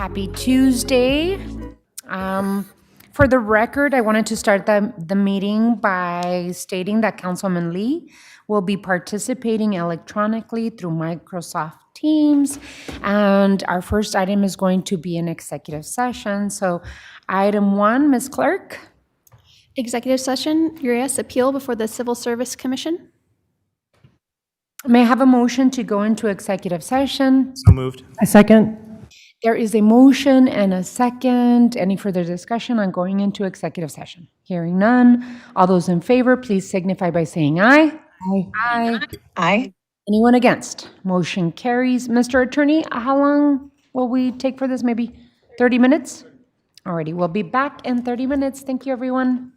Happy Tuesday. For the record, I wanted to start the meeting by stating that Councilman Lee will be participating electronically through Microsoft Teams. And our first item is going to be an executive session. So item 1, Ms. Clerk. Executive session, Urias appeal before the Civil Service Commission. May I have a motion to go into executive session? So moved. A second. There is a motion and a second. Any further discussion on going into executive session? Hearing none. All those in favor, please signify by saying aye. Aye. Aye. Aye. Anyone against? Motion carries. Mr. Attorney, how long will we take for this? Maybe 30 minutes? Alrighty, we'll be back in 30 minutes. Thank you, everyone.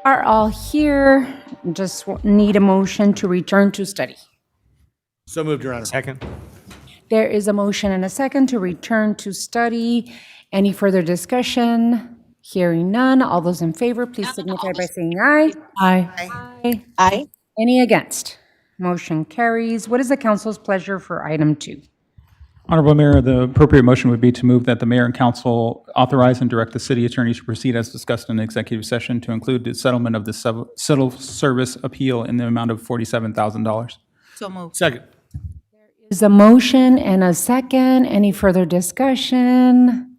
Are all here. Just need a motion to return to study. So moved, Your Honor. Second. There is a motion and a second to return to study. Any further discussion? Hearing none. All those in favor, please signify by saying aye. Aye. Aye. Any against? Motion carries. What is the council's pleasure for item 2? Honorable Mayor, the appropriate motion would be to move that the mayor and council authorize and direct the city attorney to proceed as discussed in executive session to include the settlement of the civil service appeal in the amount of $47,000. So moved. Second. Is a motion and a second. Any further discussion?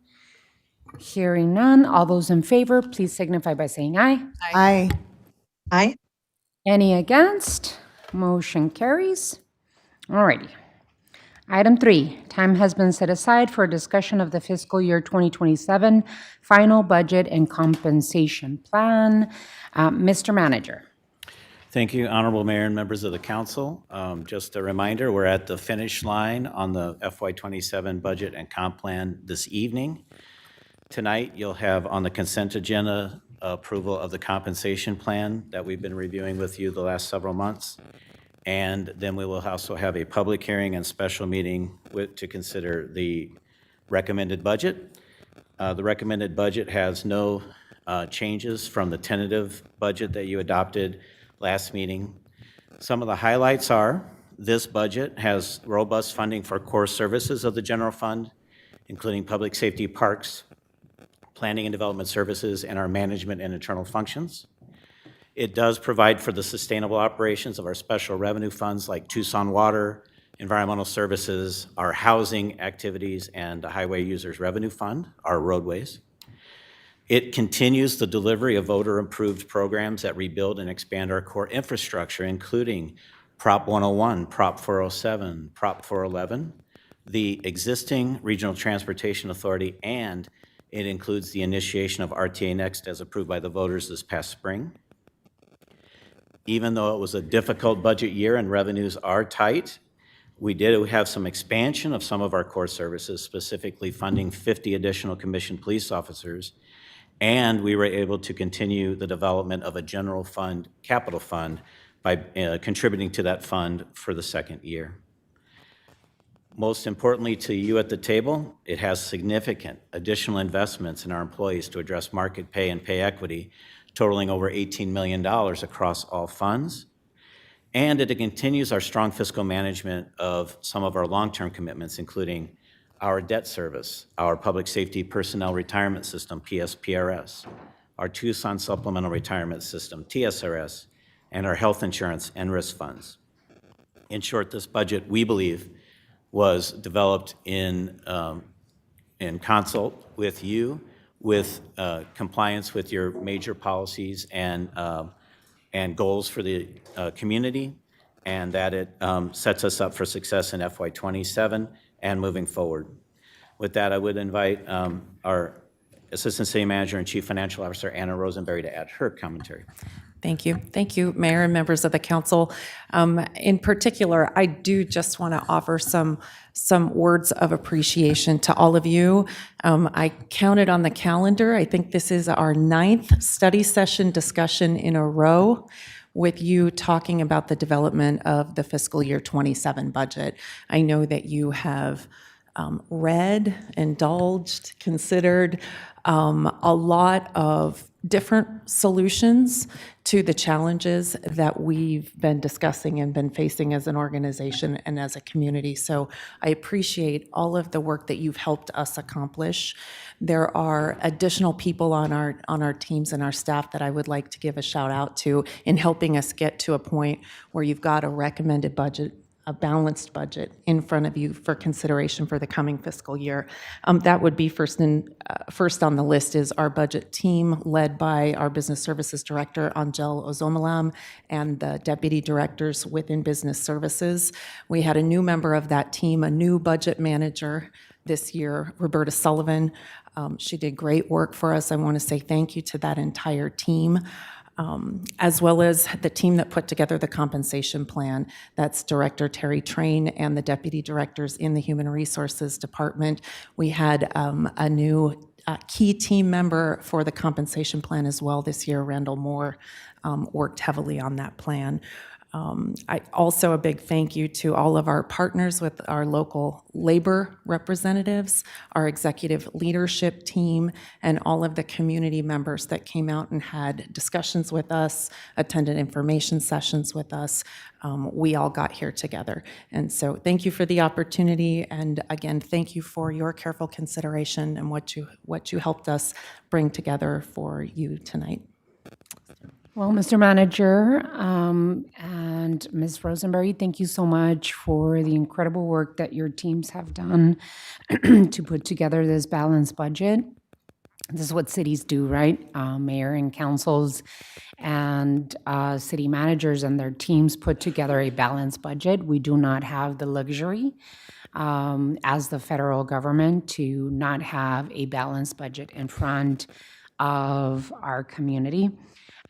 Hearing none. All those in favor, please signify by saying aye. Aye. Aye. Any against? Motion carries. Alrighty. Item 3, time has been set aside for a discussion of the fiscal year 2027 final budget and compensation plan. Mr. Manager. Thank you, Honorable Mayor and members of the council. Just a reminder, we're at the finish line on the FY27 budget and comp plan this evening. Tonight, you'll have on the consent agenda approval of the compensation plan that we've been reviewing with you the last several months. And then we will also have a public hearing and special meeting to consider the recommended budget. The recommended budget has no changes from the tentative budget that you adopted last meeting. Some of the highlights are this budget has robust funding for core services of the general fund, including public safety, parks, planning and development services, and our management and internal functions. It does provide for the sustainable operations of our special revenue funds like Tucson Water, Environmental Services, our housing activities, and the Highway Users Revenue Fund, our roadways. It continues the delivery of voter-approved programs that rebuild and expand our core infrastructure, including Prop 101, Prop 407, Prop 411, the existing Regional Transportation Authority, and it includes the initiation of RTA Next as approved by the voters this past spring. Even though it was a difficult budget year and revenues are tight, we did have some expansion of some of our core services, specifically funding 50 additional commissioned police officers, and we were able to continue the development of a general fund, capital fund, by contributing to that fund for the second year. Most importantly to you at the table, it has significant additional investments in our employees to address market pay and pay equity, totaling over $18 million across all funds. And it continues our strong fiscal management of some of our long-term commitments, including our debt service, our public safety personnel retirement system, PSPRS, our Tucson supplemental retirement system, TSRS, and our health insurance and risk funds. In short, this budget, we believe, was developed in consult with you, with compliance with your major policies and goals for the community, and that it sets us up for success in FY27 and moving forward. With that, I would invite our Assistant City Manager and Chief Financial Officer, Anna Rosenberry, to add her commentary. Thank you. Thank you, Mayor and members of the council. In particular, I do just want to offer some words of appreciation to all of you. I counted on the calendar. I think this is our 9th study session discussion in a row with you talking about the development of the fiscal year 27 budget. I know that you have read, indulged, considered a lot of different solutions to the challenges that we've been discussing and been facing as an organization and as a community. So I appreciate all of the work that you've helped us accomplish. There are additional people on our teams and our staff that I would like to give a shout out to in helping us get to a point where you've got a recommended budget, a balanced budget in front of you for consideration for the coming fiscal year. That would be first on the list is our budget team led by our Business Services Director, Angel Ozomalam, and the Deputy Directors within Business Services. We had a new member of that team, a new budget manager this year, Roberta Sullivan. She did great work for us. I want to say thank you to that entire team. As well as the team that put together the compensation plan. That's Director Terry Train and the deputy directors in the Human Resources Department. We had a new key team member for the compensation plan as well this year. Randall Moore worked heavily on that plan. Also a big thank you to all of our partners with our local labor representatives, our executive leadership team, and all of the community members that came out and had discussions with us, attended information sessions with us. We all got here together. And so thank you for the opportunity. And again, thank you for your careful consideration and what you helped us bring together for you tonight. Well, Mr. Manager and Ms. Rosenberry, thank you so much for the incredible work that your teams have done to put together this balanced budget. This is what cities do, right? Mayor and councils and city managers and their teams put together a balanced budget. We do not have the luxury as the federal government to not have a balanced budget in front of our community.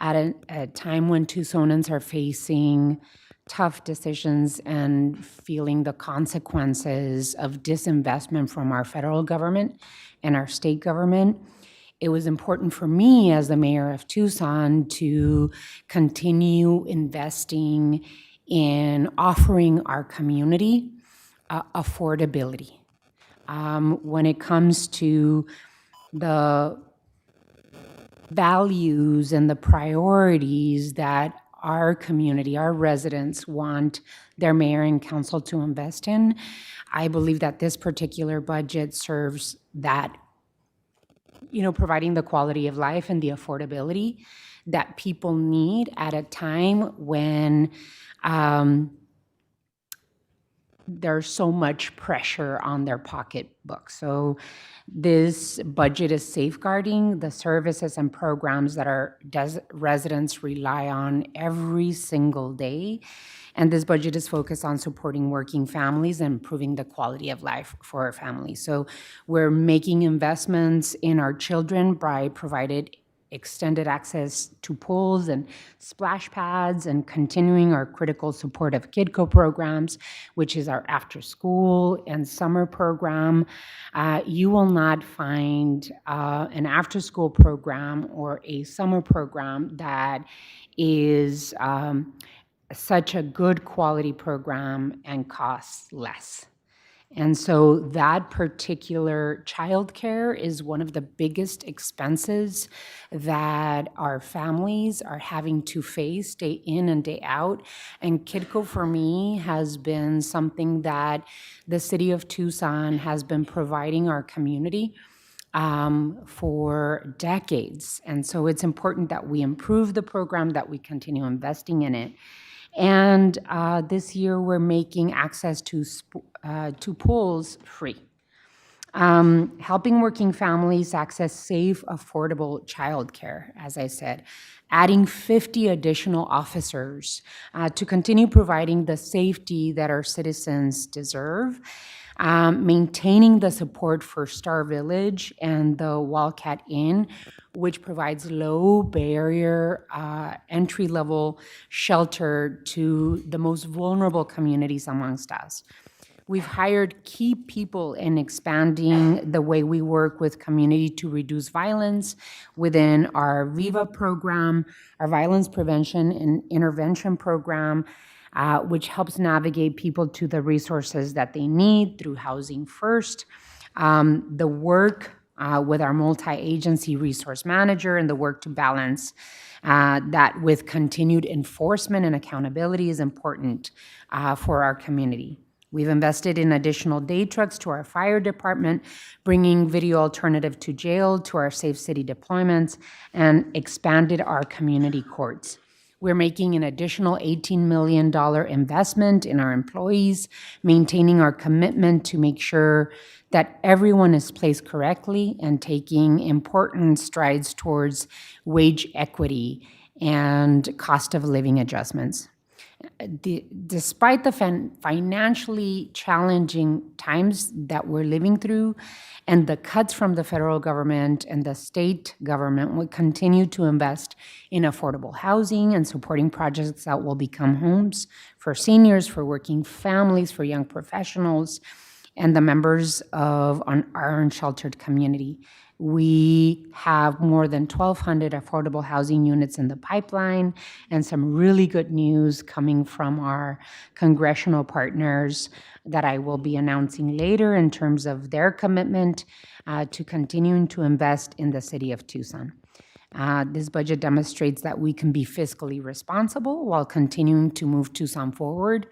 At a time when Tucsonans are facing tough decisions and feeling the consequences of disinvestment from our federal government and our state government, it was important for me as the mayor of Tucson to continue investing in offering our community affordability. When it comes to the values and the priorities that our community, our residents want their mayor and council to invest in, I believe that this particular budget serves that, providing the quality of life and the affordability that people need at a time when there's so much pressure on their pocketbook. So this budget is safeguarding the services and programs that our residents rely on every single day. And this budget is focused on supporting working families and improving the quality of life for our families. So we're making investments in our children by providing extended access to pools and splash pads and continuing our critical supportive KidCo programs, which is our after-school and summer program. You will not find an after-school program or a summer program that is such a good quality program and costs less. And so that particular childcare is one of the biggest expenses that our families are having to face day in and day out. And KidCo for me has been something that the city of Tucson has been providing our community for decades. And so it's important that we improve the program, that we continue investing in it. And this year, we're making access to pools free. Helping working families access safe, affordable childcare, as I said, adding 50 additional officers to continue providing the safety that our citizens deserve, maintaining the support for Star Village and the Wildcat Inn, which provides low barrier entry-level shelter to the most vulnerable communities amongst us. We've hired key people in expanding the way we work with community to reduce violence within our VIVA program, our violence prevention and intervention program, which helps navigate people to the resources that they need through Housing First. The work with our multi-agency resource manager and the work to balance that with continued enforcement and accountability is important for our community. We've invested in additional day trucks to our fire department, bringing video alternative to jail to our Safe City deployments, and expanded our community courts. We're making an additional $18 million investment in our employees, maintaining our commitment to make sure that everyone is placed correctly and taking important strides towards wage equity and cost of living adjustments. Despite the financially challenging times that we're living through and the cuts from the federal government and the state government, we continue to invest in affordable housing and supporting projects that will become homes for seniors, for working families, for young professionals, and the members of our unsheltered community. We have more than 1,200 affordable housing units in the pipeline and some really good news coming from our congressional partners that I will be announcing later in terms of their commitment to continuing to invest in the city of Tucson. This budget demonstrates that we can be fiscally responsible while continuing to move Tucson forward,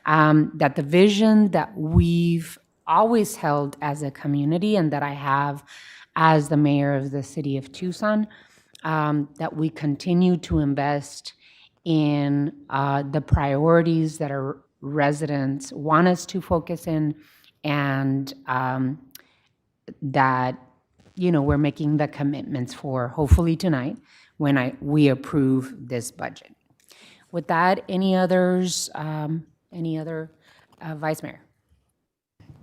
that the vision that we've always held as a community and that I have as the mayor of the city of Tucson, that we continue to invest in the priorities that our residents want us to focus in, and that, you know, we're making the commitments for, hopefully tonight, when we approve this budget. With that, any others, Vice Mayor?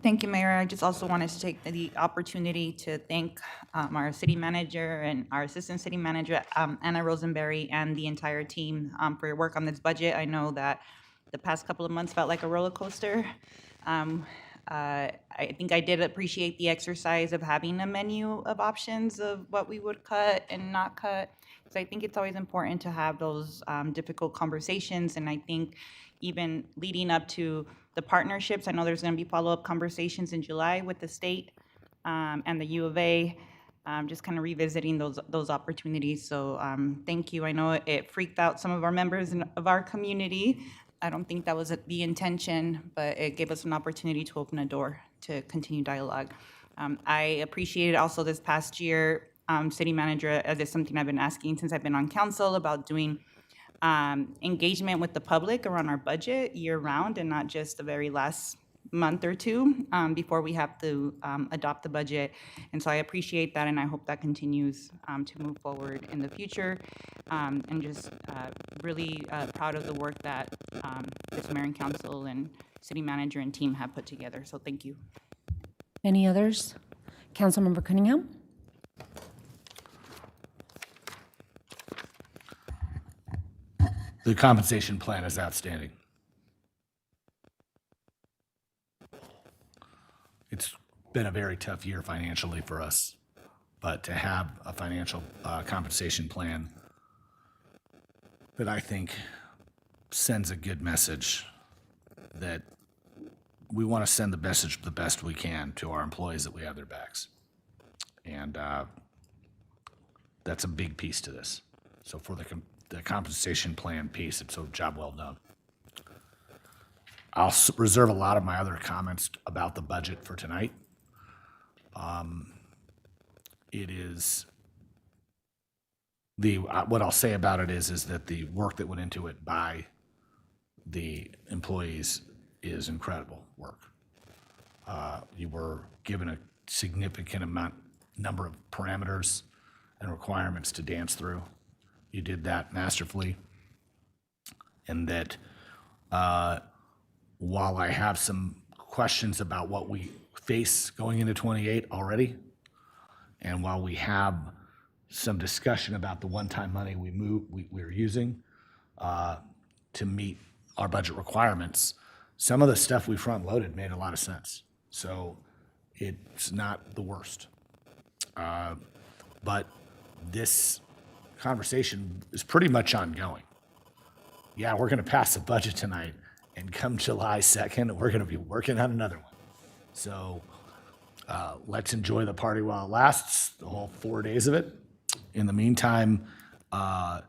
Thank you, Mayor. I just also wanted to take the opportunity to thank our city manager and our assistant city manager, Anna Rosenberry, and the entire team for your work on this budget. I know that the past couple of months felt like a roller coaster. I think I did appreciate the exercise of having a menu of options of what we would cut and not cut. So I think it's always important to have those difficult conversations, and I think even leading up to the partnerships, I know there's going to be follow-up conversations in July with the state and the U of A, just kind of revisiting those opportunities. So thank you. I know it freaked out some of our members of our community. I don't think that was the intention, but it gave us an opportunity to open a door to continue dialogue. I appreciated also this past year, city manager, as is something I've been asking since I've been on council, about doing engagement with the public around our budget year-round and not just the very last month or two before we have to adopt the budget. And so I appreciate that, and I hope that continues to move forward in the future. And just really proud of the work that this mayor and council and city manager and team have put together. So thank you. Any others? Councilmember Cunningham? The compensation plan is outstanding. It's been a very tough year financially for us, but to have a financial compensation plan that I think sends a good message that we want to send the message the best we can to our employees that we have their backs. And that's a big piece to this. So for the compensation plan piece, it's a job well done. I'll reserve a lot of my other comments about the budget for tonight. It is what I'll say about it is that the work that went into it by the employees is incredible work. You were given a significant number of parameters and requirements to dance through. You did that masterfully. And that while I have some questions about what we face going into 28 already, and while we have some discussion about the one-time money we're using to meet our budget requirements, some of the stuff we front-loaded made a lot of sense. So it's not the worst. But this conversation is pretty much ongoing. Yeah, we're going to pass the budget tonight, and come July 2nd, we're going to be working on another one. So let's enjoy the party while it lasts, the whole 4 days of it. In the meantime, I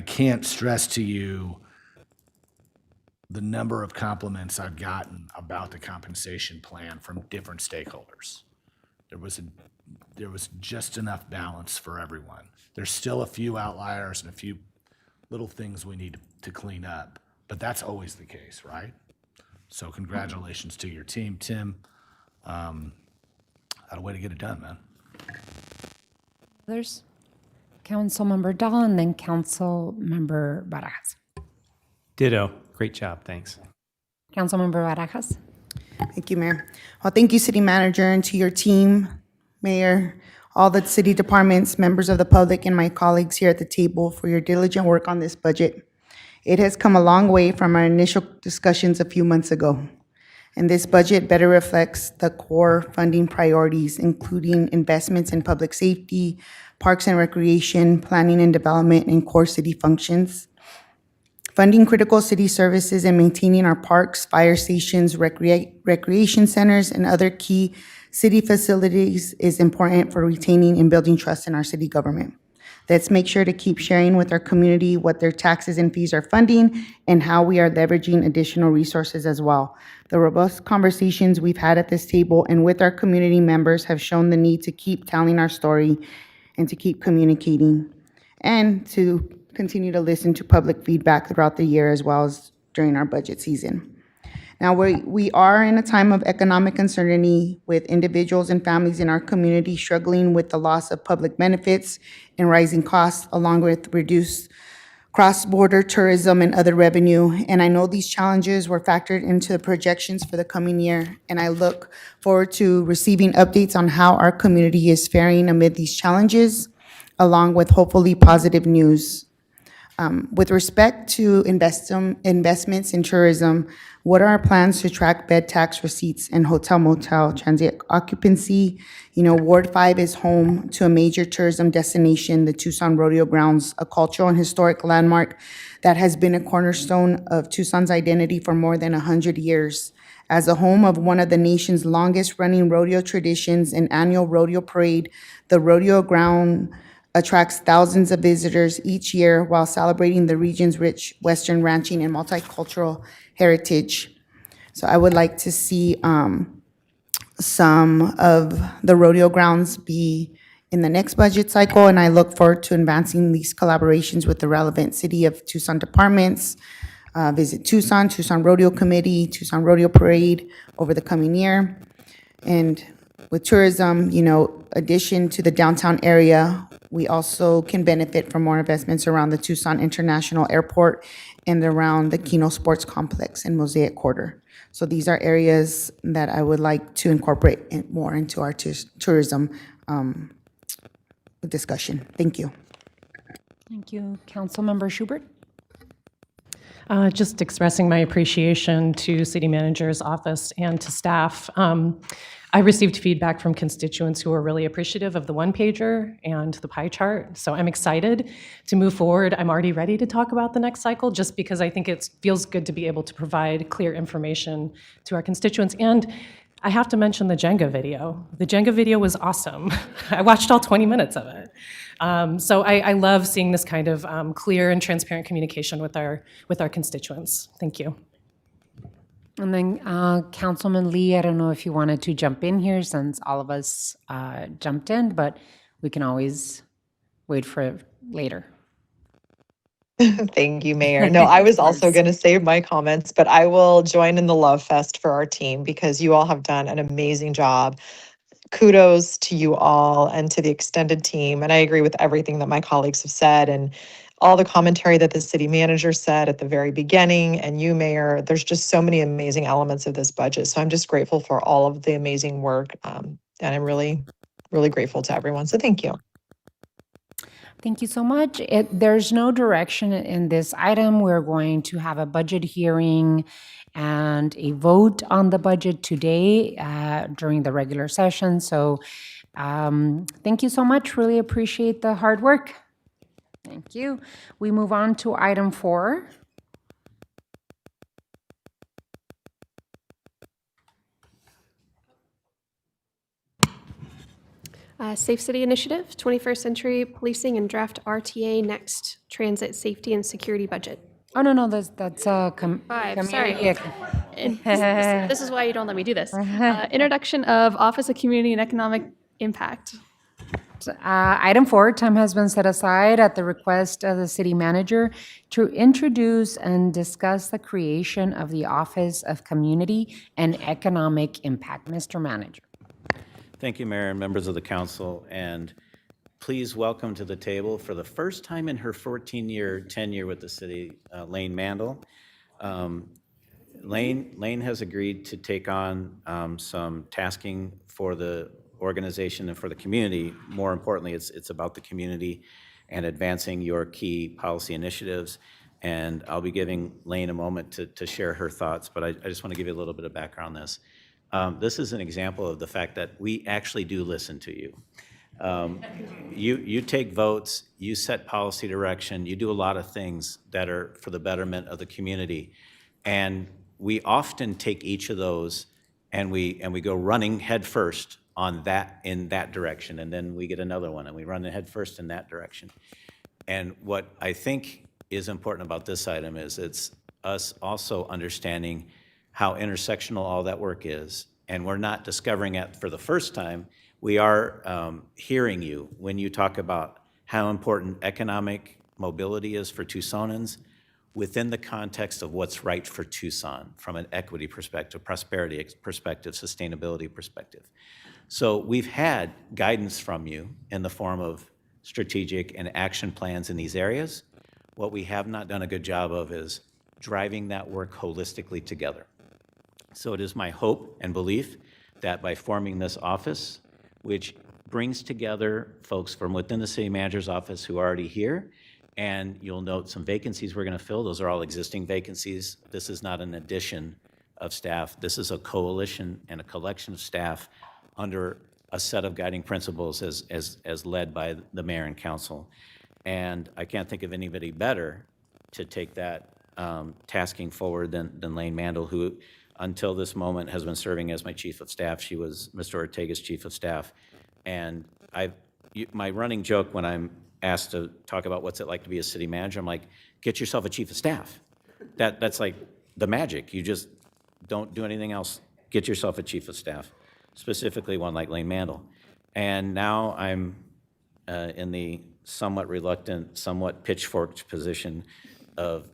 can't stress to you the number of compliments I've gotten about the compensation plan from different stakeholders. There was just enough balance for everyone. There's still a few outliers and a few little things we need to clean up, but that's always the case, right? So congratulations to your team, Tim. Had a way to get it done, man. Others? Councilmember Dahl and then Councilmember Barajas. Ditto. Great job. Thanks. Councilmember Barajas. Thank you, Mayor. Well, thank you, City Manager, and to your team, Mayor, all the city departments, members of the public, and my colleagues here at the table for your diligent work on this budget. It has come a long way from our initial discussions a few months ago, and this budget better reflects the core funding priorities, including investments in public safety, parks and recreation, planning and development, and core city functions. Funding critical city services and maintaining our parks, fire stations, recreation centers, and other key city facilities is important for retaining and building trust in our city government. Let's make sure to keep sharing with our community what their taxes and fees are funding and how we are leveraging additional resources as well. The robust conversations we've had at this table and with our community members have shown the need to keep telling our story and to keep communicating and to continue to listen to public feedback throughout the year as well as during our budget season. Now, we are in a time of economic uncertainty with individuals and families in our community struggling with the loss of public benefits and rising costs, along with reduced cross-border tourism and other revenue. And I know these challenges were factored into the projections for the coming year, and I look forward to receiving updates on how our community is faring amid these challenges, along with hopefully positive news. With respect to investments in tourism, what are our plans to track bed tax receipts and hotel motel transient occupancy? You know, Ward 5 is home to a major tourism destination, the Tucson Rodeo Grounds, a cultural and historic landmark that has been a cornerstone of Tucson's identity for more than 100 years. As a home of one of the nation's longest-running rodeo traditions and annual rodeo parade, the rodeo ground attracts thousands of visitors each year while celebrating the region's rich Western ranching and multicultural heritage. So I would like to see some of the rodeo grounds be in the next budget cycle, and I look forward to advancing these collaborations with the relevant City of Tucson departments, Visit Tucson, Tucson Rodeo Committee, Tucson Rodeo Parade over the coming year. And with tourism, you know, addition to the downtown area, we also can benefit from more investments around the Tucson International Airport and around the Keno Sports Complex and Mosaic Quarter. So these are areas that I would like to incorporate more into our tourism discussion. Thank you. Thank you. Councilmember Schubert? Just expressing my appreciation to City Manager's office and to staff. I received feedback from constituents who are really appreciative of the one-pager and the pie chart, so I'm excited to move forward. I'm already ready to talk about the next cycle just because I think it feels good to be able to provide clear information to our constituents. And I have to mention the Jenga video. The Jenga video was awesome. I watched all 20 minutes of it. So I love seeing this kind of clear and transparent communication with our constituents. Thank you. And then Councilman Lee, I don't know if you wanted to jump in here since all of us jumped in, but we can always wait for it later. Thank you, Mayor. No, I was also going to save my comments, but I will join in the love fest for our team because you all have done an amazing job kudos to you all and to the extended team. And I agree with everything that my colleagues have said and all the commentary that the city manager said at the very beginning and you, Mayor. There's just so many amazing elements of this budget. So I'm just grateful for all of the amazing work. And I'm really, really grateful to everyone. So thank you. Thank you so much. There's no direction in this item. We're going to have a budget hearing and a vote on the budget today during the regular session. So thank you so much. Really appreciate the hard work. Thank you. We move on to item 4. Safe City Initiative, 21st Century Policing and Draft RTA Next Transit Safety and Security Budget. Oh, no, that's Five, sorry. community. And this is why you don't let me do this. Introduction of Office of Community and Economic Impact. Item 4, time has been set aside at the request of the city manager to introduce and discuss the creation of the Office of Community and Economic Impact. Mr. Manager. Thank you, Mayor and members of the council, and please welcome to the table for the first time in her 14-year tenure with the city, Lane Mandel. Lane has agreed to take on some tasking for the organization and for the community. More importantly, it's about the community and advancing your key policy initiatives. And I'll be giving Lane a moment to share her thoughts, but I just want to give you a little bit of background on this. This is an example of the fact that we actually do listen to you. You take votes, you set policy direction, you do a lot of things that are for the betterment of the community. And we often take each of those and we go running head first on that, in that direction. And then we get another one and we run head first in that direction. And what I think is important about this item is it's us also understanding how intersectional all that work is. And we're not discovering it for the first time. We are hearing you when you talk about how important economic mobility is for Tucsonans within the context of what's right for Tucson from an equity perspective, prosperity perspective, sustainability perspective. So we've had guidance from you in the form of strategic and action plans in these areas. What we have not done a good job of is driving that work holistically together. So it is my hope and belief that by forming this office, which brings together folks from within the city manager's office who are already here, and you'll note some vacancies we're going to fill. Those are all existing vacancies. This is not an addition of staff. This is a coalition and a collection of staff under a set of guiding principles as led by the mayor and council. And I can't think of anybody better to take that tasking forward than Lane Mandel, who until this moment has been serving as my chief of staff. She was Mr. Ortega's chief of staff. And my running joke when I'm asked to talk about what's it like to be a city manager, I'm like, get yourself a chief of staff. That's like the magic. You just don't do anything else. Get yourself a chief of staff, specifically one like Lane Mandel. And now I'm in the somewhat reluctant, somewhat pitchforked position of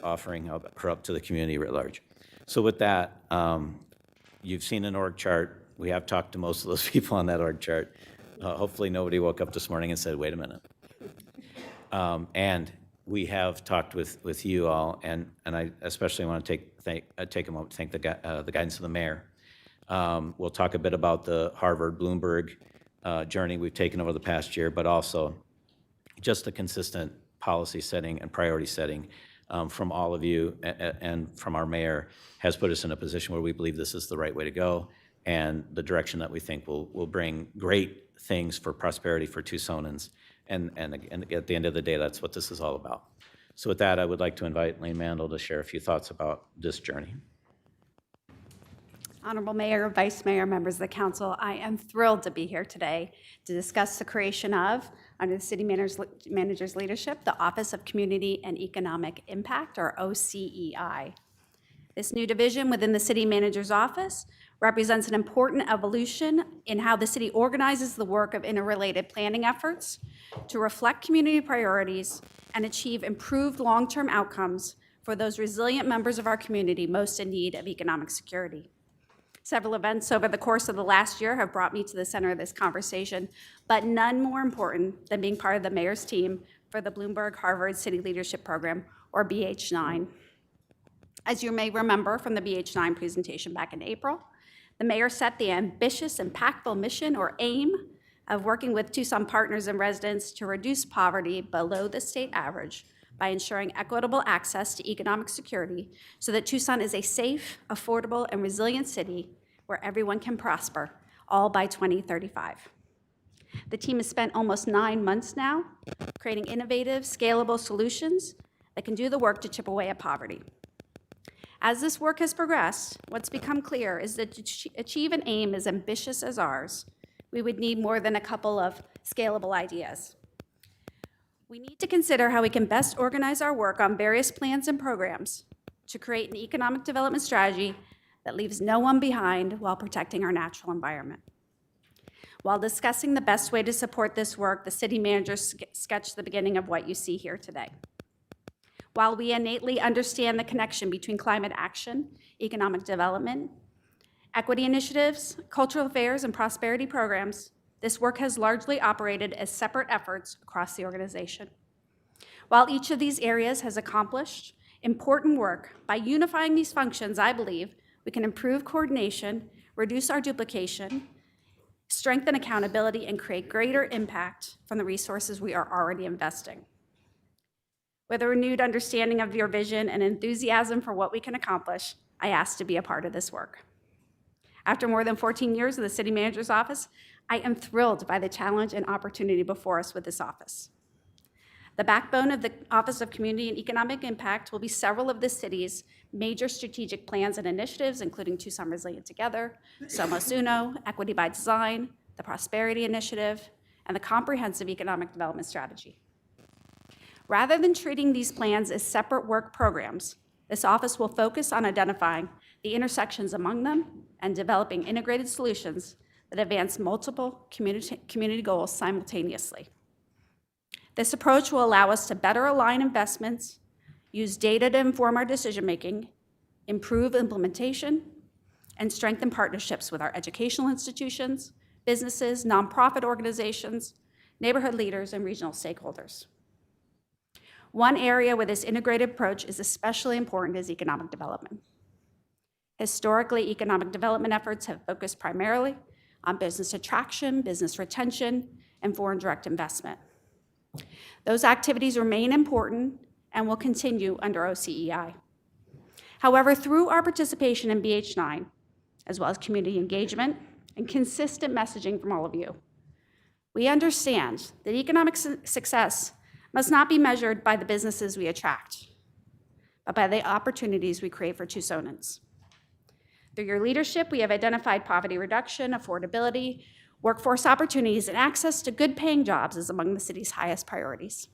offering her up to the community writ large. So with that, you've seen an org chart. We have talked to most of those people on that org chart. Hopefully nobody woke up this morning and said, wait a minute. And we have talked with you all, and I especially want to take a moment to thank the guidance of the mayor. We'll talk a bit about the Harvard-Bloomberg journey we've taken over the past year, but also just the consistent policy setting and priority setting from all of you and from our mayor has put us in a position where we believe this is the right way to go and the direction that we think will bring great things for prosperity for Tucsonans. And at the end of the day, that's what this is all about. So with that, I would like to invite Lane Mandel to share a few thoughts about this journey. Honorable Mayor, Vice Mayor, members of the council, I am thrilled to be here today to discuss the creation of, under the city manager's leadership, the Office of Community and Economic Impact, or OCEI. This new division within the city manager's office represents an important evolution in how the city organizes the work of interrelated planning efforts to reflect community priorities and achieve improved long-term outcomes for those resilient members of our community most in need of economic security. Several events over the course of the last year have brought me to the center of this conversation, but none more important than being part of the mayor's team for the Bloomberg Harvard City Leadership Program, or BH9. As you may remember from the BH9 presentation back in April, the mayor set the ambitious, impactful mission, or AIM, of working with Tucson partners and residents to reduce poverty below the state average by ensuring equitable access to economic security so that Tucson is a safe, affordable, and resilient city where everyone can prosper, all by 2035. The team has spent almost 9 months now creating innovative, scalable solutions that can do the work to chip away at poverty. As this work has progressed, what's become clear is that to achieve an aim as ambitious as ours, we would need more than a couple of scalable ideas. We need to consider how we can best organize our work on various plans and programs to create an economic development strategy that leaves no one behind while protecting our natural environment. While discussing the best way to support this work, the city manager sketched the beginning of what you see here today. While we innately understand the connection between climate action, economic development, equity initiatives, cultural affairs, and prosperity programs, this work has largely operated as separate efforts across the organization. While each of these areas has accomplished important work, by unifying these functions, I believe we can improve coordination, reduce our duplication, strengthen accountability, and create greater impact from the resources we are already investing. With a renewed understanding of your vision and enthusiasm for what we can accomplish, I ask to be a part of this work. After more than 14 years in the city manager's office, I am thrilled by the challenge and opportunity before us with this office. The backbone of the Office of Community and Economic Impact will be several of the city's major strategic plans and initiatives, including Tucson Resilient Together, Somos Uno, Equity by Design, the Prosperity Initiative, and the Comprehensive Economic Development Strategy. Rather than treating these plans as separate work programs, this office will focus on identifying the intersections among them and developing integrated solutions that advance multiple community goals simultaneously. This approach will allow us to better align investments, use data to inform our decision-making, improve implementation, and strengthen partnerships with our educational institutions, businesses, nonprofit organizations, neighborhood leaders, and regional stakeholders. One area where this integrated approach is especially important is economic development. Historically, economic development efforts have focused primarily on business attraction, business retention, and foreign direct investment. Those activities remain important and will continue under OCEI. However, through our participation in BH9, as well as community engagement and consistent messaging from all of you, we understand that economic success must not be measured by the businesses we attract, but by the opportunities we create for Tucsonans. Through your leadership, we have identified poverty reduction, affordability, workforce opportunities, and access to good-paying jobs as among the city's highest priorities.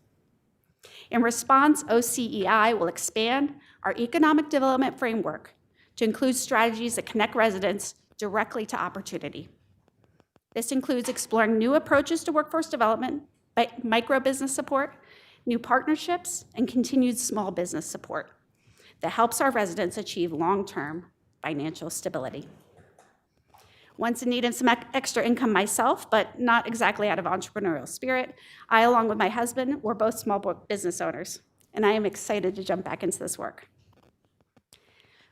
In response, OCEI will expand our economic development framework to include strategies that connect residents directly to opportunity. This includes exploring new approaches to workforce development, micro-business support, new partnerships, and continued small business support that helps our residents achieve long-term financial stability. Once in need of some extra income myself, but not exactly out of entrepreneurial spirit, I, along with my husband, were both small business owners, and I am excited to jump back into this work.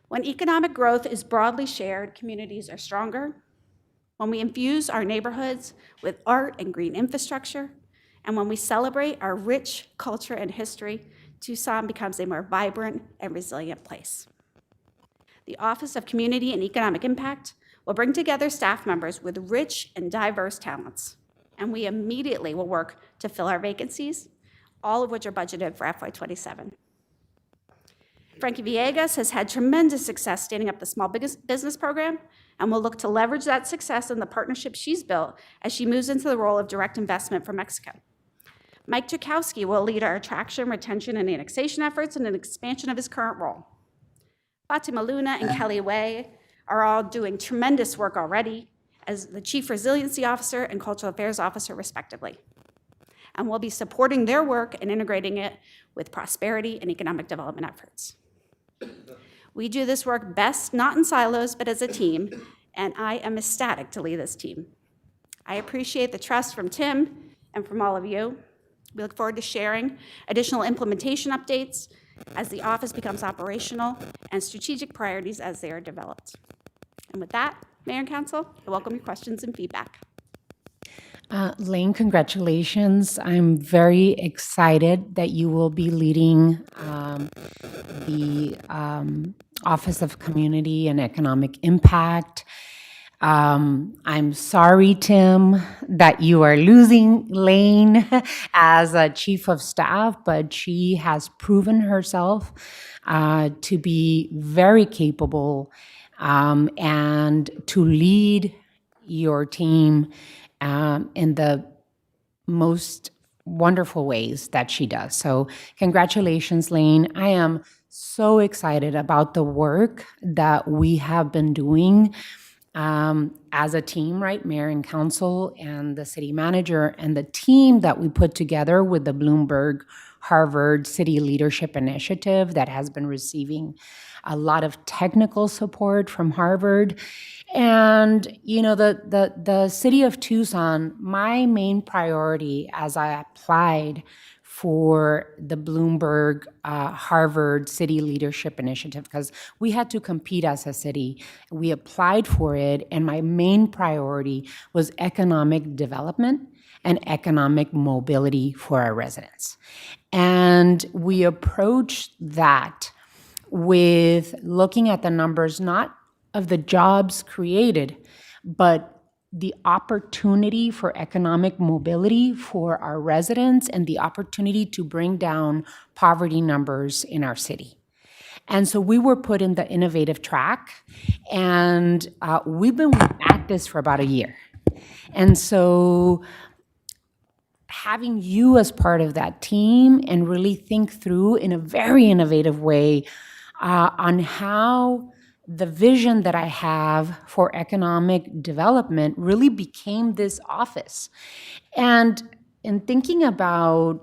When economic growth is broadly shared, communities are stronger. When we infuse our neighborhoods with art and green infrastructure, and when we celebrate our rich culture and history, Tucson becomes a more vibrant and resilient place. The Office of Community and Economic Impact will bring together staff members with rich and diverse talents, and we immediately will work to fill our vacancies, all of which are budgeted for FY27. Frankie Villegas has had tremendous success standing up the Small Business Program, and will look to leverage that success and the partnership she's built as she moves into the role of direct investment for Mexico. Mike Chukowski will lead our attraction, retention, and annexation efforts in an expansion of his current role. Fatima Luna and Kelly Way are all doing tremendous work already as the Chief Resiliency Officer and Cultural Affairs Officer, respectively. And we'll be supporting their work and integrating it with prosperity and economic development efforts. We do this work best not in silos, but as a team, and I am ecstatic to lead this team. I appreciate the trust from Tim and from all of you. We look forward to sharing additional implementation updates as the office becomes operational and strategic priorities as they are developed. And with that, Mayor and Council, I welcome your questions and feedback. Lane, congratulations. I'm very excited that you will be leading the Office of Community and Economic Impact. I'm sorry, Tim, that you are losing Lane as a chief of staff, but she has proven herself to be very capable and to lead your team in the most wonderful ways that she does. So congratulations, Lane. I am so excited about the work that we have been doing as a team, right? Mayor and council and the city manager and the team that we put together with the Bloomberg Harvard City Leadership Initiative that has been receiving a lot of technical support from Harvard. And, you know, the city of Tucson, my main priority as I applied for the Bloomberg Harvard City Leadership Initiative, because we had to compete as a city. We applied for it, and my main priority was economic development and economic mobility for our residents. And we approached that with looking at the numbers, not of the jobs created, but the opportunity for economic mobility for our residents and the opportunity to bring down poverty numbers in our city. And so we were put in the innovative track, and we've been at this for about a year. And so having you as part of that team and really think through in a very innovative way on how the vision that I have for economic development really became this office. And in thinking about,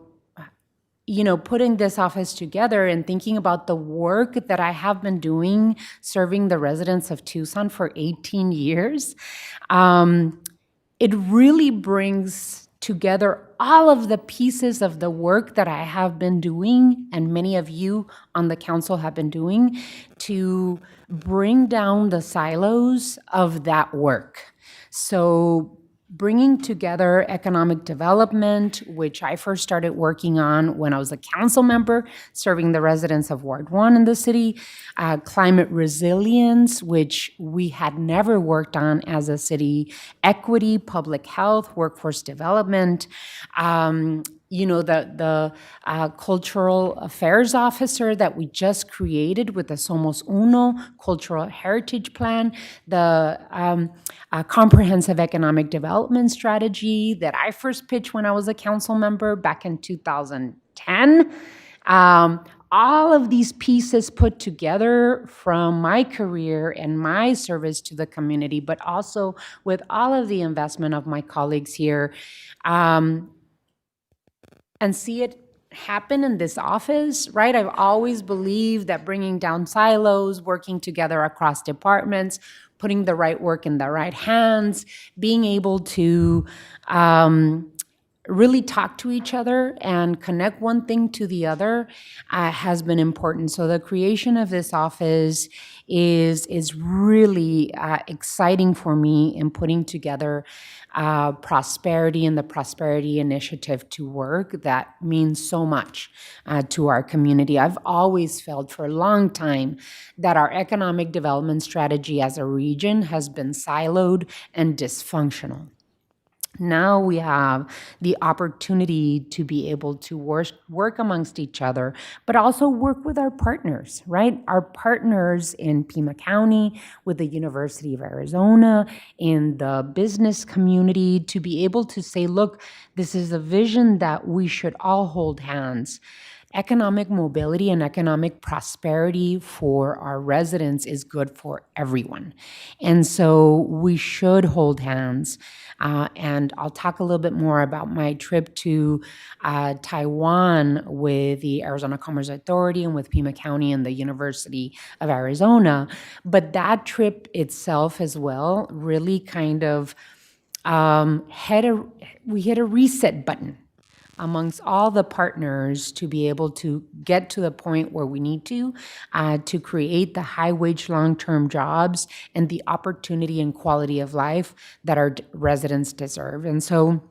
you know, putting this office together and thinking about the work that I have been doing serving the residents of Tucson for 18 years, it really brings together all of the pieces of the work that I have been doing and many of you on the council have been doing to bring down the silos of that work. So bringing together economic development, which I first started working on when I was a council member, serving the residents of Ward 1 in the city, climate resilience, which we had never worked on as a city, equity, public health, workforce development, you know, the cultural affairs officer that we just created with the Somos Uno cultural heritage plan, the comprehensive economic development strategy that I first pitched when I was a council member back in 2010. All of these pieces put together from my career and my service to the community, but also with all of the investment of my colleagues here, and see it happen in this office, right? I've always believed that bringing down silos, working together across departments, putting the right work in the right hands, being able to really talk to each other and connect one thing to the other has been important. So the creation of this office is really exciting for me in putting together prosperity and the prosperity initiative to work that means so much to our community. I've always felt for a long time that our economic development strategy as a region has been siloed and dysfunctional. Now we have the opportunity to be able to work amongst each other, but also work with our partners, right? Our partners in Pima County, with the University of Arizona, in the business community, to be able to say, look, this is a vision that we should all hold hands economic mobility and economic prosperity for our residents is good for everyone. And so we should hold hands. And I'll talk a little bit more about my trip to Taiwan with the Arizona Commerce Authority and with Pima County and the University of Arizona. But that trip itself as well really kind of we hit a reset button amongst all the partners to be able to get to the point where we need to create the high-wage, long-term jobs and the opportunity and quality of life that our residents deserve. And so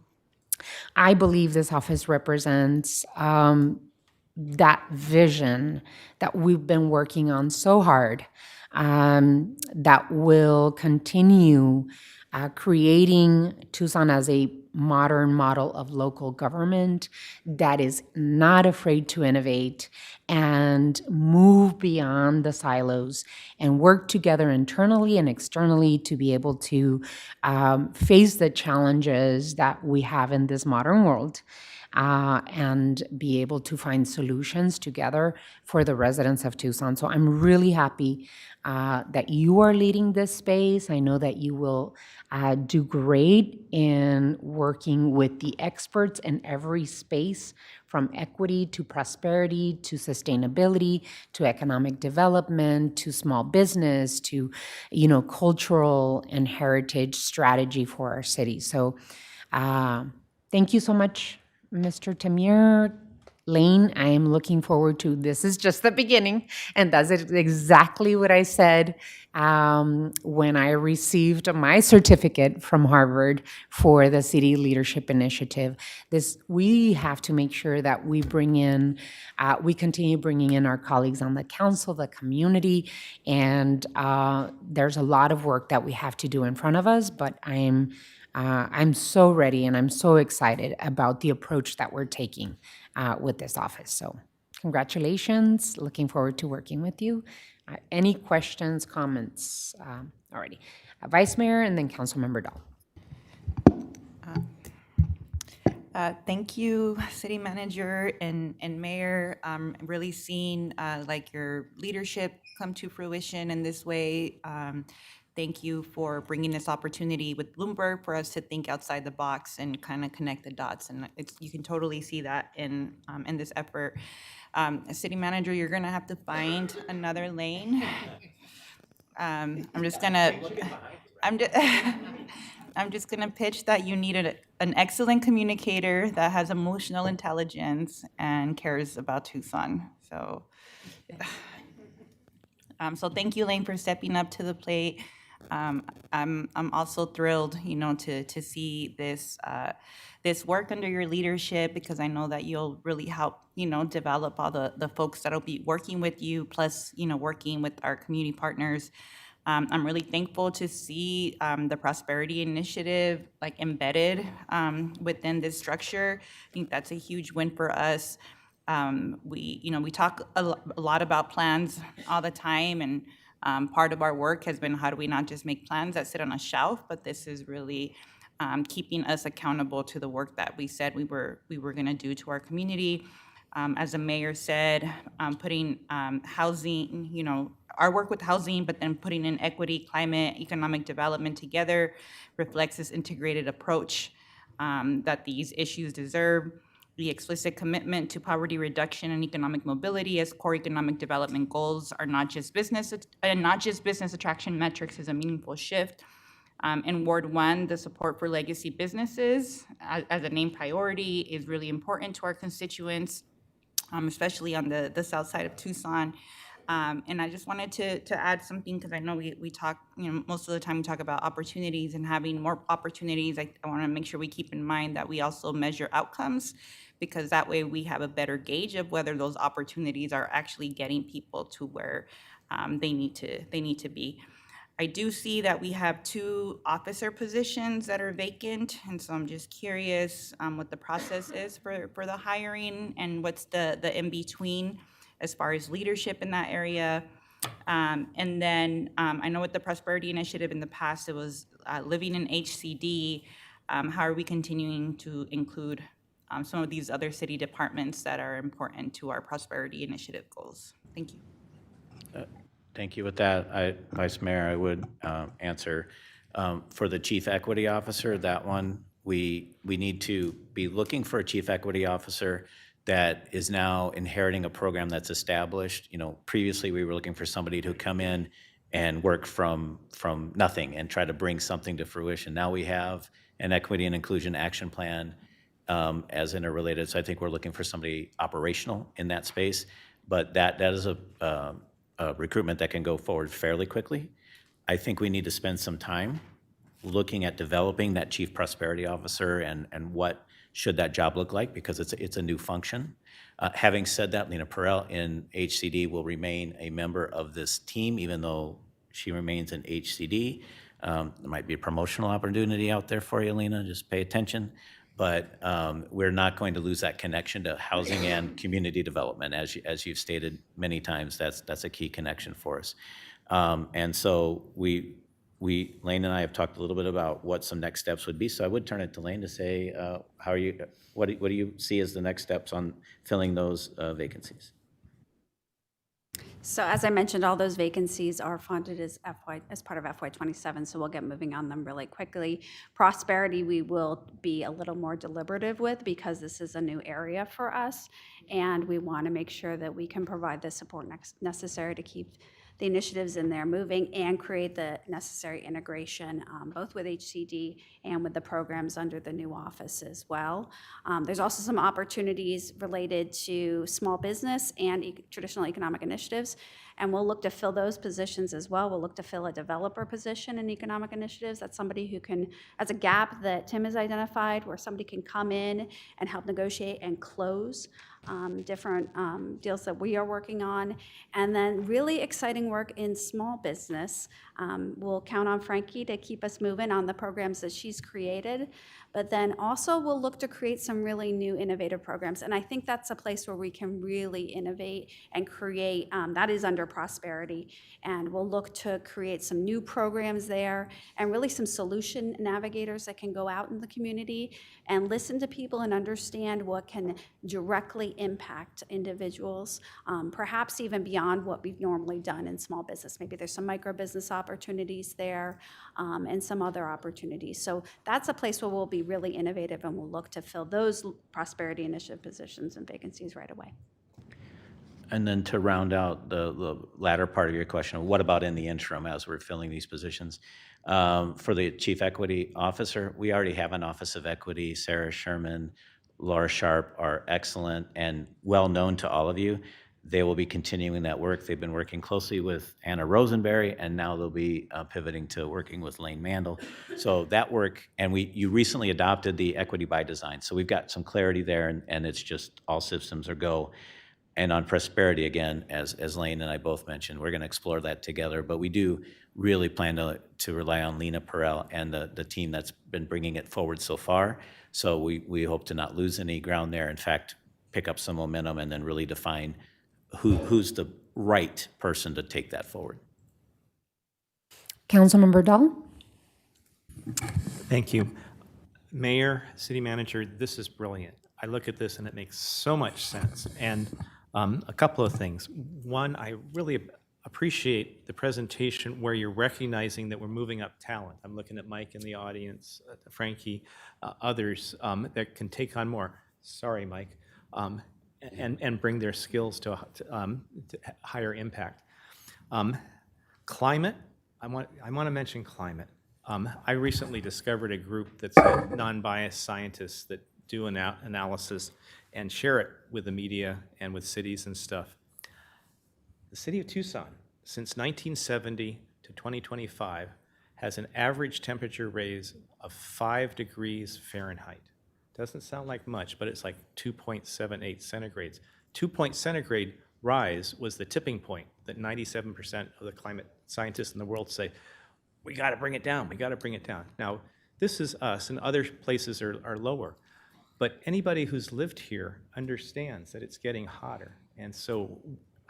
I believe this office represents that vision that we've been working on so hard, that will continue creating Tucson as a modern model of local government that is not afraid to innovate and move beyond the silos and work together internally and externally to be able to face the challenges that we have in this modern world. And be able to find solutions together for the residents of Tucson. So I'm really happy that you are leading this space. I know that you will do great in working with the experts in every space, from equity to prosperity to sustainability to economic development to small business to, cultural and heritage strategy for our city. So thank you so much, Mr. Tamir. Lane, I am looking forward to this is just the beginning, and that's exactly what I said when I received my certificate from Harvard for the City Leadership Initiative. We have to make sure that we continue bringing in our colleagues on the council, the community, and there's a lot of work that we have to do in front of us, but I'm so ready and I'm so excited about the approach that we're taking with this office. So congratulations, looking forward to working with you. Any questions, comments already? Vice Mayor and then Councilmember Dahl. Thank you, City Manager and Mayor. Really seeing like your leadership come to fruition in this way. Thank you for bringing this opportunity with Bloomberg for us to think outside the box and kind of connect the dots. And you can totally see that in this effort. City Manager, you're going to have to find another lane. I'm just gonna pitch that you needed an excellent communicator that has emotional intelligence and cares about Tucson. So thank you, Lane, for stepping up to the plate. I'm also thrilled, to see this work under your leadership, because I know that you'll really help, develop all the folks that'll be working with you, plus, working with our community partners. I'm really thankful to see the Prosperity Initiative like embedded within this structure. I think that's a huge win for us. We talk a lot about plans all the time, and part of our work has been how do we not just make plans that sit on a shelf, but this is really keeping us accountable to the work that we said we were going to do to our community. As the mayor said, putting housing, our work with housing, but then putting in equity, climate, economic development together reflects this integrated approach that these issues deserve. The explicit commitment to poverty reduction and economic mobility as core economic development goals are not just business attraction metrics is a meaningful shift. In Ward 1, the support for legacy businesses as a named priority is really important to our constituents, especially on the south side of Tucson. And I just wanted to add something, because I know we talk, most of the time we talk about opportunities and having more opportunities. I want to make sure we keep in mind that we also measure outcomes, because that way we have a better gauge of whether those opportunities are actually getting people to where they need to be. I do see that we have 2 officer positions that are vacant, and so I'm just curious what the process is for the hiring and what's the in-between as far as leadership in that area. And then I know with the Prosperity Initiative in the past, it was living in HCD. How are we continuing to include some of these other city departments that are important to our prosperity initiative goals. Thank you. Thank you. With that, Vice Mayor, I would answer for the Chief Equity Officer, that one, we need to be looking for a Chief Equity Officer that is now inheriting a program that's established. You know, previously we were looking for somebody to come in and work from nothing and try to bring something to fruition. Now we have an equity and inclusion action plan as interrelated. So I think we're looking for somebody operational in that space, but that is a recruitment that can go forward fairly quickly. I think we need to spend some time looking at developing that Chief Prosperity Officer and what should that job look like, because it's a new function. Having said that, Lena Perel in HCD will remain a member of this team, even though she remains in HCD. There might be a promotional opportunity out there for you, Lena, just pay attention. But we're not going to lose that connection to housing and community development. As you've stated many times, that's a key connection for us. And so Lane and I have talked a little bit about what some next steps would be. So I would turn it to Lane to say, what do you see as the next steps on filling those vacancies? So as I mentioned, all those vacancies are funded as part of FY27, so we'll get moving on them really quickly. Prosperity, we will be a little more deliberative with because this is a new area for us, and we want to make sure that we can provide the support necessary to keep the initiatives in there moving and create the necessary integration, both with HCD and with the programs under the new office as well. There's also some opportunities related to small business and traditional economic initiatives, and we'll look to fill those positions as well. We'll look to fill a developer position in economic initiatives. That's somebody who can, as a gap that Tim has identified, where somebody can come in and help negotiate and close different deals that we are working on. And then really exciting work in small business. We'll count on Frankie to keep us moving on the programs that she's created. But then also we'll look to create some really new innovative programs. And I think that's a place where we can really innovate and create, that is under prosperity. And we'll look to create some new programs there and really some solution navigators that can go out in the community and listen to people and understand what can directly impact individuals, perhaps even beyond what we've normally done in small business. Maybe there's some micro business opportunities there and some other opportunities. So that's a place where we'll be really innovative and we'll look to fill those prosperity initiative positions and vacancies right away. And then to round out the latter part of your question, what about in the interim as we're filling these positions? For the Chief Equity Officer, we already have an Office of Equity. Sarah Sherman, Laura Sharp are excellent and well known to all of you. They will be continuing that work. They've been working closely with Anna Rosenberry, and now they'll be pivoting to working with Lane Mandel. So that work, and you recently adopted the Equity by Design. So we've got some clarity there, and it's just all systems are go. And on prosperity, again, as Lane and I both mentioned, we're going to explore that together. But we do really plan to rely on Lena Perel and the team that's been bringing it forward so far. So we hope to not lose any ground there. In fact, pick up some momentum and then really define who's the right person to take that forward. Councilmember Dahl? Thank you. Mayor, City Manager, this is brilliant. I look at this and it makes so much sense. And a couple of things. One, I really appreciate the presentation where you're recognizing that we're moving up talent. I'm looking at Mike in the audience, Frankie, others that can take on more. Sorry, Mike. And bring their skills to higher impact. Climate, I want to mention climate. I recently discovered a group that's non-biased scientists that do analysis and share it with the media and with cities and stuff. The city of Tucson, since 1970 to 2025, has an average temperature raise of 5 degrees Fahrenheit. Doesn't sound like much, but it's like 2.78 centigrades. 2-point centigrade rise was the tipping point that 97% of the climate scientists in the world say, we got to bring it down, we got to bring it down. Now, this is us, and other places are lower. But anybody who's lived here understands that it's getting hotter. And so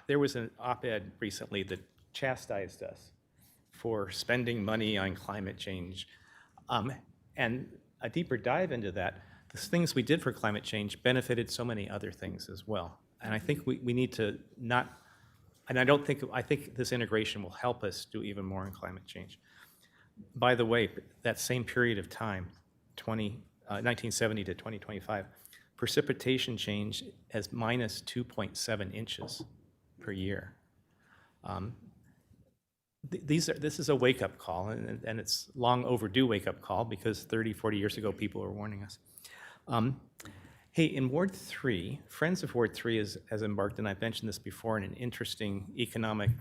there was an op-ed recently that chastised us for spending money on climate change. And a deeper dive into that, the things we did for climate change benefited so many other things as well. And I think we need to not, and I think this integration will help us do even more in climate change. By the way, that same period of time, 1970 to 2025, precipitation change as minus 2.7 inches per year. This is a wake-up call, and it's long overdue wake-up call because 30, 40 years ago, people were warning us. Hey, in Ward 3, Friends of Ward 3 has embarked, and I've mentioned this before, in an interesting economic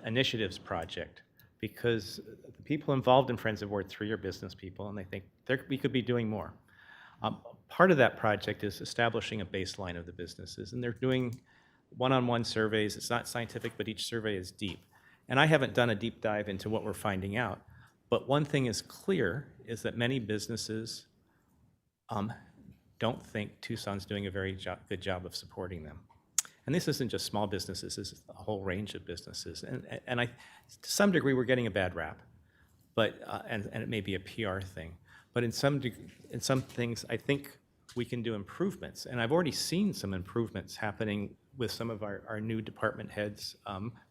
initiatives project, because the people involved in Friends of Ward 3 are business people, and they think we could be doing more. Part of that project is establishing a baseline of the businesses, and they're doing one-on-one surveys. It's not scientific, but each survey is deep. And I haven't done a deep dive into what we're finding out, but one thing is clear is that many businesses don't think Tucson's doing a very good job of supporting them. And this isn't just small businesses, this is a whole range of businesses. And to some degree, we're getting a bad rap, but and it may be a PR thing. But in some things, I think we can do improvements. And I've already seen some improvements happening with some of our new department heads,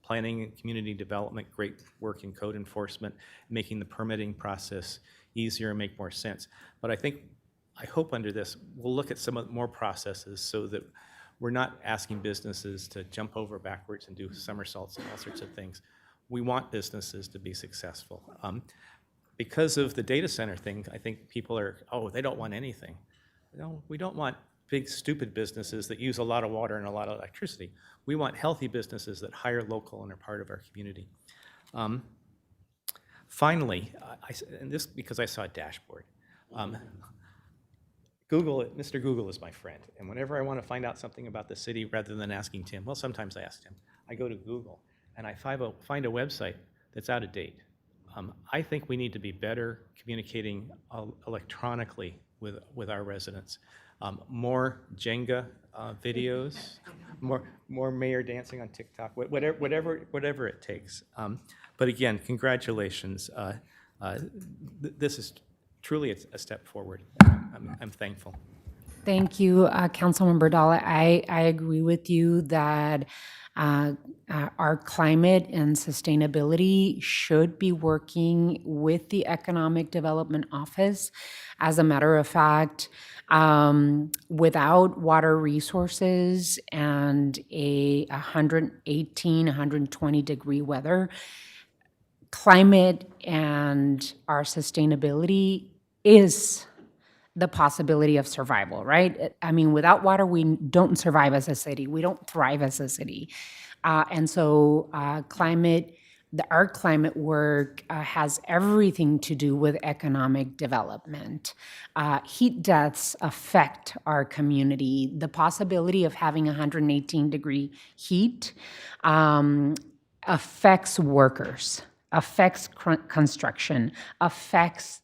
planning and community development, great work in code enforcement, making the permitting process easier and make more sense. But I hope under this, we'll look at some more processes so that we're not asking businesses to jump over backwards and do somersaults and all sorts of things. We want businesses to be successful. Because of the data center thing, I think people they don't want anything. No, we don't want big, stupid businesses that use a lot of water and a lot of electricity. We want healthy businesses that hire local and are part of our community. Finally, and this because I saw a dashboard. Mr. Google is my friend, and whenever I want to find out something about the city, rather than asking Tim, well, sometimes I ask Tim, I go to Google, and I find a website that's out of date. I think we need to be better communicating electronically with our residents. More Jenga videos, more mayor dancing on TikTok, whatever it takes. But again, congratulations. This is truly a step forward. I'm thankful. Thank you, Councilmember Dalla. I agree with you that our climate and sustainability should be working with the Economic Development Office. As a matter of fact, without water resources and a 118, 120 degree weather, climate and our sustainability is the possibility of survival, right? I mean, without water, we don't survive as a city. We don't thrive as a city. And so our climate work has everything to do with economic development. Heat deaths affect our community. The possibility of having 118-degree heat affects workers, affects construction, affects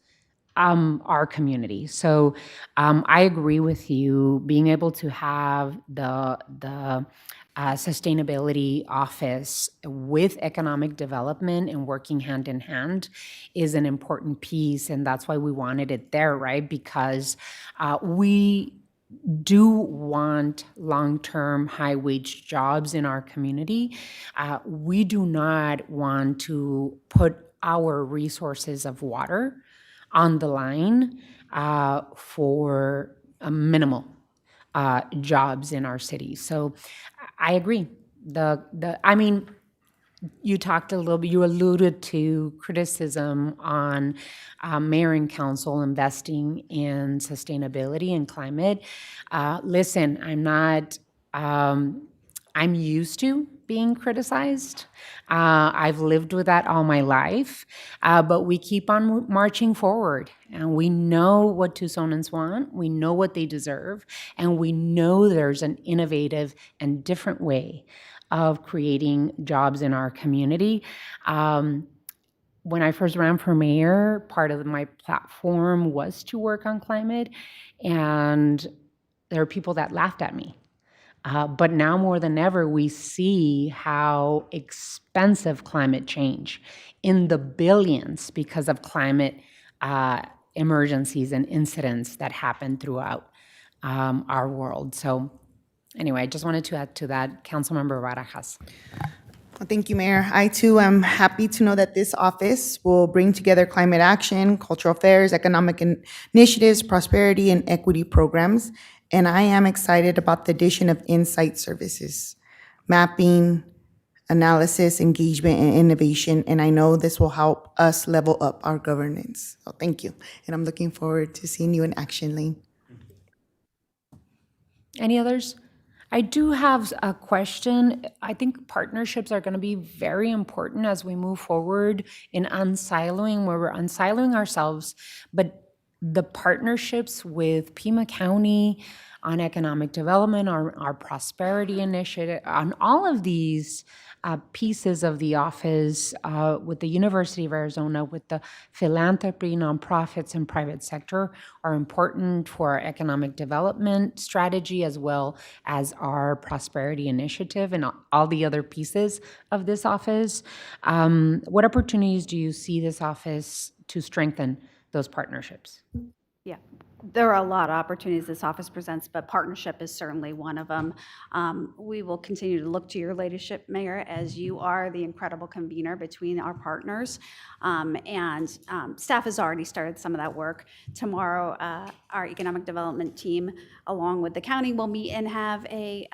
our community. So I agree with you. Being able to have the sustainability office with economic development and working hand in hand is an important piece, and that's why we wanted it there, right? Because we do want long-term high-wage jobs in our community. We do not want to put our resources of water on the line for minimal jobs in our city. So I agree. I mean, you talked a little bit, you alluded to criticism on mayor and council investing in sustainability and climate. Listen, I'm used to being criticized. I've lived with that all my life, but we keep on marching forward, and we know what Tucsonans want, we know what they deserve, and we know there's an innovative and different way of creating jobs in our community. When I first ran for mayor, part of my platform was to work on climate, and there are people that laughed at me. But now more than ever, we see how expensive climate change, in the billions because of climate emergencies and incidents that happen throughout our world. So anyway, I just wanted to add to that, Councilmember Barajas. Well, thank you, Mayor. I too am happy to know that this office will bring together climate action, cultural affairs, economic initiatives, prosperity, and equity programs. And I am excited about the addition of insight services, mapping, analysis, engagement, and innovation. And I know this will help us level up our governance. So thank you. And I'm looking forward to seeing you in action, Lane. Any others? I do have a question. I think partnerships are going to be very important as we move forward in unsiloing, where we're unsiloing ourselves, but the partnerships with Pima County on economic development, our prosperity initiative, on all of these pieces of the office, with the University of Arizona, with the philanthropy, nonprofits, and private sector are important for our economic development strategy as well as our prosperity initiative and all the other pieces of this office. What opportunities do you see this office to strengthen those partnerships? Yeah, there are a lot of opportunities this office presents, but partnership is certainly one of them. We will continue to look to your leadership, Mayor, as you are the incredible convener between our partners. Staff has already started some of that work. Tomorrow, our economic development team, along with the county, will meet and have a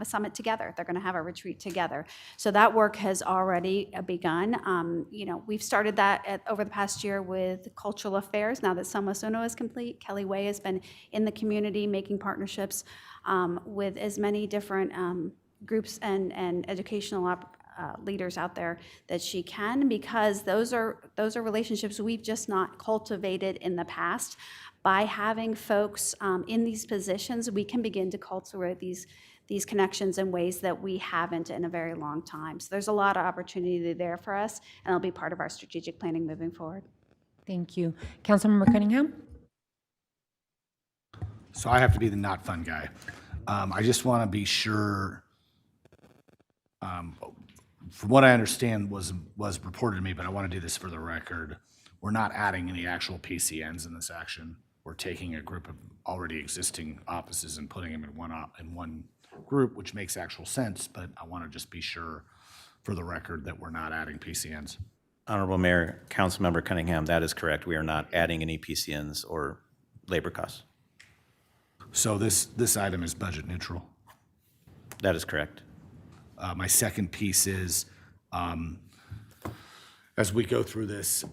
summit together. They're going to have a retreat together. So that work has already begun. We've started that over the past year with cultural affairs. Now that Somos Uno is complete, Kelly Way has been in the community making partnerships with as many different groups and educational leaders out there that she can, because those are relationships we've just not cultivated in the past. By having folks in these positions, we can begin to cultivate these connections in ways that we haven't in a very long time. So there's a lot of opportunity there for us, and it'll be part of our strategic planning moving forward. Thank you. Councilmember Cunningham? So I have to be the not fun guy. I just want to be sure, from what I understand was reported to me, but I want to do this for the record. We're not adding any actual PCNs in this action. We're taking a group of already existing offices and putting them in one group, which makes actual sense, but I want to just be sure for the record that we're not adding PCNs. Honorable Mayor, Councilmember Cunningham, that is correct. We are not adding any PCNs or labor costs. So this item is budget neutral. That is correct. My second piece is, as we go through this,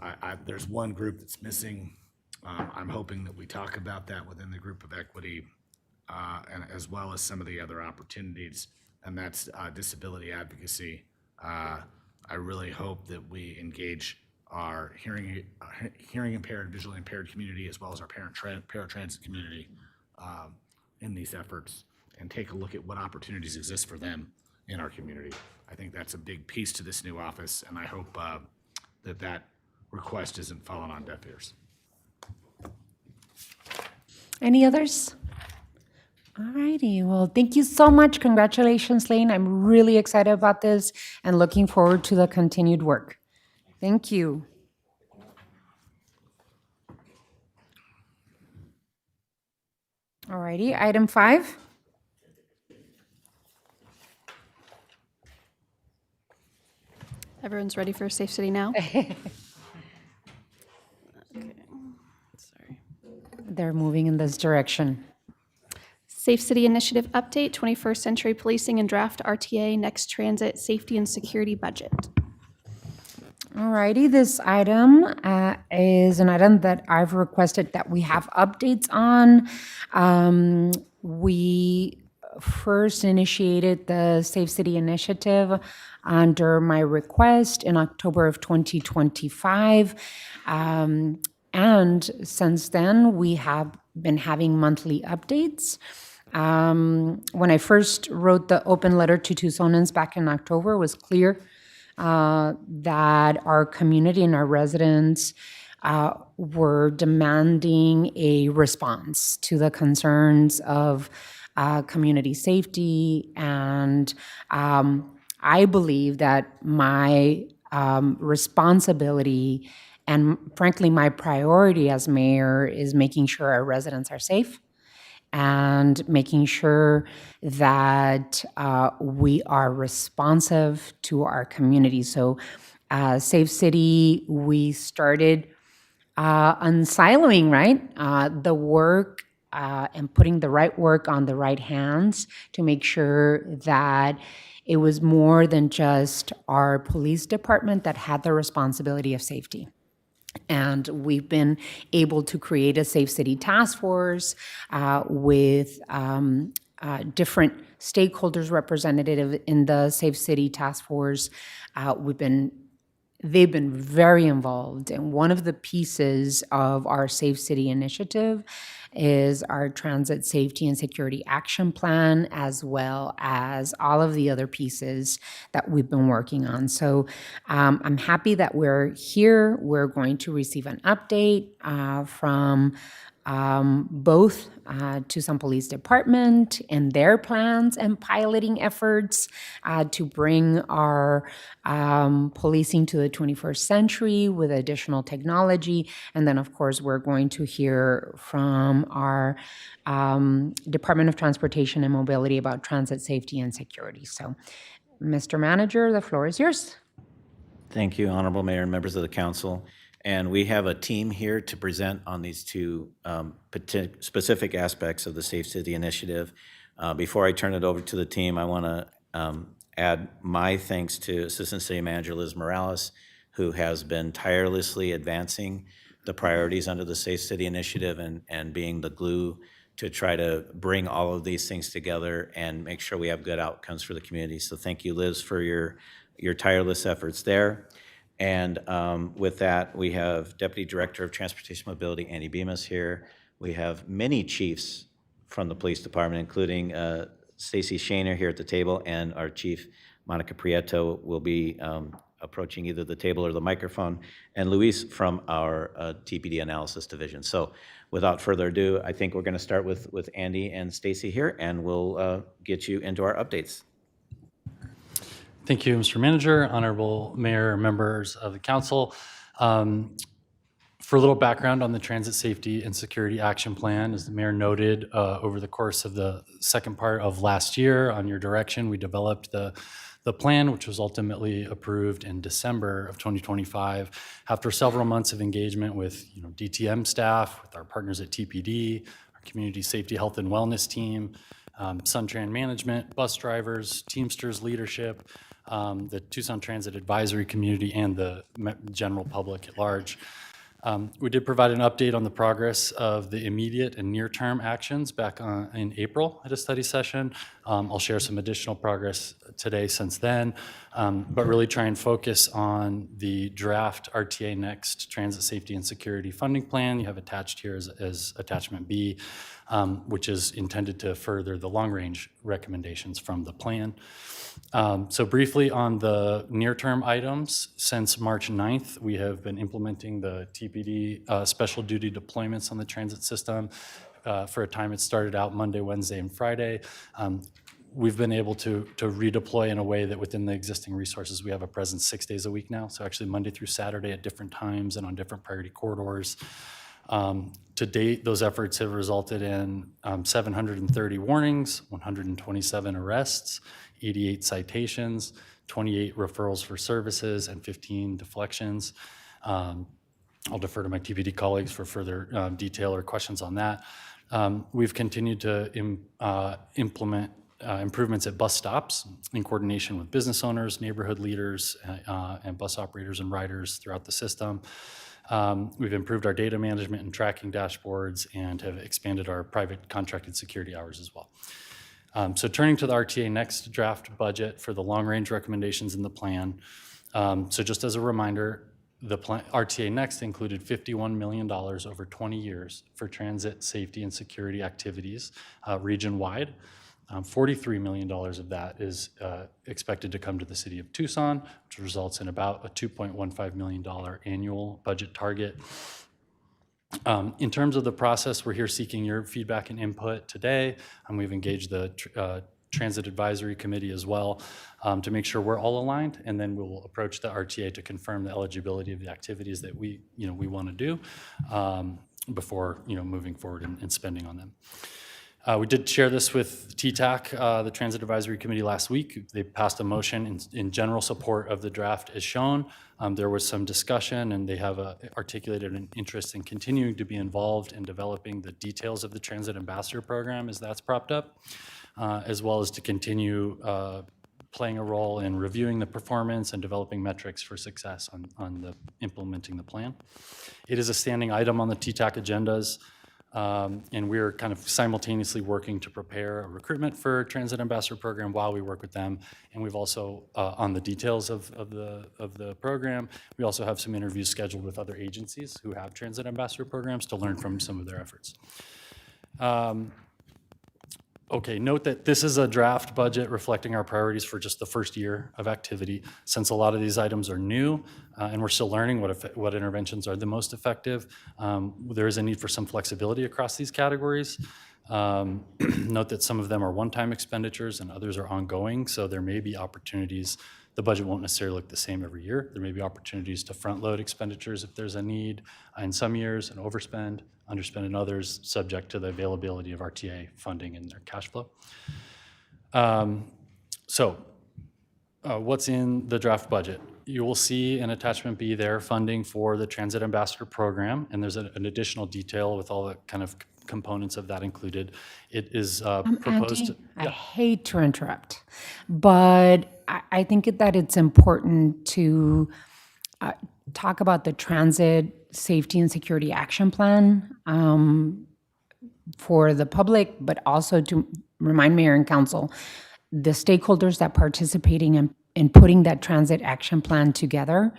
there's one group that's missing. I'm hoping that we talk about that within the group of equity, and as well as some of the other opportunities, and that's disability advocacy. I really hope that we engage our hearing impaired, visually impaired community, as well as our paratransit community in these efforts, and take a look at what opportunities exist for them in our community. I think that's a big piece to this new office, and I hope that request isn't falling on deaf ears. Any others? All righty. Well, thank you so much. Congratulations, Lane. I'm really excited about this and looking forward to the continued work. Thank you. All righty. Item 5. Everyone's ready for Safe City Now? They're moving in this direction. Safe City Initiative Update, 21st Century Policing and Draft RTA Next Transit Safety and Security Budget. All righty, this item is an item that I've requested that we have updates on. We first initiated the Safe City Initiative under my request in October of 2025. And since then, we have been having monthly updates. When I first wrote the open letter to Tucsonans back in October, it was clear that our community and our residents were demanding a response to the concerns of community safety. And I believe that my responsibility And frankly, my priority as mayor is making sure our residents are safe and making sure that we are responsive to our community. So Safe City, we started unsiloing, right? The work and putting the right work on the right hands to make sure that it was more than just our police department that had the responsibility of safety. And we've been able to create a Safe City task force with different stakeholders represented in the Safe City task force. They've been very involved. And one of the pieces of our Safe City initiative is our Transit Safety and Security Action Plan, as well as all of the other pieces that we've been working on. So I'm happy that we're here. We're going to receive an update from both Tucson Police Department and their plans and piloting efforts to bring our policing to the 21st century with additional technology. And then, of course, we're going to hear from our Department of Transportation and Mobility about transit safety and security. So, Mr. Manager, the floor is yours. Thank you, Honorable Mayor and members of the council. And we have a team here to present on these two specific aspects of the Safe City Initiative. Before I turn it over to the team, I want to add my thanks to Assistant City Manager Liz Morales, who has been tirelessly advancing the priorities under the Safe City Initiative and being the glue to try to bring all of these things together and make sure we have good outcomes for the community. So thank you, Liz, for your tireless efforts there. And with that, we have Deputy Director of Transportation Mobility, Andy Bemis here. We have many chiefs from the police department, including Stacy Shaner here at the table, and our chief, Monica Prieto, will be approaching either the table or the microphone, and Luis from our TPD Analysis Division. So without further ado, I think we're going to start with Andy and Stacy here, and we'll get you into our updates. Thank you, Mr. Manager, Honorable Mayor, members of the council. For a little background on the Transit Safety and Security Action Plan, as the mayor noted, over the course of the second part of last year, on your direction, we developed the plan, which was ultimately approved in December of 2025. After several months of engagement with DTM staff, with our partners at TPD, our Community Safety, Health, and Wellness team, Suntran Management, bus drivers, Teamsters leadership, the Tucson Transit Advisory Community, and the general public at large. We did provide an update on the progress of the immediate and near-term actions back in April at a study session. I'll share some additional progress today since then, but really try and focus on the draft RTA Next Transit Safety and Security Funding Plan you have attached here as Attachment B, which is intended to further the long-range recommendations from the plan. So briefly on the near-term items, since March 9th, we have been implementing the TPD special duty deployments on the transit system. For a time, it started out Monday, Wednesday, and Friday. We've been able to redeploy in a way that within the existing resources, we have a presence 6 days a week now. So actually Monday through Saturday at different times and on different priority corridors. To date, those efforts have resulted in 730 warnings, 127 arrests, 88 citations, 28 referrals for services, and 15 deflections. I'll defer to my TPD colleagues for further detail or questions on that. We've continued to implement improvements at bus stops in coordination with business owners, neighborhood leaders, and bus operators and riders throughout the system. We've improved our data management and tracking dashboards and have expanded our private contracted security hours as well. So turning to the RTA Next draft budget for the long-range recommendations in the plan. So just as a reminder, the plan, RTA Next included $51 million over 20 years for transit safety and security activities region-wide. $43 million of that is expected to come to the city of Tucson, which results in about a $2.15 million annual budget target. In terms of the process, we're here seeking your feedback and input today, and we've engaged the Transit Advisory Committee as well, to make sure we're all aligned, and then we'll approach the RTA to confirm the eligibility of the activities that we want to do before, moving forward and spending on them. We did share this with TTAC, the Transit Advisory Committee, last week. They passed a motion in general support of the draft as shown. There was some discussion, and they have articulated an interest in continuing to be involved in developing the details of the Transit Ambassador Program as that's propped up, as well as to continue playing a role in reviewing the performance and developing metrics for success on implementing the plan. It is a standing item on the TTAC agendas. And we're kind of simultaneously working to prepare a recruitment for Transit Ambassador Program while we work with them. And we've also, on the details of the program, we also have some interviews scheduled with other agencies who have Transit Ambassador Programs to learn from some of their efforts. Okay, note that this is a draft budget reflecting our priorities for just the first year of activity. Since a lot of these items are new and we're still learning what interventions are the most effective, there is a need for some flexibility across these categories. Note that some of them are one-time expenditures and others are ongoing, so there may be opportunities. The budget won't necessarily look the same every year. There may be opportunities to front-load expenditures if there's a need in some years and overspend, underspend in others, subject to the availability of RTA funding and their cash flow. What's in the draft budget? You will see in Attachment B there funding for the Transit Ambassador Program, and there's an additional detail with all the kind of components of that included. It is proposed. Andy, I hate to interrupt, but I think that it's important to talk about the Transit Safety and Security Action Plan for the public, but also to remind Mayor and Council, the stakeholders that participating in putting that Transit Action Plan together,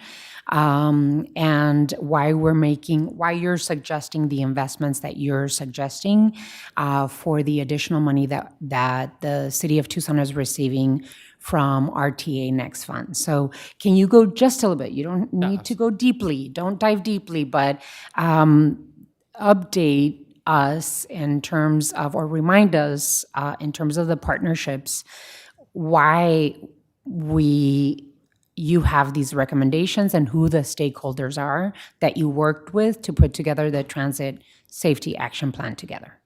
and why you're suggesting the investments that you're suggesting for the additional money that the City of Tucson is receiving from RTA Next Fund. So can you go just a little bit? You don't need to go deeply, don't dive deeply, but update us in terms of, or remind us in terms of the partnerships, why you have these recommendations and who the stakeholders are that you worked with to put together the Transit Safety Action Plan together.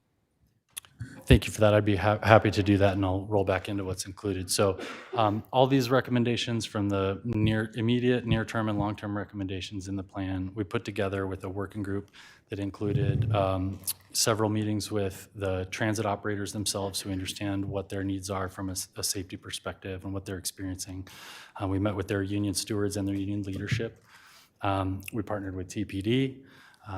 Thank you for that. I'd be happy to do that, and I'll roll back into what's included. So all these recommendations from the immediate, near-term, and long-term recommendations in the plan, we put together with a working group that included several meetings with the transit operators themselves who understand what their needs are from a safety perspective and what they're experiencing. We met with their union stewards and their union leadership. We partnered with TPD.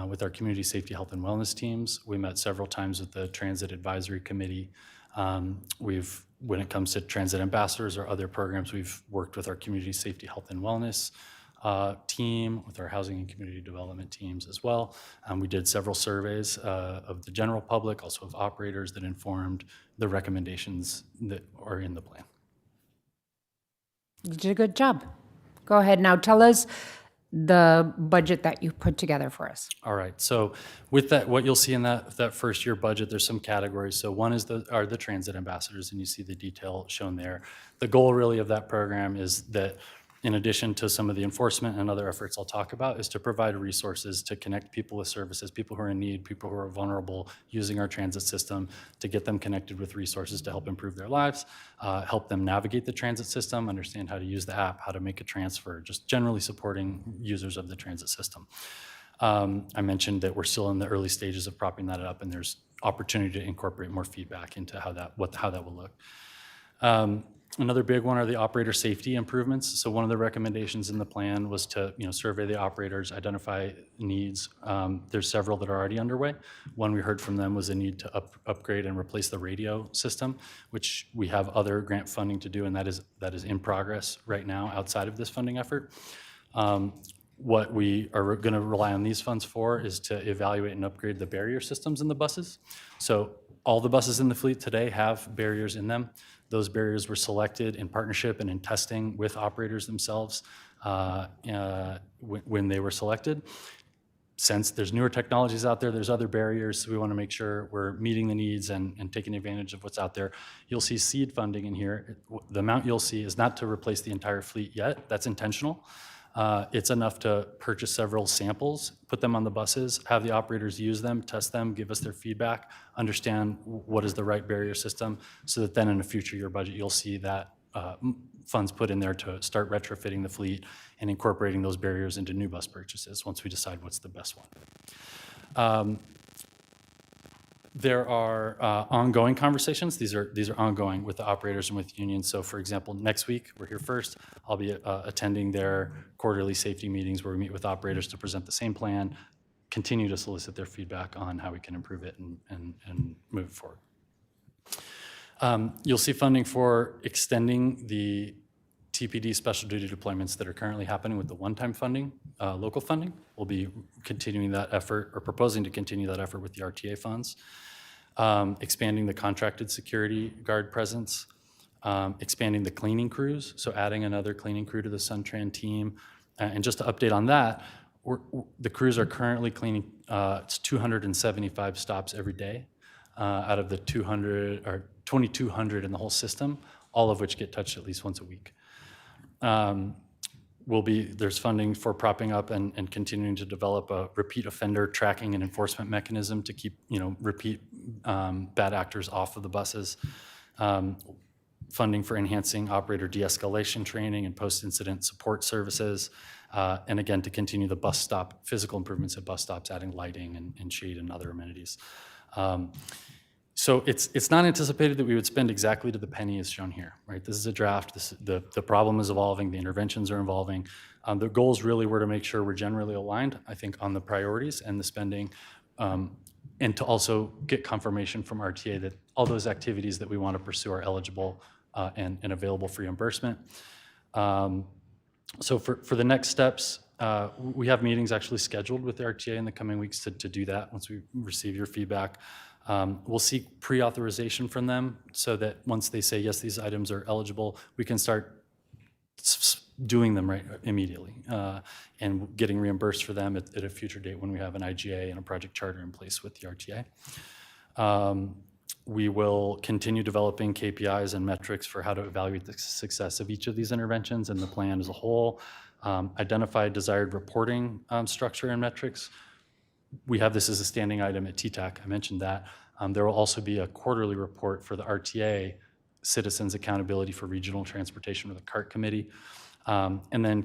With our community safety, health, and wellness teams. We met several times with the Transit Advisory Committee. When it comes to transit ambassadors or other programs, we've worked with our community safety, health, and wellness team, with our housing and community development teams as well. We did several surveys of the general public, also of operators, that informed the recommendations that are in the plan. You did a good job. Go ahead now, tell us the budget that you put together for us. All right, so with that, what you'll see in that first year budget, there's some categories. So one are the transit ambassadors, and you see the detail shown there. The goal really of that program is that, in addition to some of the enforcement and other efforts I'll talk about, is to provide resources to connect people with services, people who are in need, people who are vulnerable, using our transit system, to get them connected with resources to help improve their lives, help them navigate the transit system, understand how to use the app, how to make a transfer, just generally supporting users of the transit system. I mentioned that we're still in the early stages of propping that up, and there's opportunity to incorporate more feedback into how that will look. Another big one are the operator safety improvements. So one of the recommendations in the plan was to survey the operators, identify needs. There's several that are already underway. One we heard from them was a need to upgrade and replace the radio system, which we have other grant funding to do, and that is in progress right now outside of this funding effort. What we are going to rely on these funds for is to evaluate and upgrade the barrier systems in the buses. So all the buses in the fleet today have barriers in them. Those barriers were selected in partnership and in testing with operators themselves when they were selected. sense there's newer technologies out there, there's other barriers, so we want to make sure we're meeting the needs and taking advantage of what's out there. You'll see seed funding in here. The amount you'll see is not to replace the entire fleet yet. That's intentional. It's enough to purchase several samples, put them on the buses, have the operators use them, test them, give us their feedback, understand what is the right barrier system, so that then in a future year budget, you'll see that funds put in there to start retrofitting the fleet and incorporating those barriers into new bus purchases once we decide what's the best one. There are ongoing conversations. These are ongoing with the operators and with unions. So for example, next week, we're here first, I'll be attending their quarterly safety meetings where we meet with operators to present the same plan, continue to solicit their feedback on how we can improve it and move forward. You'll see funding for extending the TPD special duty deployments that are currently happening with the one-time funding, local funding. We'll be continuing that effort or proposing to continue that effort with the RTA funds. Expanding the contracted security guard presence, expanding the cleaning crews, so adding another cleaning crew to the Suntran team. And just to update on that, the crews are currently cleaning, it's 275 stops every day out of the 2,200 in the whole system, all of which get touched at least once a week. There's funding for propping up and continuing to develop a repeat offender tracking and enforcement mechanism to keep, repeat bad actors off of the buses. Funding for enhancing operator de-escalation training and post-incident support services. And again, to continue the bus stop, physical improvements at bus stops, adding lighting and shade and other amenities. So it's not anticipated that we would spend exactly to the penny as shown here, right? This is a draft. The problem is evolving. The interventions are evolving. The goals really were to make sure we're generally aligned, I think, on the priorities and the spending, and to also get confirmation from RTA that all those activities that we want to pursue are eligible and available for reimbursement. So for the next steps, we have meetings actually scheduled with the RTA in the coming weeks to do that once we receive your feedback. We'll seek pre-authorization from them so that once they say, yes, these items are eligible, we can start doing them right immediately and getting reimbursed for them at a future date when we have an IGA and a project charter in place with the RTA. We will continue developing KPIs and metrics for how to evaluate the success of each of these interventions and the plan as a whole. Identify desired reporting structure and metrics. We have this as a standing item at TTAC. I mentioned that. There will also be a quarterly report for the RTA, Citizens Accountability for Regional Transportation, or the CART Committee, and then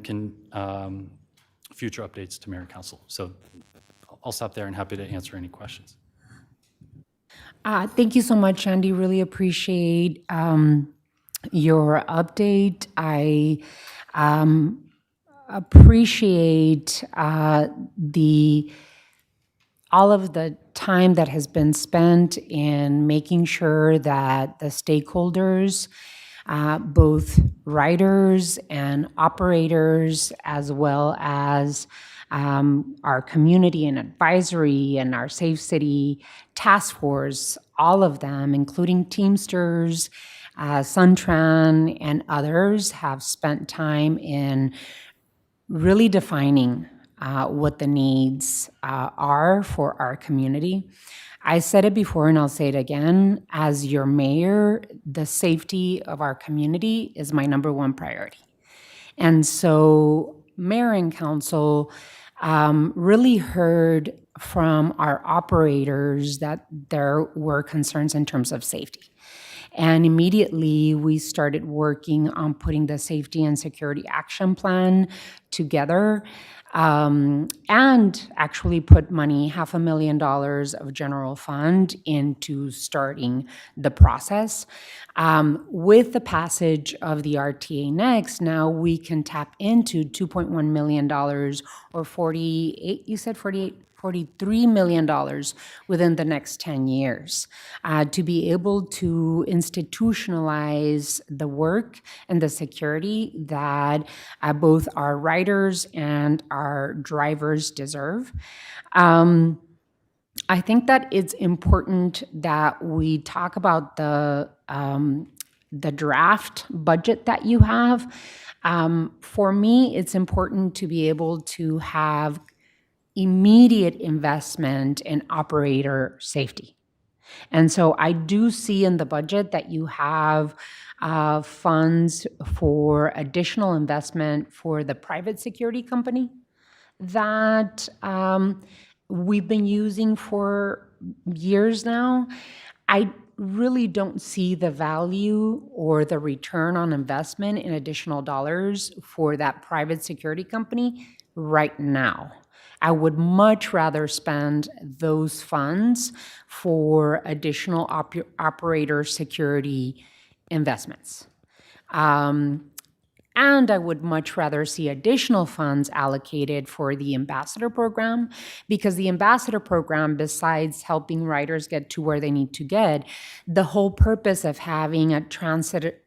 future updates to Mayor and Council. So I'll stop there and happy to answer any questions. Thank you so much, Andy. Really appreciate your update. I appreciate all of the time that has been spent in making sure that the stakeholders, both riders and operators, as well as our community and advisory and our Safe City task force, all of them, including Teamsters, Suntran, and others, have spent time in really defining what the needs are for our community. I said it before and I'll say it again. As your mayor, the safety of our community is my number one priority. And so mayor and council really heard from our operators that there were concerns in terms of safety. And immediately we started working on putting the safety and security action plan together, and actually put money, $500,000 of general fund, into starting the process. With the passage of the RTA Next, now we can tap into $2.1 million, or 48, you said 48? $43 million within the next 10 years to be able to institutionalize the work and the security that both our riders and our drivers deserve. I think that it's important that we talk about the draft budget that you have. For me, it's important to be able to have immediate investment in operator safety. And so I do see in the budget that you have funds for additional investment for the private security company that we've been using for years now. I really don't see the value or the return on investment in additional dollars for that private security company right now. I would much rather spend those funds for additional operator security investments. And I would much rather see additional funds allocated for the ambassador program, because the ambassador program, besides helping riders get to where they need to get, the whole purpose of having a transit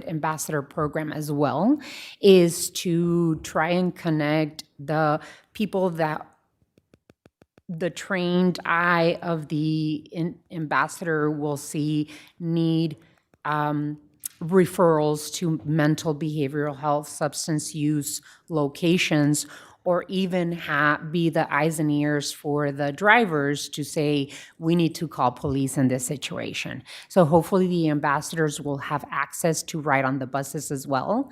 ambassador program as well is to try and connect the people that the trained eye of the ambassador will see need referrals to mental behavioral health, substance use locations, or even be the eyes and ears for the drivers to say, we need to call police in this situation. So hopefully the ambassadors will have access to ride on the buses as well,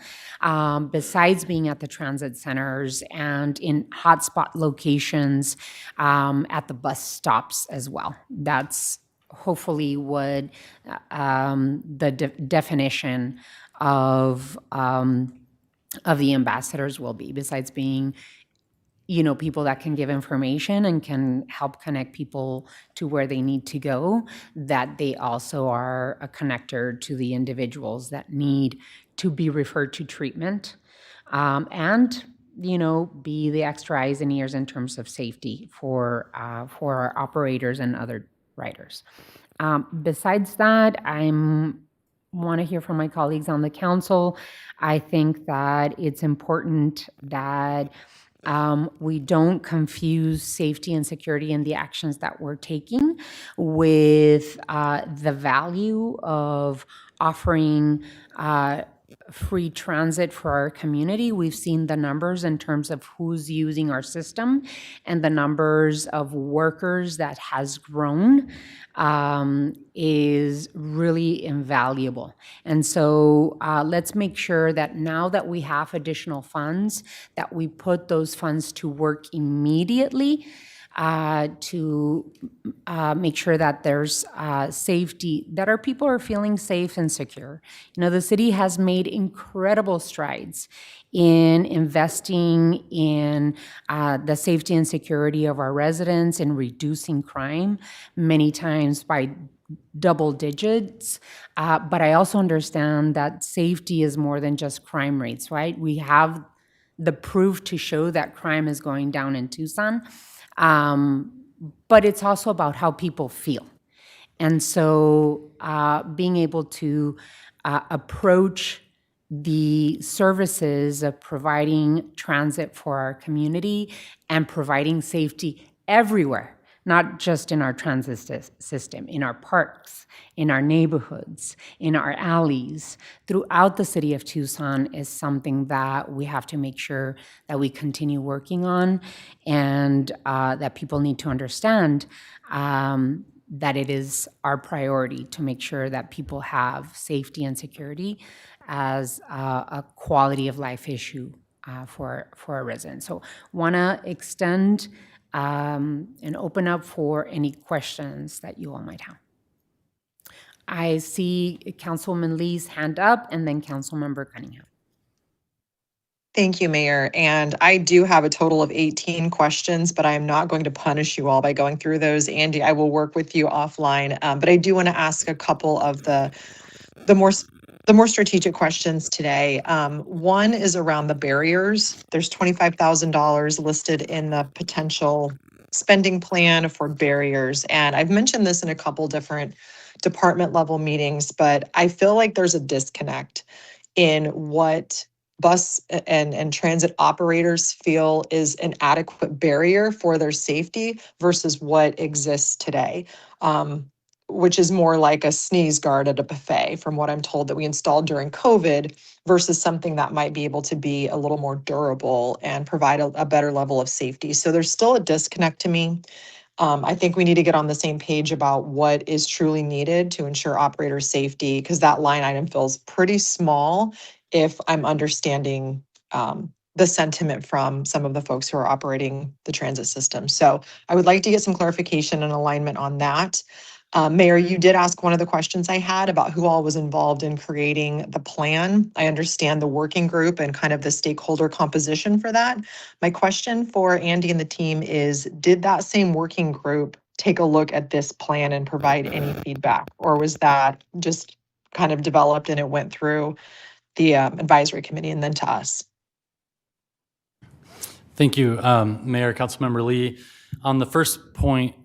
besides being at the transit centers and in hotspot locations at the bus stops as well. That's hopefully what the definition of the ambassadors will be, besides being, people that can give information and can help connect people to where they need to go, that they also are a connector to the individuals that need to be referred to treatment, and be the extra eyes and ears in terms of safety for our operators and other riders. Besides that, I want to hear from my colleagues on the council. I think that it's important that we don't confuse safety and security in the actions that we're taking with the value of offering free transit for our community. We've seen the numbers in terms of who's using our system, and the numbers of workers that has grown is really invaluable. And so let's make sure that now that we have additional funds, that we put those funds to work immediately to make sure that there's safety, that our people are feeling safe and secure. The city has made incredible strides in investing in the safety and security of our residents and reducing crime, many times by double digits. But I also understand that safety is more than just crime rates, right? We have the proof to show that crime is going down in Tucson. But it's also about how people feel. And so being able to approach the services of providing transit for our community and providing safety everywhere, not just in our transit system, in our parks, in our neighborhoods, in our alleys, throughout the city of Tucson, is something that we have to make sure that we continue working on, and that people need to understand that it is our priority to make sure that people have safety and security as a quality of life issue for our residents. So want to extend and open up for any questions that you all might have. I see Councilwoman Lee's hand up, and then Councilmember Cunningham. Thank you, Mayor. And I do have a total of 18 questions, but I am not going to punish you all by going through those. Andy, I will work with you offline. But I do want to ask a couple of the more strategic questions today. One is around the barriers. There's $25,000 listed in the potential spending plan for barriers. And I've mentioned this in a couple different department level meetings, but I feel like there's a disconnect in what bus and transit operators feel is an adequate barrier for their safety versus what exists today. which is more like a sneeze guard at a buffet, from what I'm told, that we installed during COVID, versus something that might be able to be a little more durable and provide a better level of safety. So there's still a disconnect to me. I think we need to get on the same page about what is truly needed to ensure operator safety, because that line item feels pretty small if I'm understanding the sentiment from some of the folks who are operating the transit system. So I would like to get some clarification and alignment on that. Mayor, you did ask one of the questions I had about who all was involved in creating the plan. I understand the working group and kind of the stakeholder composition for that. My question for Andy and the team is, did that same working group take a look at this plan and provide any feedback? Or was that just kind of developed and it went through the advisory committee and then to us? Thank you, Mayor, Councilmember Lee. On the first point,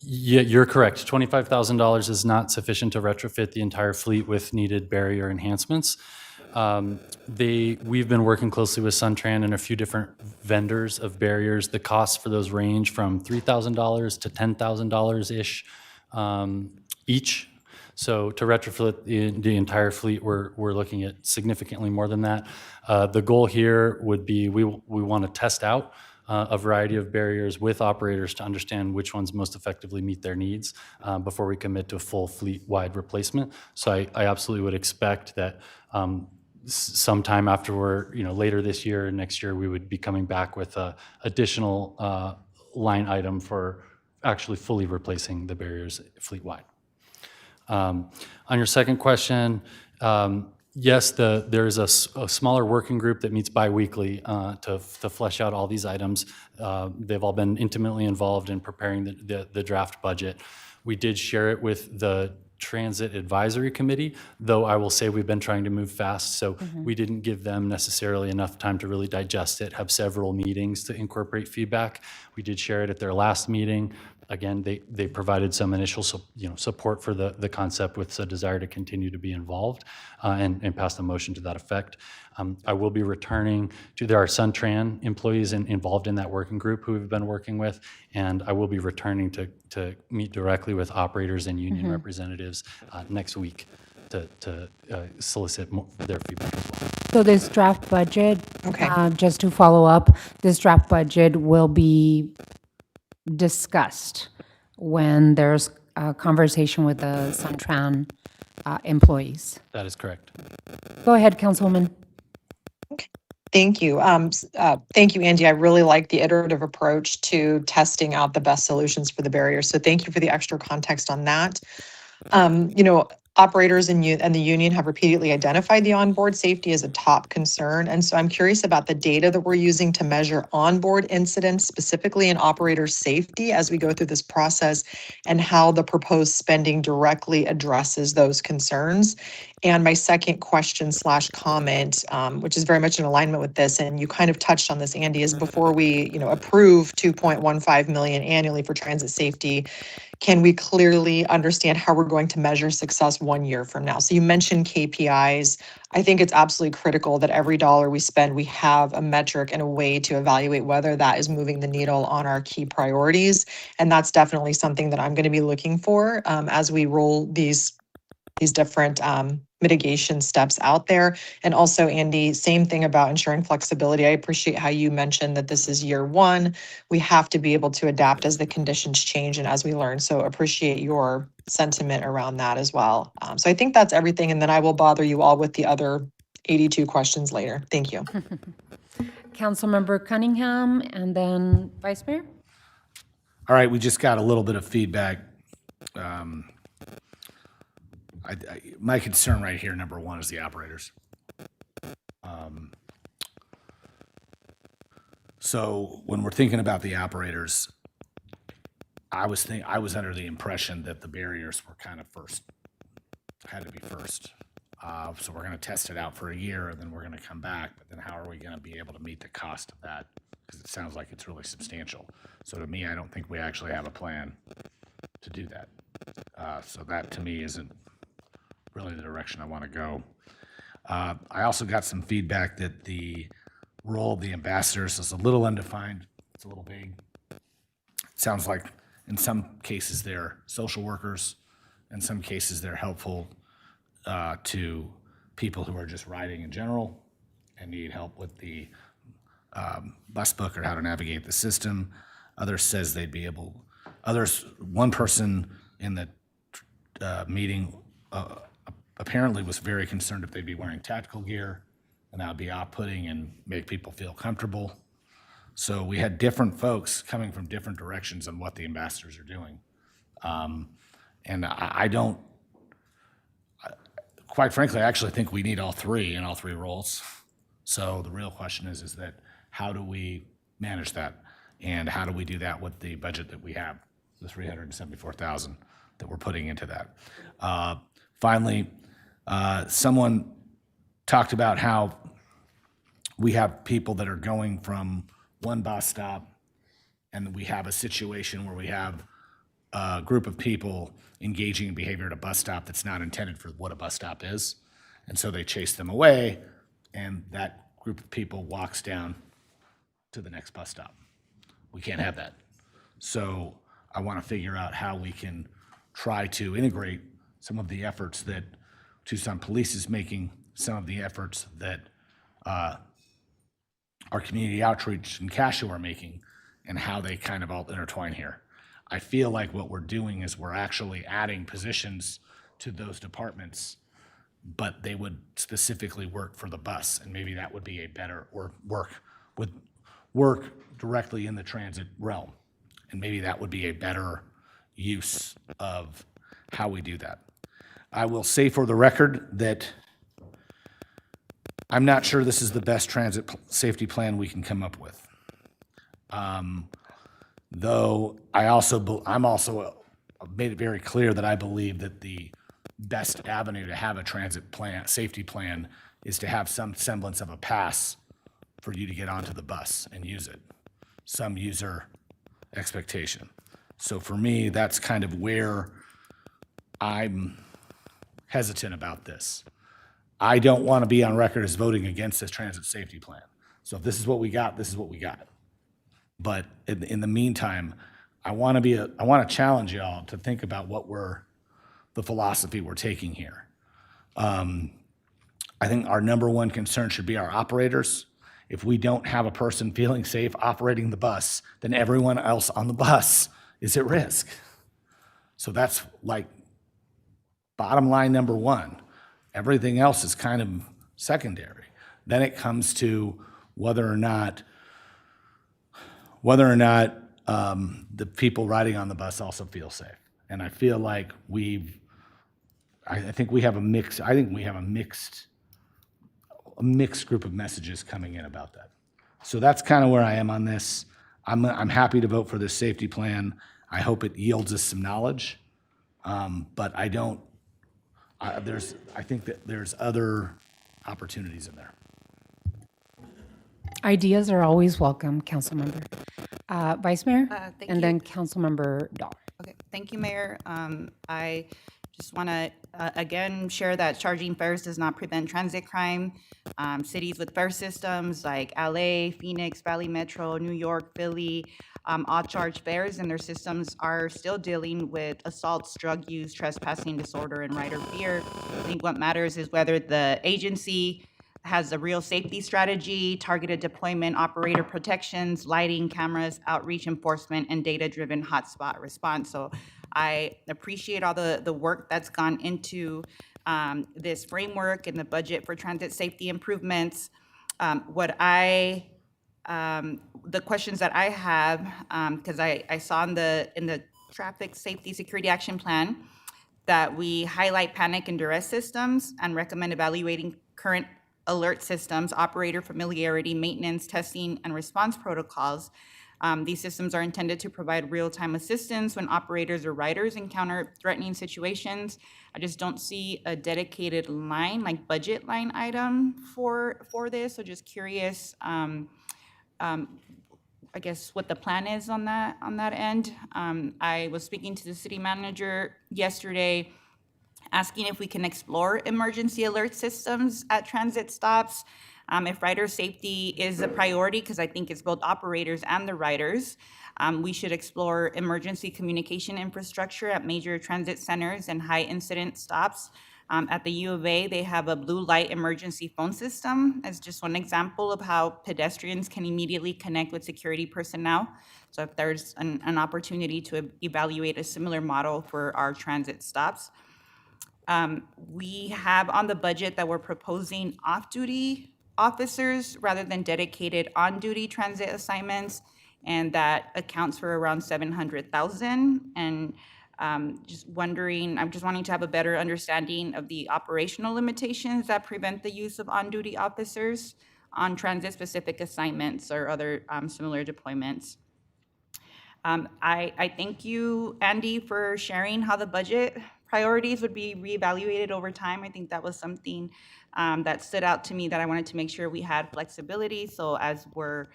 yeah, you're correct. $25,000 is not sufficient to retrofit the entire fleet with needed barrier enhancements. We've been working closely with Suntran and a few different vendors of barriers. The costs for those range from $3,000 to $10,000-ish each. So to retrofit the entire fleet, we're looking at significantly more than that. The goal here would be we want to test out a variety of barriers with operators to understand which ones most effectively meet their needs before we commit to a full fleet-wide replacement. So I absolutely would expect that sometime after later this year and next year, we would be coming back with a additional line item for actually fully replacing the barriers fleet-wide. On your second question, yes, there is a smaller working group that meets biweekly to flesh out all these items. They've all been intimately involved in preparing the draft budget. We did share it with the Transit Advisory Committee, though I will say we've been trying to move fast, so we didn't give them necessarily enough time to really digest it, have several meetings to incorporate feedback. We did share it at their last meeting. Again, they provided some initial support for the concept with a desire to continue to be involved and passed a motion to that effect. I will be returning there are Suntran employees involved in that working group who we've been working with, and I will be returning to meet directly with operators and union representatives next week to solicit their feedback as well. So this draft budget, Okay. Just to follow up, this draft budget will be discussed when there's a conversation with the Suntran employees. That is correct. Go ahead, Councilwoman. Thank you. Thank you, Andy. I really like the iterative approach to testing out the best solutions for the barriers. So thank you for the extra context on that. Operators and the union have repeatedly identified the onboard safety as a top concern. And so I'm curious about the data that we're using to measure onboard incidents, specifically in operator safety, as we go through this process, and how the proposed spending directly addresses those concerns. And my second question / comment, which is very much in alignment with this, and you kind of touched on this, Andy, is before we approve $2.15 million annually for transit safety, can we clearly understand how we're going to measure success 1 year from now? So you mentioned KPIs. I think it's absolutely critical that every dollar we spend, we have a metric and a way to evaluate whether that is moving the needle on our key priorities. And that's definitely something that I'm going to be looking for as we roll these different mitigation steps out there. And also, Andy, same thing about ensuring flexibility. I appreciate how you mentioned that this is year one. We have to be able to adapt as the conditions change and as we learn. So appreciate your sentiment around that as well. So I think that's everything. And then I will bother you all with the other 82 questions later. Thank you. Councilmember Cunningham and then Vice Mayor. All right, we just got a little bit of feedback. My concern right here, number one, is the operators. So when we're thinking about the operators, I was under the impression that the barriers were kind of had to be first. So we're going to test it out for a year, and then we're going to come back. But then how are we going to be able to meet the cost of that? Because it sounds like it's really substantial. So to me, I don't think we actually have a plan to do that. So that to me isn't really the direction I want to go. I also got some feedback that the role of the ambassadors is a little undefined. It's a little vague. It sounds like In some cases, they're social workers. In some cases, they're helpful to people who are just riding in general and need help with the bus book or how to navigate the system. Others says they'd be able, one person in the meeting apparently was very concerned if they'd be wearing tactical gear, and that would be off-putting and make people feel comfortable. So we had different folks coming from different directions on what the ambassadors are doing. And I don't, quite frankly, I actually think we need all three in all three roles. So the real question is that how do we manage that? And how do we do that with the budget that we have, the $374,000 that we're putting into that? Finally, someone talked about how we have people that are going from one bus stop, and we have a situation where we have a group of people engaging in behavior at a bus stop that's not intended for what a bus stop is. And so they chase them away, and that group of people walks down to the next bus stop. We can't have that. So I want to figure out how we can try to integrate some of the efforts that Tucson Police is making, some of the efforts that our community outreach and CASHO are making, and how they kind of all intertwine here. I feel like what we're doing is we're actually adding positions to those departments, but they would specifically work for the bus, and maybe that would be a better, or work directly in the transit realm, and maybe that would be a better use of how we do that. I will say for the record that I'm not sure this is the best transit safety plan we can come up with. Though I'm also made it very clear that I believe that the best avenue to have a transit plan, safety plan, is to have some semblance of a pass for you to get onto the bus and use it, some user expectation. So for me, that's kind of where I'm hesitant about this. I don't want to be on record as voting against this transit safety plan. So if this is what we got, this is what we got. But in the meantime, I want to challenge y'all to think about the philosophy we're taking here. I think our number one concern should be our operators. If we don't have a person feeling safe operating the bus, then everyone else on the bus is at risk. So that's like bottom line number one. Everything else is kind of secondary. Then it comes to whether or not the people riding on the bus also feel safe. And I feel like I think we have a mixed group of messages coming in about that. So that's kind of where I am on this. I'm happy to vote for this safety plan. I hope it yields us some knowledge, but I think that there's other opportunities in there. Ideas are always welcome, Councilmember. Vice Mayor? Thank and you. then Councilmember Dahl. Okay, thank you, Mayor. I just want to, again, share that charging fares does not prevent transit crime. Cities with fare systems like LA, Phoenix, Valley Metro, New York, Philly, all charge fares, and their systems are still dealing with assaults, drug use, trespassing, disorder, and rider fear. I think what matters is whether the agency has a real safety strategy, targeted deployment, operator protections, lighting, cameras, outreach enforcement, and data-driven hotspot response. So I appreciate all the work that's gone into this framework and the budget for transit safety improvements. The questions that I have, because I saw in the traffic safety security action plan that we highlight panic and duress systems and recommend evaluating current alert systems, operator familiarity, maintenance, testing, and response protocols. These systems are intended to provide real-time assistance when operators or riders encounter threatening situations. I just don't see a dedicated line, like budget line item for this. So just curious, I guess what the plan is on that end. I was speaking to the city manager yesterday, asking if we can explore emergency alert systems at transit stops. If rider safety is a priority, because I think it's both operators and the riders, we should explore emergency communication infrastructure at major transit centers and high incident stops. At the U of A, they have a blue light emergency phone system as just one example of how pedestrians can immediately connect with security personnel. So if there's an opportunity to evaluate a similar model for our transit stops. We have on the budget that we're proposing off-duty officers rather than dedicated on-duty transit assignments, and that accounts for around 700,000. And just wondering, I'm just wanting to have a better understanding of the operational limitations that prevent the use of on-duty officers on transit-specific assignments or other similar deployments. I thank you, Andy, for sharing how the budget priorities would be reevaluated over time. I think that was something that stood out to me that I wanted to make sure we had flexibility. So as we're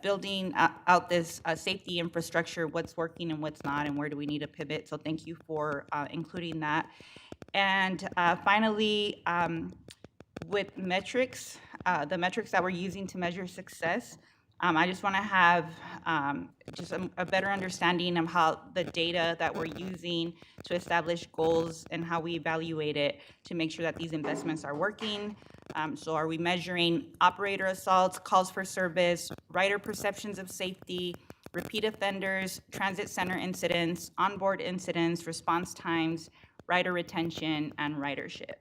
building out this safety infrastructure, what's working and what's not, and where do we need to pivot. So thank you for including that. And finally, with metrics, the metrics that we're using to measure success, I just want to have just a better understanding of how the data that we're using to establish goals and how we evaluate it to make sure that these investments are working. So are we measuring operator assaults, calls for service, rider perceptions of safety, repeat offenders, transit center incidents, onboard incidents, response times, rider retention, and ridership?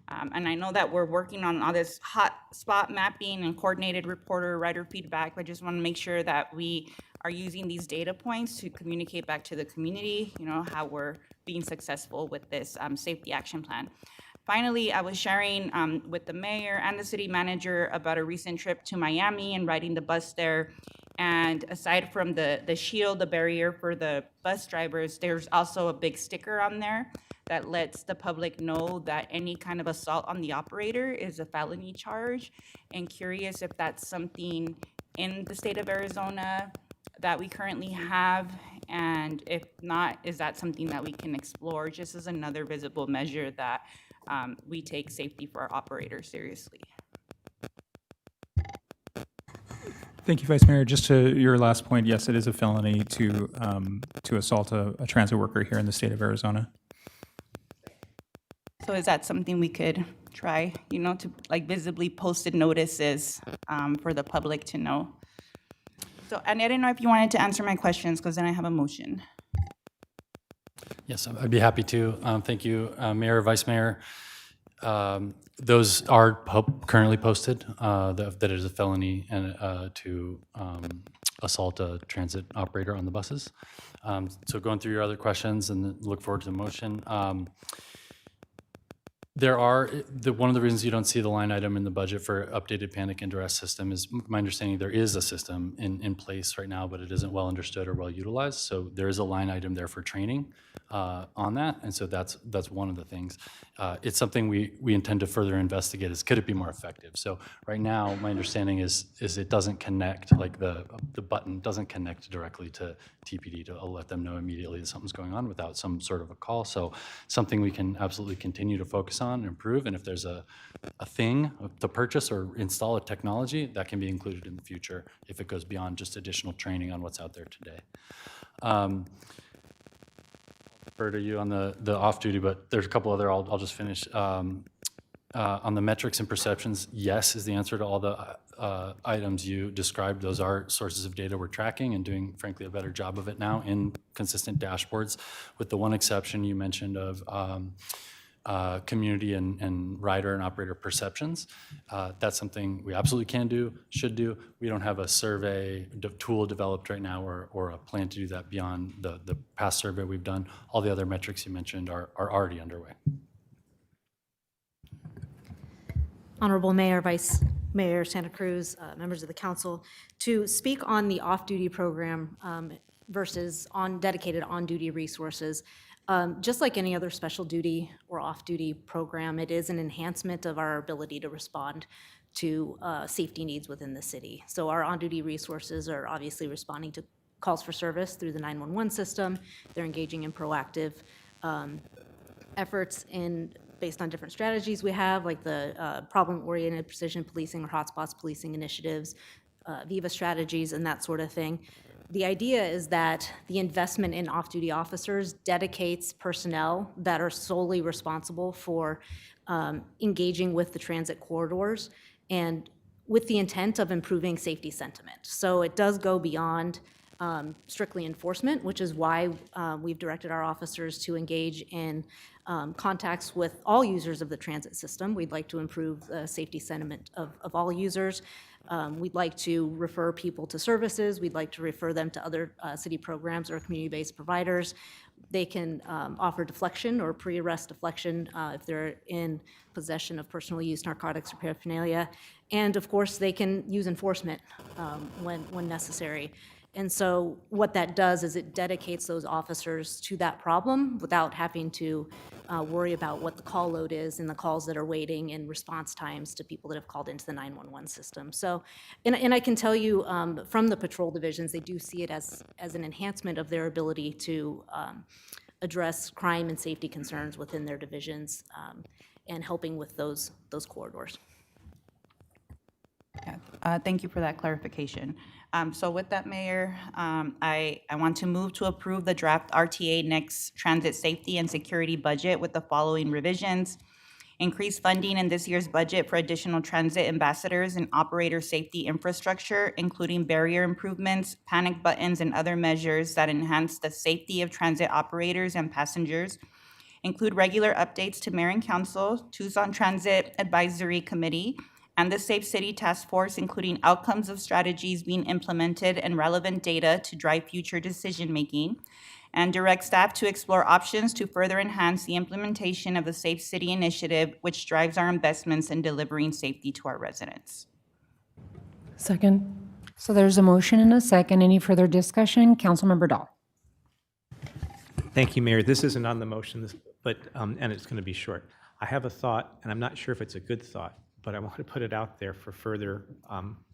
And I know that we're working on all this hot spot mapping and coordinated reporter rider feedback. I just want to make sure that we are using these data points to communicate back to the community, you know, how we're being successful with this safety action plan. Finally, I was sharing with the mayor and the city manager about a recent trip to Miami and riding the bus there. And aside from the shield, the barrier for the bus drivers, there's also a big sticker on there that lets the public know that any kind of assault on the operator is a felony charge. And curious if that's something in the state of Arizona that we currently have, and if not, is that something that we can explore just as another visible measure that we take safety for our operators seriously? Thank you, Vice Mayor. Just to your last point, yes, it is a felony to assault a transit worker here in the state of Arizona. So is that something we could try, you know, to like visibly posted notices for the public to know? So, and I didn't know if you wanted to answer my questions, because then I have a motion. Yes, I'd be happy to. Thank you, Mayor, Vice Mayor. Those are currently posted, that it is a felony and to assault a transit operator on the buses. So going through your other questions and look forward to the motion. There are, one of the reasons you don't see the line item in the budget for updated panic and duress system is my understanding there is a system in place right now, but it isn't well understood or well utilized. So there is a line item there for training on that. And so that's one of the things. It's something we intend to further investigate is could it be more effective? So right now, my understanding is it doesn't connect, like the button doesn't connect directly to TPD to let them know immediately that something's going on without some sort of a call. So something we can absolutely continue to focus on and improve. And if there's a thing to purchase or install a technology, that can be included in the future if it goes beyond just additional training on what's out there today. Refer to you on the off-duty, but there's a couple other, I'll just finish. On the metrics and perceptions, yes is the answer to all the items you described. Those are sources of data we're tracking and doing, frankly, a better job of it now in consistent dashboards, with the one exception you mentioned of community and rider and operator perceptions. That's something we absolutely can do, should do. We don't have a survey tool developed right now or a plan to do that beyond the past survey we've done. All the other metrics you mentioned are already underway. Honorable Mayor, Vice Mayor Santa Cruz, members of the council, to speak on the off-duty program versus dedicated on-duty resources. Just like any other special duty or off-duty program, it is an enhancement of our ability to respond to safety needs within the city. So our on-duty resources are obviously responding to calls for service through the 911 system. They're engaging in proactive efforts in based on different strategies we have, like the problem-oriented precision policing or hotspots policing initiatives, Viva strategies, and that sort of thing. The idea is that the investment in off-duty officers dedicates personnel that are solely responsible for engaging with the transit corridors and with the intent of improving safety sentiment. So it does go beyond strictly enforcement, which is why we've directed our officers to engage in contacts with all users of the transit system. We'd like to improve the safety sentiment of all users. We'd like to refer people to services. We'd like to refer them to other city programs or community-based providers. They can offer deflection or pre-arrest deflection if they're in possession of personal use narcotics or paraphernalia. And of course, they can use enforcement when necessary. And so what that does is it dedicates those officers to that problem without having to worry about what the call load is and the calls that are waiting and response times to people that have called into the 911 system. So, and I can tell you from the patrol divisions, they do see it as an enhancement of their ability to address crime and safety concerns within their divisions and helping with those corridors. Yeah, thank you for that clarification. So with that, Mayor, I want to move to approve the draft RTA Next Transit Safety and Security Budget with the following revisions. Increase funding in this year's budget for additional transit ambassadors and operator safety infrastructure, including barrier improvements, panic buttons, and other measures that enhance the safety of transit operators and passengers. Include regular updates to Mayor and Council, Tucson Transit Advisory Committee, and the Safe City Task Force, including outcomes of strategies being implemented and relevant data to drive future decision-making, and direct staff to explore options to further enhance the implementation of the Safe City Initiative, which drives our investments in delivering safety to our residents. Second. So there's a motion and a second. Any further discussion? Councilmember Dahl. Thank you, Mayor. This isn't on the motion, but, and it's going to be short. I have a thought, and I'm not sure if it's a good thought, but I want to put it out there for further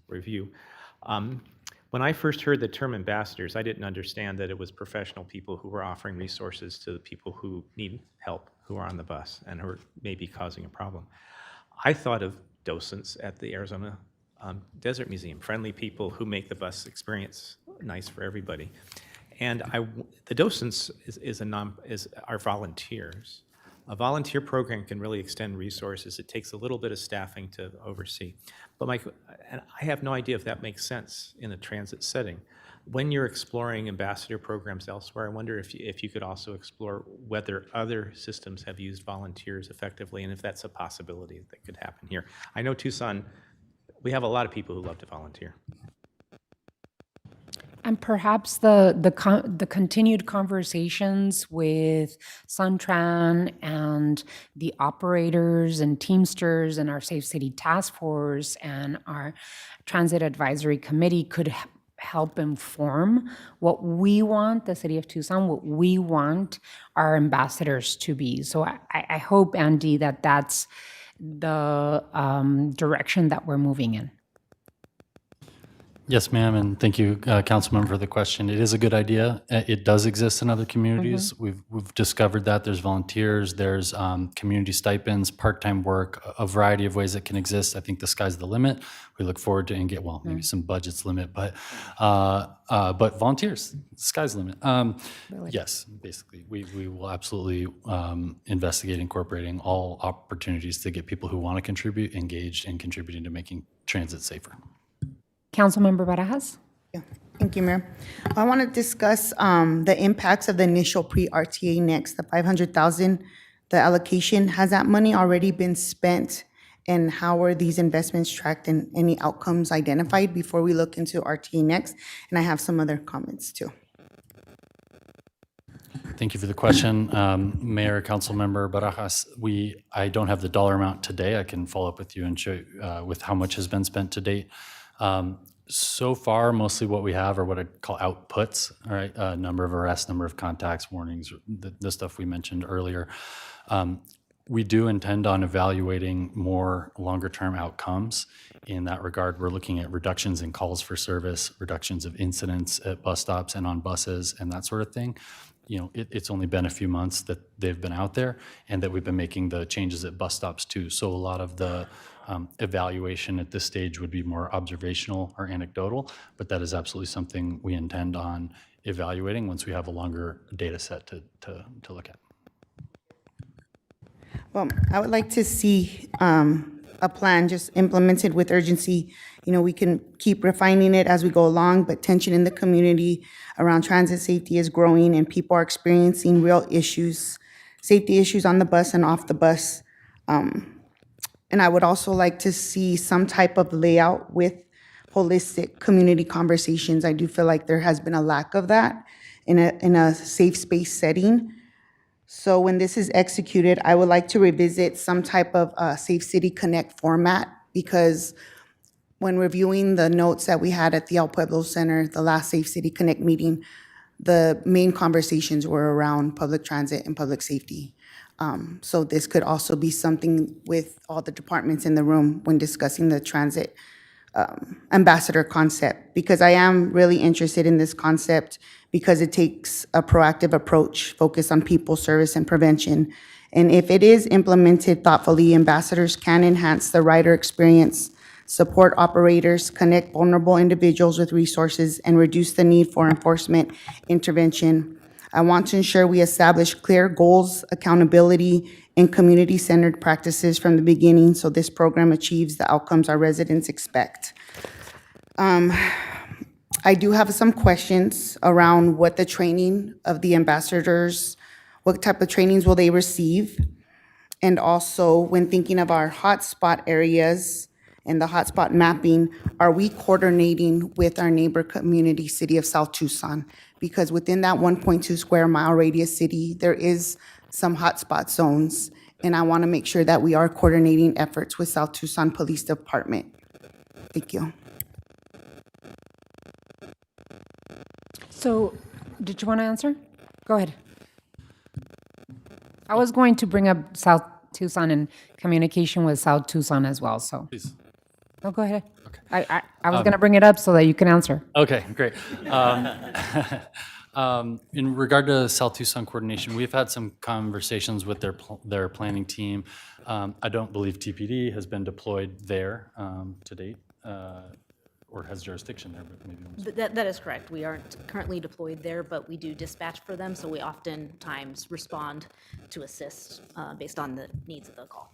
review. When I first heard the term ambassadors, I didn't understand that it was professional people who were offering resources to the people who need help, who are on the bus and who are maybe causing a problem. I thought of docents at the Arizona Desert Museum, friendly people who make the bus experience nice for everybody. And the docents are volunteers. A volunteer program can really extend resources. It takes a little bit of staffing to oversee. But and I have no idea if that makes sense in a transit setting. When you're exploring ambassador programs elsewhere, I wonder if you could also explore whether other systems have used volunteers effectively and if that's a possibility that could happen here. I know Tucson, we have a lot of people who love to volunteer. And perhaps the continued conversations with Suntran and the operators and Teamsters and our Safe City Task Force and our Transit Advisory Committee could help inform what we want, the city of Tucson, what we want our ambassadors to be. So I hope, Andy, that that's the direction that we're moving in. Yes, ma'am, and thank you, Councilmember, for the question. It is a good idea. It does exist in other communities. We've discovered that there's volunteers, there's community stipends, part-time work, a variety of ways that can exist. I think the sky's the limit. We look forward to maybe some budget's limit, but volunteers, the sky's the limit. Yes, basically, we will absolutely investigate incorporating all opportunities to get people who want to contribute engaged and contributing to making transit safer. Councilmember Barajas? Yeah, thank you, Mayor. I want to discuss the impacts of the initial pre-RTA Next, the $500,000, the allocation. Has that money already been spent? And how are these investments tracked and any outcomes identified before we look into RTA Next? And I have some other comments too. Thank you for the question, Mayor, Councilmember Barajas. I don't have the dollar amount today. I can follow up with you and show you with how much has been spent to date. So far, mostly what we have are what I call outputs, all right? Number of arrests, number of contacts, warnings, the stuff we mentioned earlier. We do intend on evaluating more longer-term outcomes. In that regard, we're looking at reductions in calls for service, reductions of incidents at bus stops and on buses, and that sort of thing. it's only been a few months that they've been out there, and that we've been making the changes at bus stops too. So a lot of the evaluation at this stage would be more observational or anecdotal, but that is absolutely something we intend on evaluating once we have a longer data set to look at. Well, I would like to see a plan just implemented with urgency. We can keep refining it as we go along, but tension in the community around transit safety is growing, and people are experiencing real issues, safety issues on the bus and off the bus. And I would also like to see some type of layout with holistic community conversations. I do feel like there has been a lack of that in a safe space setting. So when this is executed, I would like to revisit some type of Safe City Connect format, because when reviewing the notes that we had at the El Pueblo Center, the last Safe City Connect meeting, the main conversations were around public transit and public safety. So this could also be something with all the departments in the room when discussing the transit ambassador concept, because I am really interested in this concept because it takes a proactive approach focused on people, service, and prevention. And if it is implemented thoughtfully, ambassadors can enhance the rider experience, support operators, connect vulnerable individuals with resources, and reduce the need for enforcement intervention. I want to ensure we establish clear goals, accountability, and community-centered practices from the beginning so this program achieves the outcomes our residents expect. I do have some questions around what the training of the ambassadors, what type of trainings will they receive? And also, when thinking of our hotspot areas and the hotspot mapping, are we coordinating with our neighbor community, City of South Tucson? Because within that 1.2 square mile radius city, there is some hotspot zones, and I want to make sure that we are coordinating efforts with South Tucson Police Department. Thank you. So, did you want to answer? Go ahead. I was going to bring up South Tucson and communication with South Tucson as well, so. Please. No, go ahead. Okay. I was going to bring it up so that you can answer. Okay, great. In regard to South Tucson coordination, we've had some conversations with their planning team. I don't believe TPD has been deployed there to date, or has jurisdiction there, but maybe. That is correct. We aren't currently deployed there, but we do dispatch for them, so we oftentimes respond to assist based on the needs of the call.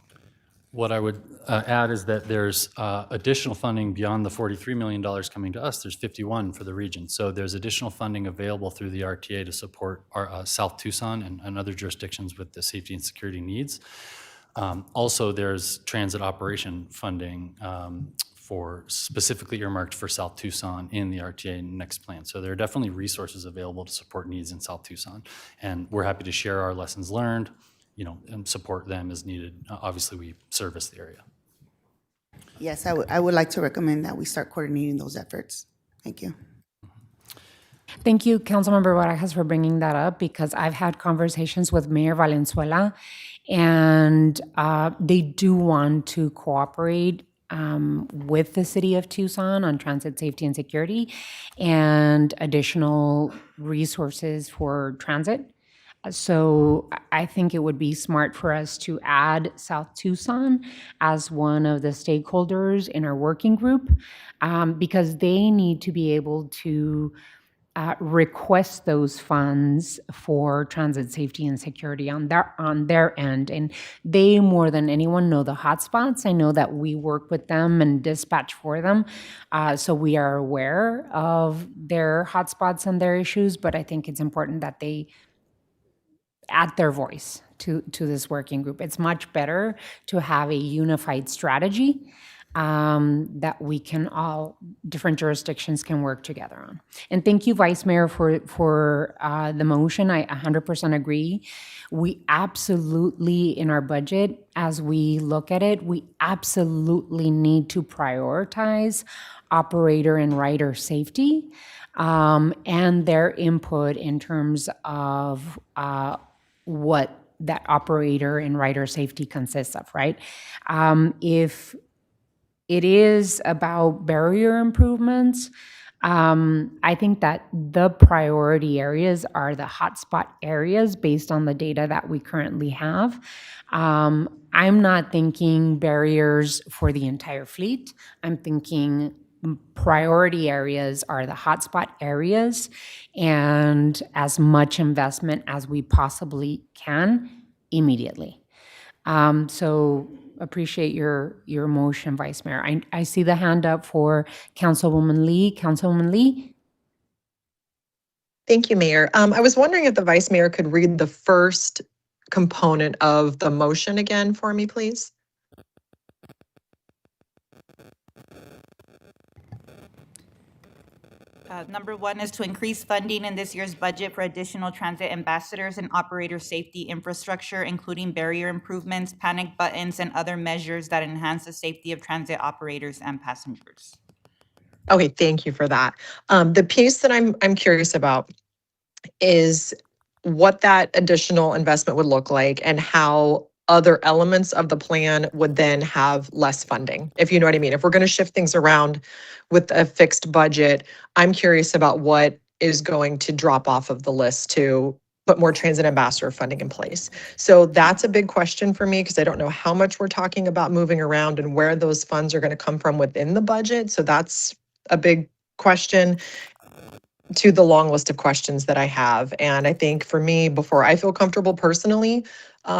What I would add is that there's additional funding beyond the $43 million coming to us. There's 51 for the region. So there's additional funding available through the RTA to support our South Tucson and other jurisdictions with the safety and security needs. Also, there's transit operation funding for specifically earmarked for South Tucson in the RTA next plan. So there are definitely resources available to support needs in South Tucson. And we're happy to share our lessons learned, and support them as needed. Obviously, we service the area. Yes, I would like to recommend that we start coordinating those efforts. Thank you. Thank you, Councilmember Barajas, for bringing that up, because I've had conversations with Mayor Valenzuela, and they do want to cooperate with the City of Tucson on transit safety and security and additional resources for transit. So I think it would be smart for us to add South Tucson as one of the stakeholders in our working group, because they need to be able to request those funds for transit safety and security on their end. And they, more than anyone, know the hotspots. I know that we work with them and dispatch for them. So we are aware of their hotspots and their issues, but I think it's important that they add their voice to this working group. It's much better to have a unified strategy that we can all, different jurisdictions can work together on. And thank you, Vice Mayor, for the motion. I 100% agree. We absolutely, in our budget, as we look at it, we absolutely need to prioritize operator and rider safety and their input in terms of what that operator and rider safety consists of, right? If it is about barrier improvements, I think that the priority areas are the hotspot areas based on the data that we currently have. I'm not thinking barriers for the entire fleet. I'm thinking priority areas are the hotspot areas and as much investment as we possibly can immediately. So appreciate your motion, Vice Mayor. I see the hand up for Councilwoman Lee. Councilwoman Lee? Thank you, Mayor. I was wondering if the Vice Mayor could read the first component of the motion again for me, please. Number one is to increase funding in this year's budget for additional transit ambassadors and operator safety infrastructure, including barrier improvements, panic buttons, and other measures that enhance the safety of transit operators and passengers. Okay, thank you for that. The piece that I'm curious about is what that additional investment would look like and how other elements of the plan would then have less funding, if you know what I mean. If we're going to shift things around with a fixed budget, I'm curious about what is going to drop off of the list to put more transit ambassador funding in place. So that's a big question for me because I don't know how much we're talking about moving around and where those funds are going to come from within the budget. So that's a big question to the long list of questions that I have. And I think for me, before I feel comfortable personally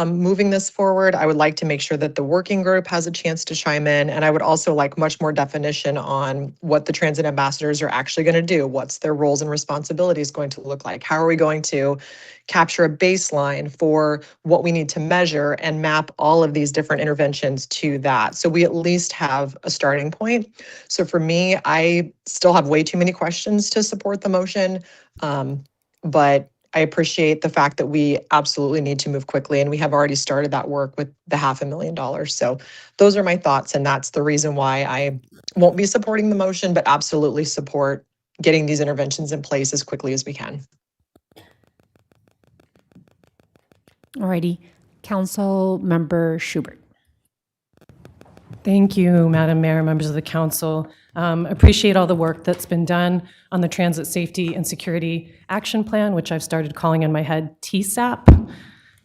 moving this forward, I would like to make sure that the working group has a chance to chime in. And I would also like much more definition on what the transit ambassadors are actually going to do. What's their roles and responsibilities going to look like? How are we going to capture a baseline for what we need to measure and map all of these different interventions to that? So we at least have a starting point. So for me, I still have way too many questions to support the motion, but I appreciate the fact that we absolutely need to move quickly, and we have already started that work with the $500,000. So those are my thoughts, and that's the reason why I won't be supporting the motion, but absolutely support getting these interventions in place as quickly as we can. Alrighty. Council Member Schubert. Thank you, Madam Mayor, members of the council. Appreciate all the work that's been done on the Transit Safety and Security Action Plan, which I've started calling in my head TSAP,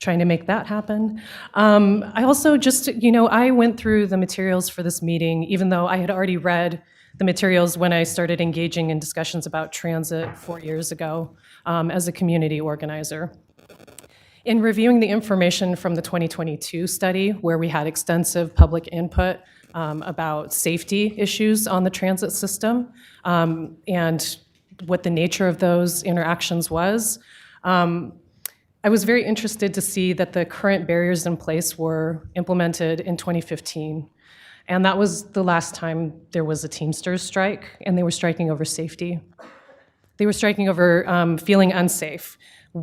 trying to make that happen. I also just, I went through the materials for this meeting, even though I had already read the materials when I started engaging in discussions about transit 4 years ago as a community organizer. In reviewing the information from the 2022 study, where we had extensive public input about safety issues on the transit system and what the nature of those interactions was, I was very interested to see that the current barriers in place were implemented in 2015. And that was the last time there was a Teamsters strike, and they were striking over safety. They were striking over feeling unsafe.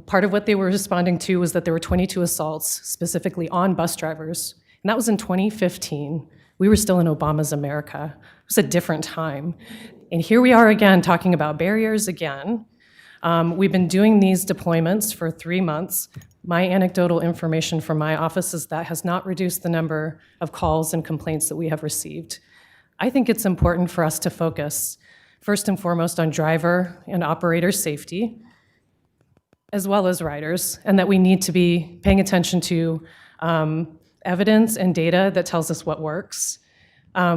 Part of what they were responding to was that there were 22 assaults specifically on bus drivers, and that was in 2015. We were still in Obama's America. It was a different time. And here we are again talking about barriers again. We've been doing these deployments for 3 months. My anecdotal information from my office is that has not reduced the number of calls and complaints that we have received. I think it's important for us to focus first and foremost on driver and operator safety, as well as riders, and that we need to be paying attention to evidence and data that tells us what works.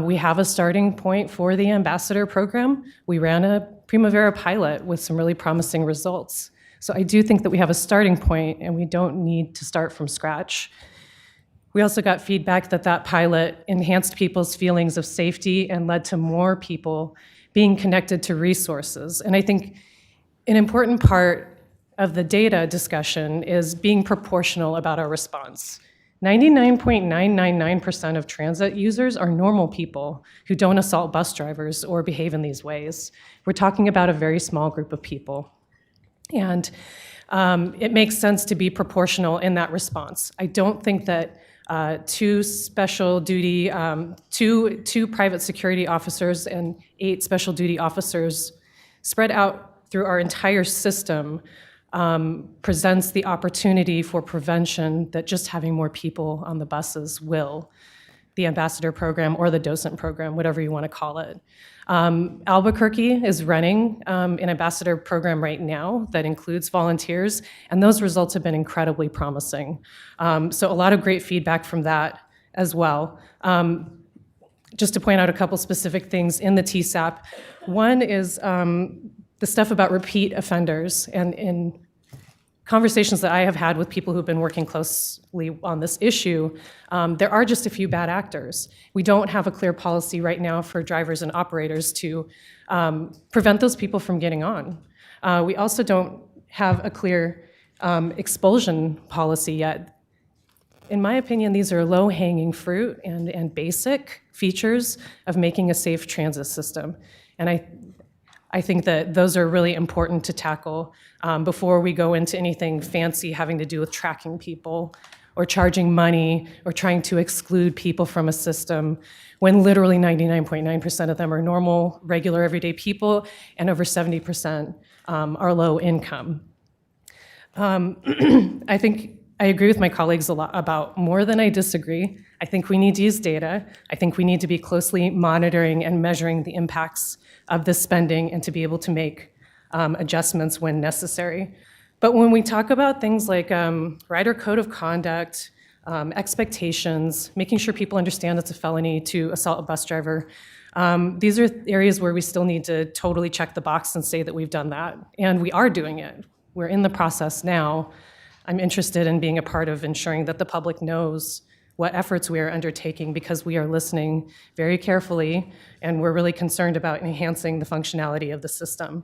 We have a starting point for the ambassador program. We ran a Primavera pilot with some really promising results. So I do think that we have a starting point and we don't need to start from scratch. We also got feedback that that pilot enhanced people's feelings of safety and led to more people being connected to resources. And I think an important part of the data discussion is being proportional about our response. 99.999% of transit users are normal people who don't assault bus drivers or behave in these ways. We're talking about a very small group of people. And it makes sense to be proportional in that response. I don't think that two private security officers and 8 special duty officers spread out through our entire system presents the opportunity for prevention that just having more people on the buses will. the ambassador program or the docent program, whatever you want to call it. Albuquerque is running an ambassador program right now that includes volunteers, and those results have been incredibly promising. So a lot of great feedback from that as well. Just to point out a couple specific things in the TSAP. One is the stuff about repeat offenders, and in conversations that I have had with people who've been working closely on this issue, there are just a few bad actors. We don't have a clear policy right now for drivers and operators to prevent those people from getting on. We also don't have a clear expulsion policy yet. In my opinion, these are low-hanging fruit and basic features of making a safe transit system. And I think that those are really important to tackle before we go into anything fancy having to do with tracking people or charging money or trying to exclude people from a system when literally 99.9% of them are normal, regular, everyday people, and over 70% are low income. I think I agree with my colleagues a lot about more than I disagree. I think we need to use data. I think we need to be closely monitoring and measuring the impacts of this spending and to be able to make adjustments when necessary. But when we talk about things like rider code of conduct, expectations, making sure people understand it's a felony to assault a bus driver, these are areas where we still need to totally check the box and say that we've done that. And we are doing it. We're in the process now. I'm interested in being a part of ensuring that the public knows what efforts we are undertaking because we are listening very carefully and we're really concerned about enhancing the functionality of the system.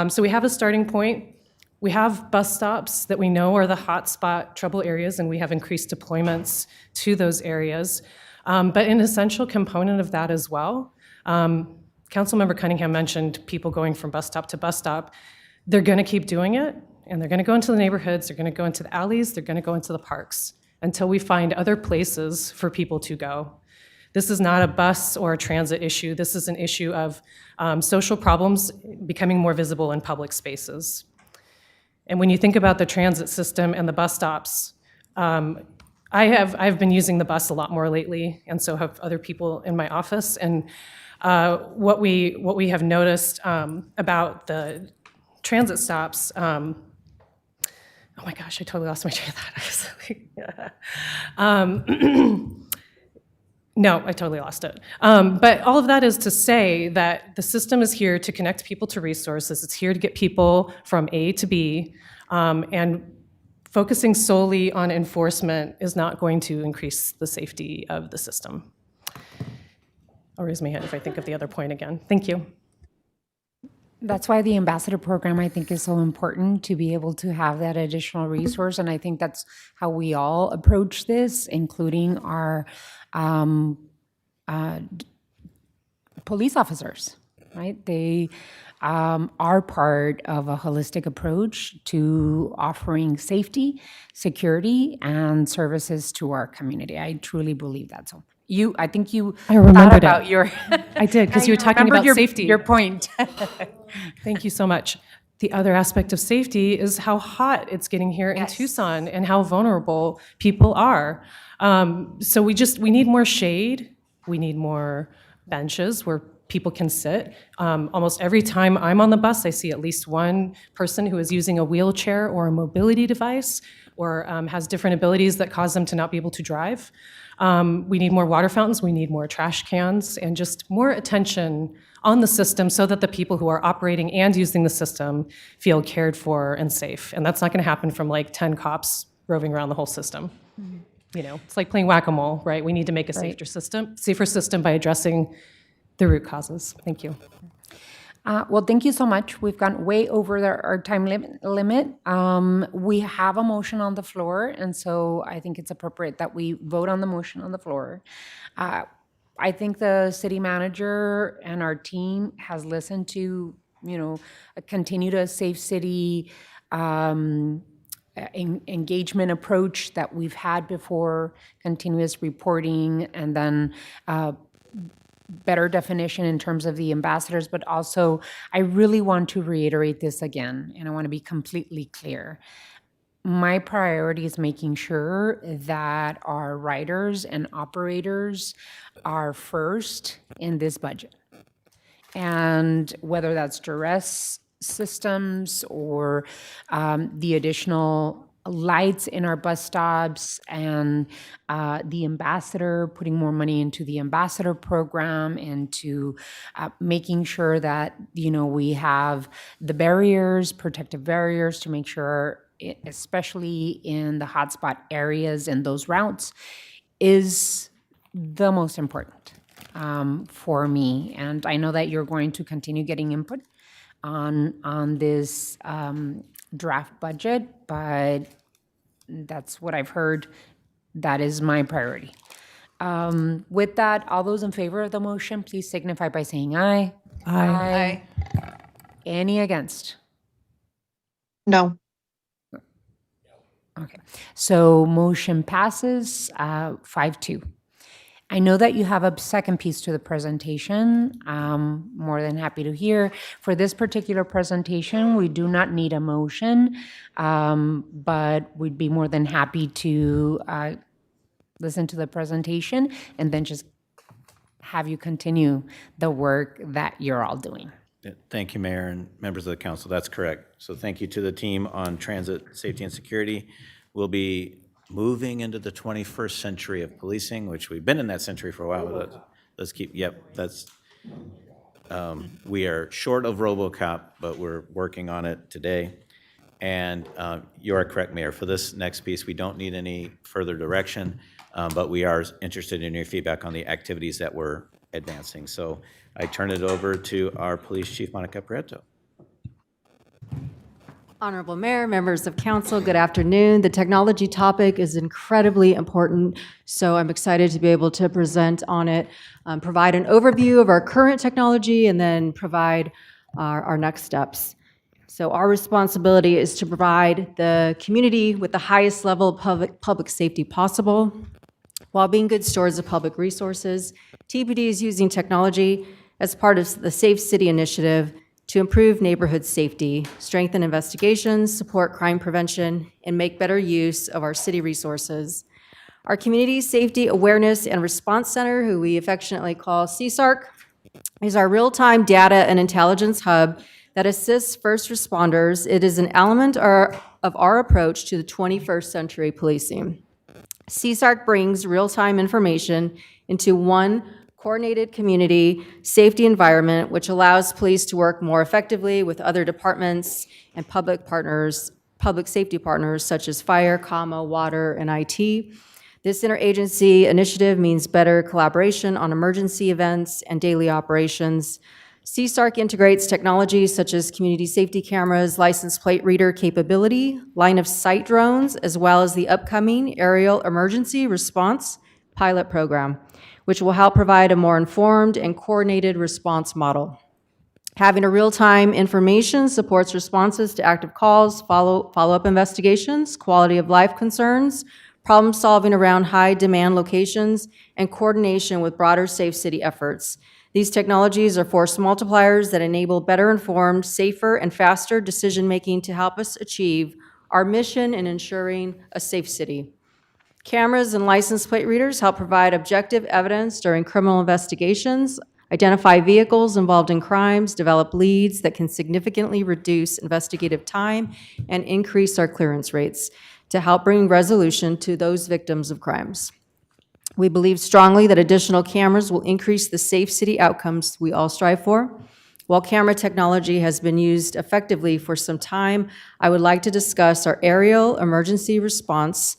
So we have a starting point. We have bus stops that we know are the hotspot trouble areas, and we have increased deployments to those areas. But an essential component of that as well, Councilmember Cunningham mentioned people going from bus stop to bus stop. They're going to keep doing it, and they're going to go into the neighborhoods, they're going to go into the alleys, they're going to go into the parks until we find other places for people to go. This is not a bus or a transit issue. This is an issue of social problems becoming more visible in public spaces. And when you think about the transit system and the bus stops, I've been using the bus a lot more lately, and so have other people in my office. And what we have noticed about the transit stops, oh my gosh, I totally lost my train of thought. No, I totally lost it. But all of that is to say that the system is here to connect people to resources. It's here to get people from A to B. And focusing solely on enforcement is not going to increase the safety of the system. I'll raise my hand if I think of the other point again. Thank you. That's why the ambassador program, I think, is so important, to be able to have that additional resource. And I think that's how we all approach this, including our police officers, right? They are part of a holistic approach to offering safety, security, and services to our community. I truly believe that. So I think you I remembered thought about it. your I did, because you were talking about safety. Your point. Thank you so much. The other aspect of safety is how hot it's getting here in Tucson and how vulnerable people are. So we need more shade. We need more benches where people can sit. Almost every time I'm on the bus, I see at least one person who is using a wheelchair or a mobility device or has different abilities that cause them to not be able to drive. We need more water fountains, we need more trash cans, and just more attention on the system so that the people who are operating and using the system feel cared for and safe. And that's not going to happen from like 10 cops roving around the whole system. Mm-hmm. You know, it's like playing whack-a-mole, right? We need to make a safer system by addressing the root causes. Thank you. Well, thank you so much. We've gone way over our time limit. We have a motion on the floor, and so I think it's appropriate that we vote on the motion on the floor. I think the city manager and our team has listened to, continue to safe city engagement approach that we've had before, continuous reporting, and then better definition in terms of the ambassadors, but also I really want to reiterate this again, and I want to be completely clear. my priority is making sure that our riders and operators are first in this budget. And whether that's duress systems or the additional lights in our bus stops and the ambassador, putting more money into the ambassador program and to making sure that, we have the barriers, protective barriers to make sure, especially in the hotspot areas and those routes, is the most important for me. And I know that you're going to continue getting input on this draft budget, but that's what I've heard. That is my priority. With that, all those in favor of the motion, please signify by saying aye. Aye. Any against? No. Okay, so motion passes 5-2. I know that you have a second piece to the presentation. More than happy to hear. For this particular presentation, we do not need a motion, but we'd be more than happy to listen to the presentation and then just have you continue the work that you're all doing. Thank you, Mayor and members of the council. That's correct. So thank you to the team on transit safety and security. We'll be moving into the 21st century of policing, which we've been in that century for a while. But let's keep, that's, we are short of RoboCop, but we're working on it today. And you are correct, Mayor. For this next piece, we don't need any further direction, but we are interested in your feedback on the activities that we're advancing. So I turn it over to our Police Chief, Monica Prieto. Honorable Mayor, members of council, good afternoon. The technology topic is incredibly important, so I'm excited to be able to present on it, provide an overview of our current technology, and then provide our next steps. So our responsibility is to provide the community with the highest level of public safety possible while being good stewards of public resources. TPD is using technology as part of the Safe City initiative to improve neighborhood safety, strengthen investigations, support crime prevention, and make better use of our city resources. Our Community Safety Awareness and Response Center, who we affectionately call CSARC, is our real-time data and intelligence hub that assists first responders. It is an element of our approach to the 21st century policing. CSARC brings real-time information into one coordinated community safety environment, which allows police to work more effectively with other departments and public safety partners such as fire, water, and IT. This interagency initiative means better collaboration on emergency events and daily operations. CSARC integrates technologies such as community safety cameras, license plate reader capability, line of sight drones, as well as the upcoming aerial emergency response pilot program, which will help provide a more informed and coordinated response model. Having a real-time information supports responses to active calls, follow-up investigations, quality of life concerns, problem solving around high-demand locations, and coordination with broader safe city efforts. These technologies are force multipliers that enable better informed, safer, and faster decision-making to help us achieve our mission in ensuring a safe city. Cameras and license plate readers help provide objective evidence during criminal investigations, identify vehicles involved in crimes, develop leads that can significantly reduce investigative time, and increase our clearance rates to help bring resolution to those victims of crimes. We believe strongly that additional cameras will increase the safe city outcomes we all strive for. While camera technology has been used effectively for some time, I would like to discuss our aerial emergency response,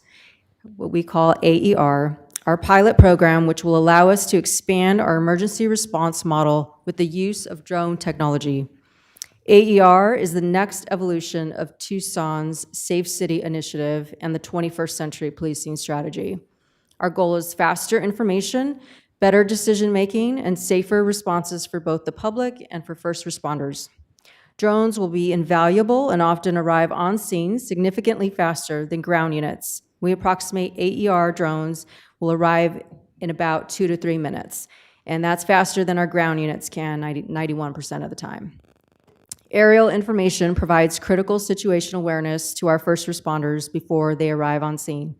what we call AER, our pilot program, which will allow us to expand our emergency response model with the use of drone technology. AER is the next evolution of Tucson's Safe City initiative and the 21st century policing strategy. Our goal is faster information, better decision-making, and safer responses for both the public and for first responders. Drones will be invaluable and often arrive on scene significantly faster than ground units. We approximate AER drones will arrive in about 2 to 3 minutes, and that's faster than our ground units can 91% of the time. Aerial information provides critical situational awareness to our first responders before they arrive on scene.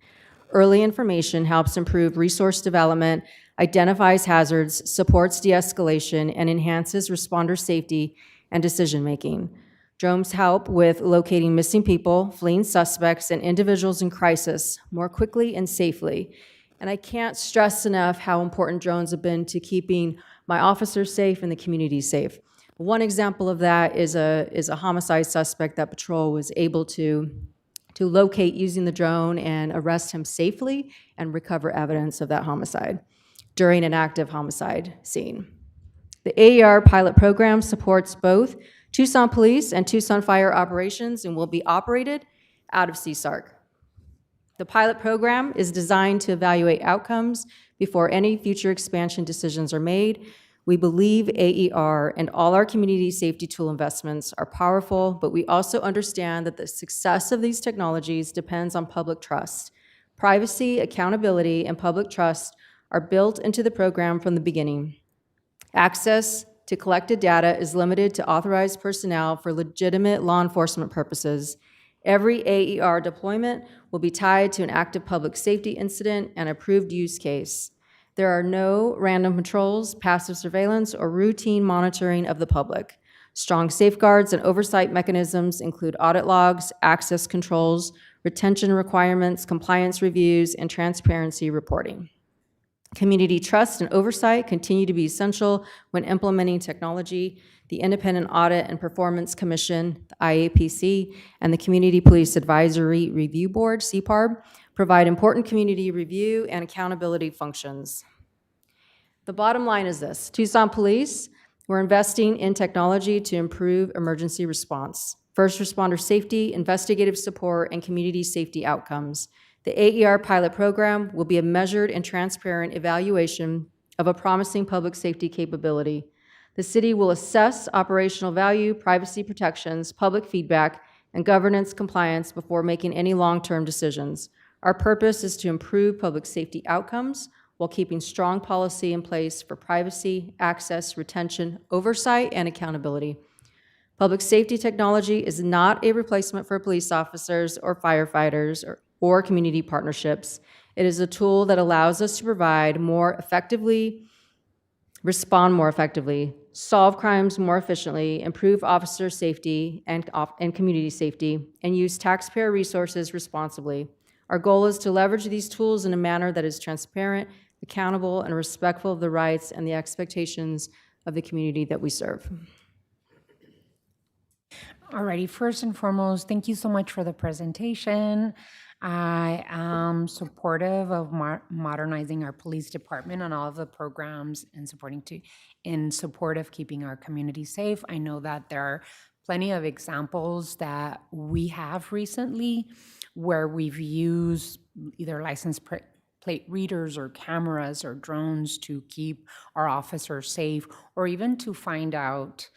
Early information helps improve resource development, identifies hazards, supports de-escalation, and enhances responder safety and decision-making. Drones help with locating missing people, fleeing suspects, and individuals in crisis more quickly and safely. And I can't stress enough how important drones have been to keeping my officers safe and the community safe. One example of that is a homicide suspect that patrol was able to locate using the drone and arrest him safely and recover evidence of that homicide during an active homicide scene. The AER pilot program supports both Tucson Police and Tucson Fire operations and will be operated out of CSARC. The pilot program is designed to evaluate outcomes before any future expansion decisions are made. We believe AER and all our community safety tool investments are powerful, but we also understand that the success of these technologies depends on public trust. Privacy, accountability, and public trust are built into the program from the beginning. Access to collected data is limited to authorized personnel for legitimate law enforcement purposes. Every AER deployment will be tied to an active public safety incident and approved use case. There are no random patrols, passive surveillance, or routine monitoring of the public. Strong safeguards and oversight mechanisms include audit logs, access controls, retention requirements, compliance reviews, and transparency reporting. Community trust and oversight continue to be essential when implementing technology. The Independent Audit and Performance Commission, the IAPC, and the Community Police Advisory Review Board, CPARB, provide important community review and accountability functions. The bottom line is this: Tucson Police, we're investing in technology to improve emergency response, first responder safety, investigative support, and community safety outcomes. The AER pilot program will be a measured and transparent evaluation of a promising public safety capability. The city will assess operational value, privacy protections, public feedback, and governance compliance before making any long-term decisions. Our purpose is to improve public safety outcomes while keeping strong policy in place for privacy, access, retention, oversight, and accountability. Public safety technology is not a replacement for police officers or firefighters or community partnerships. It is a tool that allows us to provide more effectively, respond more effectively, solve crimes more efficiently, improve officer safety and community safety, and use taxpayer resources responsibly. Our goal is to leverage these tools in a manner that is transparent, accountable, and respectful of the rights and the expectations of the community that we serve. Alrighty, first and foremost, thank you so much for the presentation. I am supportive of modernizing our police department and all of the programs and in support of keeping our community safe. I know that there are plenty of examples that we have recently where we've used either license plate readers or cameras or drones to keep our officers safe, or even to find out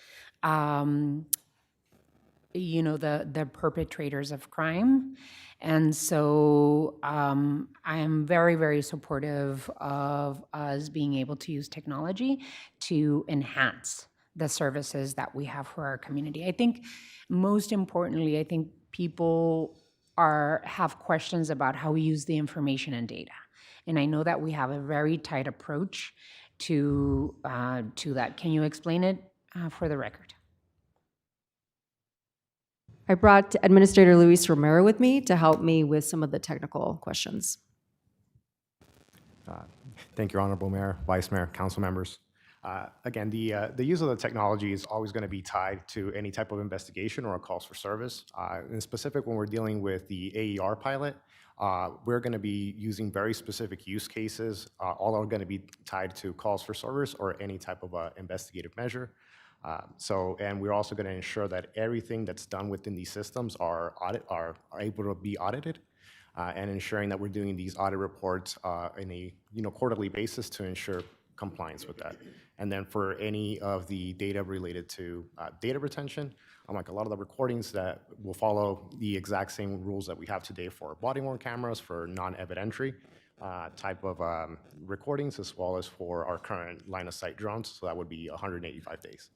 the perpetrators of crime. And so I am very, very supportive of us being able to use technology to enhance the services that we have for our community. I think most importantly, I think people have questions about how we use the information and data. And I know that we have a very tight approach to that. Can you explain it for the record? I brought Administrator Luis Romero with me to help me with some of the technical questions. Thank you, Honorable Mayor, Vice Mayor, council members. Again, the use of the technology is always going to be tied to any type of investigation or calls for service. In specific, when we're dealing with the AER pilot, we're going to be using very specific use cases. All are going to be tied to calls for service or any type of investigative measure. And we're also going to ensure that everything that's done within these systems are able to be audited, and ensuring that we're doing these audit reports in a quarterly basis to ensure compliance with that. And then for any of the data related to data retention, like a lot of the recordings that will follow the exact same rules that we have today for body-worn cameras, for non-evidentiary type of recordings, as well as for our current line-of-sight drones. So that would be 185 days.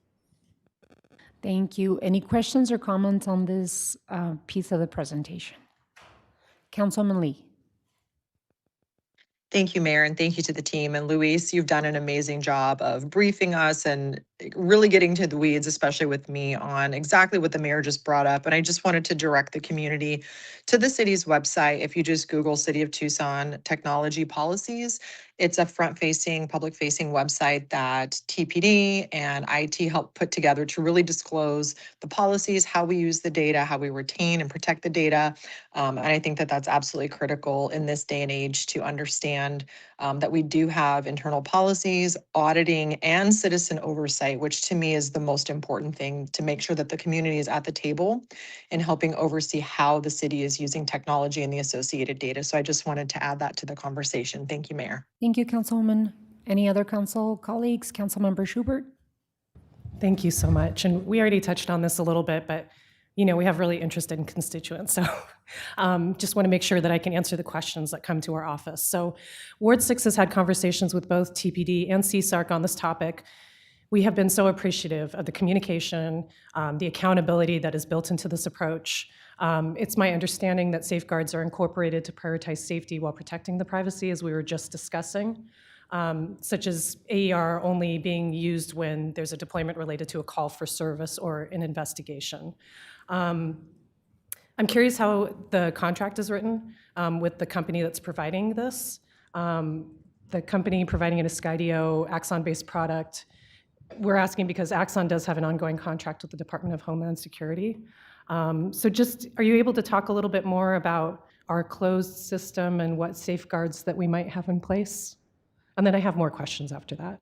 Thank you. Any questions or comments on this piece of the presentation? Councilman Lee. Thank you, Mayor, and thank you to the team. And Luis, you've done an amazing job of briefing us and really getting to the weeds, especially with me, on exactly what the mayor just brought up. And I just wanted to direct the community to the city's website. If you just Google City of Tucson Technology Policies, it's a front-facing, public-facing website that TPD and IT help put together to really disclose the policies, how we use the data, how we retain and protect the data. And I think that that's absolutely critical in this day and age to understand that we do have internal policies, auditing, and citizen oversight, which to me is the most important thing, to make sure that the community is at the table in helping oversee how the city is using technology and the associated data. So I just wanted to add that to the conversation. Thank you, Mayor. Thank you, Councilwoman. Any other council colleagues? Councilmember Schubert? Thank you so much. And we already touched on this a little bit, but you know, we have really interested constituents. So just want to make sure that I can answer the questions that come to our office. So Ward 6 has had conversations with both TPD and CSARC on this topic. We have been so appreciative of the communication, the accountability that is built into this approach. It's my understanding that safeguards are incorporated to prioritize safety while protecting the privacy, as we were just discussing, such as AER only being used when there's a deployment related to a call for service or an investigation. I'm curious how the contract is written with the company that's providing this. The company providing an Skydio Axon-based product. We're asking because Axon does have an ongoing contract with the Department of Homeland Security. So just, are you able to talk a little bit more about our closed system and what safeguards that we might have in place? And then I have more questions after that.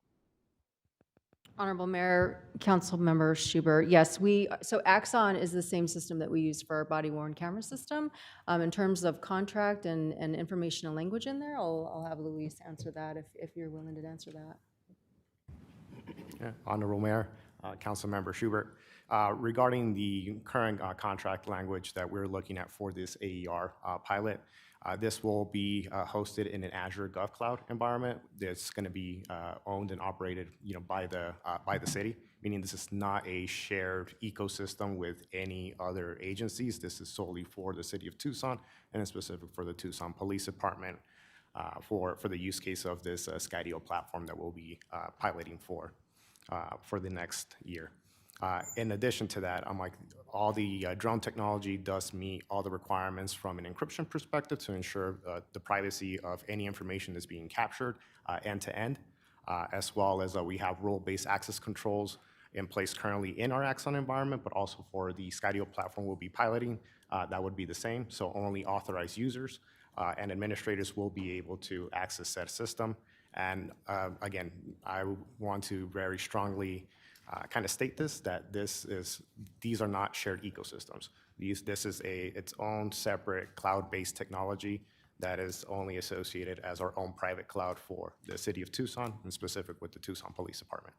Honorable Mayor, Councilmember Schubert, yes, so Axon is the same system that we use for our body-worn camera system. In terms of contract and information and language in there, I'll have Luis answer that if you're willing to answer that. Yeah, Honorable Mayor, Councilmember Schubert, regarding the current contract language that we're looking at for this AER pilot, this will be hosted in an Azure GovCloud environment that's going to be owned and operated, by the city. Meaning this is not a shared ecosystem with any other agencies. This is solely for the city of Tucson and in specific for the Tucson Police Department for the use case of this Skydio platform that we'll be piloting for the next year. In addition to that, all the drone technology does meet all the requirements from an encryption perspective to ensure the privacy of any information that's being captured end to end, as well as we have role-based access controls in place currently in our Axon environment, but also for the Skydio platform we'll be piloting, that would be the same. So only authorized users and administrators will be able to access that system. And again, I want to very strongly kind of state this, that these are not shared ecosystems. This is its own separate cloud-based technology that is only associated as our own private cloud for the city of Tucson, and specific with the Tucson Police Department.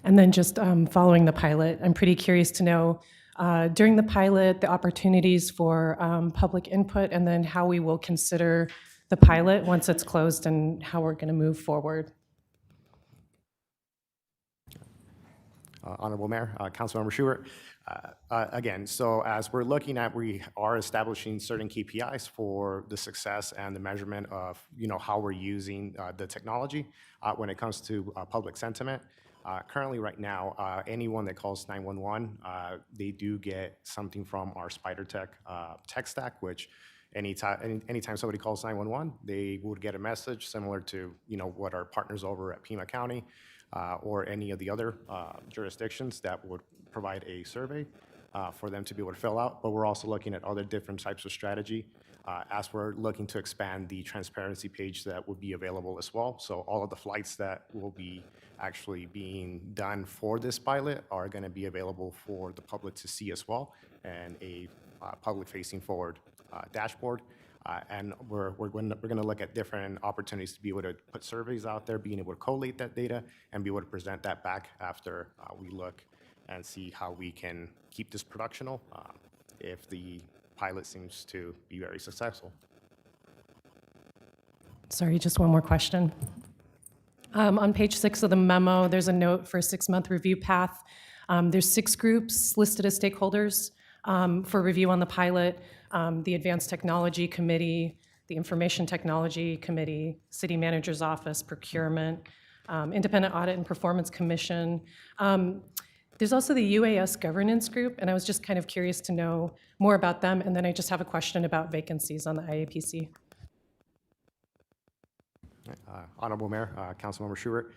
And then just following the pilot, I'm pretty curious to know, during the pilot, the opportunities for public input, and then how we will consider the pilot once it's closed and how we're going to move forward. Honorable Mayor, Councilmember Schubert, again, so as we're looking at, we are establishing certain KPIs for the success and the measurement of, how we're using the technology when it comes to public sentiment. Currently, right now, anyone that calls 911, they do get something from our Spider tech stack, which anytime somebody calls 911, they would get a message similar to, what our partners over at Pima County or any of the other jurisdictions that would provide a survey for them to be able to fill out. But we're also looking at other different types of strategy as we're looking to expand the transparency page that would be available as well. So all of the flights that will be actually being done for this pilot are going to be available for the public to see as well, and a public-facing forward dashboard. And we're going to look at different opportunities to be able to put surveys out there, being able to collate that data, and be able to present that back after we look and see how we can keep this productional if the pilot seems to be very successful. Sorry, just one more question. On page 6 of the memo, there's a note for a 6-month review path. There's 6 groups listed as stakeholders for review on the pilot: the Advanced Technology Committee, the Information Technology Committee, City Manager's Office, Procurement, Independent Audit and Performance Commission. There's also the UAS Governance Group, and I was just kind of curious to know more about them, and then I just have a question about vacancies on the IAPC. Honorable Mayor, Councilmember Schubert.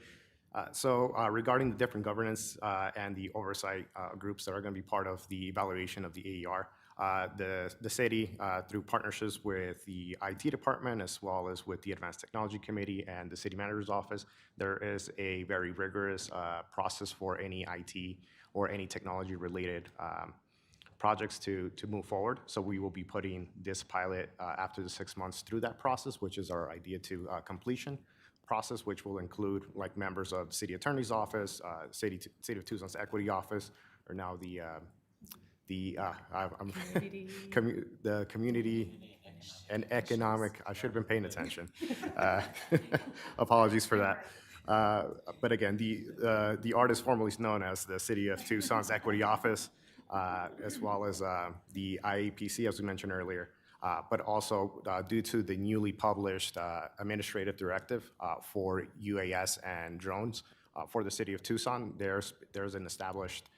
Regarding the different governance and the oversight groups that are going to be part of the evaluation of the AER, the city, through partnerships with the IT department as well as with the Advanced Technology Committee and the City Manager's Office, there is a very rigorous process for any IT or any technology-related projects to move forward. So we will be putting this pilot after the 6 months through that process, which is our idea to completion process, which will include like members of the City Attorney's Office, City of Tucson's Equity Office, or now the Community and Economic. I should have been paying attention. Apologies for that. But again, the ARTIS formerly known as the City of Tucson's Equity Office, as well as the IAPC, as we mentioned earlier. But also due to the newly published administrative directive for UAS and drones for the City of Tucson, there's an established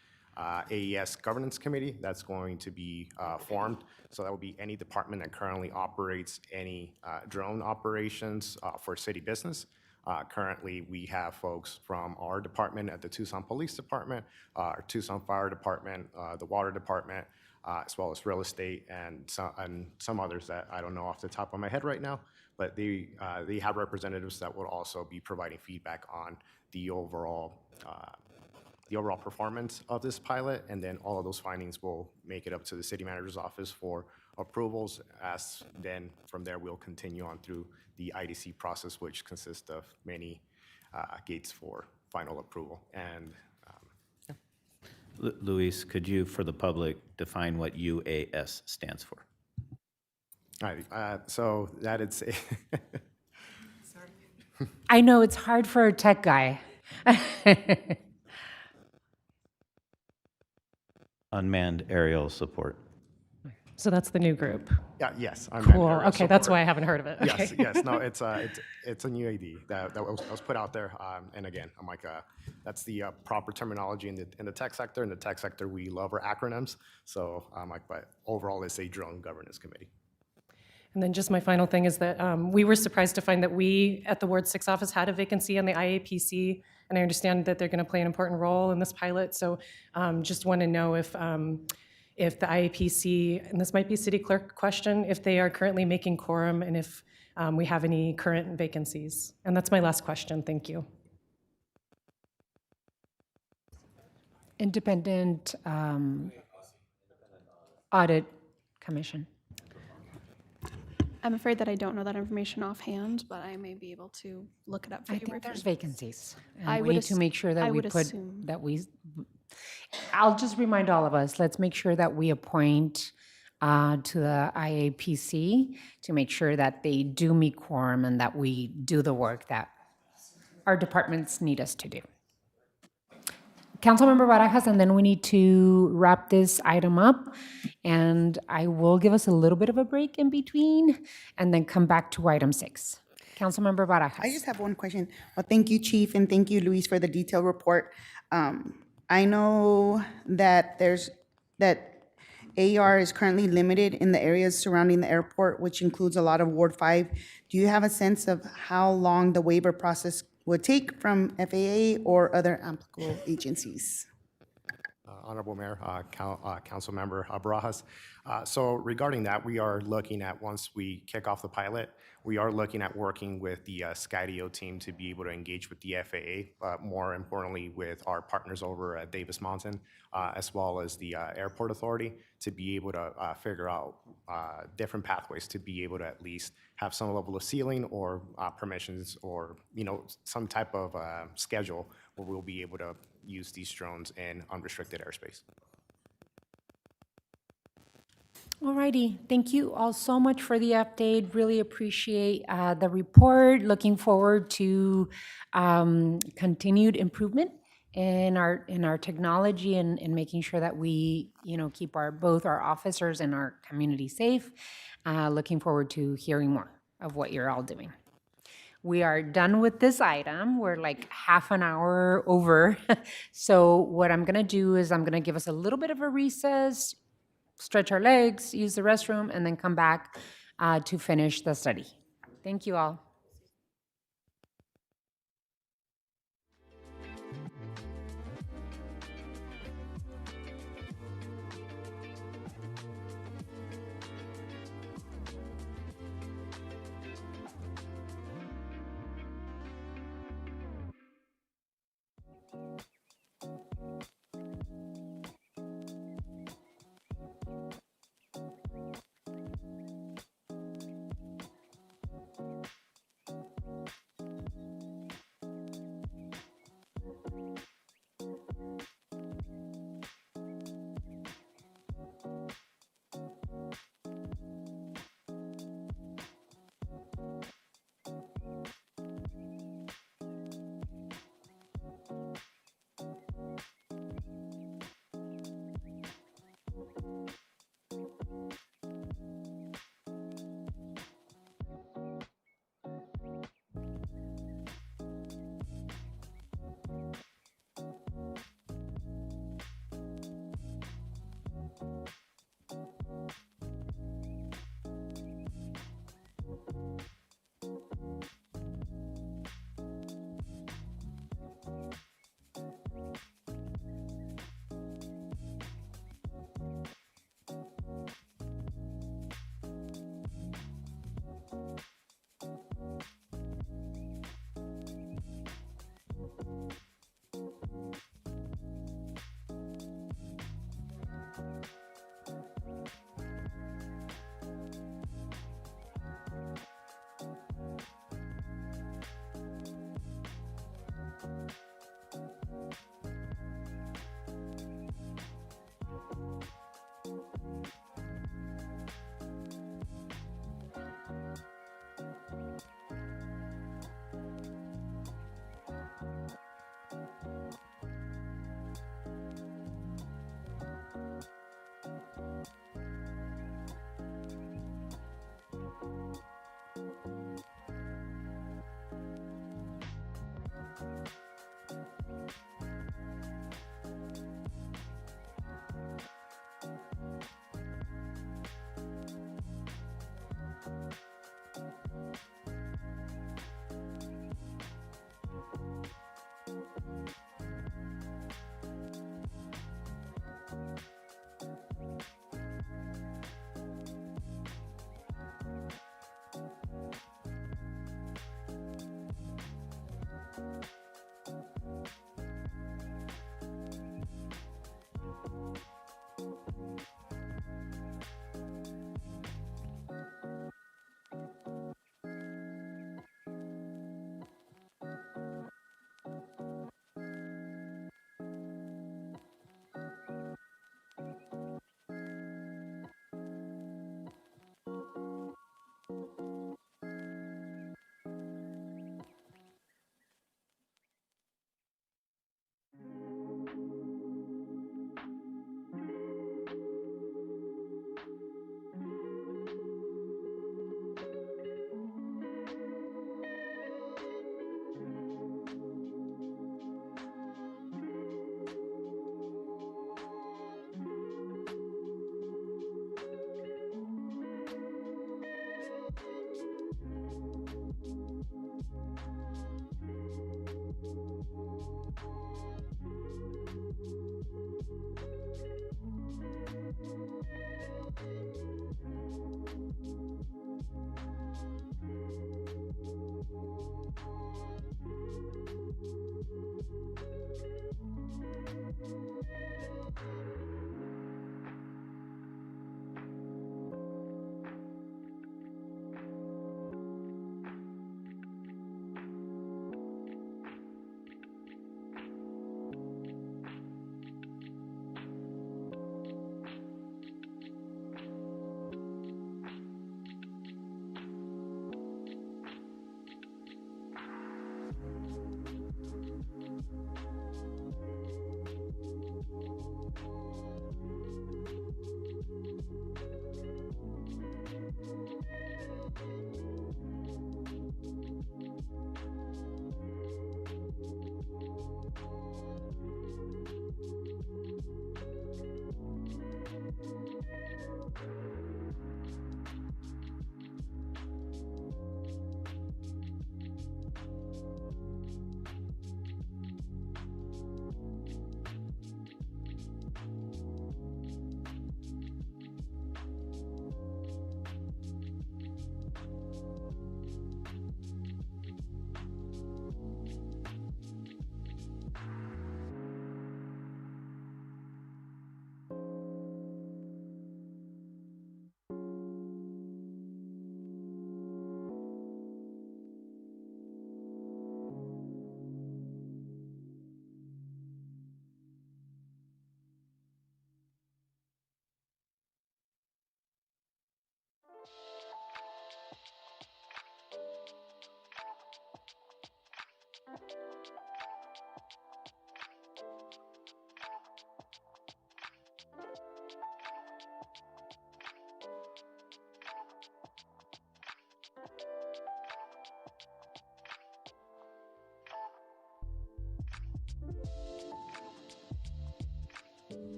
AES governance committee that's going to be formed. So that will be any department that currently operates any drone operations for city business. Currently, we have folks from our department at the Tucson Police Department, our Tucson Fire Department, the Water Department, as well as real estate and some others that I don't know off the top of my head right now, but they have representatives that will also be providing feedback on the overall performance of this pilot, and then all of those findings will make it up to the City Manager's Office for approvals. As then from there we'll continue on through the IDC process, which consists of many gates for final approval. And Luis, could you, for the public, define what UAS stands for? all right, so that it's I know it's hard for a tech guy. Unmanned aerial support. So that's the new group. yes. Cool. Okay, that's why I haven't heard of it. Okay. Yes. No, it's a new AD that was put out there. And again, I'm like, that's the proper terminology in the tech sector. In the tech sector, we love our acronyms. So I'm like, but overall, it's a drone governance committee. And then just my final thing is that we were surprised to find that we at the Ward 6 office had a vacancy on the IAPC, and I understand that they're going to play an important role in this pilot. So just want to know if the IAPC, and this might be a city clerk question, if they are currently making quorum and if we have any current vacancies. And that's my last question. Thank you. Independent Audit Commission. I'm afraid that I don't know that information offhand, but I may be able to look it up for I you. think there's vacancies. And I we would need to ass- make sure that I we would put, assume. that we, I'll just remind all of us, let's make sure that we appoint to the IAPC to make sure that they do meet quorum and that we do the work that our departments need us to do. Councilmember Barajas, and then we need to wrap this item up. And I will give us a little bit of a break in between and then come back to item 6. Councilmember Barajas. I just have one question. Well, thank you, Chief, and thank you, Luis, for the detailed report. I know that AR is currently limited in the areas surrounding the airport, which includes a lot of Ward 5. Do you have a sense of how long the waiver process would take from FAA or other applicable agencies? Honorable Mayor, Council Member Barajas. So regarding that, we are looking at, once we kick off the pilot, we are looking at working with the Skydio team to be able to engage with the FAA, but more importantly with our partners over at Davis Mountain, as well as the Airport Authority, to be able to figure out different pathways to be able to at least have some level of ceiling or permissions, or some type of schedule where we'll be able to use these drones in unrestricted airspace. Alrighty, thank you all so much for the update. Really appreciate the report. Looking forward to continued improvement in our technology and making sure that we, keep both our officers and our community safe. Looking forward to hearing more of what you're all doing. We are done with this item. We're like half an hour over. So what I'm gonna do is I'm gonna give us a little bit of a recess, stretch our legs, use the restroom, and then come back to finish the study. Thank you all.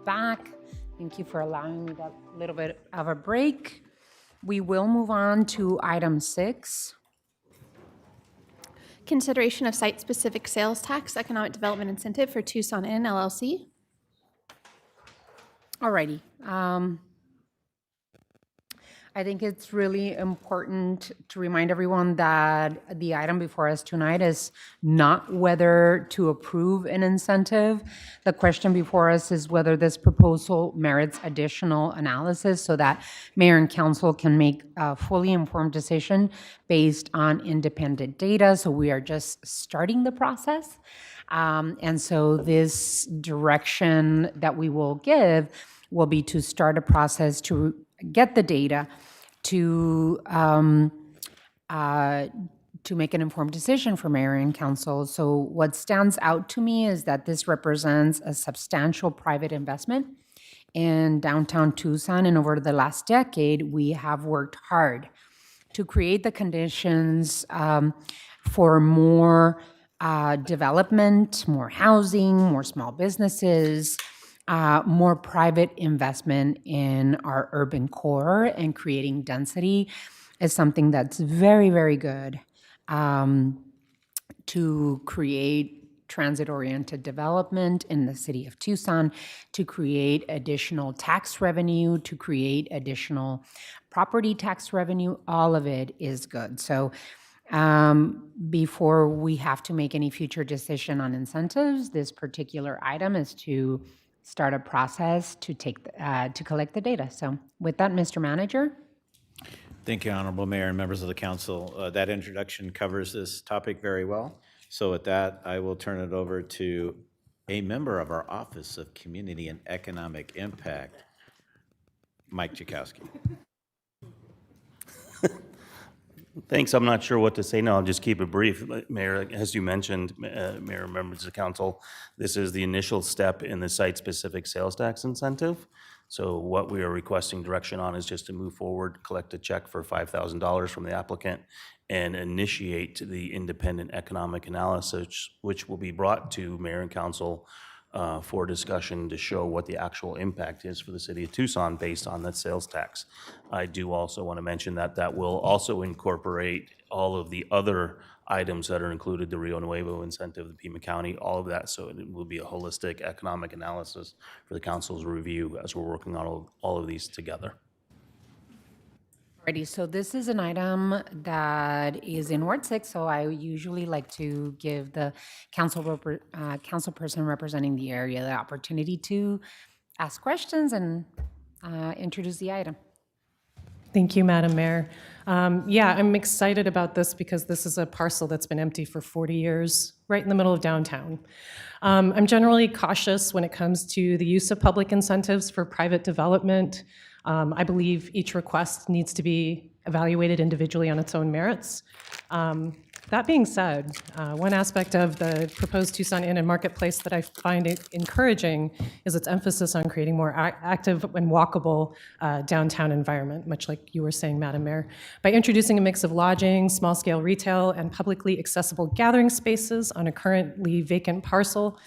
back. Thank you for allowing me that little bit of a break. We will move on to item 6. Consideration of site-specific sales tax economic development incentive for Tucson Inn LLC. Alrighty. I think it's really important to remind everyone that the item before us tonight is not whether to approve an incentive. The question before us is whether this proposal merits additional analysis so that mayor and council can make a fully informed decision based on independent data. So we are just starting the process. And so this direction that we will give will be to start a process to get the data to make an informed decision for mayor and council. So what stands out to me is that this represents a substantial private investment in downtown Tucson, and over the last decade, we have worked hard to create the conditions for more development, more housing, more small businesses, more private investment in our urban core, and creating density is something that's very, very good to create transit-oriented development in the city of Tucson, to create additional tax revenue, to create additional property tax revenue. All of it is good. So before we have to make any future decision on incentives, this particular item is to start a process to collect the data. So with that, Mr. Manager. Thank you, Honorable Mayor and members of the council. That introduction covers this topic very well. So with that, I will turn it over to a member of our Office of Community and Economic Impact, Mike Chakowski. Thanks. I'm not sure what to say now. I'll just keep it brief. Mayor, as you mentioned, Mayor and members of the council, this is the initial step in the site-specific sales tax incentive. So what we are requesting direction on is just to move forward, collect a check for $5,000 from the applicant, and initiate the independent economic analysis, which will be brought to mayor and council for discussion to show what the actual impact is for the city of Tucson based on that sales tax. I do also want to mention that that will also incorporate all of the other items that are included, the Rio Nuevo incentive, the Pima County, all of that. So it will be a holistic economic analysis for the council's review as we're working on all of these together. Alrighty, so this is an item that is in Ward 6, so I usually like to give the councilperson representing the area the opportunity to ask questions and introduce the item. Thank you, Madam Mayor. Yeah, I'm excited about this because this is a parcel that's been empty for 40 years, right in the middle of downtown. I'm generally cautious when it comes to the use of public incentives for private development. I believe each request needs to be evaluated individually on its own merits. That being said, one aspect of the proposed Tucson Inn and Marketplace that I find encouraging is its emphasis on creating more active and walkable downtown environment, much like you were saying, Madam Mayor. By introducing a mix of lodging, small-scale retail, and publicly accessible gathering spaces on a currently vacant parcel,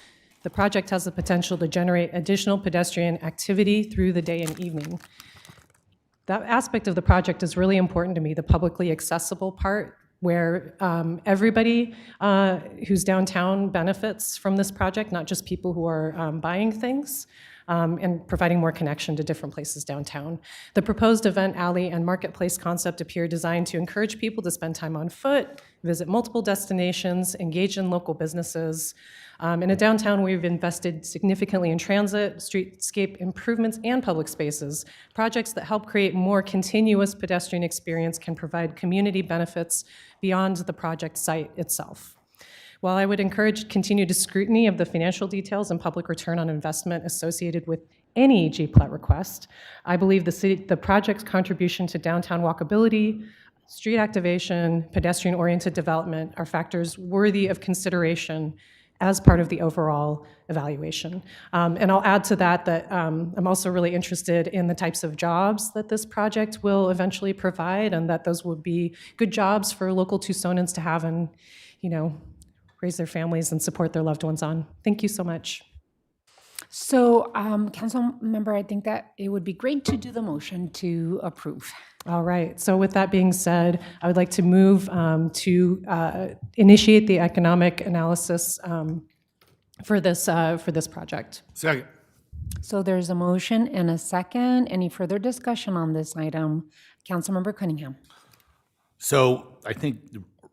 the project has the potential to generate additional pedestrian activity through the day and evening. That aspect of the project is really important to me, the publicly accessible part, where everybody who's downtown benefits from this project, not just people who are buying things, and providing more connection to different places downtown. The proposed event alley and marketplace concept appear designed to encourage people to spend time on foot, visit multiple destinations, engage in local businesses. In a downtown, we've invested significantly in transit, streetscape improvements, and public spaces. Projects that help create more continuous pedestrian experience can provide community benefits beyond the project site itself. While I would encourage continued scrutiny of the financial details and public return on investment associated with any G-Plat request, I believe the project's contribution to downtown walkability, street activation, pedestrian-oriented development are factors worthy of consideration as part of the overall evaluation. And I'll add to that that I'm also really interested in the types of jobs that this project will eventually provide, and that those would be good jobs for local Tucsonans to have and, raise their families and support their loved ones on. Thank you so much. So, council member, I think that it would be great to do the motion to approve. All right, so with that being said, I would like to move to initiate the economic analysis for this project. Second. So there's a motion and a second. Any further discussion on this item? Councilmember Cunningham. So I think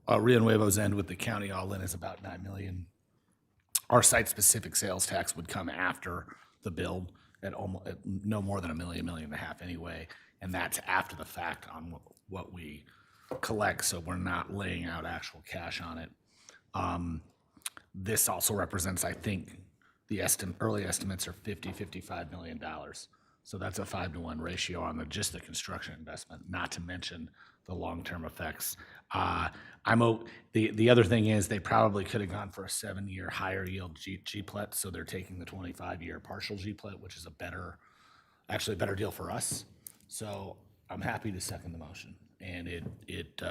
Rio Nuevo's end with the county all in is about 9 million. Our site-specific sales tax would come after the build at no more than $1 million, $1.5 million anyway, and that's after the fact on what we collect, so we're not laying out actual cash on it. This also represents, I think, the early estimates are $55 million. So that's a 5-to-1 ratio on just the construction investment, not to mention the long-term effects. The other thing is they probably could have gone for a 7-year higher yield GPLET, so they're taking the 25-year partial GPLET, which is actually a better deal for us. So I'm happy to second the motion, and it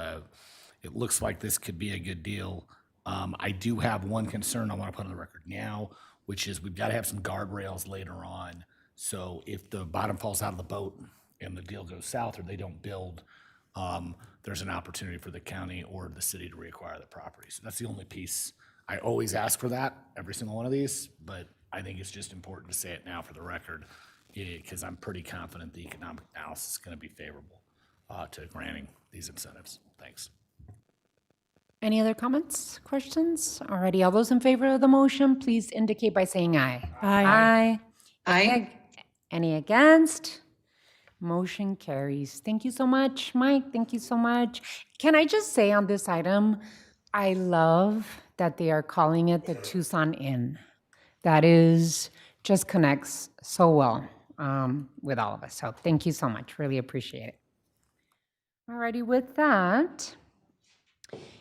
looks like this could be a good deal. I do have one concern I want to put on the record now, which is we've got to have some guardrails later on. So if the bottom falls out of the boat and the deal goes south or they don't build, there's an opportunity for the county or the city to reacquire the property. So that's the only piece. I always ask for that, every single one of these, but I think it's just important to say it now for the record, because I'm pretty confident the economic analysis is going to be favorable to granting these incentives. Thanks. Any other comments, questions? Alrighty, all those in favor of the motion, please indicate by saying aye. Aye. Aye. Any against? Motion carries. Thank you so much, Mike. Thank you so much. Can I just say on this item, I love that they are calling it the Tucson Inn. That just connects so well with all of us. So thank you so much. Really appreciate it. Alrighty, with that,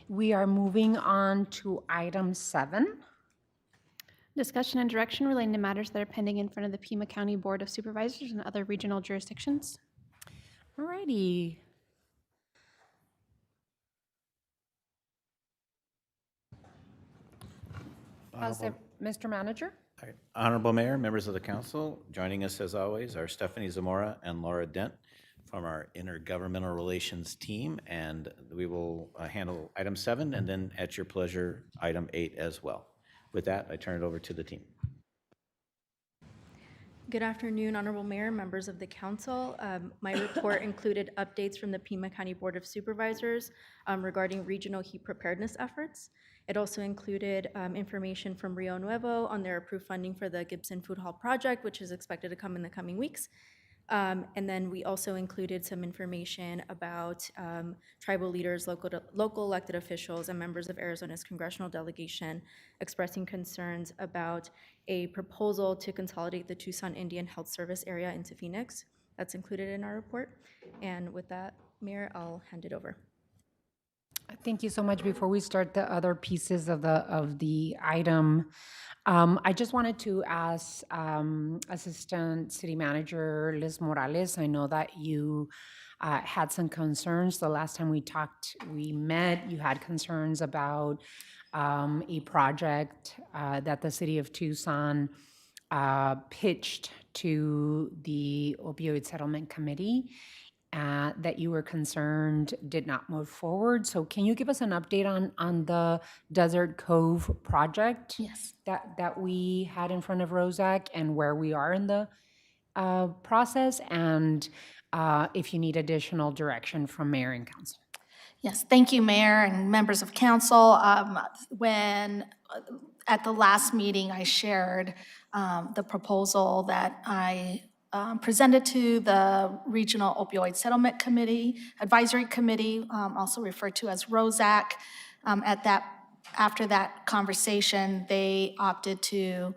we are moving on to item 7. Discussion and direction relating to matters that are pending in front of the Pima County Board of Supervisors and other regional jurisdictions. Alrighty. Mr. Manager? Honorable Mayor, members of the council, joining us as always are Stephanie Zamora and Laura Dent from our intergovernmental relations team, and we will handle item 7 and then at your pleasure, item 8 as well. With that, I turn it over to the team. Good afternoon, Honorable Mayor, members of the council. My report included updates from the Pima County Board of Supervisors regarding regional heat preparedness efforts. It also included information from Rio Nuevo on their approved funding for the Gibson Food Hall project, which is expected to come in the coming weeks. And then we also included some information about tribal leaders, local elected officials, and members of Arizona's congressional delegation expressing concerns about a proposal to consolidate the Tucson Indian Health Service area into Phoenix. That's included in our report. And with that, Mayor, I'll hand it over. Thank you so much. Before we start the other pieces of the item, I just wanted to ask Assistant City Manager Liz Morales, I know that you had some concerns. The last time we met, you had concerns about a project that the City of Tucson pitched to the Opioid Settlement Committee that you were concerned did not move forward. So can you give us an update on the Desert Cove project? Yes. That we had in front of ROSAC and where we are in the process, and if you need additional direction from Mayor and Council. Yes, thank you, Mayor and members of Council. When at the last meeting, I shared the proposal that I presented to the Regional Opioid Settlement Committee, Advisory Committee, also referred to as ROSAC. After that conversation, they opted to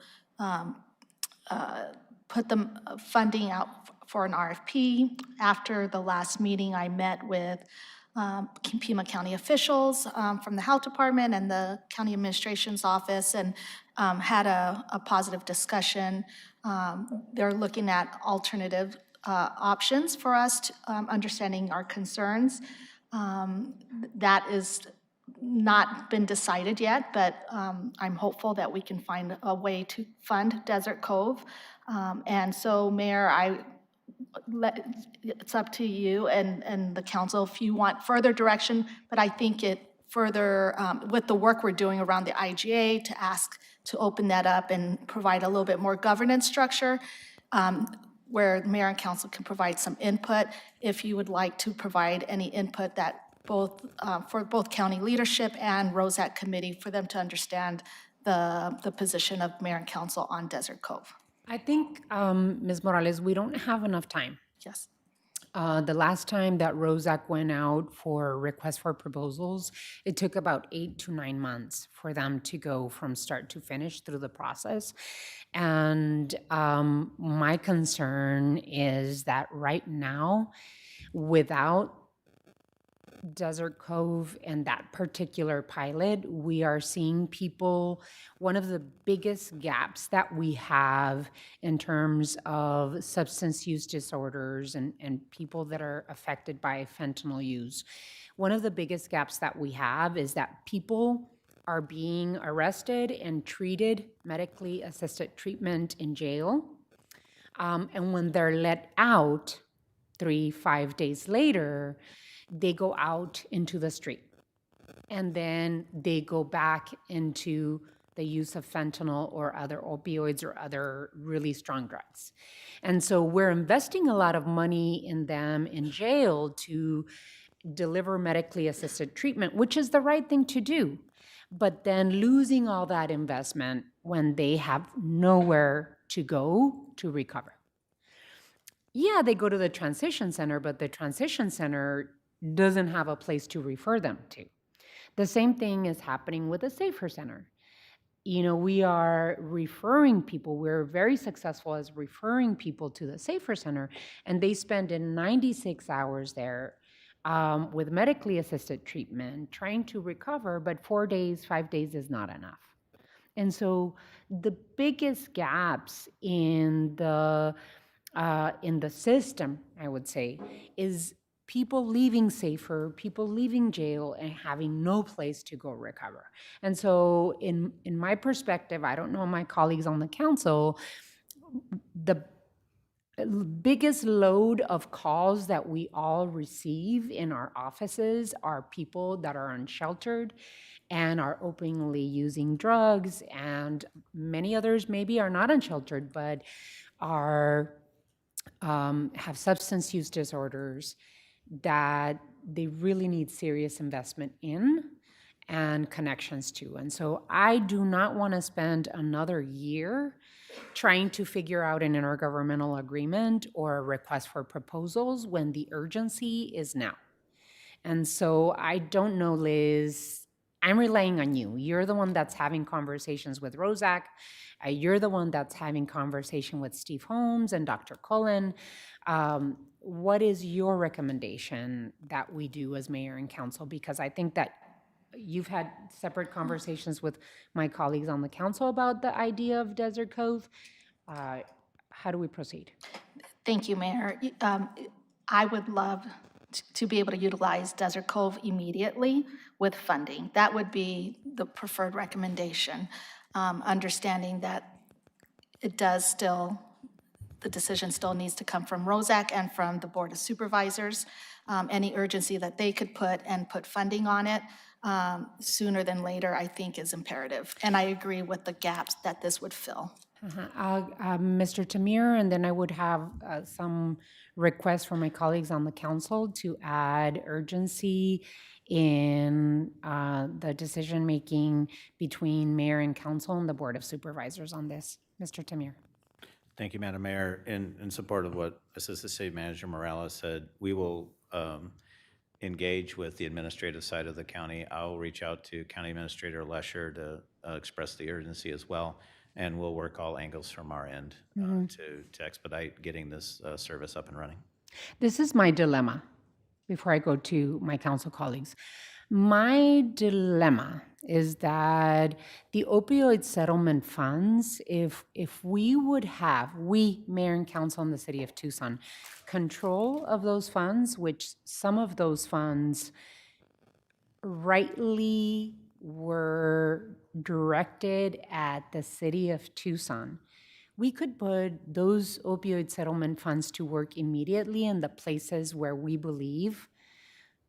put the funding out for an RFP. After the last meeting, I met with Pima County officials from the Health Department and the County Administration's office, and had a positive discussion. They're looking at alternative options for us, understanding our concerns. That is not been decided yet, but I'm hopeful that we can find a way to fund Desert Cove. And so, Mayor, it's up to you and the council if you want further direction, but I think it further, with the work we're doing around the IGA, to ask to open that up and provide a little bit more governance structure, where mayor and council can provide some input. If you would like to provide any input that for both county leadership and ROSAC committee, for them to understand the position of mayor and council on Desert Cove. I think, Ms. Morales, we don't have enough time. Yes. The last time that ROSAC went out for requests for proposals, it took about 8 to 9 months for them to go from start to finish through the process. And my concern is that right now, without Desert Cove and that particular pilot, we are seeing people, one of the biggest gaps that we have in terms of substance use disorders and people that are affected by fentanyl use. One of the biggest gaps that we have is that people are being arrested and treated, medically assisted treatment in jail. And when they're let out 3-5 days later, they go out into the street, and then they go back into the use of fentanyl or other opioids or other really strong drugs. And so we're investing a lot of money in them in jail to deliver medically assisted treatment, which is the right thing to do, but then losing all that investment when they have nowhere to go to recover. Yeah, they go to the transition center, but the transition center doesn't have a place to refer them to. The same thing is happening with the Safer Center. You know, we are referring people, we're very successful as referring people to the Safer Center, and they spend 96 hours there with medically assisted treatment, trying to recover, but 4 days, 5 days is not enough. And so the biggest gaps in the system, I would say, is people leaving Safer, people leaving jail and having no place to go recover. And so in my perspective, I don't know my colleagues on the council, the biggest load of calls that we all receive in our offices are people that are unsheltered and are openly using drugs, and many others maybe are not unsheltered, but are have substance use disorders that they really need serious investment in and connections to. And so I do not want to spend another year trying to figure out an intergovernmental agreement or a request for proposals when the urgency is now. And so I don't know, Liz, I'm relying on you. You're the one that's having conversations with ROSAC. You're the one that's having conversation with Steve Holmes and Dr. Cullen. What is your recommendation that we do as mayor and council? Because I think that you've had separate conversations with my colleagues on the council about the idea of Desert Cove. How do we proceed? Thank you, Mayor. I would love to be able to utilize Desert Cove immediately with funding. That would be the preferred recommendation, understanding that it does still, the decision still needs to come from ROSAC and from the Board of Supervisors. Any urgency that they could put funding on it sooner than later, I think is imperative. And I agree with the gaps that this would fill. Mr. Tamir, and then I would have some requests from my colleagues on the council to add urgency in the decision-making between mayor and council and the Board of Supervisors on this. Mr. Tamir. Thank you, Madam Mayor. In support of what Assistant City Manager Morales said, we will engage with the administrative side of the county. I'll reach out to County Administrator Lesher to express the urgency as well, and we'll work all angles from our end to expedite getting this service up and running. This is my dilemma before I go to my council colleagues. My dilemma is that the opioid settlement funds, if we would have, we, mayor and council in the city of Tucson, control of those funds, which some of those funds rightly were directed at the city of Tucson, we could put those opioid settlement funds to work immediately in the places where we believe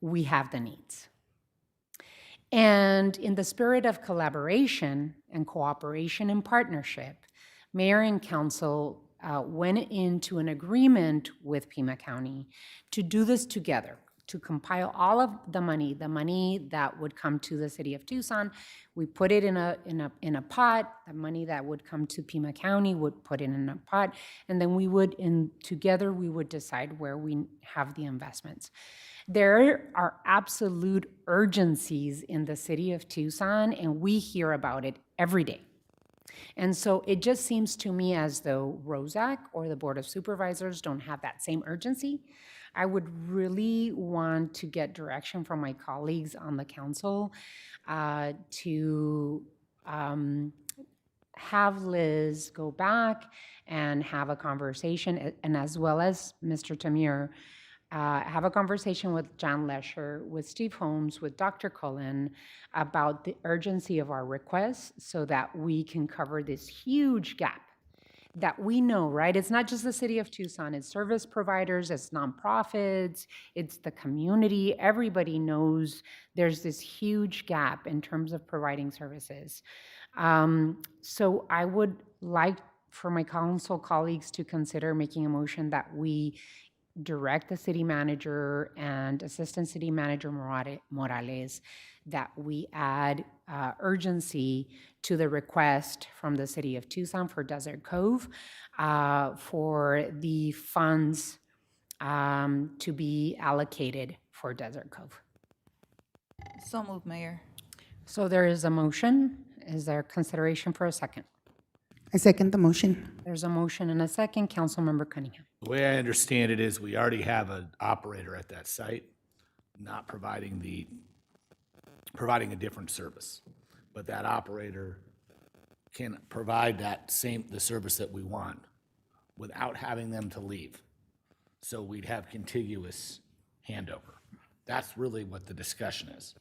we have the needs. And in the spirit of collaboration and cooperation and partnership, Mayor and Council went into an agreement with Pima County to do this together, to compile all of the money that would come to the city of Tucson. We put it in a pot. The money that would come to Pima County would put it in a pot, and then together we would decide where we have the investments. There are absolute urgencies in the city of Tucson, and we hear about it every day. And so it just seems to me as though ROSAC or the Board of Supervisors don't have that same urgency. I would really want to get direction from my colleagues on the council to have Liz go back and have a conversation, and as well as Mr. Tamir, have a conversation with John Lesher, with Steve Holmes, with Dr. Cullen about the urgency of our requests so that we can cover this huge gap that we know, right? It's not just the city of Tucson, it's service providers, it's nonprofits, it's the community. Everybody knows there's this huge gap in terms of providing services. So I would like for my council colleagues to consider making a motion that we direct the city manager and assistant city manager Morales that we add urgency to the request from the city of Tucson for Desert Cove for the funds to be allocated for Desert Cove. So moved, Mayor. So there is a motion. Is there consideration for a second? I second the motion. There's a motion and a second. Councilmember Cunningham. The way I understand it is we already have an operator at that site, not providing a different service. But that operator can provide the service that we want without having them to leave. So we'd have contiguous handover. That's really what the discussion is.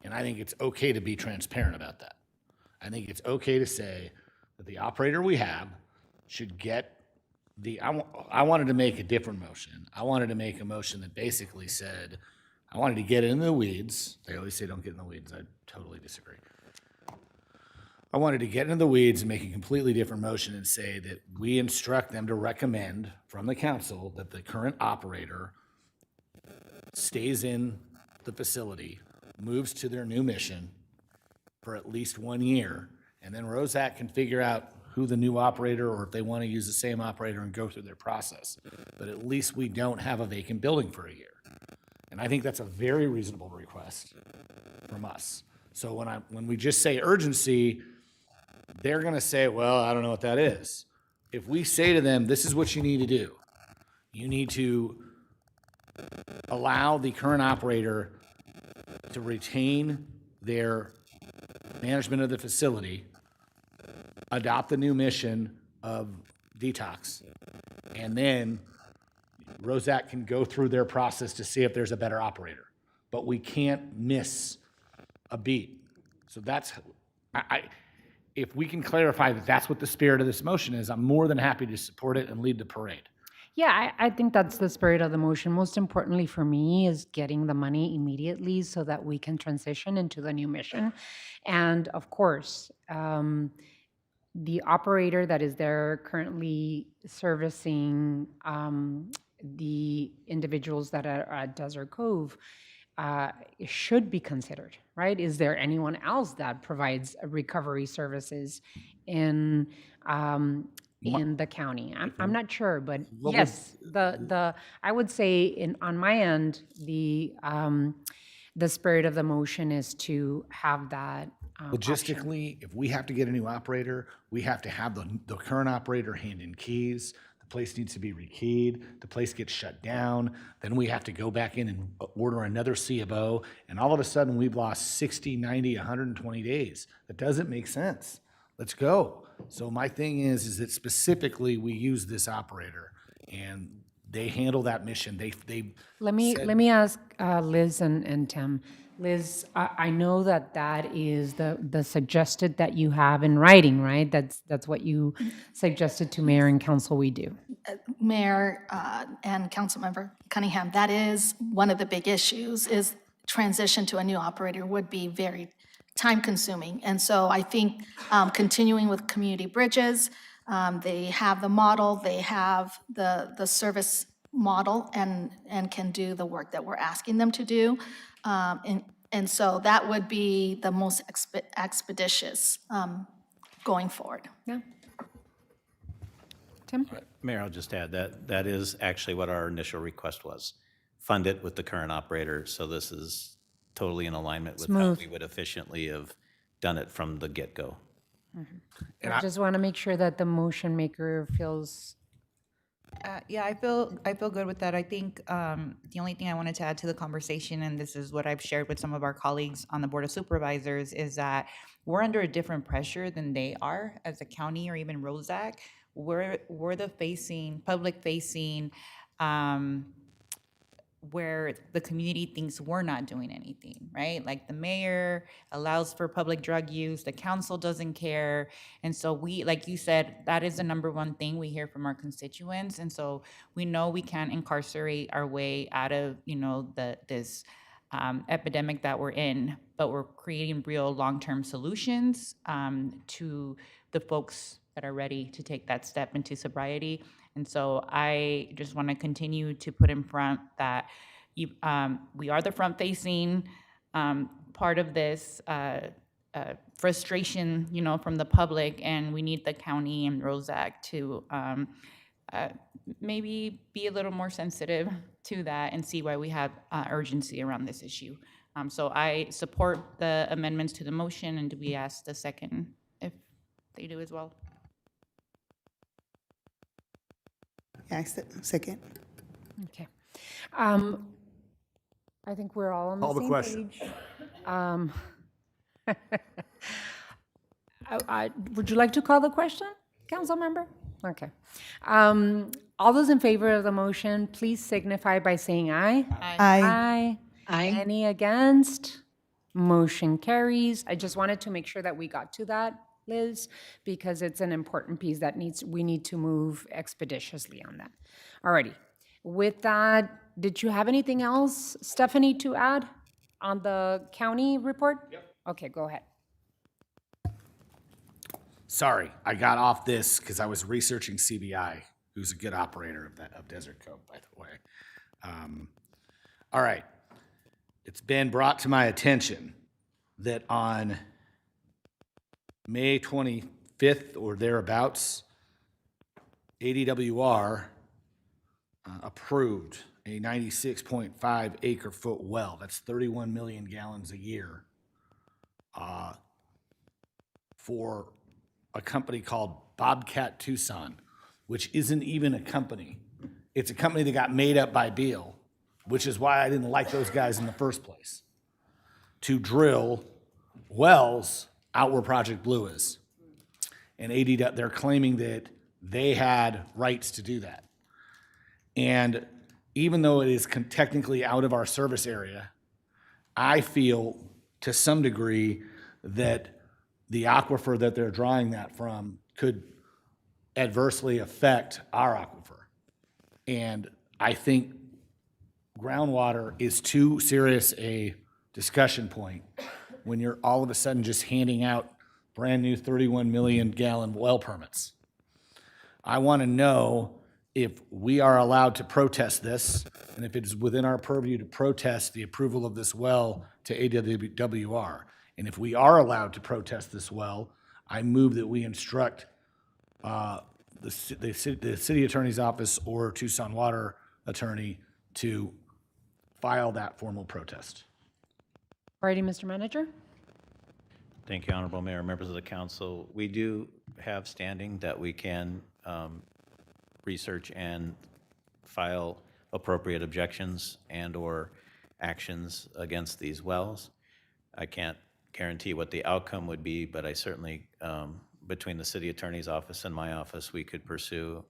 And I think it's okay to be transparent about that. I think it's okay to say that the operator we have should get I wanted to make a different motion. I wanted to make a motion that basically said, I wanted to get into the weeds. They always say don't get in the weeds. I totally disagree. I wanted to get into the weeds and make a completely different motion and say that we instruct them to recommend from the council that the current operator stays in the facility, moves to their new mission for at least 1 year, and then ROSAC can figure out who the new operator, or if they want to use the same operator and go through their process. But at least we don't have a vacant building for a year. And I think that's a very reasonable request from us. So when we just say urgency, they're going to say, well, I don't know what that is. If we say to them, this is what you need to do. You need to allow the current operator to retain their management of the facility, adopt the new mission of detox, and then ROSAC can go through their process to see if there's a better operator. But we can't miss a beat. So that's, if we can clarify that that's what the spirit of this motion is, I'm more than happy to support it and lead the parade. Yeah, I think that's the spirit of the motion. Most importantly for me is getting the money immediately so that we can transition into the new mission. And of course, the operator that is there currently servicing the individuals that are at Desert Cove should be considered, right? Is there anyone else that provides recovery services in the county? I'm not sure, but yes, I would say on my end, the spirit of the motion is to have that. Logistically, if we have to get a new operator, we have to have the current operator hand in keys. The place needs to be rekeyed. The place gets shut down. Then we have to go back in and order another C of O. And all of a sudden, we've lost 60, 90, 120 days. That doesn't make sense. Let's go. So my thing is that specifically we use this operator and they handle that mission. Let me ask Liz and Tim. Liz, I know that that is the suggested that you have in writing, right? That's what you suggested to mayor and council we do. Mayor and Councilmember Cunningham, that is one of the big issues, is transition to a new operator would be very time-consuming. And so I think continuing with community bridges, they have the model, they have the service model and can do the work that we're asking them to do. And so that would be the most expeditious going forward. Yeah. Tim? Mayor, I'll just add that that is actually what our initial request was. Fund it with the current operator, so this is totally in alignment with how Smooth. we would efficiently have done it from the get-go. I just want to make sure that the motion maker feels, Yeah, I feel good with that. I think the only thing I wanted to add to the conversation, and this is what I've shared with some of our colleagues on the Board of Supervisors, is that we're under a different pressure than they are as a county or even ROSAC. We're the public facing, where the community thinks we're not doing anything, right? Like the mayor allows for public drug use, the council doesn't care. And so we, like you said, that is the number one thing we hear from our constituents. And so we know we can't incarcerate our way out of, this epidemic that we're in, but we're creating real long-term solutions to the folks that are ready to take that step into sobriety. And so I just want to continue to put in front that we are the front-facing part of this frustration, from the public, and we need the county and ROSAC to maybe be a little more sensitive to that and see why we have urgency around this issue. So I support the amendments to the motion, and do we ask the second if they do as well? Yeah, second. Okay. I think we're all on the Call the same question. page. Would you like to call the question, council member? Okay. All those in favor of the motion, please signify by saying aye. Aye. Aye. Any against? Motion carries. I just wanted to make sure that we got to that, Liz, because it's an important piece that we need to move expeditiously on that. Alrighty. With that, did you have anything else, Stephanie, to add on the county report? Yep. Okay, go ahead. Sorry, I got off this because I was researching CBI, who's a good operator of Desert Cove, by the way. All right. It's been brought to my attention that on May 25th or thereabouts, ADWR approved a 96.5 acre foot well. That's 31 million gallons a year for a company called Bobcat Tucson, which isn't even a company. It's a company that got made up by Beal, which is why I didn't like those guys in the first place, to drill wells out where Project Blue is. And they're claiming that they had rights to do that. And even though it is technically out of our service area, I feel to some degree that the aquifer that they're drawing that from could adversely affect our aquifer. And I think groundwater is too serious a discussion point when you're all of a sudden just handing out brand new 31 million gallon well permits. I want to know if we are allowed to protest this, and if it is within our purview to protest the approval of this well to AWR. And if we are allowed to protest this well, I move that we instruct the city attorney's office or Tucson water attorney to file that formal protest. Alrighty, Mr. Manager. Thank you, Honorable Mayor, members of the council. We do have standing that we can research and file appropriate objections and/or actions against these wells. I can't guarantee what the outcome would be, but I certainly, between the city attorney's office and my office, we could pursue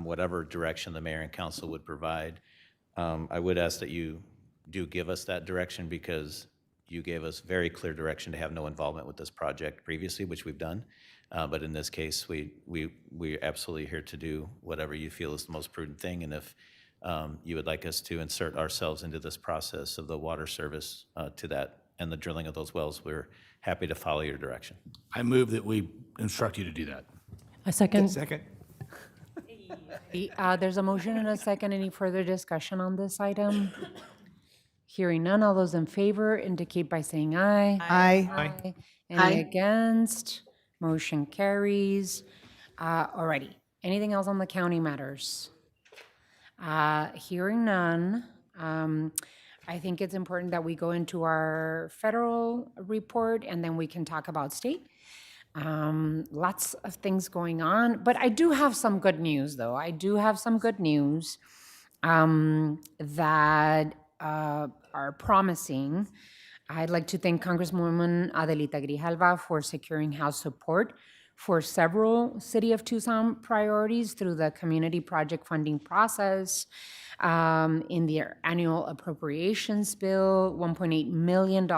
whatever direction the mayor and council would provide. I would ask that you do give us that direction, because you gave us very clear direction to have no involvement with this project previously, which we've done. But in this case, we're absolutely here to do whatever you feel is the most prudent thing. And if you would like us to insert ourselves into this process of the water service to that and the drilling of those wells, we're happy to follow your direction. I move that we instruct you to do that. A second. Second. There's a motion and a second. Any further discussion on this item? Hearing none, all those in favor indicate by saying aye. Aye. Any against? Motion carries. Alrighty. Anything else on the county matters? Hearing none, I think it's important that we go into our federal report and then we can talk about state. Lots of things going on, but I do have some good news, though. I do have some good news that are promising. I'd like to thank Congresswoman Adelita Grijalva for securing House support for several City of Tucson priorities through the community project funding process. In the annual appropriations bill, $1.8 million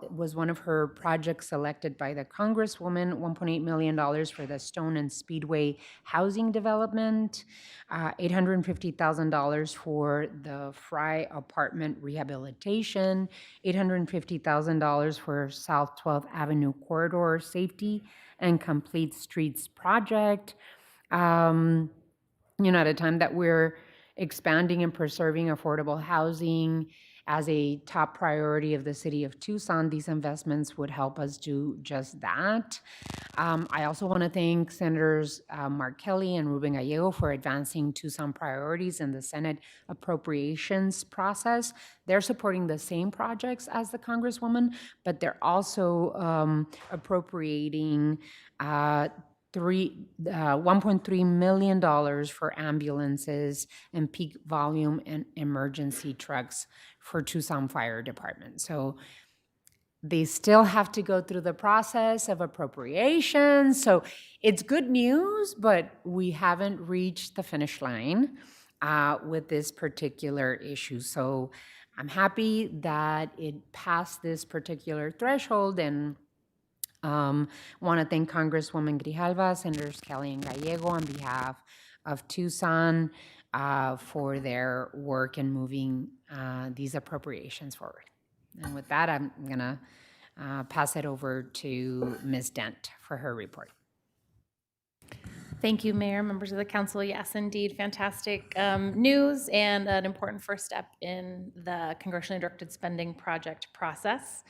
was one of her projects selected by the Congresswoman, $1.8 million for the Stone and Speedway housing development, $850,000 for the Fry apartment rehabilitation, $850,000 for South 12th Avenue corridor safety and complete streets project. At a time that we're expanding and preserving affordable housing as a top priority of the City of Tucson, these investments would help us do just that. I also want to thank Senators Mark Kelly and Ruben Gallego for advancing Tucson priorities in the Senate appropriations process. They're supporting the same projects as the Congresswoman, but they're also appropriating $1.3 million for ambulances and peak volume and emergency trucks for Tucson Fire Department. So they still have to go through the process of appropriations. So it's good news, but we haven't reached the finish line with this particular issue. So I'm happy that it passed this particular threshold, and want to thank Congresswoman Grijalva, Senators Kelly and Gallego on behalf of Tucson for their work in moving these appropriations forward. And with that, I'm going to pass it over to Ms. Dent for her report. Thank you, Mayor, members of the council. Yes, indeed, fantastic news and an important first step in the congressionally directed spending project process.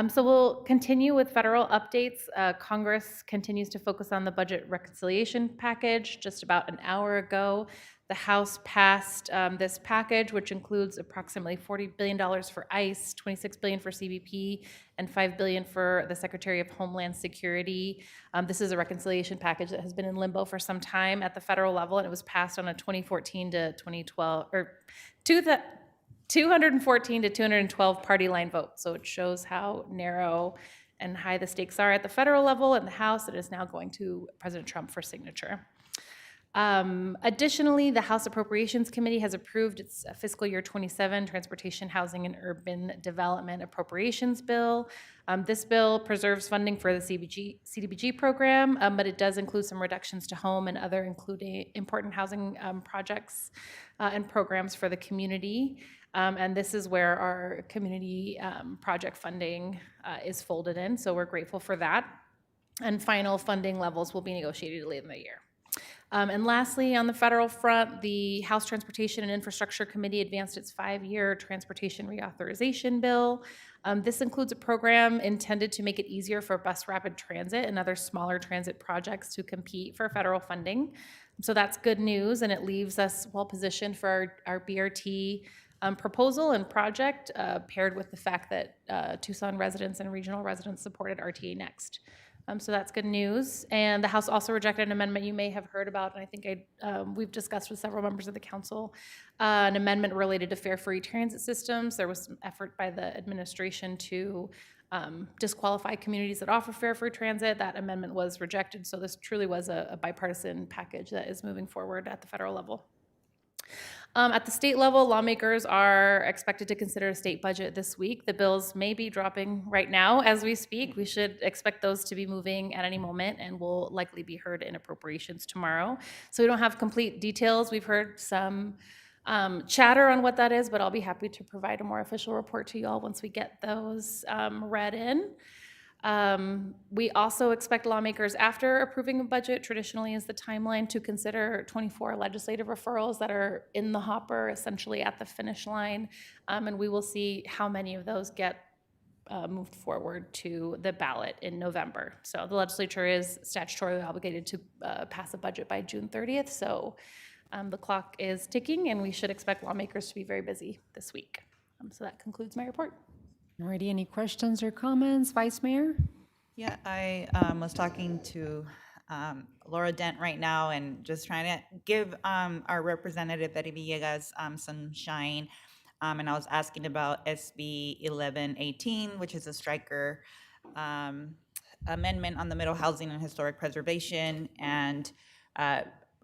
So we'll continue with federal updates. Congress continues to focus on the budget reconciliation package. Just about an hour ago, the House passed this package, which includes approximately $40 billion for ICE, $26 billion for CBP, and $5 billion for the Secretary of Homeland Security. This is a reconciliation package that has been in limbo for some time at the federal level, and it was passed on a 2014 to 2012, or 214 to 212 party line vote. So it shows how narrow and high the stakes are at the federal level. And the House, it is now going to President Trump for signature. Additionally, the House Appropriations Committee has approved its fiscal year 27 Transportation, Housing, and Urban Development Appropriations Bill. This bill preserves funding for the CDBG program, but it does include some reductions to home and other including important housing projects and programs for the community. And this is where our community project funding is folded in, so we're grateful for that. And final funding levels will be negotiated later in the year. And lastly, on the federal front, the House Transportation and Infrastructure Committee advanced its 5-year transportation reauthorization bill. This includes a program intended to make it easier for bus rapid transit and other smaller transit projects to compete for federal funding. So that's good news, and it leaves us well positioned for our BRT proposal and project, paired with the fact that Tucson residents and regional residents supported RTA Next. So that's good news. And the House also rejected an amendment you may have heard about, and I think we've discussed with several members of the council, an amendment related to fare-free transit systems. There was some effort by the administration to disqualify communities that offer fare-free transit. That amendment was rejected, so this truly was a bipartisan package that is moving forward at the federal level. At the state level, lawmakers are expected to consider a state budget this week. The bills may be dropping right now as we speak. We should expect those to be moving at any moment and will likely be heard in appropriations tomorrow. So we don't have complete details. We've heard some chatter on what that is, but I'll be happy to provide a more official report to you all once we get those read in. We also expect lawmakers, after approving a budget, traditionally is the timeline, to consider 24 legislative referrals that are in the hopper, essentially at the finish line, and we will see how many of those get moved forward to the ballot in November. So the legislature is statutorily obligated to pass a budget by June 30th, so the clock is ticking, and we should expect lawmakers to be very busy this week. So that concludes my report. Alrighty, any questions or comments, Vice Mayor? Yeah, I was talking to Laura Dent right now and just trying to give our representative Betty Villegas some shine. And I was asking about SB 1118, which is a striker amendment on the middle housing and historic preservation. And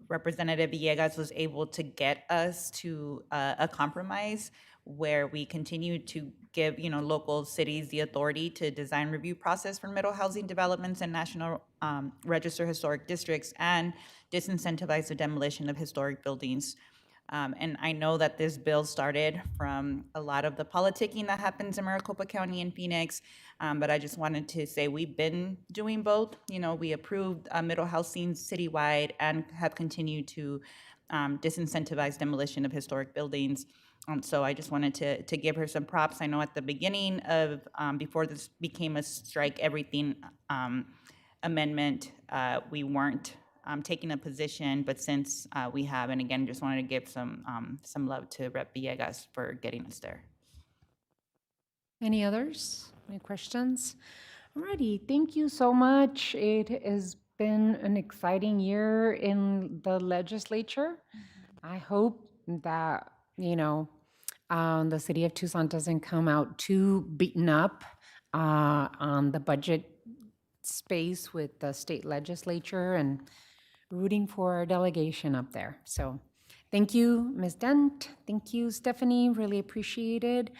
Representative Villegas was able to get us to a compromise where we continue to give, local cities the authority to design review process for middle housing developments and National Register historic districts, and disincentivize the demolition of historic buildings. And I know that this bill started from a lot of the politicking that happens in Maricopa County and Phoenix, but I just wanted to say we've been doing both. We approved middle housing citywide and have continued to disincentivize demolition of historic buildings. So I just wanted to give her some props. I know at the beginning of, before this became a strike everything amendment, we weren't taking a position, but since we have, and again, just wanted to give some love to Rep. Villegas for getting us there. Any others? Any questions? Alrighty, thank you so much. It has been an exciting year in the legislature. I hope that, the city of Tucson doesn't come out too beaten up on the budget space with the state legislature, and rooting for our delegation up there. So thank you, Ms. Dent. Thank you, Stephanie. Really appreciate it.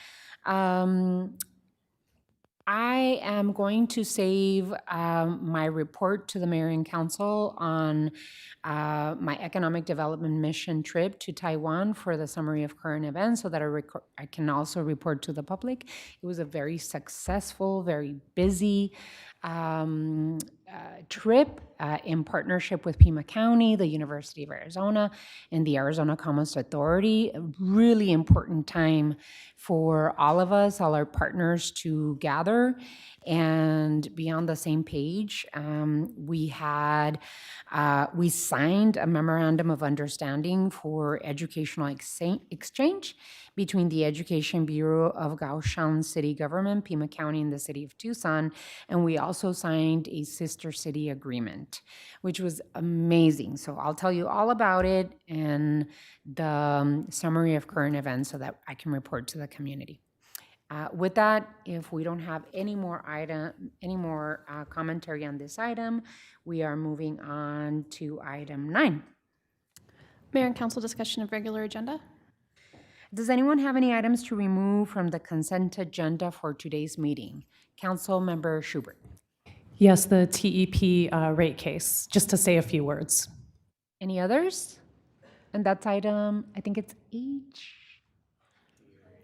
I am going to save my report to the mayor and council on my economic development mission trip to Taiwan for the summary of current events, so that I can also report to the public. It was a very successful, very busy trip in partnership with Pima County, the University of Arizona, and the Arizona Commerce Authority. A really important time for all of us, all our partners, to gather and be on the same page. We signed a memorandum of understanding for educational exchange between the Education Bureau of Gaoshan City Government, Pima County, and the City of Tucson. And we also signed a sister city agreement, which was amazing. So I'll tell you all about it in the summary of current events so that I can report to the community. With that, if we don't have any more commentary on this item, we are moving on to item 9. Mayor and council discussion of regular agenda. Does anyone have any items to remove from the consent agenda for today's meeting? Council Member Schubert. Yes, the TEP rate case, just to say a few words. Any others? And that's item, I think it's H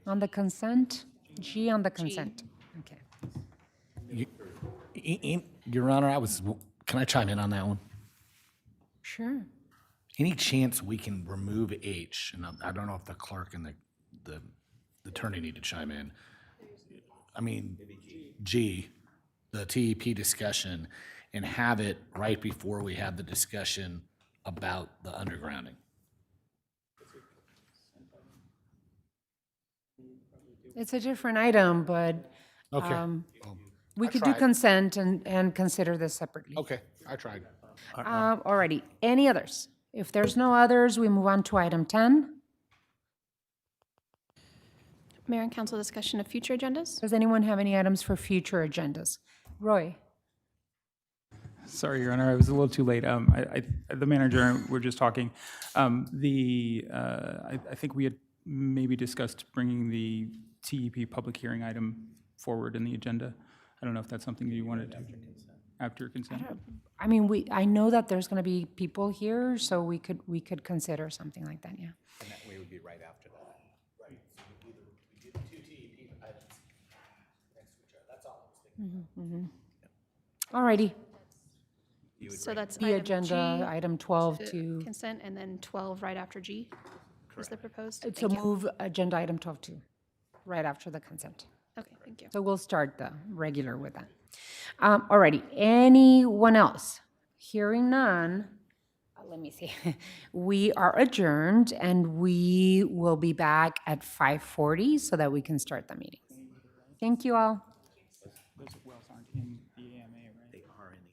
on the consent, G on the consent. Okay. Your Honor, can I chime in on that one? Sure. Any chance we can remove H? And I don't know if the clerk and the attorney need to chime in. I mean, G, the TEP discussion, and have it right before we have the discussion about the undergrounding. It's a different item, but Okay. we I could do tried. consent and consider this separately. Okay, I tried. Alrighty, any others? If there's no others, we move on to item 10. Mayor and council discussion of future agendas. Does anyone have any items for future agendas? Roy? Sorry, Your Honor, I was a little too late. The manager and we're just talking. I think we had maybe discussed bringing the TEP public hearing item forward in the agenda. I don't know if that's something that you wanted to. After consent. I mean, I know that there's going to be people here, so we could consider something like that, yeah. And that way would be right after that. Right. So we do the two TEP items next to each other. That's all I was thinking. All righty. So that's The item agenda, G item 12 to, consent, and then 12 right after G is the proposed? to Thank you. move agenda item 12 to, right after the consent. Okay, thank you. So we'll start the regular with that. All righty, anyone else? Hearing none, let me see. We are adjourned and we will be back at 5:40 so that we can start the meeting. Thank you all. Those wells aren't in the AMA, right? They are in the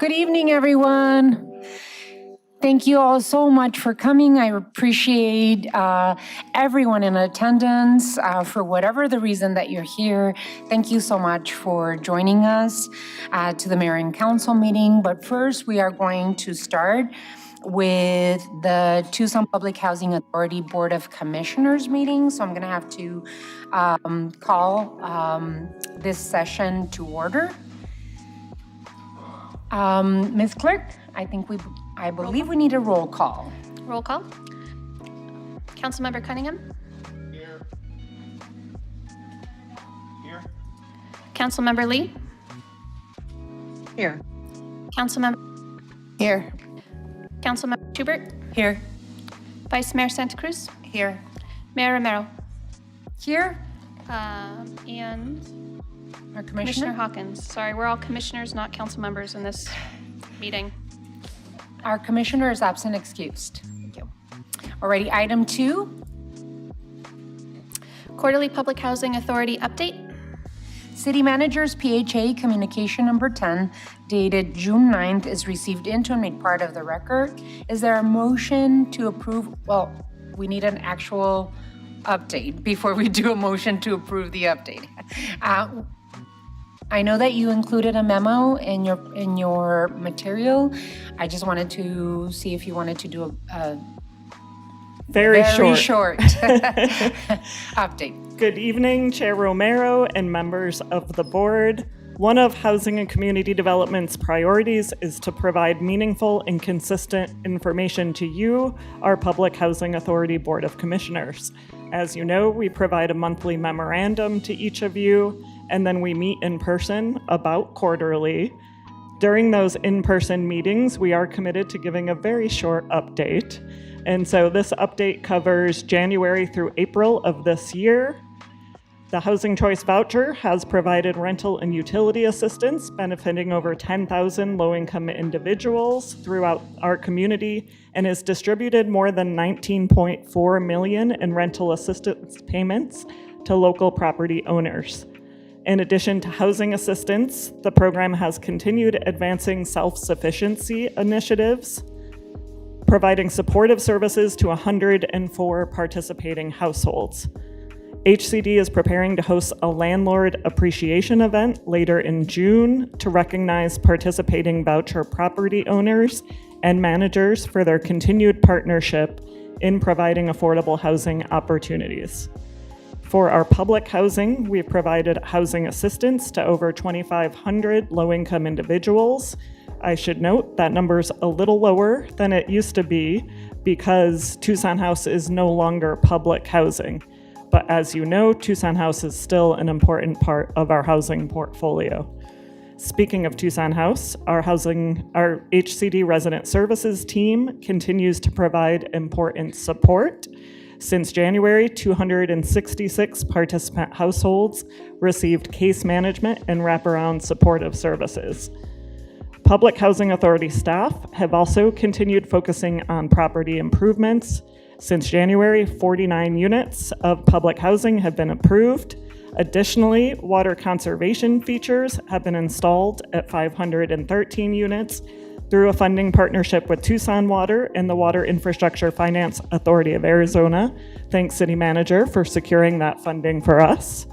Good evening, everyone. Thank you all so much for coming. I appreciate everyone in attendance for whatever the reason that you're here. Thank you so much for joining us to the Mayor and Council meeting. But first, we are going to start with the Tucson Public Housing Authority Board of Commissioners meeting. So I'm going to have to call this session to order. Ms. Clerk, I believe we need a roll call. Roll call. Councilmember Cunningham? Here. Here. Councilmember Lee? Here. Councilmember? Here. Councilmember Schubert? Here. Vice Mayor Santa Cruz? Here. Mayor Romero? Here. And Our Commissioner Commissioner. Hawkins. Sorry, we're all commissioners, not council members in this meeting. Our Commissioner is absent excused. Thank you. Alrighty, item 2. Quarterly Public Housing Authority update. City Manager's PHA Communication Number 10, dated June 9th, is received into and made part of the record. Is there a motion to approve? Well, we need an actual update before we do a motion to approve the update. I know that you included a memo in your material. I just wanted to see if you wanted to do a very short update. Good evening, Chair Romero and members of the board. One of Housing and Community Development's priorities is to provide meaningful and consistent information to you, our Public Housing Authority Board of Commissioners. As you know, we provide a monthly memorandum to each of you, and then we meet in person about quarterly. During those in-person meetings, we are committed to giving a very short update. And so this update covers January through April of this year. The Housing Choice Voucher has provided rental and utility assistance benefiting over 10,000 low-income individuals throughout our community and has distributed more than $19.4 million in rental assistance payments to local property owners. In addition to housing assistance, the program has continued advancing self-sufficiency initiatives, providing supportive services to 104 participating households. HCD is preparing to host a landlord appreciation event later in June to recognize participating voucher property owners and managers for their continued partnership in providing affordable housing opportunities. For our public housing, we've provided housing assistance to over 2,500 low-income individuals. I should note that number's a little lower than it used to be because Tucson House is no longer public housing. But as you know, Tucson House is still an important part of our housing portfolio. Speaking of Tucson House, our HCD resident services team continues to provide important support. Since January, 266 participant households received case management and wraparound supportive services. Public Housing Authority staff have also continued focusing on property improvements. Since January, 49 units of public housing have been approved. Additionally, water conservation features have been installed at 513 units through a funding partnership with Tucson Water and the Water Infrastructure Finance Authority of Arizona. Thanks, City Manager, for securing that funding for us.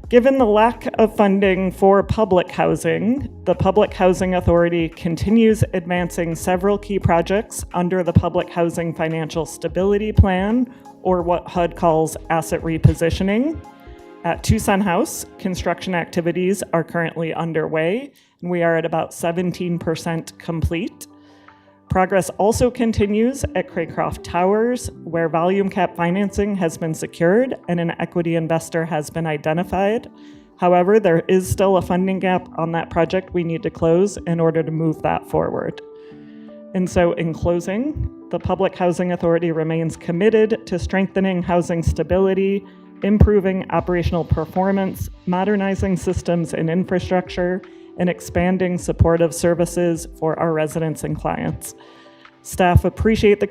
Given the lack of funding for public housing, the Public Housing Authority continues advancing several key projects under the Public Housing Financial Stability Plan, or what HUD calls asset repositioning. At Tucson House, construction activities are currently underway, and we are at about 17% complete. Progress also continues at Craycroft Towers, where volume cap financing has been secured and an equity investor has been identified. However, there is still a funding gap on that project we need to close in order to move that forward. And so in closing, the Public Housing Authority remains committed to strengthening housing stability, improving operational performance, modernizing systems and infrastructure, and expanding supportive services for our residents and clients. Staff appreciate the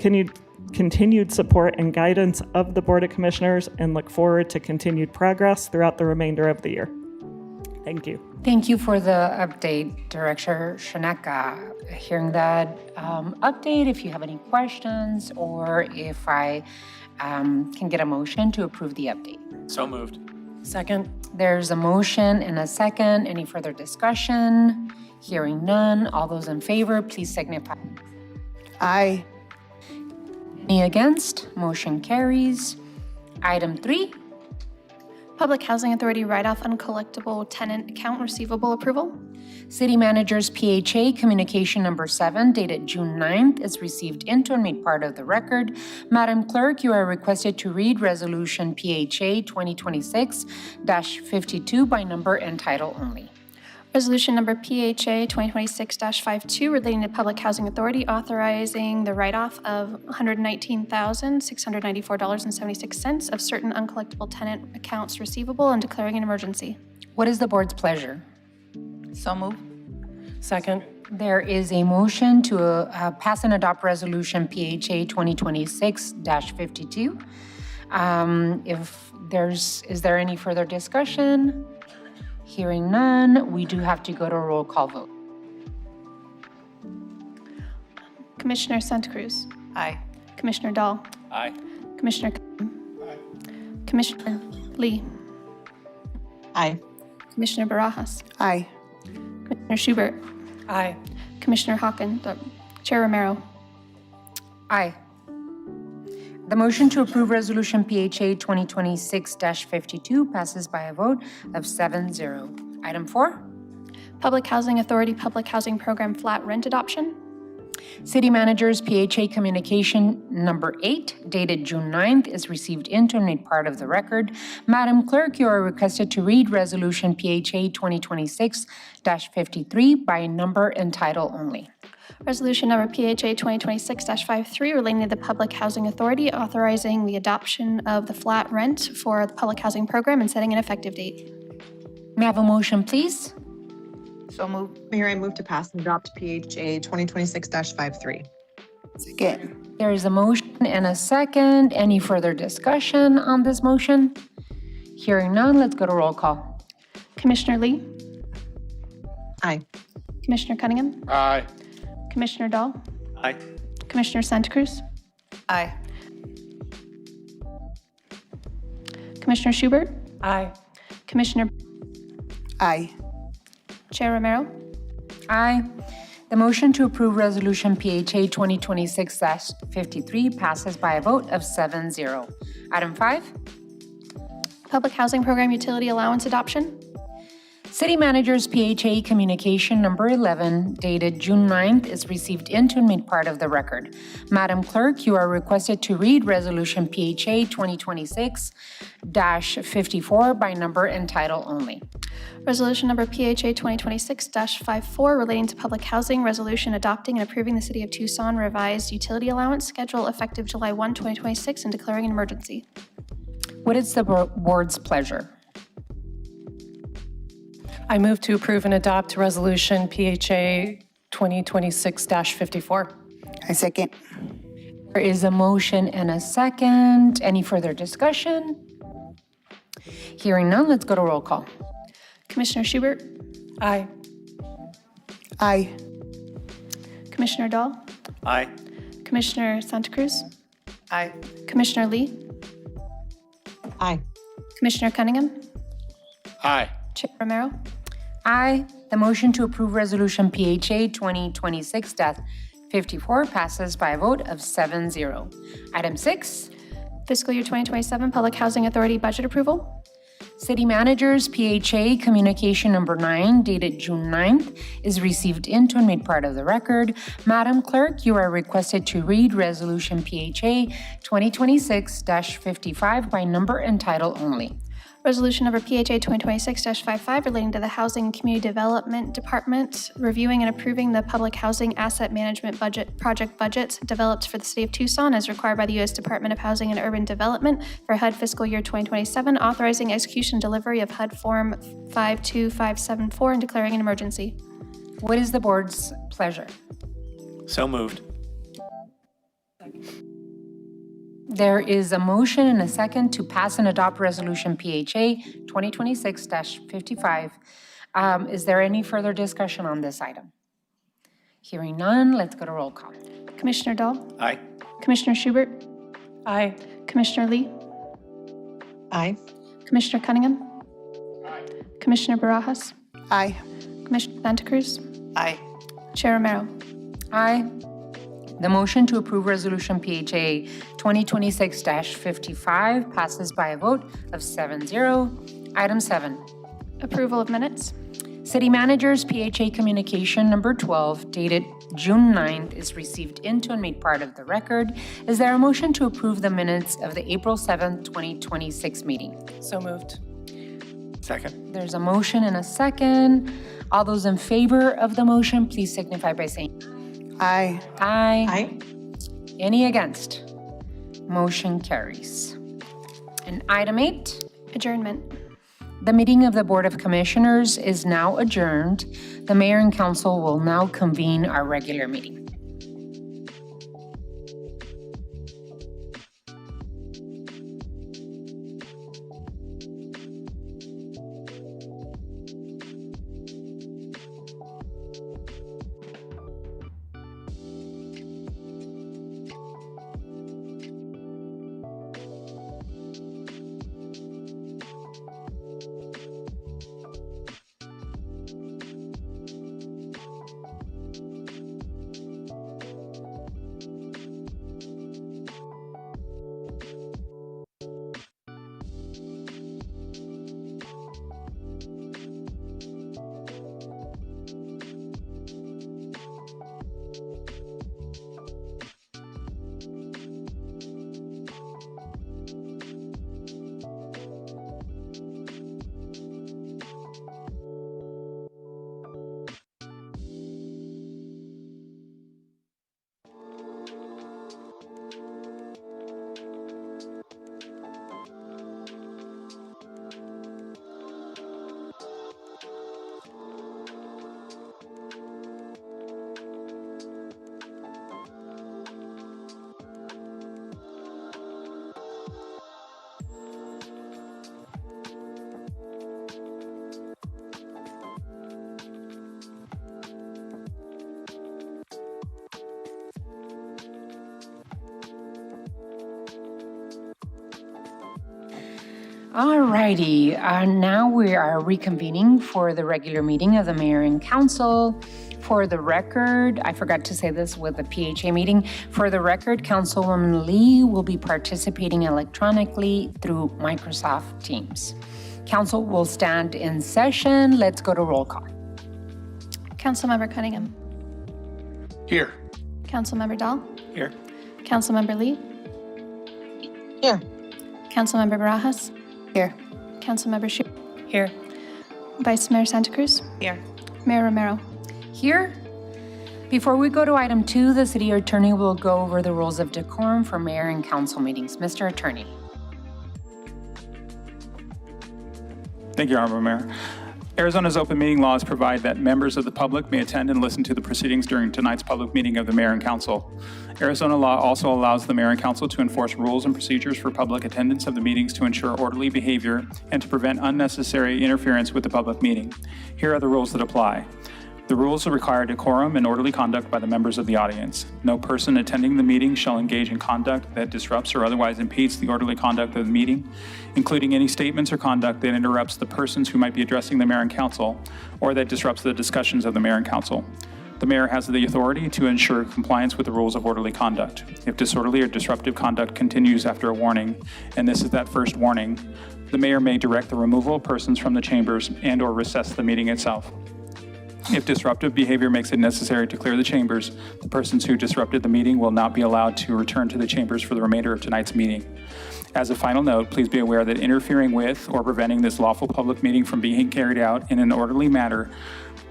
continued support and guidance of the Board of Commissioners and look forward to continued progress throughout the remainder of the year. Thank you. Thank you for the update, Director Shaneka. Hearing that update, if you have any questions or if I can get a motion to approve the update. So moved. Second. There's a motion and a second. Any further discussion? Hearing none. All those in favor, please signify. Aye. Any against? Motion carries. Item 3. Public Housing Authority write-off uncollectible tenant account receivable approval. City Manager's PHA Communication Number 7 dated June 9th is received into and made part of the record. Madam Clerk, you are requested to read Resolution PHA 2026-52 by number and title only. Resolution number PHA 2026-52 relating to Public Housing Authority authorizing the write-off of $119,694.76 of certain uncollectible tenant accounts receivable and declaring an emergency. What is the board's pleasure? So moved. Second. There is a motion to pass and adopt Resolution PHA 2026-52. Is there any further discussion? Hearing none, we do have to go to a roll call vote. Commissioner Santa Cruz. Aye. Commissioner Dahl. Aye. Commissioner Commissioner Lee. Aye. Commissioner Barajas. Aye. Commissioner Schubert. Aye. Commissioner Hawkins. Chair Romero. Aye. The motion to approve Resolution PHA 2026-52 passes by a vote of 7-0. Item 4. Public Housing Authority Public Housing Program flat rent adoption. City Manager's PHA Communication Number 8 dated June 9th is received into and made part of the record. Madam Clerk, you are requested to read Resolution PHA 2026-53 by number and title only. Resolution number PHA 2026-53 relating to the Public Housing Authority authorizing the adoption of the flat rent for the public housing program and setting an effective date. May I have a motion, please? So moved. Mayor, I move to pass and adopt PHA 2026-53. Second. There is a motion and a second. Any further discussion on this motion? Hearing none, let's go to roll call. Commissioner Lee. Aye. Commissioner Cunningham. Aye. Commissioner Dahl. Aye. Commissioner Santa Cruz. Aye. Commissioner Schubert. Aye. Commissioner Aye. Chair Romero. Aye. The motion to approve Resolution PHA 2026-53 passes by a vote of 7-0. Item 5. Public Housing Program Utility Allowance Adoption. City Manager's PHA Communication Number 11 dated June 9th is received into and made part of the record. Madam Clerk, you are requested to read Resolution PHA 2026-54 by number and title only. Resolution number PHA 2026-54 relating to public housing, resolution adopting and approving the City of Tucson revised utility allowance schedule effective July 1, 2026 and declaring an emergency. What is the board's pleasure? I move to approve and adopt Resolution PHA 2026-54. I second. There is a motion and a second. Any further discussion? Hearing none, let's go to roll call. Commissioner Schubert. Aye. Aye. Commissioner Dahl. Aye. Commissioner Santa Cruz. Aye. Commissioner Lee. Aye. Commissioner Cunningham. Aye. Chair Romero. Aye. The motion to approve Resolution PHA 2026-54 passes by a vote of 7-0. Item 6. Fiscal year 2027 Public Housing Authority budget approval. City Manager's PHA Communication Number 9 dated June 9th is received into and made part of the record. Madam Clerk, you are requested to read Resolution PHA 2026-55 by number and title only. Resolution number PHA 2026-55 relating to the Housing and Community Development Department reviewing and approving the public housing asset management project budgets developed for the City of Tucson as required by the U.S. Department of Housing and Urban Development for HUD fiscal year 2027, authorizing execution and delivery of HUD Form 52574 and declaring an emergency. What is the board's pleasure? So moved. There is a motion and a second to pass and adopt Resolution PHA 2026-55. Is there any further discussion on this item? Hearing none, let's go to roll call. Commissioner Dahl? Aye. Commissioner Schubert? Aye. Commissioner Lee? Aye. Commissioner Cunningham? Commissioner Barajas? Aye. Commissioner Santa Cruz? Aye. Chair Romero? Aye. The motion to approve Resolution PHA 2026-55 passes by a vote of 7-0. Item 7. Approval of minutes? City Manager's PHA Communication Number 12, dated June 9th, is received into and made part of the record. Is there a motion to approve the minutes of the April 7th, 2026 meeting? So moved. Second. There's a motion and a second. All those in favor of the motion, please signify by saying Aye. aye. Aye. Any against? Motion carries. And item 8. Adjournment. The meeting of the Board of Commissioners is now adjourned. The Mayor and Council will now convene our regular meeting. All righty, now we are reconvening for the regular meeting of the Mayor and Council. For the record, I forgot to say this with the PHA meeting. For the record, Councilwoman Lee will be participating electronically through Microsoft Teams. Council will stand in session. Let's go to roll call. Councilmember Cunningham? Here. Councilmember Dahl? Here. Councilmember Lee? Here. Councilmember Barajas? Here. Councilmember Schubert? Here. Vice Mayor Santa Cruz? Here. Mayor Romero? Here. Before we go to item 2, the City Attorney will go over the rules of decorum for Mayor and Council meetings. Mr. Attorney. Thank you, Honorable Mayor. Arizona's open meeting laws provide that members of the public may attend and listen to the proceedings during tonight's public meeting of the Mayor and Council. Arizona law also allows the Mayor and Council to enforce rules and procedures for public attendance of the meetings to ensure orderly behavior and to prevent unnecessary interference with the public meeting. Here are the rules that apply. The rules require decorum and orderly conduct by the members of the audience. No person attending the meeting shall engage in conduct that disrupts or otherwise impedes the orderly conduct of the meeting, including any statements or conduct that interrupts the persons who might be addressing the Mayor and Council or that disrupts the discussions of the Mayor and Council. The Mayor has the authority to ensure compliance with the rules of orderly conduct. If disorderly or disruptive conduct continues after a warning, and this is that first warning, the Mayor may direct the removal of persons from the chambers and/or recess the meeting itself. If disruptive behavior makes it necessary to clear the chambers, the persons who disrupted the meeting will not be allowed to return to the chambers for the remainder of tonight's meeting. As a final note, please be aware that interfering with or preventing this lawful public meeting from being carried out in an orderly manner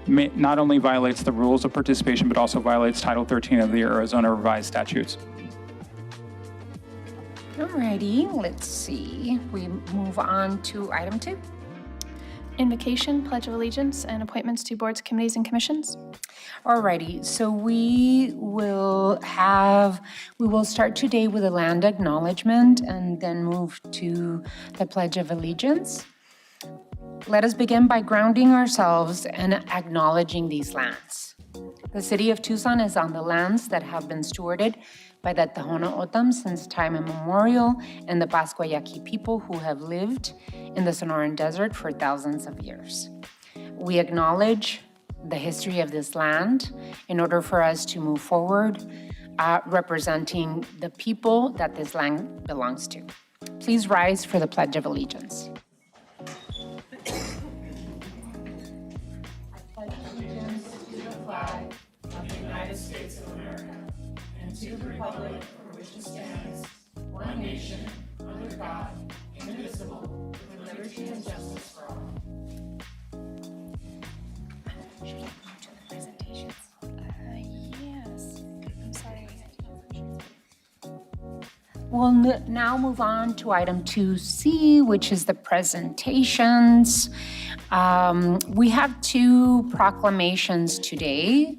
not only violates the rules of participation, but also violates Title 13 of the Arizona Revised Statutes. Alrighty, let's see. We move on to item 2. Invocation, Pledge of Allegiance, and appointments to boards, committees, and commissions. Alrighty, so we will start today with a land acknowledgement and then move to the Pledge of Allegiance. let us begin by grounding ourselves and acknowledging these lands. The city of Tucson is on the lands that have been stewarded by the Tohono O'odham since time immemorial and the Pascua Yaqui people who have lived in the Sonoran Desert for thousands of years. We acknowledge the history of this land in order for us to move forward, representing the people that this land belongs to. Please rise for the Pledge of Allegiance. United States of America, and to the republic for which it stands, one nation, under God, indivisible, with liberty and justice for all. Should we move to the presentations? Yes. I'm sorry. We'll now move on to item 2C, which is the presentations. We have two proclamations today.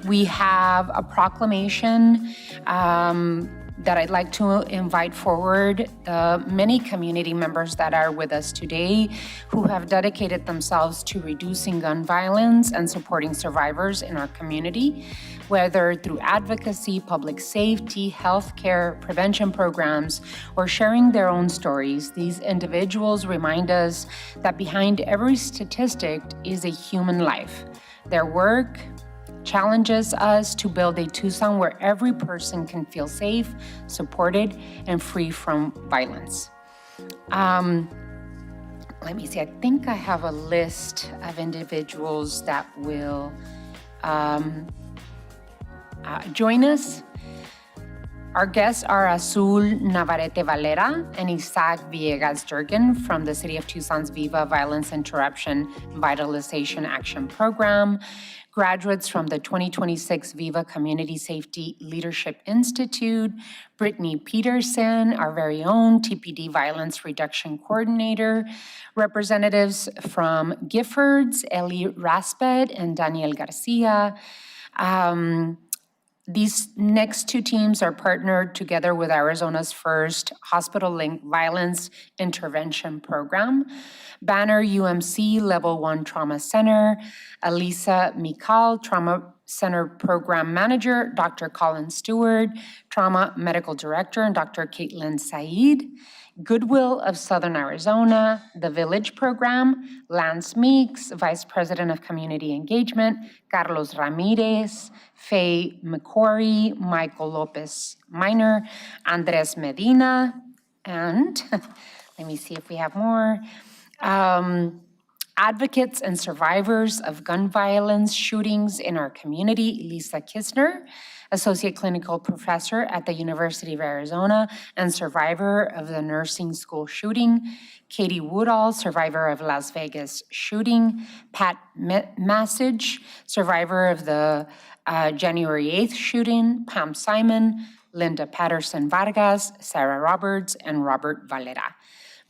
We have a proclamation that I'd like to invite forward the many community members that are with us today who have dedicated themselves to reducing gun violence and supporting survivors in our community, whether through advocacy, public safety, healthcare, prevention programs, or sharing their own stories. These individuals remind us that behind every statistic is a human life. Their work challenges us to build a Tucson where every person can feel safe, supported, and free from violence. Let me see, I think I have a list of individuals that will join us. Our guests are Azul Navarrete Valera and Isaac Villegas Durgan from the City of Tucson's Viva Violence Interruption Vitalization Action Program, graduates from the 2026 Viva Community Safety Leadership Institute, Brittany Peterson, our very own TPD Violence Reduction Coordinator, representatives from Giffords, Eli Rasped and Daniel Garcia. These next two teams are partnered together with Arizona's first hospital-linked violence intervention program, Banner UMC Level 1 Trauma Center, Elisa Mikal, Trauma Center Program Manager, Dr. Colin Stewart, Trauma Medical Director, and Dr. Caitlin Said, Goodwill of Southern Arizona, the Village Program, Lance Meeks, Vice President of Community Engagement, Carlos Ramirez, Faye McCory, Michael Lopez Minor, Andres Medina, and let me see if we have more. Advocates and survivors of gun violence shootings in our community, Lisa Kistner, Associate Clinical Professor at the University of Arizona and survivor of the nursing school shooting, Katie Woodall, survivor of Las Vegas shooting, Pat Massage, survivor of the January 8th shooting, Pam Simon, Linda Patterson Vargas, Sarah Roberts, and Robert Valera.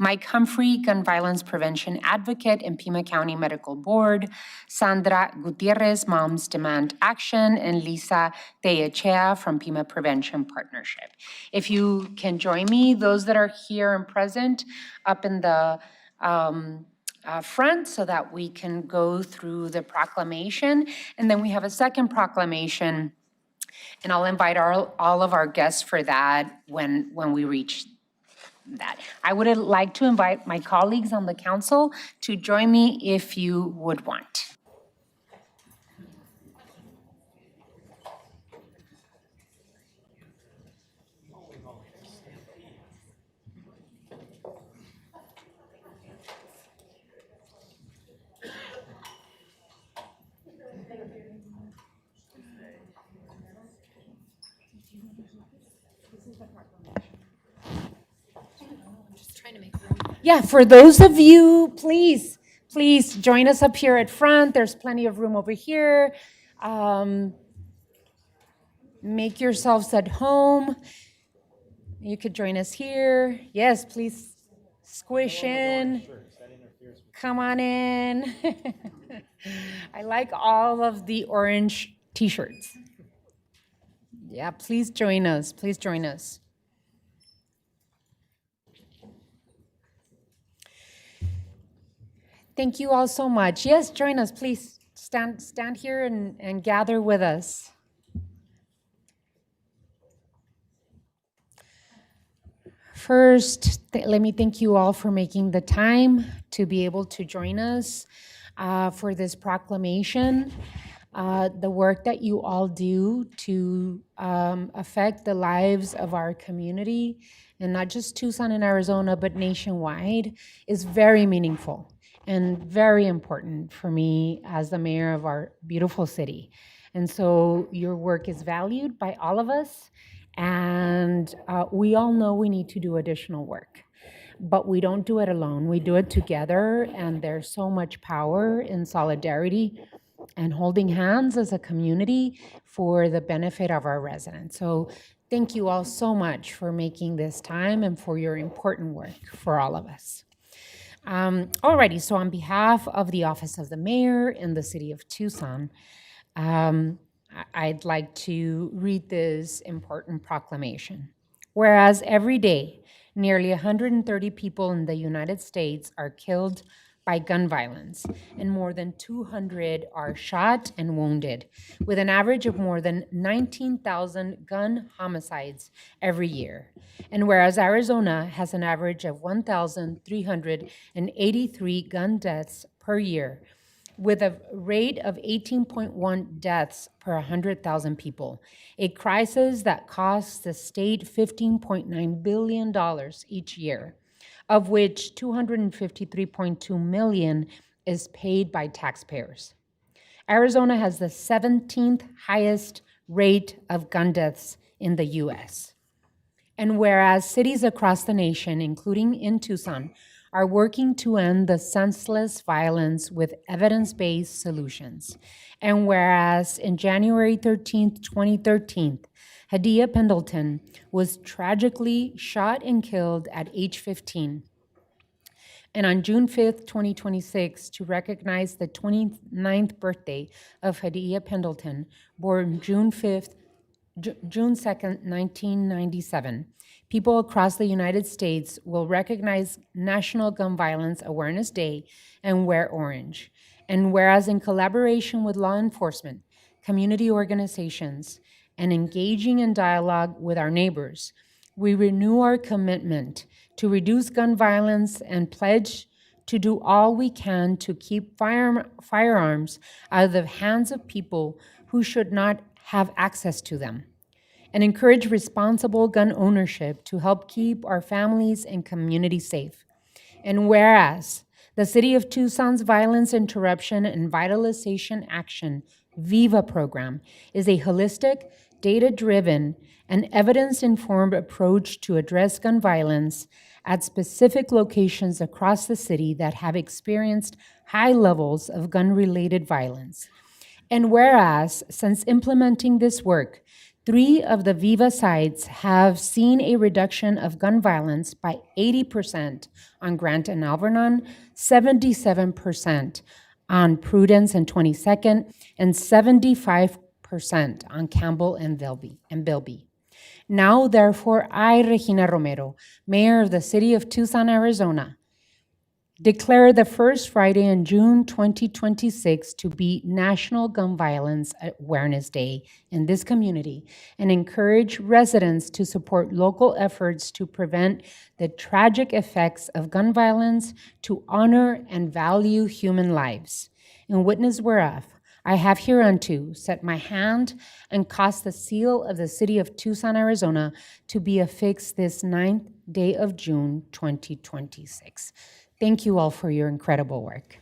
Mike Humphrey, gun violence prevention advocate in Pima County Medical Board, Sandra Gutierrez, Moms Demand Action, and Lisa Tellechea from Pima Prevention Partnership. If you can join me, those that are here and present up in the front so that we can go through the proclamation. And then we have a second proclamation, and I'll invite all of our guests for that when we reach that. I would like to invite my colleagues on the council to join me if you would want. Yeah, for those of you, please join us up here at front. There's plenty of room over here. Make yourselves at home. You could join us here. Yes, please squish in. Come on in. I like all of the orange t-shirts. Yeah, please join us. Please join us. Thank you all so much. Yes, join us, please. Stand here and gather with us. First, let me thank you all for making the time to be able to join us for this proclamation. The work that you all do to affect the lives of our community, and not just Tucson and Arizona, but nationwide, is very meaningful and very important for me as the mayor of our beautiful city. And so your work is valued by all of us, and we all know we need to do additional work. But we don't do it alone. We do it together, and there's so much power in solidarity and holding hands as a community for the benefit of our residents. So thank you all so much for making this time and for your important work for all of us. Alrighty, so on behalf of the Office of the Mayor in the City of Tucson, I'd like to read this important proclamation. Whereas every day, nearly 130 people in the United States are killed by gun violence, and more than 200 are shot and wounded, with an average of more than 19,000 gun homicides every year. And whereas Arizona has an average of 1,383 gun deaths per year, with a rate of 18.1 deaths per 100,000 people, a crisis that costs the state $15.9 billion each year, of which $253.2 million is paid by taxpayers. Arizona has the 17th highest rate of gun deaths in the US. And whereas cities across the nation, including in Tucson, are working to end the senseless violence with evidence-based solutions. And whereas in January 13th, 2013, Hadia Pendleton was tragically shot and killed at age 15. And on June 5th, 2026, to recognize the 29th birthday of Hadia Pendleton, born June 2nd, 1997, people across the United States will recognize National Gun Violence Awareness Day and wear orange. And whereas in collaboration with law enforcement, community organizations, and engaging in dialogue with our neighbors, we renew our commitment to reduce gun violence and pledge to do all we can to keep firearms out of the hands of people who should not have access to them, and encourage responsible gun ownership to help keep our families and communities safe. And whereas the City of Tucson's Violence Interruption and Vitalization Action, VIVA program, is a holistic, data-driven, and evidence-informed approach to address gun violence at specific locations across the city that have experienced high levels of gun-related violence. And whereas, since implementing this work, 3 of the VIVA sites have seen a reduction of gun violence by 80% on Grant and Alvernon, 77% on Prudence and 22nd, and 75% on Campbell and Bilby. Now, therefore, I, Regina Romero, Mayor of the City of Tucson, Arizona, declare the first Friday in June 2026 to be National Gun Violence Awareness Day in this community, and encourage residents to support local efforts to prevent the tragic effects of gun violence, to honor and value human lives. In witness whereof, I have hereunto set my hand and caused the seal of the City of Tucson, Arizona, to be affixed this 9th day of June 2026. Thank you all for your incredible work.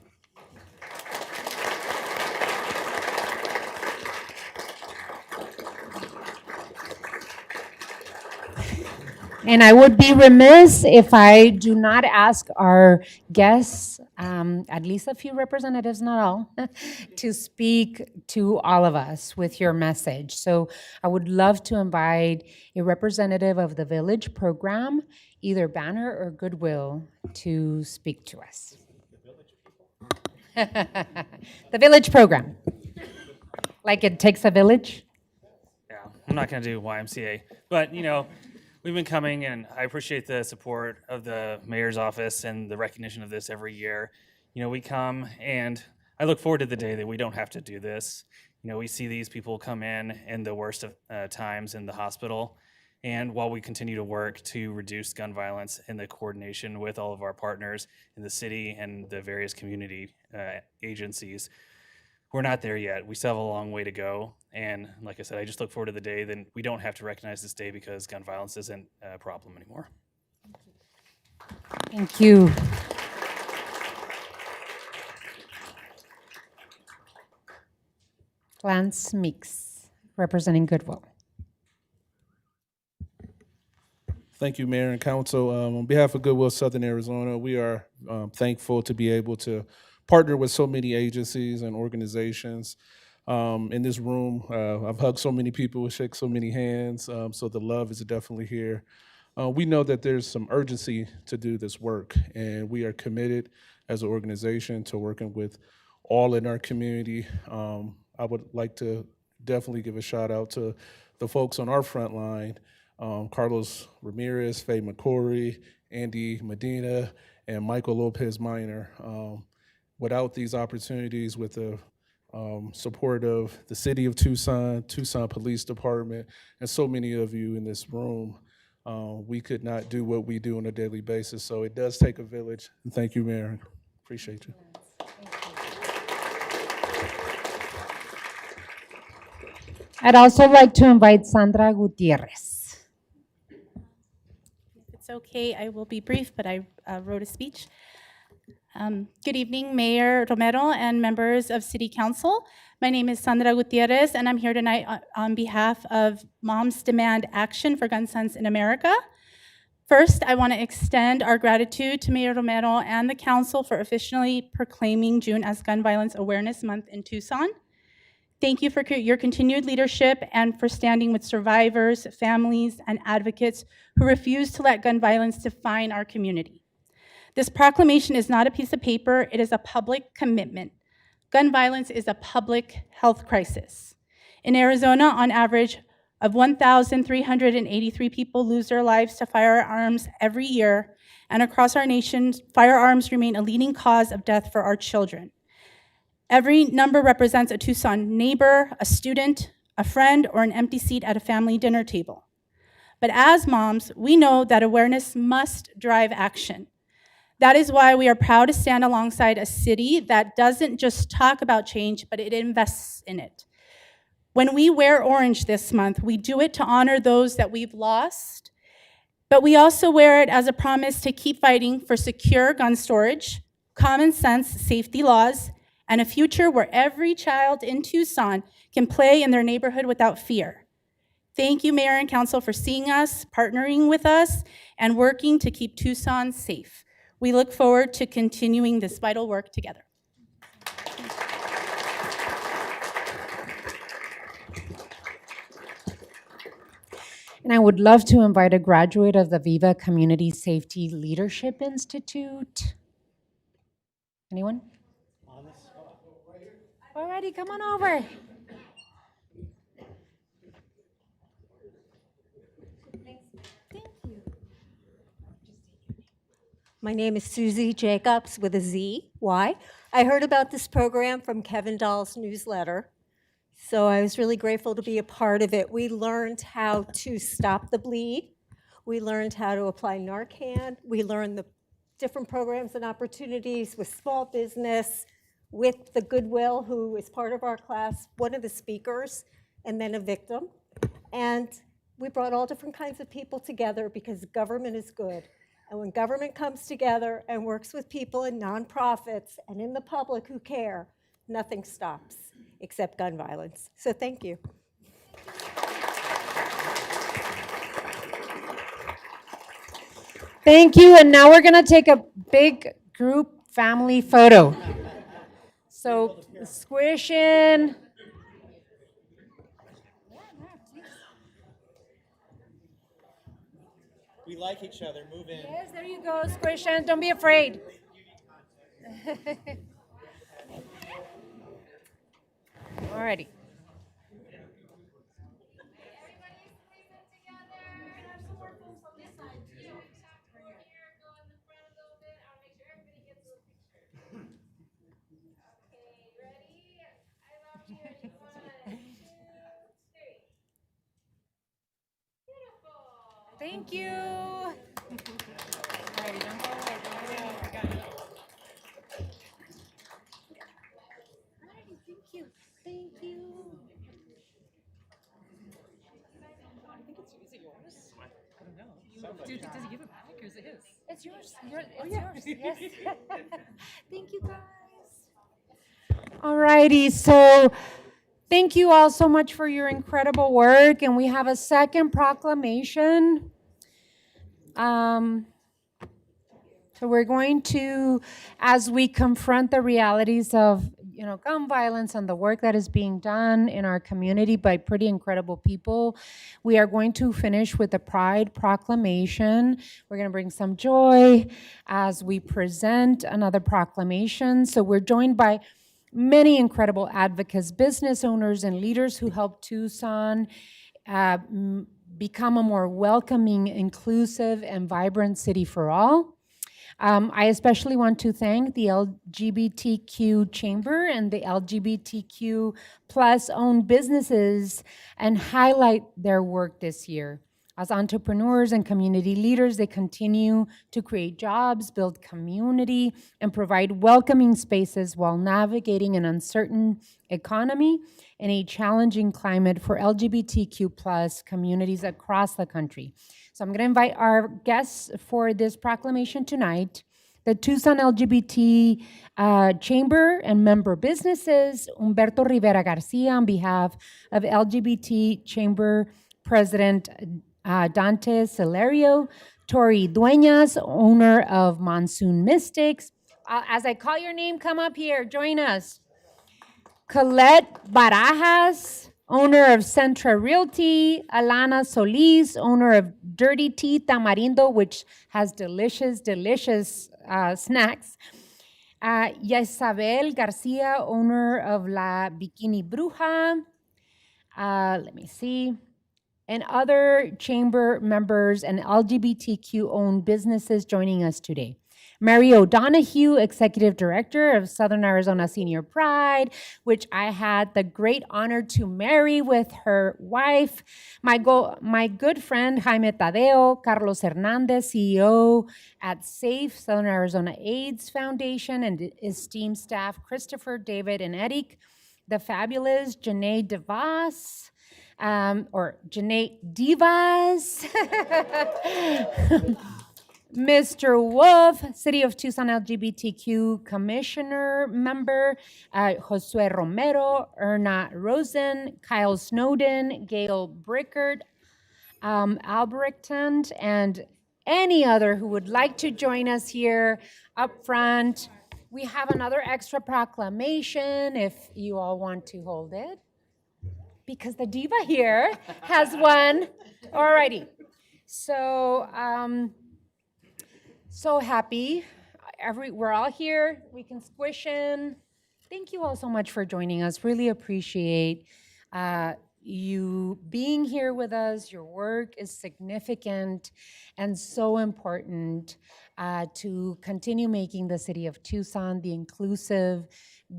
And I would be remiss if I do not ask our guests, at least a few representatives, not all, to speak to all of us with your message. So I would love to invite a representative of the Village program, either Banner or Goodwill, to speak to us. The Village program. Like it takes a village? Yeah, I'm not going to do YMCA, but we've been coming, and I appreciate the support of the mayor's office and the recognition of this every year. We come and I look forward to the day that we don't have to do this. We see these people come in the worst of times in the hospital. And while we continue to work to reduce gun violence in the coordination with all of our partners in the city and the various community agencies, we're not there yet. We still have a long way to go. And like I said, I just look forward to the day that we don't have to recognize this day because gun violence isn't a problem anymore. Thank you. Lance Meeks, representing Goodwill. Thank you, Mayor and Council. On behalf of Goodwill Southern Arizona, we are thankful to be able to partner with so many agencies and organizations. In this room, I've hugged so many people, shake so many hands, so the love is definitely here. We know that there's some urgency to do this work, and we are committed as an organization to working with all in our community. I would like to definitely give a shout out to the folks on our front line, Carlos Ramirez, Faye McCory, Andy Medina, and Michael Lopez Minor. Without these opportunities, with the support of the City of Tucson, Tucson Police Department, and so many of you in this room, we could not do what we do on a daily basis. So it does take a village. And thank you, Mayor. Appreciate you. I'd also like to invite Sandra Gutierrez. If it's okay, I will be brief, but I wrote a speech. Good evening, Mayor Romero and members of City Council. My name is Sandra Gutierrez, and I'm here tonight on behalf of Moms Demand Action for Gun Sense in America. First, I want to extend our gratitude to Mayor Romero and the Council for officially proclaiming June as Gun Violence Awareness Month in Tucson. Thank you for your continued leadership and for standing with survivors, families, and advocates who refuse to let gun violence define our community. This proclamation is not a piece of paper, it is a public commitment. Gun violence is a public health crisis. In Arizona, on average of 1,383 people lose their lives to firearms every year, and across our nation, firearms remain a leading cause of death for our children. Every number represents a Tucson neighbor, a student, a friend, or an empty seat at a family dinner table. But as moms, we know that awareness must drive action. That is why we are proud to stand alongside a city that doesn't just talk about change, but it invests in it. When we wear orange this month, we do it to honor those that we've lost, but we also wear it as a promise to keep fighting for secure gun storage, common sense safety laws, and a future where every child in Tucson can play in their neighborhood without fear. Thank you, Mayor and Council, for seeing us, partnering with us, and working to keep Tucson safe. We look forward to continuing this vital work together. And I would love to invite a graduate of the Viva Community Safety Leadership Institute. Anyone? Alrighty, come on over. My name is Susie Jacobs with a Z. Why? I heard about this program from Kevin Dahl's newsletter, so I was really grateful to be a part of it. We learned how to stop the bleed. We learned how to apply Narcan. We learned the different programs and opportunities with small business, with the Goodwill, who is part of our class, one of the speakers, and then a victim. And we brought all different kinds of people together because government is good. And when government comes together and works with people in nonprofits and in the public who care, nothing stops except gun violence. So thank you. Thank you, and now we're gonna take a big group family photo. So squish in. We like each other. Move in. Yes, there you go. Squish in. Don't be afraid. Alrighty. Thank you. Alrighty, don't go away, don't go away. I got it. Alrighty, thank you. Thank you. Does he give it back or is it his? It's yours. It's yours. Yes. Thank you, guys. Alrighty, so thank you all so much for your incredible work. And we have a second proclamation. So we're going to, as we confront the realities of, gun violence and the work that is being done in our community by pretty incredible people, we are going to finish with the Pride Proclamation. We're going to bring some joy as we present another proclamation. So we're joined by many incredible advocates, business owners, and leaders who help Tucson become a more welcoming, inclusive, and vibrant city for all. I especially want to thank the LGBTQ Chamber and the LGBTQ plus owned businesses and highlight their work this year. As entrepreneurs and community leaders, they continue to create jobs, build community, and provide welcoming spaces while navigating an uncertain economy and a challenging climate for LGBTQ plus communities across the country. So I'm going to invite our guests for this proclamation tonight, the Tucson LGBT Chamber and member businesses, Humberto Rivera Garcia on behalf of LGBT Chamber President Dante Celerio, Tori Dueñas, owner of Monsoon Mystics. As I call your name, come up here, join us. Colette Barajas, owner of Centra Realty, Alana Solis, owner of Dirty Tea Tamarindo, which has delicious snacks. Yesabel Garcia, owner of La Bikini Bruja. Let me see. And other chamber members and LGBTQ-owned businesses joining us today. Mary O'Donoghue, Executive Director of Southern Arizona Senior Pride, which I had the great honor to marry with her wife. My good friend, Jaime Tadeo, Carlos Hernandez, CEO at SAFE, Southern Arizona AIDS Foundation, and esteemed staff, Christopher, David, and Eric. The fabulous Janae DeVos, or Janae Divas. Mr. Wolf, City of Tucson LGBTQ Commissioner member, Josue Romero, Erna Rosen, Kyle Snowden, Gail Brickard, Albrechtand, and any other who would like to join us here up front. We have another extra proclamation if you all want to hold it, because the diva here has one. Alrighty. So happy. We're all here. We can squish in. Thank you all so much for joining us. Really appreciate you being here with us. Your work is significant and so important to continue making the city of Tucson the inclusive,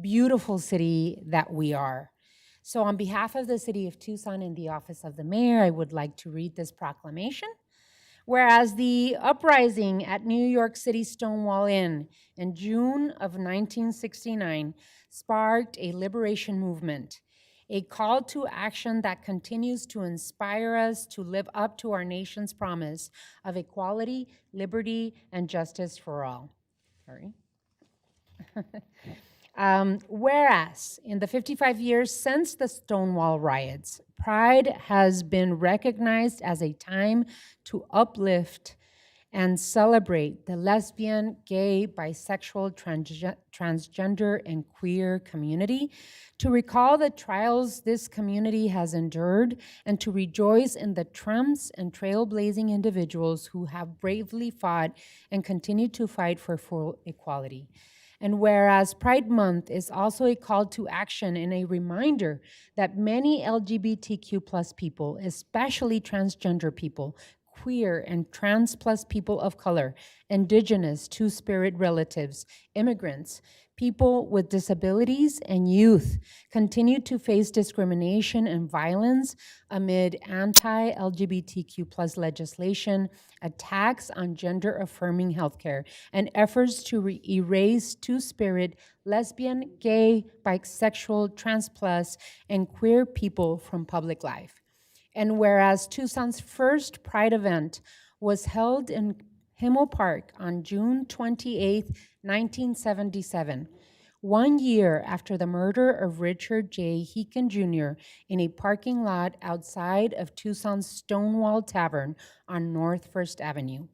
beautiful city that we are. So on behalf of the city of Tucson and the office of the mayor, I would like to read this proclamation. Whereas the uprising at New York City Stonewall Inn in June of 1969 sparked a liberation movement, a call to action that continues to inspire us to live up to our nation's promise of equality, liberty, and justice for all. Sorry. Whereas in the 55 years since the Stonewall riots, Pride has been recognized as a time to uplift and celebrate the lesbian, gay, bisexual, transgender, and queer community, to recall the trials this community has endured, and to rejoice in the triumphs and trailblazing individuals who have bravely fought and continue to fight for full equality. And whereas Pride Month is also a call to action and a reminder that many LGBTQ plus people, especially transgender people, queer and trans plus people of color, indigenous, two-spirit relatives, immigrants, people with disabilities, and youth continue to face discrimination and violence amid anti-LGBTQ plus legislation, attacks on gender-affirming healthcare, and efforts to erase two-spirit, lesbian, gay, bisexual, trans plus, and queer people from public life. And whereas Tucson's first Pride event was held in Himmel Park on June 28, 1977, 1 year after the murder of Richard J. Heakin Jr. in a parking lot outside of Tucson's Stonewall Tavern on North First Avenue.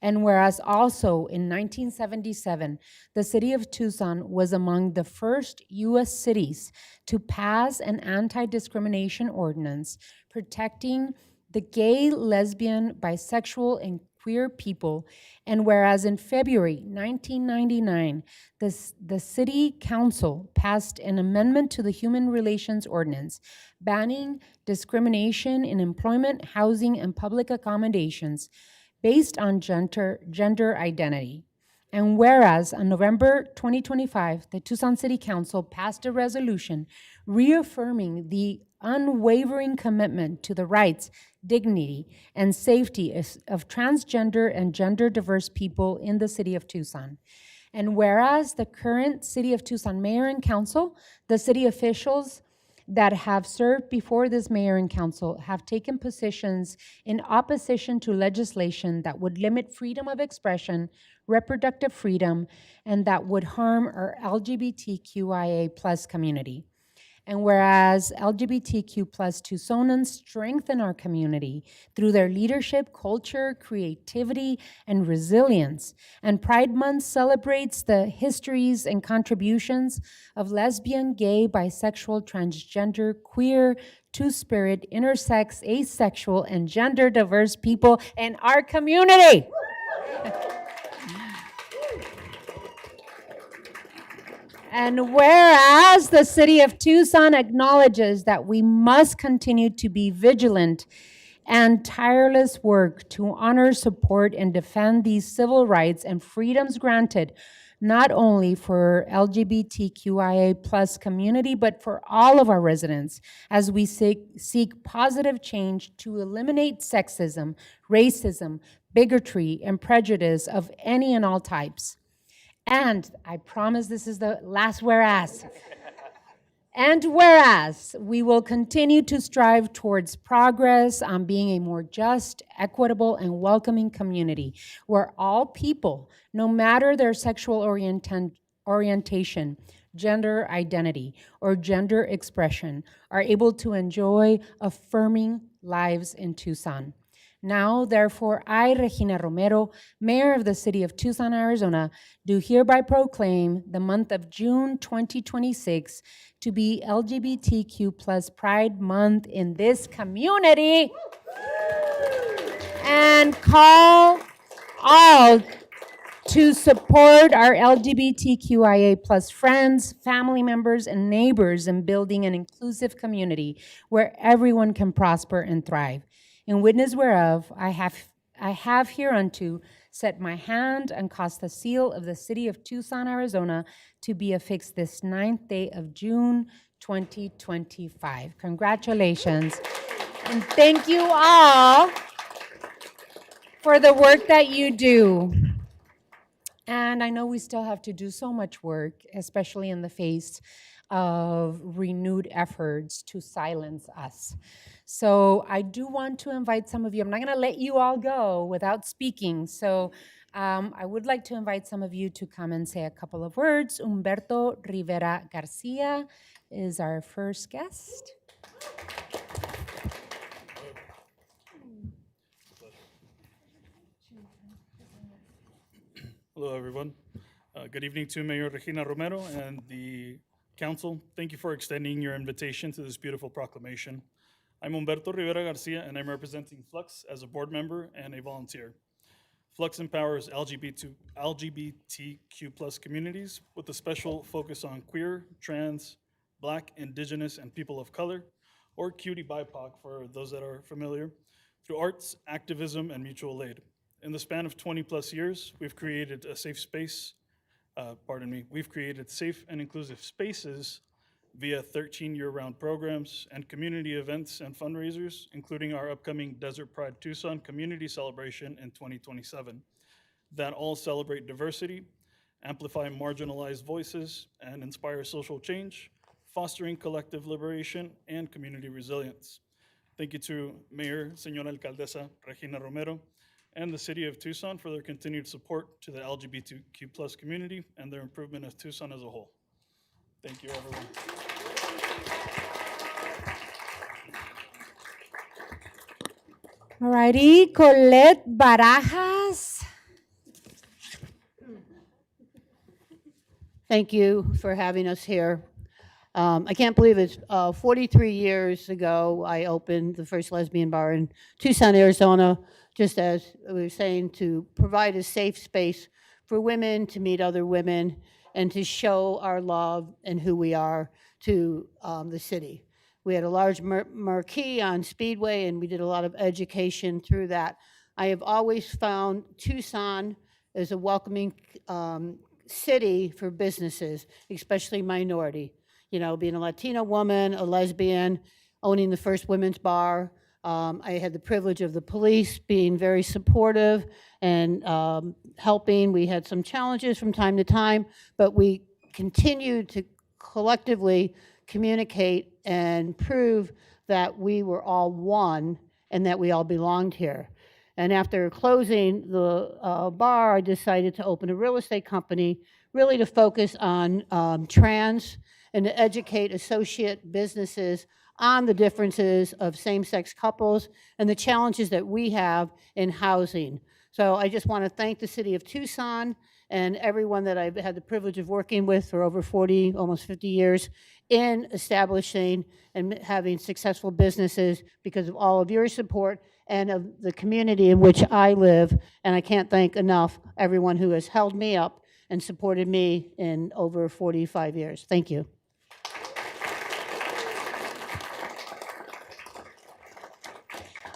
And whereas also in 1977, the city of Tucson was among the first U.S. cities to pass an anti-discrimination ordinance protecting the gay, lesbian, bisexual, and queer people, and whereas in February 1999, the City Council passed an amendment to the Human Relations Ordinance banning discrimination in employment, housing, and public accommodations based on gender identity. And whereas on November 2025, the Tucson City Council passed a resolution reaffirming the unwavering commitment to the rights, dignity, and safety of transgender and gender diverse people in the city of Tucson. And whereas the current City of Tucson Mayor and Council, the city officials that have served before this mayor and council have taken positions in opposition to legislation that would limit freedom of expression, reproductive freedom, and that would harm our LGBTQIA plus community. And whereas LGBTQ plus Tucsonans strengthen our community through their leadership, culture, creativity, and resilience, and Pride Month celebrates the histories and contributions of lesbian, gay, bisexual, transgender, queer, two-spirit, intersex, asexual, and gender diverse people in our community. And whereas the city of Tucson acknowledges that we must continue to be vigilant and tireless work to honor, support, and defend these civil rights and freedoms granted not only for LGBTQIA plus community, but for all of our residents as we seek positive change to eliminate sexism, racism, bigotry, and prejudice of any and all types. And I promise this is the last whereas. And whereas we will continue to strive towards progress on being a more just, equitable, and welcoming community where all people, no matter their sexual orientation, gender identity, or gender expression, are able to enjoy affirming lives in Tucson. Now, therefore, I, Regina Romero, Mayor of the City of Tucson, Arizona, do hereby proclaim the month of June 2026 to be LGBTQ plus Pride Month in this community and call all to support our LGBTQIA plus friends, family members, and neighbors in building an inclusive community where everyone can prosper and thrive. In witness whereof, I have hereunto set my hand and caused the seal of the city of Tucson, Arizona, to be affixed this 9th day of June, 2025. Congratulations. And thank you all for the work that you do. And I know we still have to do so much work, especially in the face of renewed efforts to silence us. So I do want to invite some of you. I'm not going to let you all go without speaking. So I would like to invite some of you to come and say a couple of words. Humberto Rivera Garcia is our first guest. Hello, everyone. Good evening to Mayor Regina Romero and the council. Thank you for extending your invitation to this beautiful proclamation. I'm Humberto Rivera Garcia, and I'm representing Flux as a board member and a volunteer. Flux empowers LGBTQ plus communities with a special focus on queer, trans, Black, Indigenous, and people of color, or cutie BIPOC for those that are familiar, through arts, activism, and mutual aid. In the span of 20-plus years, we've created a safe space, we've created safe and inclusive spaces via 13 year-round programs and community events and fundraisers, including our upcoming Desert Pride Tucson Community Celebration in 2027, that all celebrate diversity, amplify marginalized voices, and inspire social change, fostering collective liberation and community resilience. Thank you to Mayor, Señora Alcaldesa Regina Romero, and the City of Tucson for their continued support to the LGBTQ+ community and their improvement of Tucson as a whole. Thank you, everyone. All righty, Colette Barajas. Thank you for having us here. I can't believe it's 43 years ago I opened the first lesbian bar in Tucson, Arizona, just as we were saying, to provide a safe space for women to meet other women and to show our love and who we are to the city. We had a large marquee on Speedway, and we did a lot of education through that. I have always found Tucson as a welcoming city for businesses, especially minority. You know, being a Latina woman, a lesbian, owning the first women's bar. I had the privilege of the police being very supportive and helping. We had some challenges from time to time, but we continued to collectively communicate and prove that we were all one and that we all belonged here. And after closing the bar, I decided to open a real estate company, really to focus on trans and to educate associate businesses on the differences of same-sex couples and the challenges that we have in housing. So I just want to thank the City of Tucson and everyone that I've had the privilege of working with for over 40, almost 50 years in establishing and having successful businesses because of all of your support and of the community in which I live. And I can't thank enough everyone who has held me up and supported me in over 45 years. Thank you.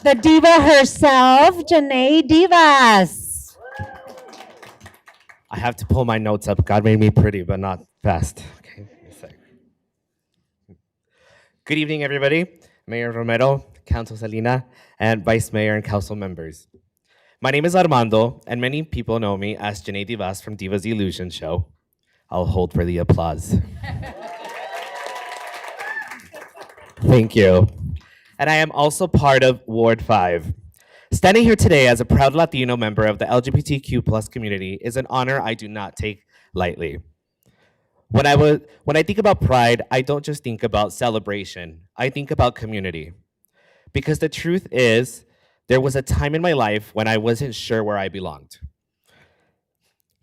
The diva herself, Janae Divas. I have to pull my notes up. God made me pretty, but not fast. Okay, a sec. Good evening, everybody. Mayor Romero, Council Salina, and Vice Mayor and Council members. My name is Armando, and many people know me as Janae Divas from Divas Illusion Show. I'll hold for the applause. Thank you. And I am also part of Ward 5. Standing here today as a proud Latino member of the LGBTQ+ community is an honor I do not take lightly. When I think about pride, I don't just think about celebration. I think about community. Because the truth is, there was a time in my life when I wasn't sure where I belonged.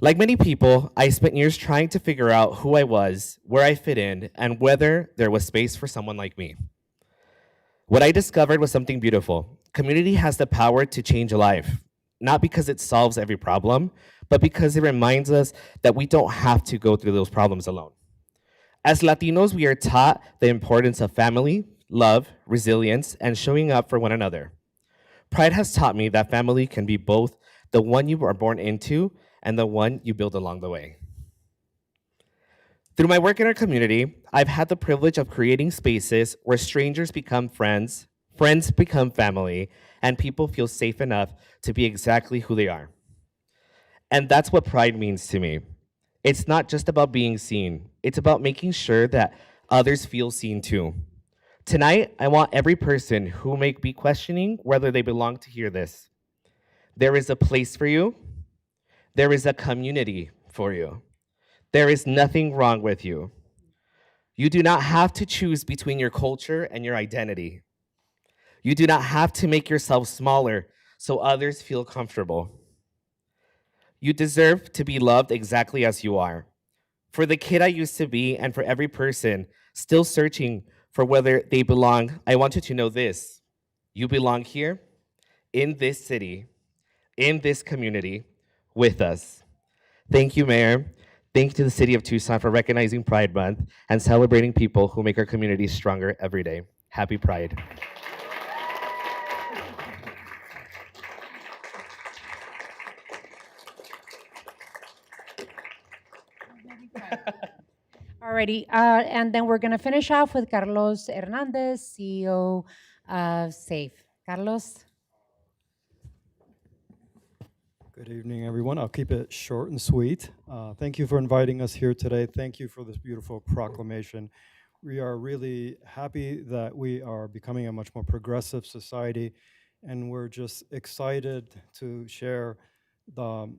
Like many people, I spent years trying to figure out who I was, where I fit in, and whether there was space for someone like me. What I discovered was something beautiful. Community has the power to change a life, not because it solves every problem, but because it reminds us that we don't have to go through those problems alone. As Latinos, we are taught the importance of family, love, resilience, and showing up for one another. Pride has taught me that family can be both the one you are born into and the one you build along the way. Through my work in our community, I've had the privilege of creating spaces where strangers become friends, friends become family, and people feel safe enough to be exactly who they are. And that's what pride means to me. It's not just about being seen. It's about making sure that others feel seen too. Tonight, I want every person who may be questioning whether they belong to hear this. There is a place for you. There is a community for you. There is nothing wrong with you. You do not have to choose between your culture and your identity. You do not have to make yourself smaller so others feel comfortable. You deserve to be loved exactly as you are. For the kid I used to be and for every person still searching for whether they belong, I want you to know this. You belong here, in this city, in this community, with us. Thank you, Mayor. Thank you to the City of Tucson for recognizing Pride Month and celebrating people who make our community stronger every day. Happy Pride. Alrighty, and then we're gonna finish off with Carlos Hernandez, CEO of SAFE. Carlos? Good evening, everyone. I'll keep it short and sweet. Thank you for inviting us here today. Thank you for this beautiful proclamation. We are really happy that we are becoming a much more progressive society, and we're just excited to share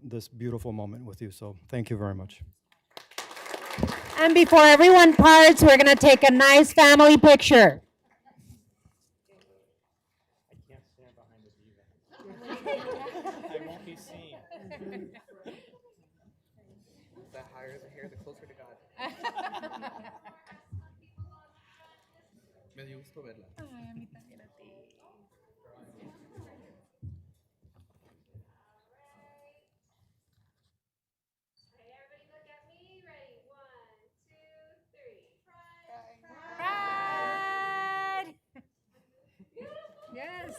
this beautiful moment with you. So thank you very much. And before everyone parts, we're going to take a nice family picture. I won't be seen. The higher the hair, the closer to God. Me dio gusto verla. Ay, a mí también a ti. Pride! Yes.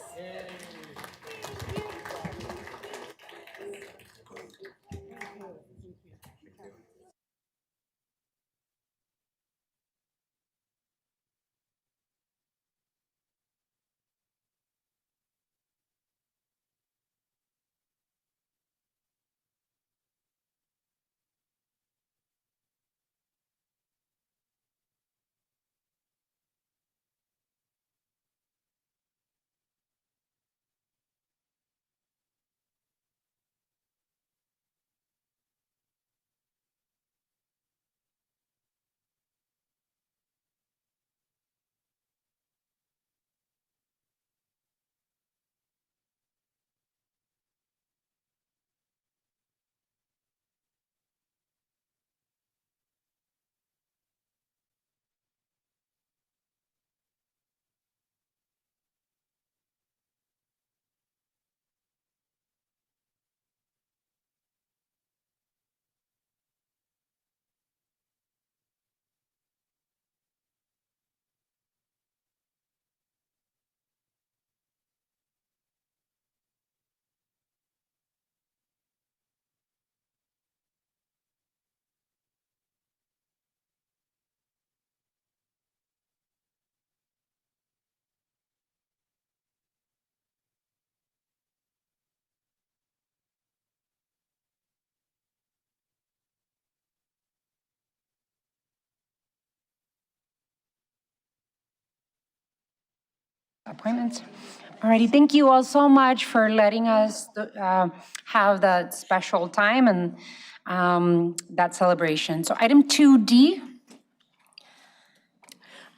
Appointments. Alrighty, thank you all so much for letting us have that special time and that celebration. So item 2D.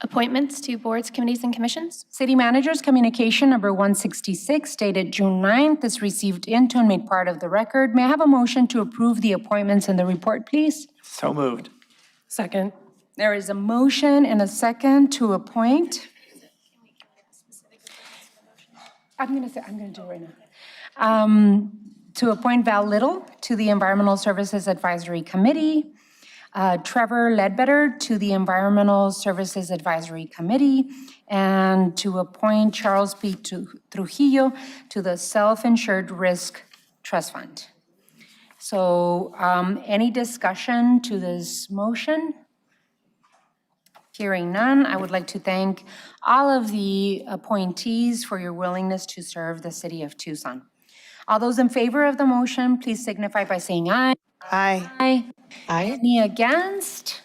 Appointments to boards, committees, and commissions. City Manager's Communication number 166 dated June 9th is received into and made part of the record. May I have a motion to approve the appointments in the report, please? So moved. Second. There is a motion and a second to appoint. I'm going to do it right now. To appoint Val Little to the Environmental Services Advisory Committee, Trevor Ledbetter to the Environmental Services Advisory Committee, and to appoint Charles P. Trujillo to the Self-Insured Risk Trust Fund. So any discussion to this motion? Hearing none, I would like to thank all of the appointees for your willingness to serve the city of Tucson. All those in favor of the motion, please signify by saying aye. Aye. Aye. Aye. Any against?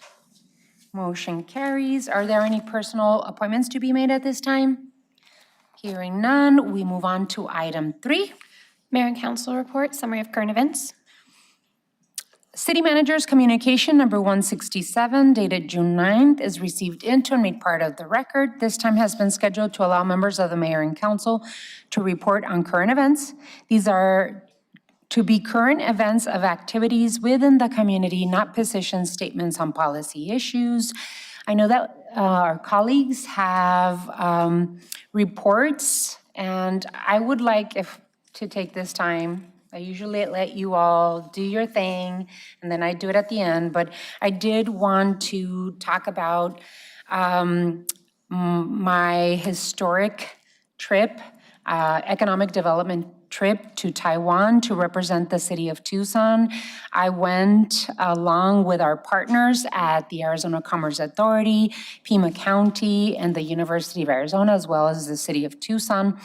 Motion carries. Are there any personal appointments to be made at this time? Hearing none, we move on to item 3. Mayor and council report, summary of current events. City Manager's Communication number 167 dated June 9th is received into and made part of the record. This time has been scheduled to allow members of the mayor and council to report on current events. These are to be current events of activities within the community, not position statements on policy issues. I know that our colleagues have reports, and I would like to take this time. I usually let you all do your thing, and then I do it at the end, but I did want to talk about my historic trip, economic development trip to Taiwan to represent the city of Tucson. I went along with our partners at the Arizona Commerce Authority, Pima County, and the University of Arizona, as well as the city of Tucson.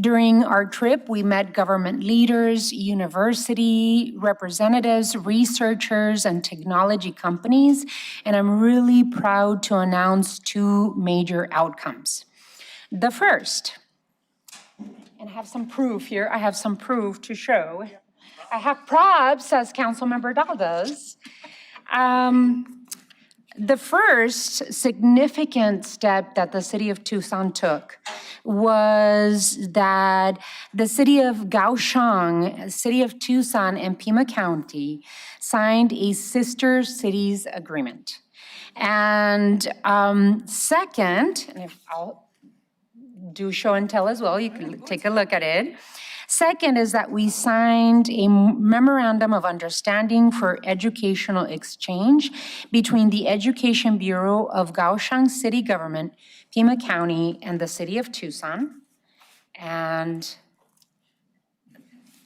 During our trip, we met government leaders, university representatives, researchers, and technology companies, and I'm really proud to announce two major outcomes. The first, and I have some proof here, I have some proof to show. I have props, as Councilmember Dahl does. The first significant step that the city of Tucson took was that the city of Kaohsiung, city of Tucson, and Pima County signed a sister cities agreement. And second, and if I'll do show and tell as well, you can take a look at it. Second is that we signed a memorandum of understanding for educational exchange between the Education Bureau of Kaohsiung City Government, Pima County, and the city of Tucson. And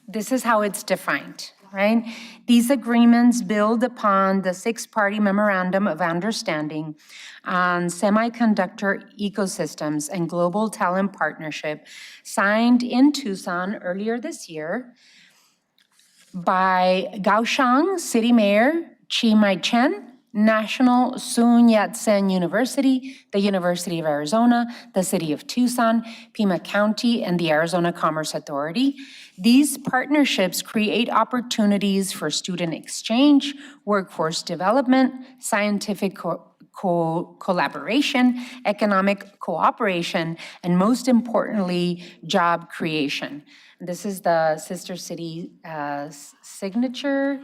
this is how it's defined, right? These agreements build upon the six-party memorandum of understanding on semiconductor ecosystems and global talent partnership signed in Tucson earlier this year by Kaohsiung City Mayor Chi Mai-chen, National Sun Yat-sen University, the University of Arizona, the City of Tucson, Pima County, and the Arizona Commerce Authority. These partnerships create opportunities for student exchange, workforce development, scientific collaboration, economic cooperation, and most importantly, job creation. This is the sister city signature.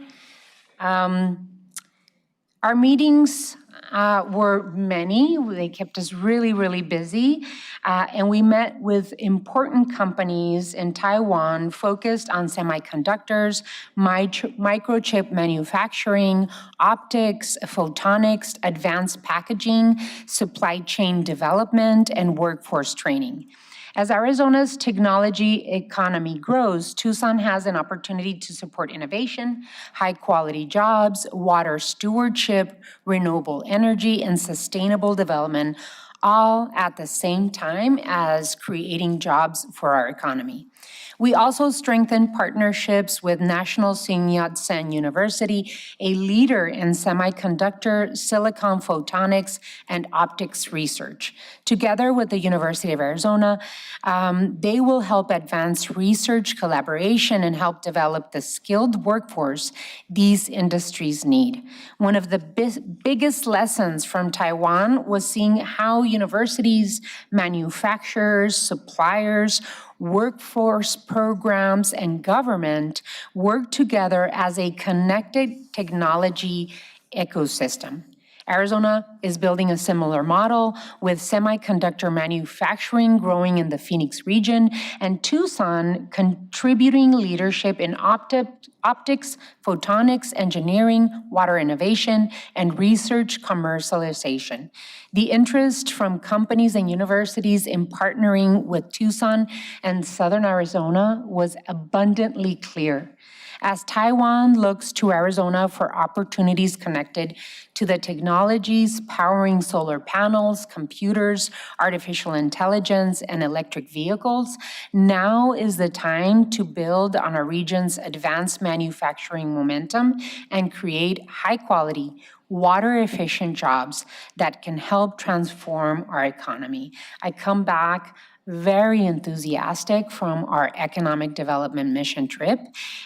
Our meetings were many. They kept us really, really busy. And we met with important companies in Taiwan focused on semiconductors, microchip manufacturing, optics, photonics, advanced packaging, supply chain development, and workforce training. As Arizona's technology economy grows, Tucson has an opportunity to support innovation, high-quality jobs, water stewardship, renewable energy, and sustainable development, all at the same time as creating jobs for our economy. We also strengthened partnerships with National Sun Yat-sen University, a leader in semiconductor, silicon photonics, and optics research. Together with the University of Arizona, they will help advance research collaboration and help develop the skilled workforce these industries need. One of the biggest lessons from Taiwan was seeing how universities, manufacturers, suppliers, workforce programs, and government work together as a connected technology ecosystem. Arizona is building a similar model with semiconductor manufacturing growing in the Phoenix region and Tucson contributing leadership in optics, photonics, engineering, water innovation, and research commercialization. The interest from companies and universities in partnering with Tucson and Southern Arizona was abundantly clear. As Taiwan looks to Arizona for opportunities connected to the technologies powering solar panels, computers, artificial intelligence, and electric vehicles, now is the time to build on our region's advanced manufacturing momentum and create high-quality, water-efficient jobs that can help transform our economy. I come back very enthusiastic from our economic development mission trip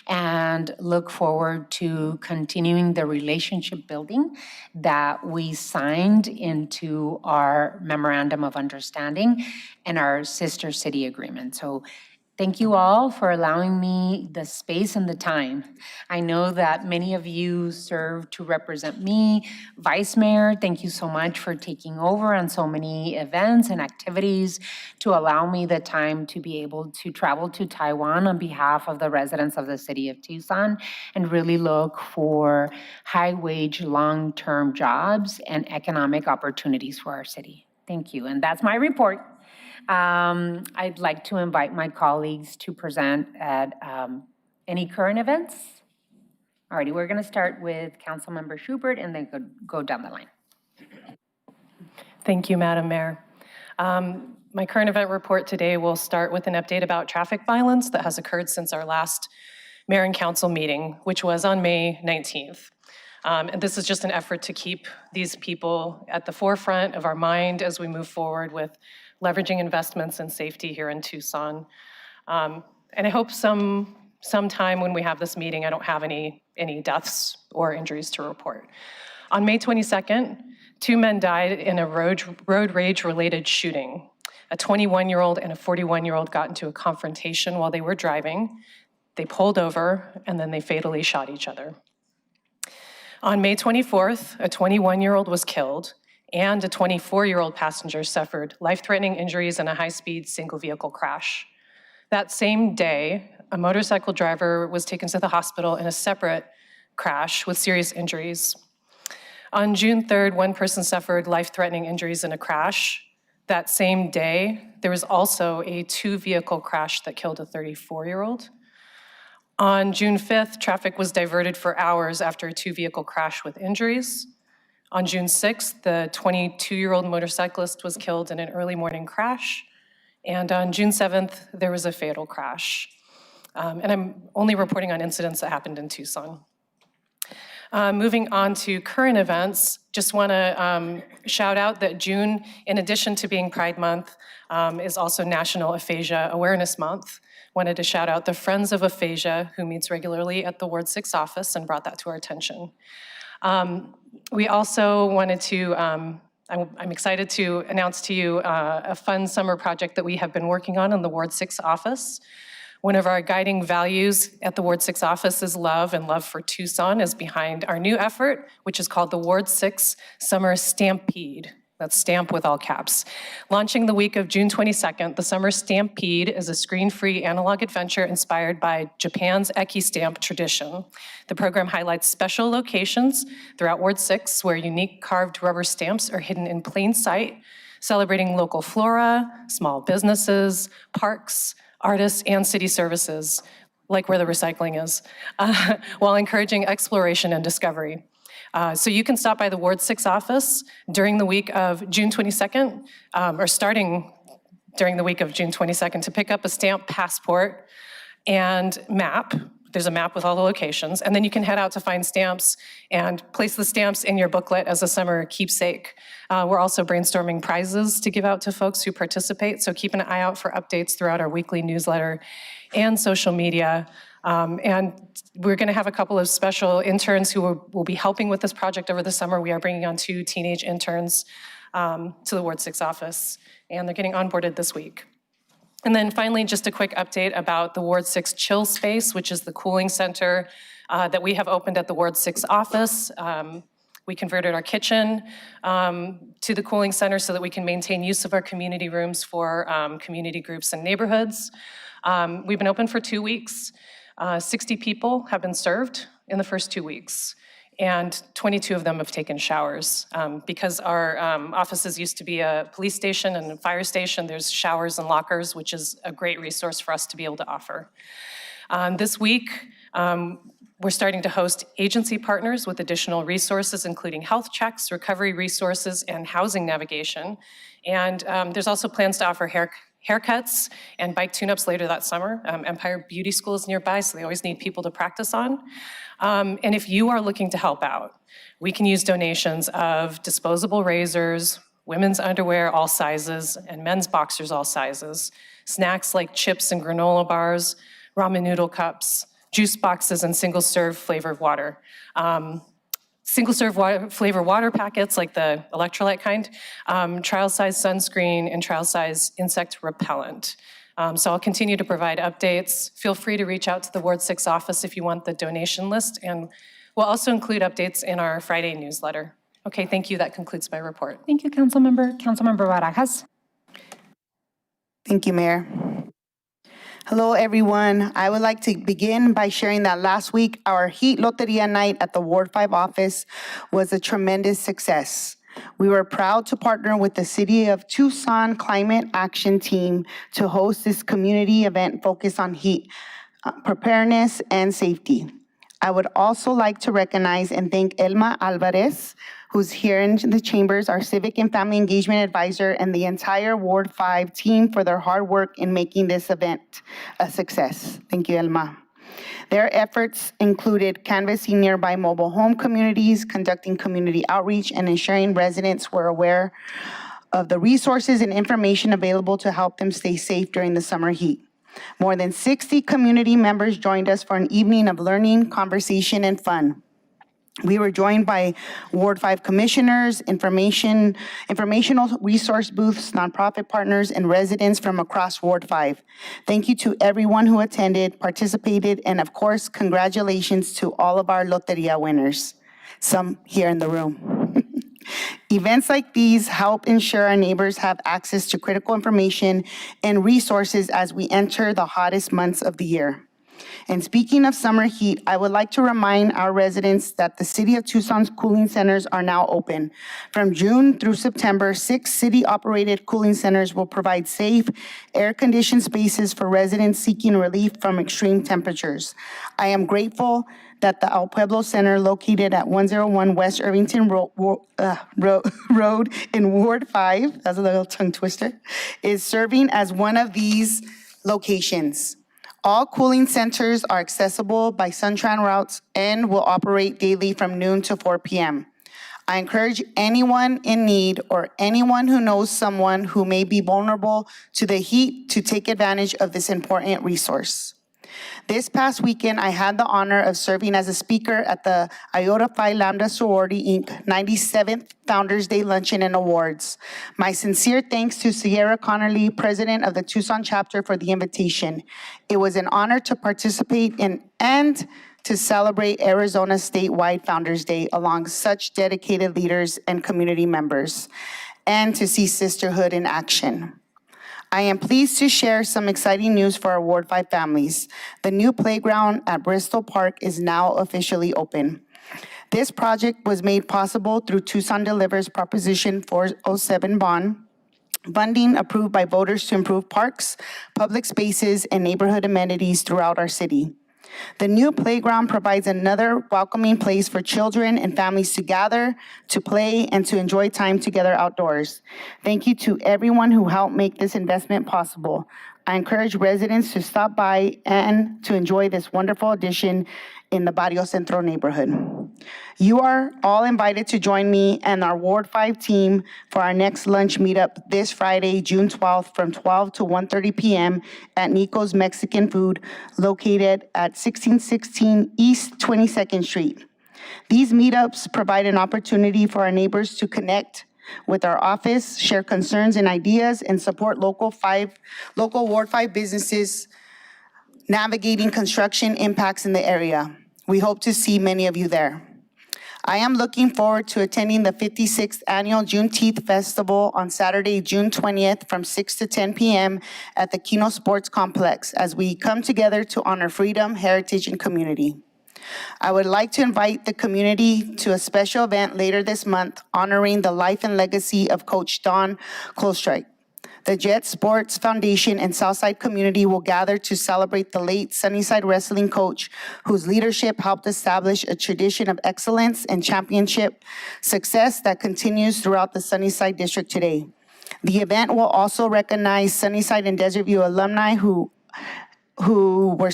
and look forward to continuing the relationship building that we signed into our memorandum of understanding and our sister city agreement. So thank you all for allowing me the space and the time. I know that many of you serve to represent me. Vice Mayor, thank you so much for taking over on so many events and activities to allow me the time to be able to travel to Taiwan on behalf of the residents of the city of Tucson and really look for high-wage, long-term jobs and economic opportunities for our city. Thank you, and that's my report. I'd like to invite my colleagues to present at any current events. Alrighty, we're going to start with Councilmember Schubert and then go down the line. Thank you, Madam Mayor. My current event report today will start with an update about traffic violence that has occurred since our last Mayor and Council meeting, which was on May 19th. And this is just an effort to keep these people at the forefront of our mind as we move forward with leveraging investments in safety here in Tucson. And I hope sometime when we have this meeting, I don't have any deaths or injuries to report. On May 22nd, 2 men died in a road rage-related shooting. A 21-year-old and a 41-year-old got into a confrontation while they were driving. They pulled over, and then they fatally shot each other. On May 24th, a 21-year-old was killed, and a 24-year-old passenger suffered life-threatening injuries in a high-speed single-vehicle crash. That same day, a motorcycle driver was taken to the hospital in a separate crash with serious injuries. On June 3rd, 1 person suffered life-threatening injuries in a crash. That same day, there was also a 2-vehicle crash that killed a 34-year-old. On June 5th, traffic was diverted for hours after a 2-vehicle crash with injuries. On June 6th, the 22-year-old motorcyclist was killed in an early morning crash. And on June 7th, there was a fatal crash. And I'm only reporting on incidents that happened in Tucson. Moving on to current events, just want to shout out that June, in addition to being Pride Month, is also National Aphasia Awareness Month. Wanted to shout out the Friends of Aphasia, who meets regularly at the Ward 6 office and brought that to our attention. We also wanted to, I'm excited to announce to you a fun summer project that we have been working on in the Ward 6 office. One of our guiding values at the Ward 6 office is love, and love for Tucson is behind our new effort, which is called the Ward 6 Summer Stampede. That's stamp with all caps. Launching the week of June 22nd, the Summer Stampede is a screen-free analog adventure inspired by Japan's Eki stamp tradition. The program highlights special locations throughout Ward 6 where unique carved rubber stamps are hidden in plain sight, celebrating local flora, small businesses, parks, artists, and city services, like where the recycling is, while encouraging exploration and discovery. So you can stop by the Ward 6 office during the week of June 22nd, or starting during the week of June 22nd, to pick up a stamp passport and map. There's a map with all the locations, and then you can head out to find stamps and place the stamps in your booklet as a summer keepsake. We're also brainstorming prizes to give out to folks who participate, so keep an eye out for updates throughout our weekly newsletter and social media. And we're going to have a couple of special interns who will be helping with this project over the summer. We are bringing on 2 teenage interns to the Ward 6 office, and they're getting onboarded this week. And then finally, just a quick update about the Ward 6 Chill Space, which is the cooling center that we have opened at the Ward 6 office. We converted our kitchen to the cooling center so that we can maintain use of our community rooms for community groups and neighborhoods. We've been open for 2 weeks. 60 people have been served in the first 2 weeks, and 22 of them have taken showers. Because our offices used to be a police station and a fire station, there's showers and lockers, which is a great resource for us to be able to offer. This week, we're starting to host agency partners with additional resources, including health checks, recovery resources, and housing navigation. And there's also plans to offer haircuts and bike tune-ups later that summer. Empire Beauty School is nearby, so they always need people to practice on. And if you are looking to help out, we can use donations of disposable razors, women's underwear, all sizes, and men's boxers, all sizes, snacks like chips and granola bars, ramen noodle cups, juice boxes, and single-serve flavored water. Single-serve flavor water packets, like the electrolyte kind, trial-size sunscreen, and trial-size insect repellent. So I'll continue to provide updates. Feel free to reach out to the Ward 6 office if you want the donation list, and we'll also include updates in our Friday newsletter. Okay, thank you. That concludes my report. Thank you, Councilmember. Councilmember Barajas. Thank you, Mayor. Hello, everyone. I would like to begin by sharing that last week, our Heat Loteria night at the Ward 5 office was a tremendous success. We were proud to partner with the City of Tucson Climate Action Team to host this community event focused on heat preparedness and safety. I would also like to recognize and thank Elma Alvarez, who's here in the chambers, our Civic and Family Engagement Advisor, and the entire Ward 5 team for their hard work in making this event a success. Thank you, Elma. Their efforts included canvassing nearby mobile home communities, conducting community outreach, and ensuring residents were aware of the resources and information available to help them stay safe during the summer heat. More than 60 community members joined us for an evening of learning, conversation, and fun. We were joined by Ward 5 commissioners, informational resource booths, nonprofit partners, and residents from across Ward 5. Thank you to everyone who attended, participated, and of course, congratulations to all of our Loteria winners, some here in the room. Events like these help ensure our neighbors have access to critical information and resources as we enter the hottest months of the year. And speaking of summer heat, I would like to remind our residents that the City of Tucson's cooling centers are now open. From June through September, 6 city-operated cooling centers will provide safe, air-conditioned spaces for residents seeking relief from extreme temperatures. I am grateful that the El Pueblo Center, located at 101 West Irvington Road in Ward 5, that's a little tongue twister, is serving as one of these locations. All cooling centers are accessible by Suntran routes and will operate daily from noon to 4 p.m. I encourage anyone in need or anyone who knows someone who may be vulnerable to the heat to take advantage of this important resource. This past weekend, I had the honor of serving as a speaker at the Iota Phi Lambda Sorority Inc. 97th Founders Day Luncheon and Awards. My sincere thanks to Sierra Connerly, president of the Tucson chapter, for the invitation. It was an honor to participate in and to celebrate Arizona's statewide Founders Day along such dedicated leaders and community members, and to see sisterhood in action. I am pleased to share some exciting news for our Ward 5 families. The new playground at Bristol Park is now officially open. This project was made possible through Tucson Delivers Proposition 407 bond, funding approved by voters to improve parks, public spaces, and neighborhood amenities throughout our city. The new playground provides another welcoming place for children and families to gather, to play, and to enjoy time together outdoors. Thank you to everyone who helped make this investment possible. I encourage residents to stop by and to enjoy this wonderful addition in the Barrio Centro neighborhood. You are all invited to join me and our Ward 5 team for our next lunch meetup this Friday, June 12th, from 12 to 1:30 p.m. at Nico's Mexican Food, located at 1616 East 22nd Street. These meetups provide an opportunity for our neighbors to connect with our office, share concerns and ideas, and support local Ward 5 businesses navigating construction impacts in the area. We hope to see many of you there. I am looking forward to attending the 56th Annual Juneteenth Festival on Saturday, June 20th from 6 to 10 p.m. at the Kino Sports Complex as we come together to honor freedom, heritage, and community. I would like to invite the community to a special event later this month honoring the life and legacy of Coach Don Kolstrike. The Jet Sports Foundation and Southside community will gather to celebrate the late Sunnyside wrestling coach whose leadership helped establish a tradition of excellence and championship success that continues throughout the Sunnyside district today. The event will also recognize Sunnyside and Desert View alumni who were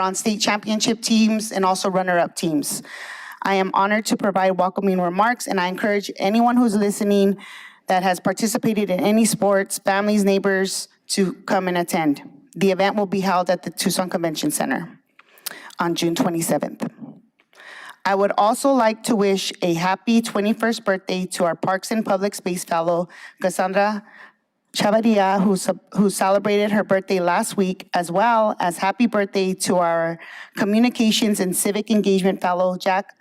on state championship teams and also runner-up teams. I am honored to provide welcoming remarks, and I encourage anyone who's listening that has participated in any sports, families, neighbors, to come and attend. The event will be held at the Tucson Convention Center on June 27th. I would also like to wish a happy 21st birthday to our Parks and Public Space Fellow, Cassandra Chavarria, who celebrated her birthday last week, as well as happy birthday to our Communications and Civic Engagement Fellow, Jack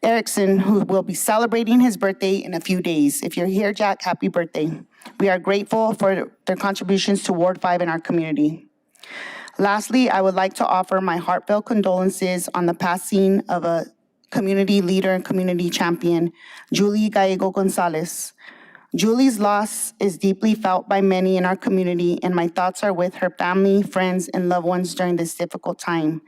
Erickson, who will be celebrating his birthday in a few days. If you're here, Jack, happy birthday. We are grateful for their contributions to Ward 5 in our community. Lastly, I would like to offer my heartfelt condolences on the passing of a community leader and community champion, Julie Gallego Gonzalez. Julie's loss is deeply felt by many in our community, and my thoughts are with her family, friends, and loved ones during this difficult time.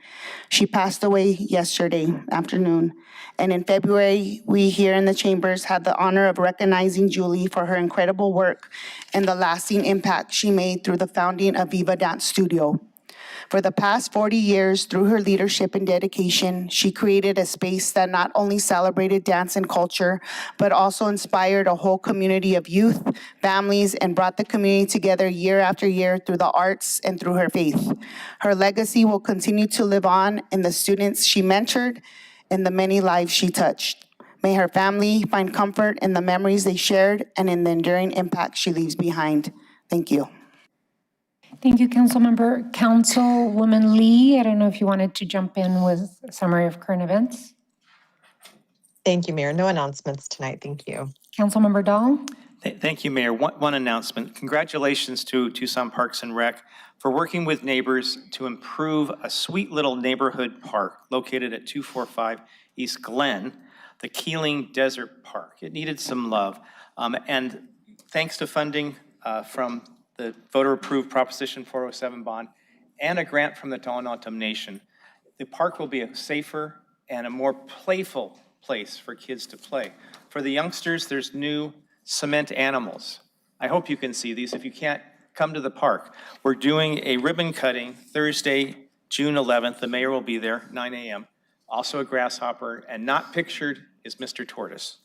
She passed away yesterday afternoon, and in February, we here in the chambers had the honor of recognizing Julie for her incredible work and the lasting impact she made through the founding of Viva Dance Studio. For the past 40 years, through her leadership and dedication, she created a space that not only celebrated dance and culture, but also inspired a whole community of youth, families, and brought the community together year after year through the arts and through her faith. Her legacy will continue to live on in the students she mentored and the many lives she touched. May her family find comfort in the memories they shared and in the enduring impact she leaves behind. Thank you. Thank you, Councilmember. Councilwoman Lee, I don't know if you wanted to jump in with a summary of current events. Thank you, Mayor. No announcements tonight. Thank you. Councilmember Dahl. Thank you, Mayor. One announcement. Congratulations to Tucson Parks and Rec for working with neighbors to improve a sweet little neighborhood park located at 245 East Glen, the Keeling Desert Park. It needed some love. And thanks to funding from the voter-approved Proposition 407 bond and a grant from the Tohono Nation, the park will be a safer and a more playful place for kids to play. For the youngsters, there's new cement animals. I hope you can see these. If you can't, come to the park. We're doing a ribbon cutting Thursday, June 11th. The mayor will be there, 9 a.m. Also a grasshopper, and not pictured is Mr. Tortoise.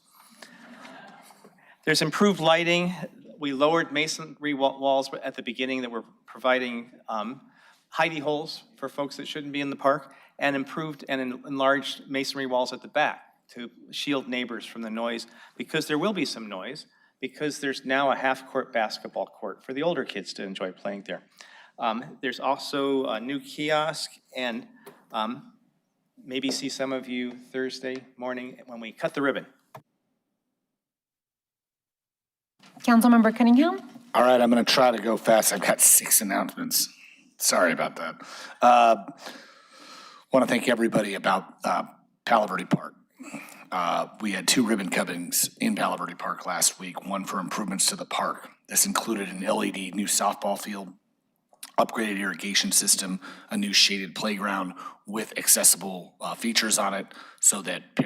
There's improved lighting. We lowered masonry walls at the beginning that were providing hidey holes for folks that shouldn't be in the park, and improved and enlarged masonry walls at the back to shield neighbors from the noise, because there will be some noise, because there's now a half-court basketball court for the older kids to enjoy playing there. There's also a new kiosk, and maybe see some of you Thursday morning when we cut the ribbon. Councilmember Cunningham. All right, I'm going to try to go fast. I've got 6 announcements. Sorry about that. Want to thank everybody about Palo Verde Park. We had 2 ribbon cuttings in Palo Verde Park last week, one for improvements to the park. This included an LED new softball field, upgraded irrigation system, a new shaded playground with accessible features on it so that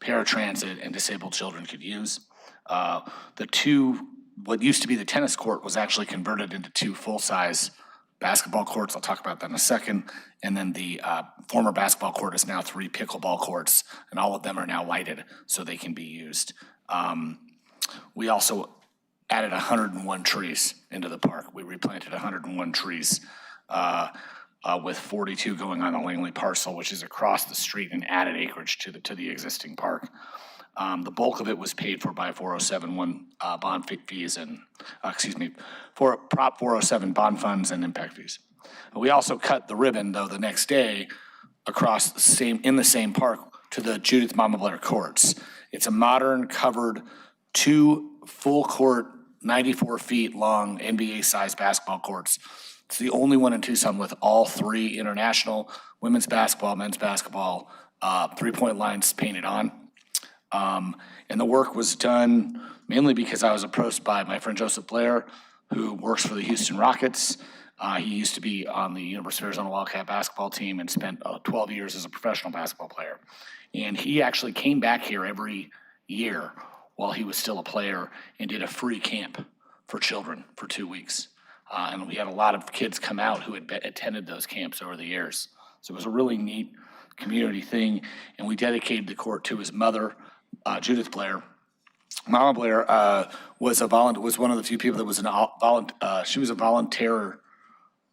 paratransit and disabled children could use. What used to be the tennis court was actually converted into 2 full-size basketball courts. I'll talk about that in a second. And then the former basketball court is now 3 pickleball courts, and all of them are now lighted so they can be used. We also added 101 trees into the park. We replanted 101 trees with 42 going on the Langley parcel, which is across the street, and added acreage to the existing park. The bulk of it was paid for by 407 bond fees and, for Prop 407 bond funds and impact fees. We also cut the ribbon, though, the next day across in the same park to the Judith Mama Blair courts. It's a modern, covered, 2 full court, 94 feet long NBA-sized basketball courts. It's the only one in Tucson with all 3 international women's basketball, men's basketball, 3-point lines painted on. And the work was done mainly because I was approached by my friend Joseph Blair, who works for the Houston Rockets. He used to be on the University of Arizona Wildcat basketball team and spent 12 years as a professional basketball player. And he actually came back here every year while he was still a player and did a free camp for children for 2 weeks. And we had a lot of kids come out who had attended those camps over the years. So it was a really neat community thing. And we dedicated the court to his mother, Judith Blair. Mama Blair was one of the few people that was she was a volunteer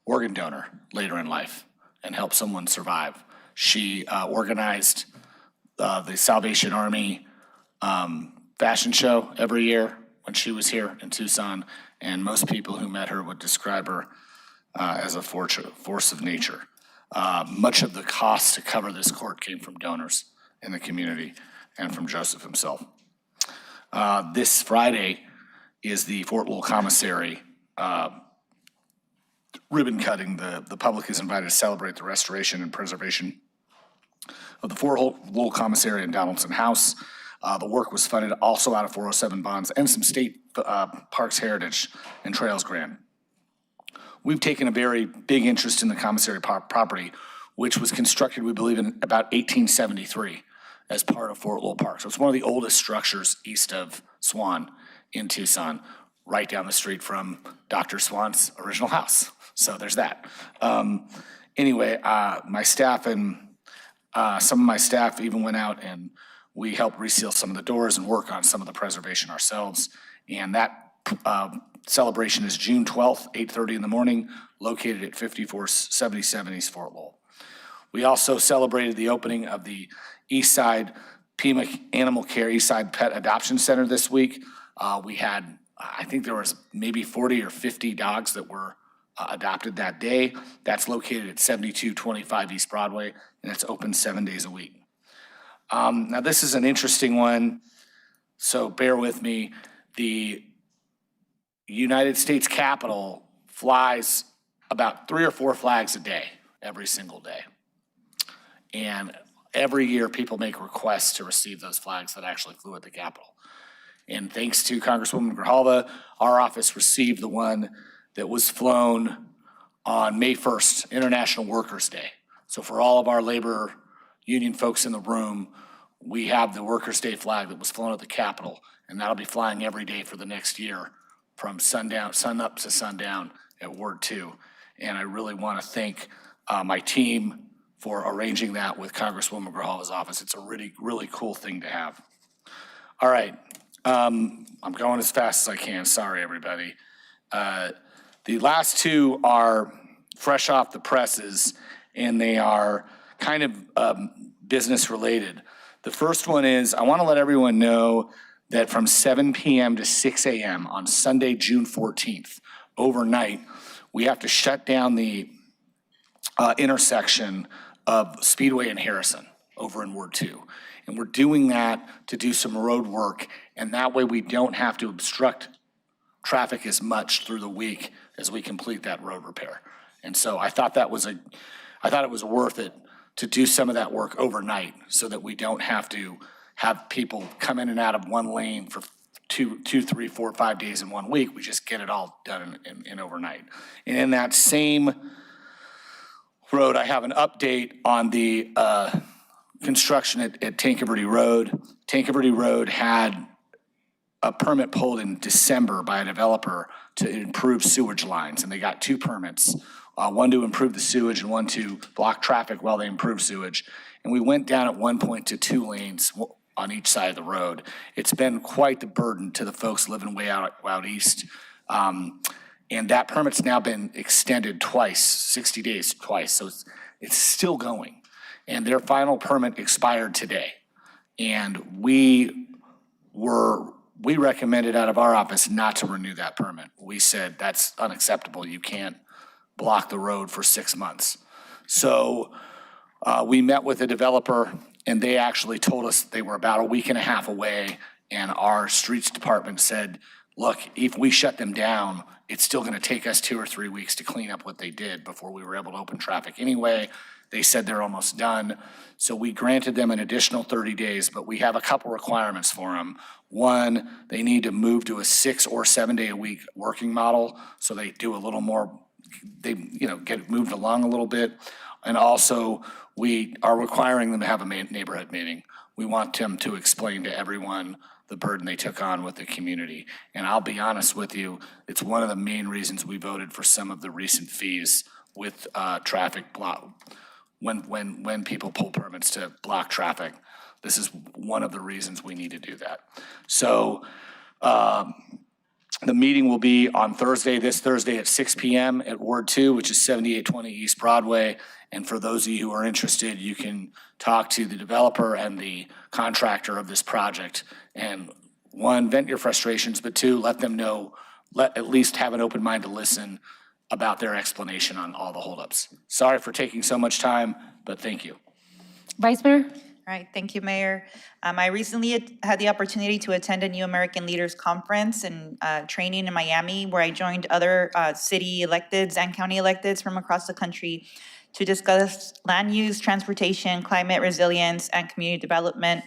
organ donor later in life and helped someone survive. She organized the Salvation Army fashion show every year when she was here in Tucson, and most people who met her would describe her as a force of nature. Much of the cost to cover this court came from donors in the community and from Joseph himself. This Friday is the Fort Lowell Commissary ribbon cutting. The public is invited to celebrate the restoration and preservation of the Fort Lowell Commissary and Donaldson House. The work was funded also out of 407 bonds and some state Parks Heritage and Trails grant. We've taken a very big interest in the commissary property, which was constructed, we believe, in about 1873 as part of Fort Lowell Park. So it's one of the oldest structures east of Swan in Tucson, right down the street from Dr. Swan's original house. So there's that. Anyway, my staff and some of my staff even went out and we helped reseal some of the doors and work on some of the preservation ourselves. And that celebration is June 12th, 8:30 in the morning, located at 5477 East Fort Lowell. We also celebrated the opening of the East Side Pima Animal Care East Side Pet Adoption Center this week. We had, I think there was maybe 40 or 50 dogs that were adopted that day. That's located at 7225 East Broadway, and it's open 7 days a week. Now this is an interesting one, so bear with me. The United States Capitol flies about 3 or 4 flags a day, every single day. And every year people make requests to receive those flags that actually flew at the Capitol. And thanks to Congresswoman Grijalva, our office received the one that was flown on May 1st, International Workers' Day. So for all of our labor union folks in the room, we have the Workers' Day flag that was flown at the Capitol, and that'll be flying every day for the next year from sun up to sundown at Ward 2. And I really want to thank my team for arranging that with Congresswoman Grijalva's office. It's a really, really cool thing to have. All right, I'm going as fast as I can. Sorry, everybody. The last two are fresh off the presses, and they are kind of business related. The first one is, I want to let everyone know that from 7 p.m. to 6 a.m. on Sunday, June 14th, overnight, we have to shut down the intersection of Speedway and Harrison over in Ward 2. And we're doing that to do some road work, and that way we don't have to obstruct traffic as much through the week as we complete that road repair. And so I thought it was worth it to do some of that work overnight so that we don't have to have people come in and out of one lane for 2, 3, 4, 5 days in 1 week. We just get it all done in overnight. And in that same road, I have an update on the construction at Tankerverde Road. Tankerverde Road had a permit pulled in December by a developer to improve sewage lines, and they got 2 permits. One to improve the sewage and one to block traffic while they improve sewage. And we went down at one point to 2 lanes on each side of the road. It's been quite the burden to the folks living way out east. And that permit's now been extended twice, 60 days twice, so it's still going. And their final permit expired today. And we recommended out of our office not to renew that permit. We said that's unacceptable. You can't block the road for 6 months. So we met with the developer, and they actually told us they were about a week and a half away, and our streets department said, look, if we shut them down, it's still gonna take us 2 or 3 weeks to clean up what they did before we were able to open traffic anyway. They said they're almost done. So we granted them an additional 30 days, but we have a couple requirements for them. One, they need to move to a 6 or 7 day a week working model, so they do a little more, they get moved along a little bit. And also, we are requiring them to have a neighborhood meeting. We want them to explain to everyone the burden they took on with the community. And I'll be honest with you, it's one of the main reasons we voted for some of the recent fees with traffic block. When people pull permits to block traffic, this is one of the reasons we need to do that. So the meeting will be on this Thursday at 6 p.m. at Ward 2, which is 7820 East Broadway. And for those of you who are interested, you can talk to the developer and the contractor of this project. And 1, vent your frustrations, but 2, let them know, at least have an open mind to listen about their explanation on all the holdups. Sorry for taking so much time, but thank you. Vice Mayor? All right, thank you, Mayor. I recently had the opportunity to attend a New American Leaders Conference and training in Miami, where I joined other city electeds and county electeds from across the country to discuss land use, transportation, climate resilience, and community development.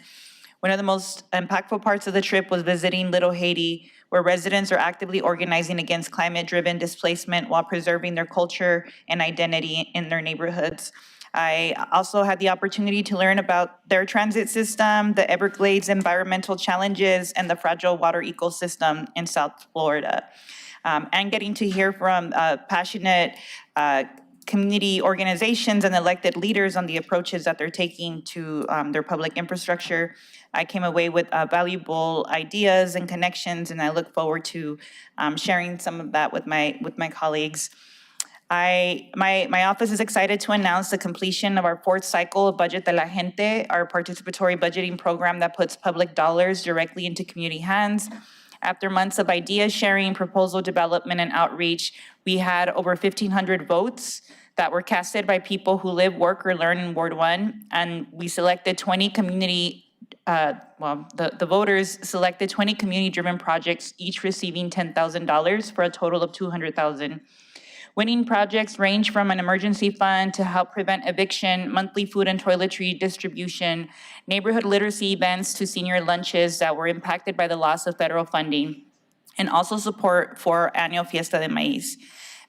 One of the most impactful parts of the trip was visiting Little Haiti, where residents are actively organizing against climate-driven displacement while preserving their culture and identity in their neighborhoods. I also had the opportunity to learn about their transit system, the Everglades environmental challenges, and the fragile water ecosystem in South Florida. And getting to hear from passionate community organizations and elected leaders on the approaches that they're taking to their public infrastructure. I came away with valuable ideas and connections, and I look forward to sharing some of that with my colleagues. My office is excited to announce the completion of our fourth cycle of Budget de la Gente, our participatory budgeting program that puts public dollars directly into community hands. After months of idea sharing, proposal development, and outreach, we had over 1,500 votes that were casted by people who live, work, or learn in Ward 1, and we selected 20 community the voters selected 20 community-driven projects, each receiving $10,000 for a total of $200,000. Winning projects range from an emergency fund to help prevent eviction, monthly food and toiletry distribution, neighborhood literacy events to senior lunches that were impacted by the loss of federal funding, and also support for annual Fiesta de Maíz.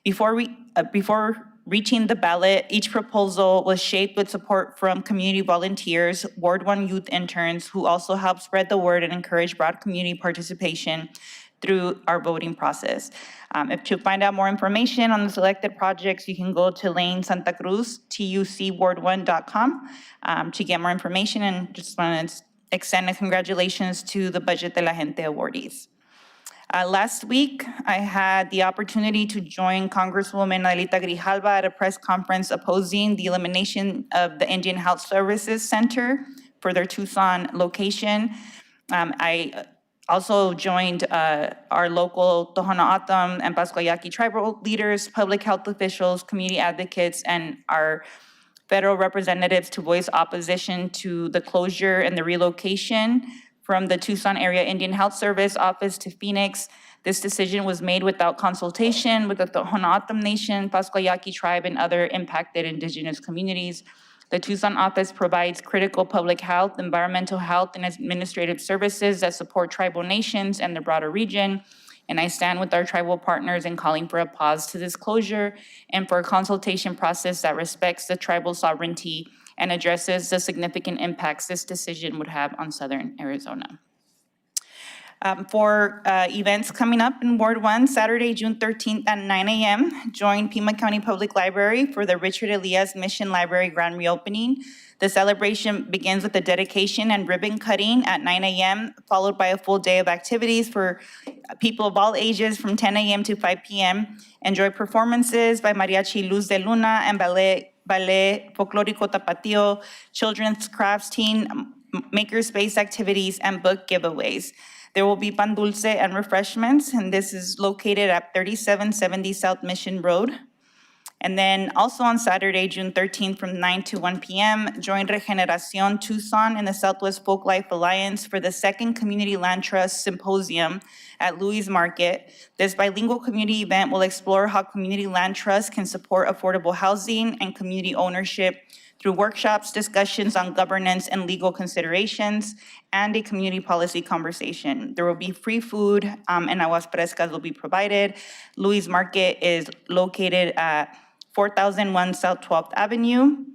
Before reaching the ballot, each proposal was shaped with support from community volunteers, Ward 1 youth interns, who also help spread the word and encourage broad community participation through our voting process. If to find out more information on the selected projects, you can go to Lane Santa Cruz, tucward1.com to get more information, and just want to extend a congratulations to the Budget de la Gente awardees. Last week, I had the opportunity to join Congresswoman Adelita Grijalva at a press conference opposing the elimination of the Indian Health Services Center for their Tucson location. I also joined our local Tohono O'odham and Pascuayaqui tribal leaders, public health officials, community advocates, and our federal representatives to voice opposition to the closure and the relocation from the Tucson Area Indian Health Service office to Phoenix. This decision was made without consultation with the Tohono O'odham Nation, Pascuayaqui tribe, and other impacted indigenous communities. The Tucson office provides critical public health, environmental health, and administrative services that support tribal nations and the broader region. And I stand with our tribal partners in calling for a pause to this closure and for a consultation process that respects the tribal sovereignty and addresses the significant impacts this decision would have on Southern Arizona. For events coming up in Ward 1, Saturday, June 13th at 9 a.m., join Pima County Public Library for the Richard Elias Mission Library grand reopening. The celebration begins with the dedication and ribbon cutting at 9 a.m., followed by a full day of activities for people of all ages from 10 a.m. to 5 p.m. Enjoy performances by Mariachi Luz de Luna and Ballet Folklorico Tapatio, children's crafts, teen makerspace activities, and book giveaways. There will be pan dulce and refreshments, and this is located at 3770 South Mission Road. And then also on Saturday, June 13th from 9 to 1 p.m., join Regeneración Tucson and the Southwest Folk Life Alliance for the second Community Land Trust Symposium at Louis Market. This bilingual community event will explore how community land trusts can support affordable housing and community ownership through workshops, discussions on governance and legal considerations, and a community policy conversation. There will be free food and aguas frescas will be provided. Louis Market is located at 4001 South 12th Avenue.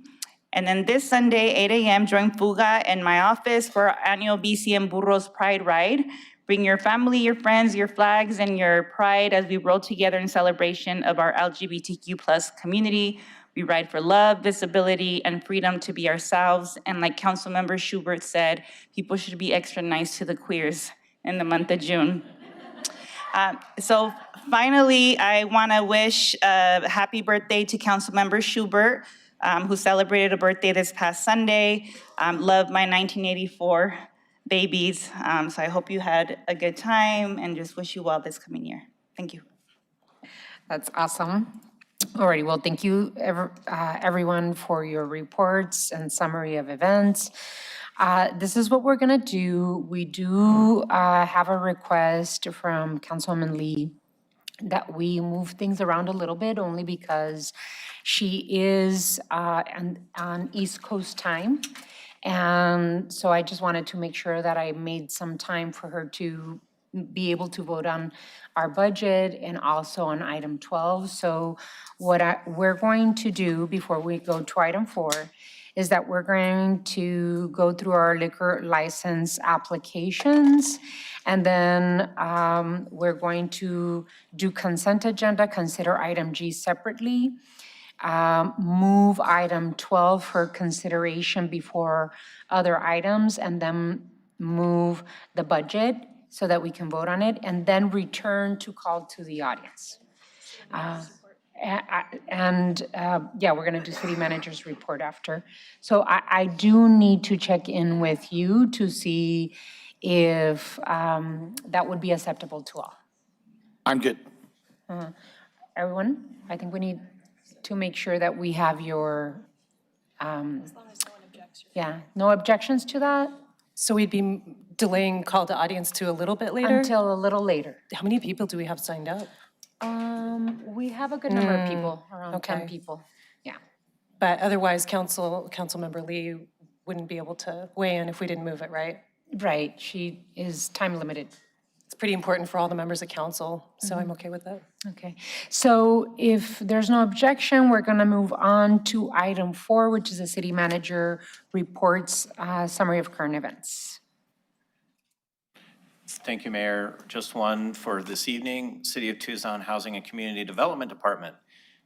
And then this Sunday, 8 a.m., join Fuga in my office for our annual BCM Burros Pride Ride. Bring your family, your friends, your flags, and your pride as we roll together in celebration of our LGBTQ+ community. We ride for love, visibility, and freedom to be ourselves. And like Councilmember Schubert said, people should be extra nice to the queers in the month of June. So finally, I want to wish a happy birthday to Councilmember Schubert, who celebrated a birthday this past Sunday. Love my 1984 babies. So I hope you had a good time and just wish you well this coming year. Thank you. That's awesome. Alrighty, well, thank you everyone for your reports and summary of events. This is what we're gonna do. We do have a request from Councilwoman Lee that we move things around a little bit, only because she is on East Coast time. And so I just wanted to make sure that I made some time for her to be able to vote on our budget and also on item 12. So what we're going to do before we go to item 4 is that we're going to go through our liquor license applications, and then we're going to do consent agenda, consider item G separately, move item 12 for consideration before other items, and then move the budget so that we can vote on it, and then return to call to the audience. Yeah, we're gonna do city manager's report after. So I do need to check in with you to see if that would be acceptable to all. I'm good. Everyone, I think we need to make sure that we have your, yeah, no objections to that? So we'd be delaying call to audience to a little bit later? Until a little later. How many people do we have signed up? We have a good number of people, around 10 okay. people, yeah. But otherwise, Councilmember Lee wouldn't be able to weigh in if we didn't move it, right? Right, she is time limited. It's pretty important for all the members of council, so I'm okay with that. Okay, so if there's no objection, we're gonna move on to item 4, which is the city manager reports, summary of current events. Thank you, Mayor. Just one for this evening. City of Tucson Housing and Community Development Department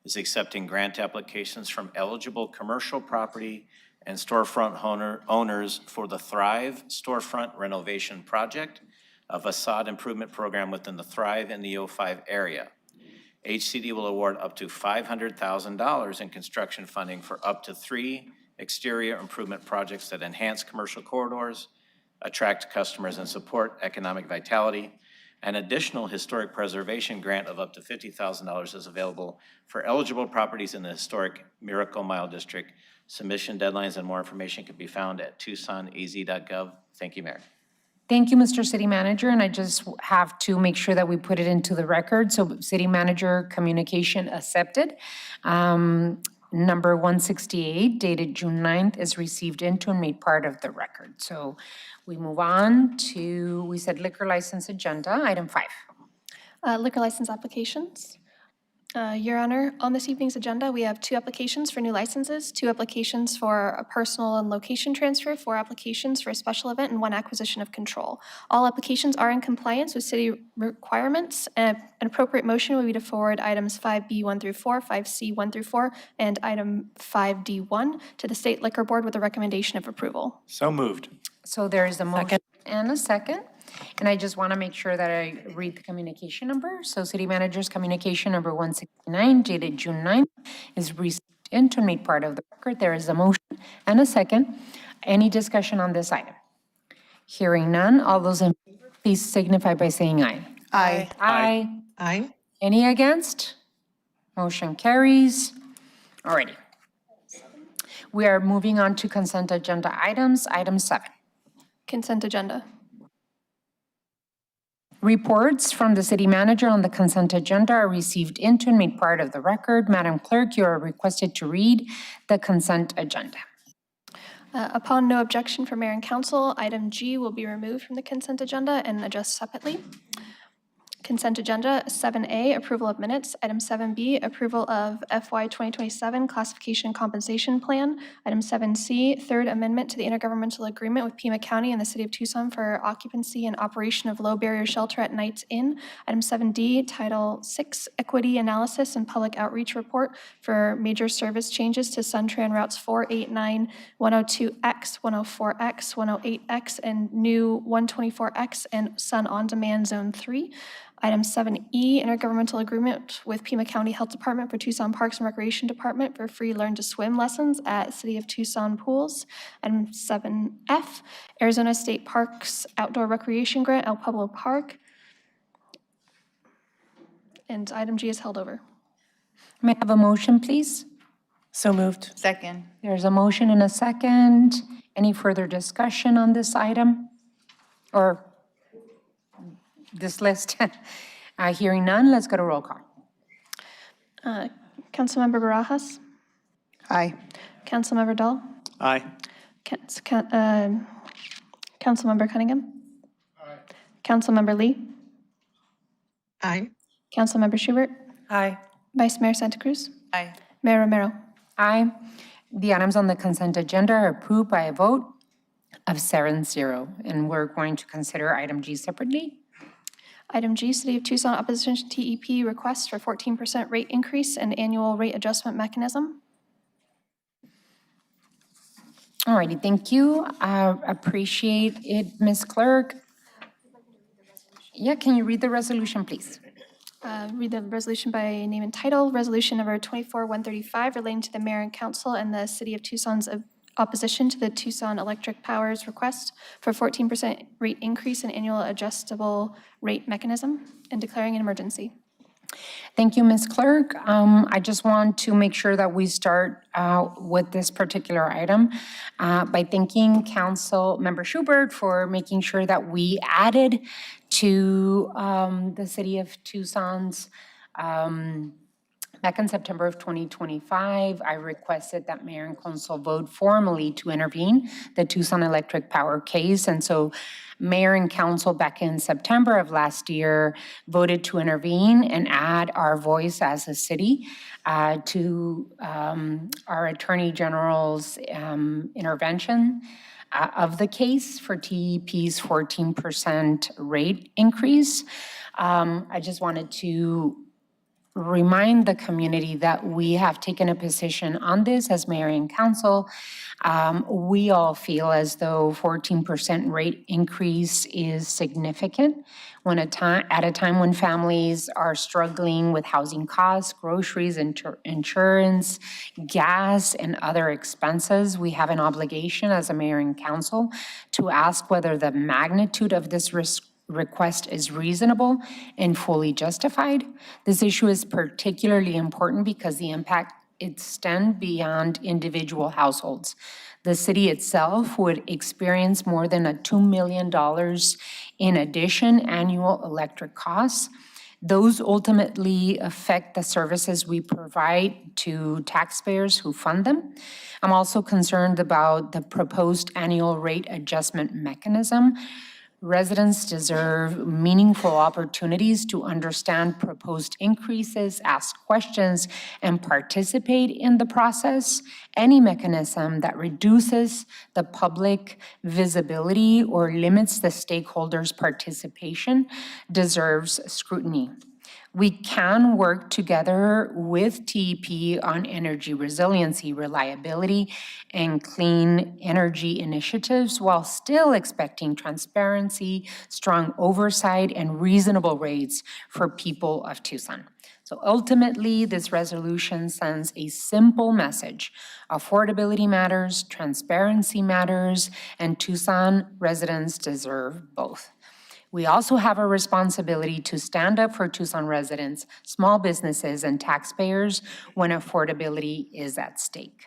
is accepting grant applications from eligible commercial property and storefront owners for the Thrive Storefront Renovation Project, a facade improvement program within the Thrive in the O5 area. HCD will award up to $500,000 in construction funding for up to 3 exterior improvement projects that enhance commercial corridors, attract customers, and support economic vitality. An additional historic preservation grant of up to $50,000 is available for eligible properties in the historic Miracle Mile District. Submission deadlines and more information can be found at tucsonaz.gov. Thank you, Mayor. Thank you, Mr. City Manager, and I just have to make sure that we put it into the record. So City Manager communication accepted. Number 168 dated June 9th is received into and made part of the record. So we move on to, we said liquor license agenda, item 5. Liquor license applications. Your Honor, on this evening's agenda, we have 2 applications for new licenses, 2 applications for a personal and location transfer, 4 applications for a special event, and 1 acquisition of control. All applications are in compliance with city requirements. An appropriate motion would be to forward items 5B 1 through 4, 5C 1 through 4, and item 5D1 to the State Liquor Board with a recommendation of approval. So moved. So there is a motion and a second. And I just want to make sure that I read the communication number. So City Manager's communication number 169 dated June 9th is received into and made part of the record. There is a motion and a second. Any discussion on this item? Hearing none, all those in favor, please signify by saying aye. Aye. Aye. Aye. Any against? Motion carries. Alrighty. We are moving on to consent agenda items. Item 7. Consent agenda. Reports from the city manager on the consent agenda are received into and made part of the record. Madam Clerk, you are requested to read the consent agenda. Upon no objection from Mayor and Council, item G will be removed from the consent agenda and addressed separately. Consent agenda 7A, approval of minutes. Item 7B, approval of FY 2027 classification compensation plan. Item 7C, third amendment to the intergovernmental agreement with Pima County and the City of Tucson for occupancy and operation of low barrier shelter at Nights Inn. Item 7D, Title 6, equity analysis and public outreach report for major service changes to Suntran routes 489, 102X, 104X, 108X, and new 124X and Sun On Demand Zone 3. Item 7E, intergovernmental agreement with Pima County Health Department for Tucson Parks and Recreation Department for free learn to swim lessons at City of Tucson pools. Item 7F, Arizona State Parks Outdoor Recreation Grant, El Pueblo Park. And item G is held over. May I have a motion, please? So moved. Second. There's a motion and a second. Any further discussion on this item? Or this list? Hearing none, let's go to roll call. Councilmember Barajas? Aye. Councilmember Dahl? Aye. Councilmember Cunningham? Aye. Councilmember Lee? Aye. Councilmember Schubert? Aye. Vice Mayor Santa Cruz? Aye. Mayor Romero? Aye. The items on the consent agenda are approved by a vote of 7-0. And we're going to consider item G separately. Item G, City of Tucson Opposition to TEP request for 14% rate increase and annual rate adjustment mechanism. All righty, thank you. I appreciate it, Ms. Clerk. Yeah, can you read the resolution, please? Read the resolution by name and title. Resolution number 24-135 relating to the mayor and council and the City of Tucson's opposition to the Tucson Electric Power's request for 14% rate increase and annual adjustable rate mechanism and declaring an emergency. Thank you, Ms. Clerk. I just want to make sure that we start with this particular item by thanking Council Member Schubert for making sure that we added to the City of Tucson's back in September of 2025, I requested that Mayor and Council vote formally to intervene the Tucson Electric Power case. And so Mayor and Council back in September of last year voted to intervene and add our voice as a city to our Attorney General's intervention of the case for TEP's 14% rate increase. I just wanted to remind the community that we have taken a position on this as mayor and council. We all feel as though 14% rate increase is significant at a time when families are struggling with housing costs, groceries, insurance, gas, and other expenses. We have an obligation as a mayor and council to ask whether the magnitude of this request is reasonable and fully justified. This issue is particularly important because the impact extends beyond individual households. The city itself would experience more than $2 million in addition annual electric costs. Those ultimately affect the services we provide to taxpayers who fund them. I'm also concerned about the proposed annual rate adjustment mechanism. Residents deserve meaningful opportunities to understand proposed increases, ask questions, and participate in the process. Any mechanism that reduces the public visibility or limits the stakeholders' participation deserves scrutiny. We can work together with TEP on energy resiliency, reliability, and clean energy initiatives while still expecting transparency, strong oversight, and reasonable rates for people of Tucson. So ultimately, this resolution sends a simple message. Affordability matters, transparency matters, and Tucson residents deserve both. We also have a responsibility to stand up for Tucson residents, small businesses, and taxpayers when affordability is at stake.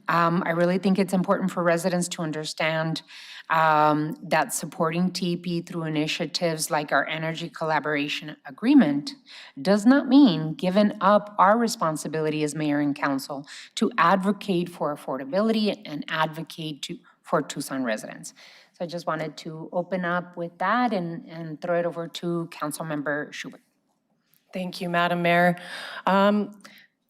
I really think it's important for residents to understand that supporting TEP through initiatives like our Energy Collaboration Agreement does not mean giving up our responsibility as mayor and council to advocate for affordability and advocate for Tucson residents. So I just wanted to open up with that and throw it over to Councilmember Schubert. Thank you, Madam Mayor. I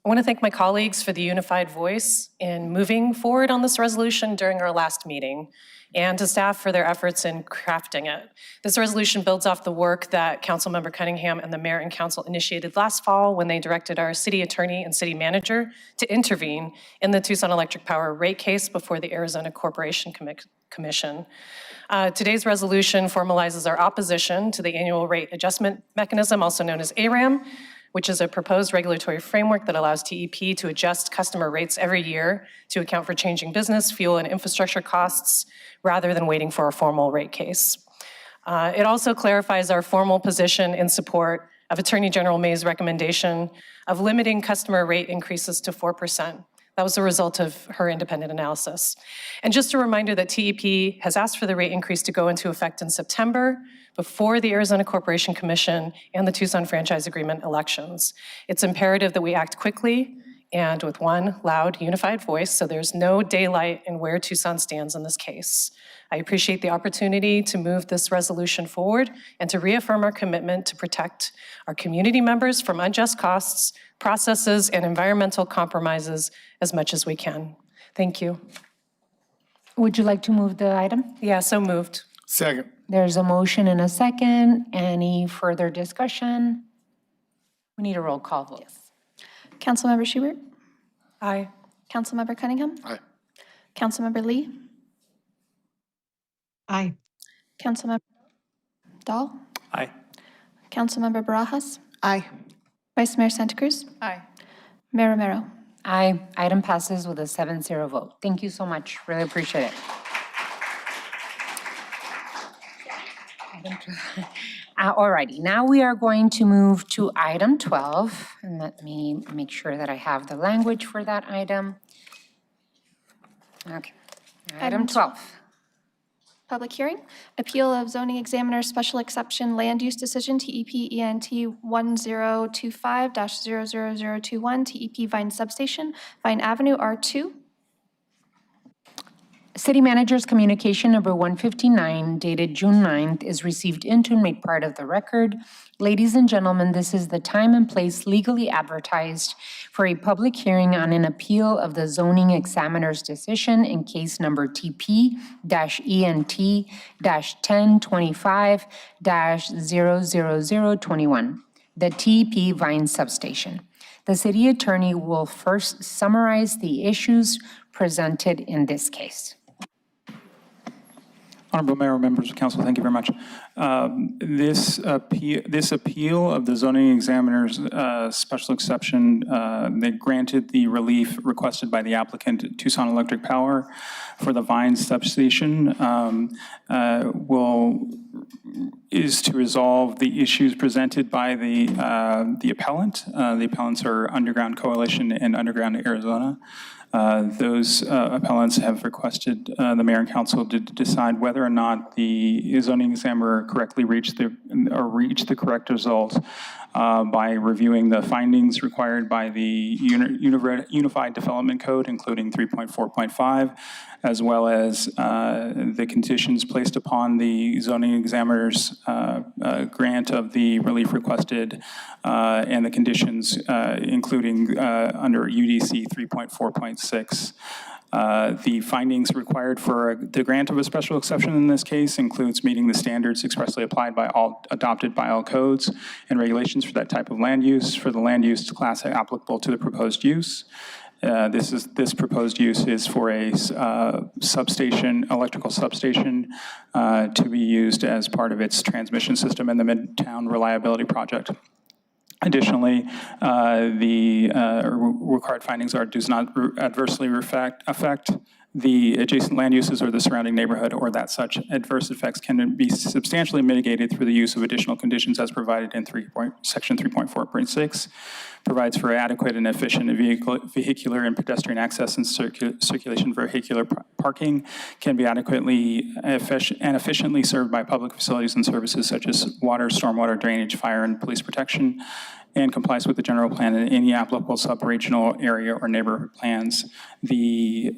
want to thank my colleagues for the unified voice in moving forward on this resolution during our last meeting, and to staff for their efforts in crafting it. This resolution builds off the work that Councilmember Cunningham and the Mayor and Council initiated last fall when they directed our city attorney and city manager to intervene in the Tucson Electric Power rate case before the Arizona Corporation Commission. Today's resolution formalizes our opposition to the annual rate adjustment mechanism, also known as ARAM, which is a proposed regulatory framework that allows TEP to adjust customer rates every year to account for changing business, fuel, and infrastructure costs, rather than waiting for a formal rate case. It also clarifies our formal position in support of Attorney General May's recommendation of limiting customer rate increases to 4%. That was a result of her independent analysis. And just a reminder that TEP has asked for the rate increase to go into effect in September before the Arizona Corporation Commission and the Tucson Franchise Agreement elections. It's imperative that we act quickly and with one loud, unified voice, so there's no daylight in where Tucson stands in this case. I appreciate the opportunity to move this resolution forward and to reaffirm our commitment to protect our community members from unjust costs, processes, and environmental compromises as much as we can. Thank you. Would you like to move the item? Yeah, so moved. Second. There's a motion and a second. Any further discussion? We need a roll call vote. Councilmember Schubert? Aye. Councilmember Cunningham? Aye. Councilmember Lee? Aye. Councilmember Dahl? Aye. Councilmember Barajas? Aye. Vice Mayor Santa Cruz? Aye. Mayor Romero? Aye. Item passes with a 7-0 vote. Thank you so much. Really appreciate it. All righty, now we are going to move to item 12, and let me make sure that I have the language for that item. Okay, item 12. Public hearing, appeal of zoning examiner special exception land use decision, TEP ENT 1025-00021, TEP Vine Substation, Vine Avenue R2. City Manager's communication number 159 dated June 9th is received into and made part of the record. Ladies and gentlemen, this is the time and place legally advertised for a public hearing on an appeal of the zoning examiner's decision in case number TP-ENT-1025-00021, the TEP Vine Substation. The city attorney will first summarize the issues presented in this case. Honorable Mayor, members of council, thank you very much. This appeal of the zoning examiner's special exception, they granted the relief requested by the applicant, Tucson Electric Power, for the Vine substation, is to resolve the issues presented by the appellant. The appellants are Underground Coalition and Underground Arizona. Those appellants have requested the mayor and council to decide whether or not the zoning examiner correctly reached the correct result by reviewing the findings required by the Unified Development Code, including 3.4.5, as well as the conditions placed upon the zoning examiner's grant of the relief requested and the conditions including under UDC 3.4.6. The findings required for the grant of a special exception in this case includes meeting the standards expressly applied by all, adopted by all codes and regulations for that type of land use, for the land use class applicable to the proposed use. This proposed use is for a substation, electrical substation, to be used as part of its transmission system in the Midtown Reliability Project. Additionally, the required findings does not adversely affect the adjacent land uses or the surrounding neighborhood, or that such adverse effects can be substantially mitigated through the use of additional conditions as provided in section 3.4.6, provides for adequate and efficient vehicular and pedestrian access and circulation vehicular parking, can be adequately and efficiently served by public facilities and services such as water, stormwater, drainage, fire, and police protection, and complies with the general plan in any applicable sub-regional area or neighborhood plans. The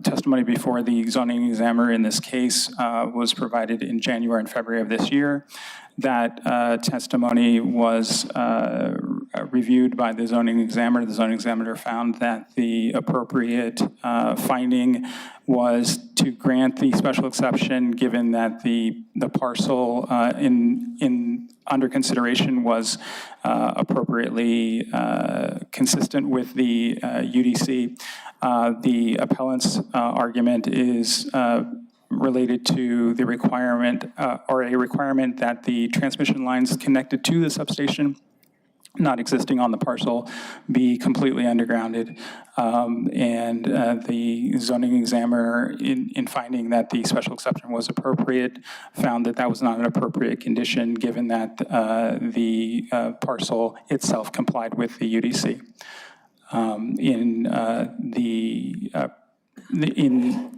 testimony before the zoning examiner in this case was provided in January and February of this year. That testimony was reviewed by the zoning examiner. The zoning examiner found that the appropriate finding was to grant the special exception given that the parcel under consideration was appropriately consistent with the UDC. The appellant's argument is related to the requirement or a requirement that the transmission lines connected to the substation not existing on the parcel be completely undergrounded. And the zoning examiner, in finding that the special exception was appropriate, found that that was not an appropriate condition given that the parcel itself complied with the UDC. In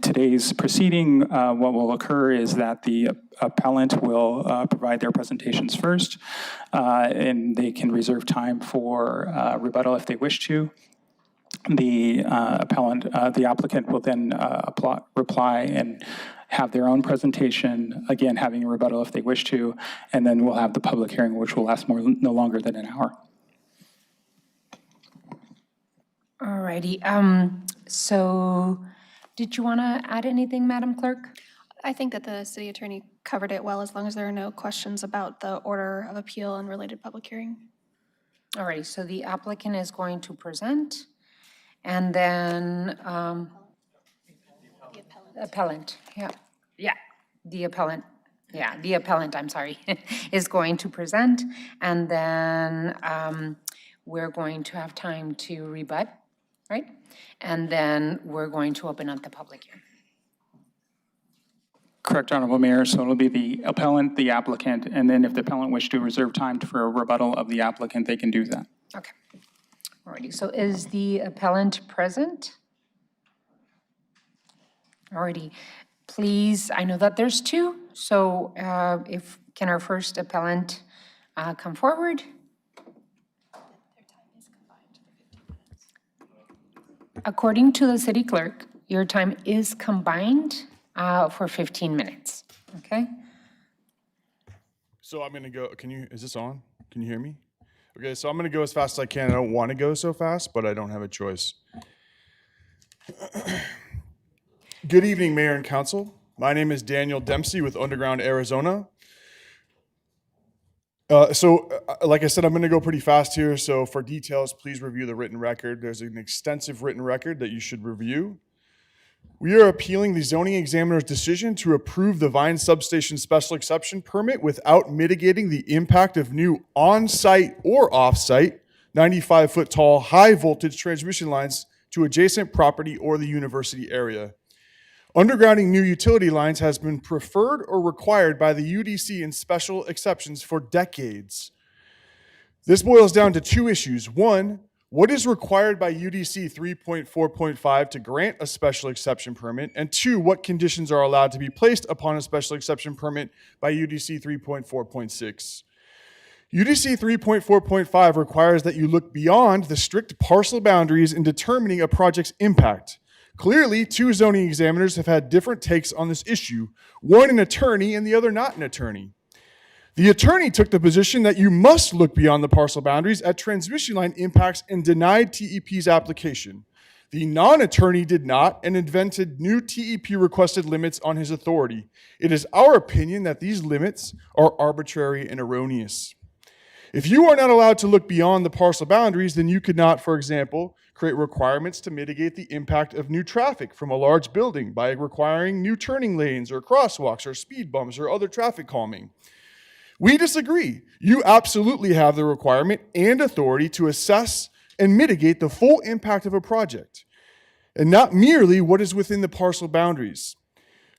today's proceeding, what will occur is that the appellant will provide their presentations first, and they can reserve time for rebuttal if they wish to. The applicant will then reply and have their own presentation, again, having a rebuttal if they wish to, and then we'll have the public hearing, which will last no longer than an hour. All righty. So did you want to add anything, Madam Clerk? I think that the city attorney covered it well, as long as there are no questions about the order of appeal and related public hearing. All righty, so the applicant is going to present, and then appellant, the appellant, I'm sorry, is going to present, and then we're going to have time to rebut, right? And then we're going to open up the public hearing. Correct, Honorable Mayor. So it'll be the appellant, the applicant, and then if the appellant wishes to reserve time for a rebuttal of the applicant, they can do that. Okay. Alrighty, so is the appellant present? Alrighty, please, I know that there's two, so can our first appellant come forward? According to the city clerk, your time is combined for 15 minutes, okay? So I'm gonna go, is this on? Can you hear me? Okay, so I'm gonna go as fast as I can. I don't wanna go so fast, but I don't have a choice. Good evening, Mayor and Council. My name is Daniel Dempsey with Underground Arizona. Like I said, I'm going to go pretty fast here. So for details, please review the written record. There's an extensive written record that you should review. We are appealing the zoning examiner's decision to approve the Vine Substation Special Exception Permit without mitigating the impact of new on-site or off-site 95-foot tall high-voltage transmission lines to adjacent property or the university area. Undergrounding new utility lines has been preferred or required by the UDC in special exceptions for decades. This boils down to two issues. One, what is required by UDC 3.4.5 to grant a special exception permit? And two, what conditions are allowed to be placed upon a special exception permit by UDC 3.4.6? UDC 3.4.5 requires that you look beyond the strict parcel boundaries in determining a project's impact. Clearly, two zoning examiners have had different takes on this issue, one an attorney and the other not an attorney. The attorney took the position that you must look beyond the parcel boundaries at transmission line impacts and denied TEP's application. The non-attorney did not and invented new TEP requested limits on his authority. It is our opinion that these limits are arbitrary and erroneous. If you are not allowed to look beyond the parcel boundaries, then you could not, for example, create requirements to mitigate the impact of new traffic from a large building by requiring new turning lanes or crosswalks or speed bumps or other traffic calming. We disagree. You absolutely have the requirement and authority to assess and mitigate the full impact of a project, and not merely what is within the parcel boundaries.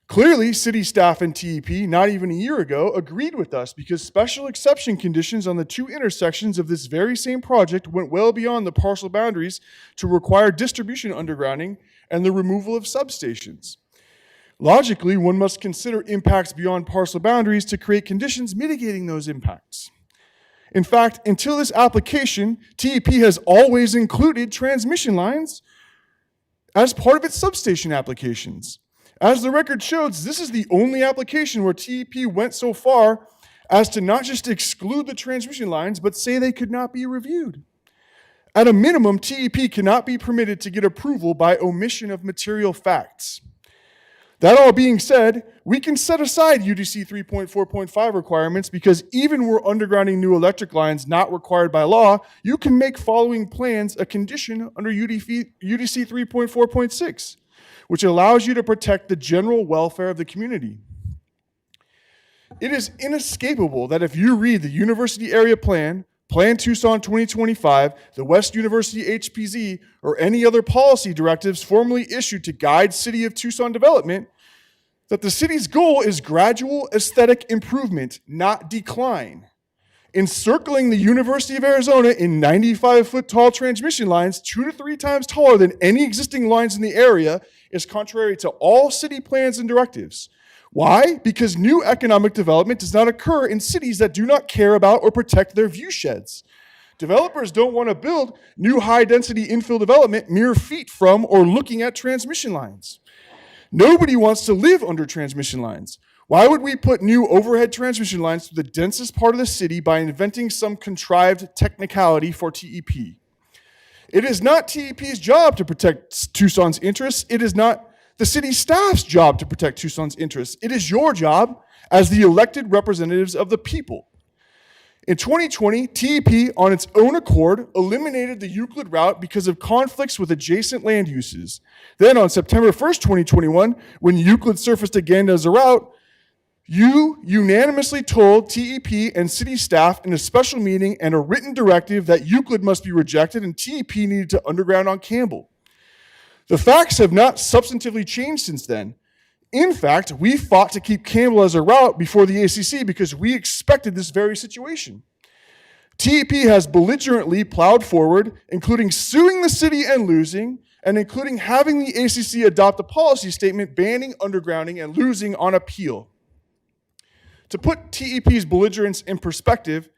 Clearly, city staff and TEP, not even a year ago, agreed with us because special exception conditions on the two intersections of this very same project went well beyond the parcel boundaries to require distribution undergrounding and the removal of substations. Logically, one must consider impacts beyond parcel boundaries to create conditions mitigating those impacts. In fact, until this application, TEP has always included transmission lines as part of its substation applications. As the record shows, this is the only application where TEP went so far as to not just exclude the transmission lines, but say they could not be reviewed. At a minimum, TEP cannot be permitted to get approval by omission of material facts. That all being said, we can set aside UDC 3.4.5 requirements because even where undergrounding new electric lines not required by law, you can make following plans a condition under UDC 3.4.6. which allows you to protect the general welfare of the community. It is inescapable that if you read the University Area Plan, Plan Tucson 2025, the West University HPZ, or any other policy directives formally issued to guide City of Tucson development, that the city's goal is gradual aesthetic improvement, not decline. encircling the University of Arizona in 95-foot tall transmission lines, 2 to 3 times taller than any existing lines in the area, is contrary to all city plans and directives. Why? Because new economic development does not occur in cities that do not care about or protect their view sheds. Developers don't want to build new high-density infill development mere feet from or looking at transmission lines. Nobody wants to live under transmission lines. Why would we put new overhead transmission lines through the densest part of the city by inventing some contrived technicality for TEP? It is not TEP's job to protect Tucson's interests. It is not the city staff's job to protect Tucson's interests. It is your job as the elected representatives of the people. In 2020, TEP, on its own accord, eliminated the Euclid route because of conflicts with adjacent land uses. Then on September 1st, 2021, when Euclid surfaced again as a route, you unanimously told TEP and city staff in a special meeting and a written directive that Euclid must be rejected and TEP needed to underground on Campbell. The facts have not substantively changed since then. In fact, we fought to keep Campbell as a route before the ACC because we expected this very situation. TEP has belligerently plowed forward, including suing the city and losing, and including having the ACC adopt a policy statement banning undergrounding and losing on appeal. To put TEP's belligerence in perspective,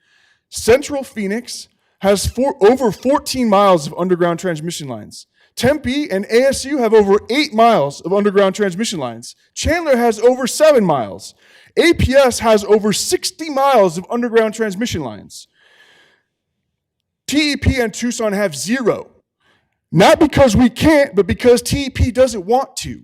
Central Phoenix has over 14 miles of underground transmission lines. Tempe and ASU have over 8 miles of underground transmission lines. Chandler has over 7 miles. APS has over 60 miles of underground transmission lines. TEP and Tucson have 0. Not because we can't, but because TEP doesn't want to.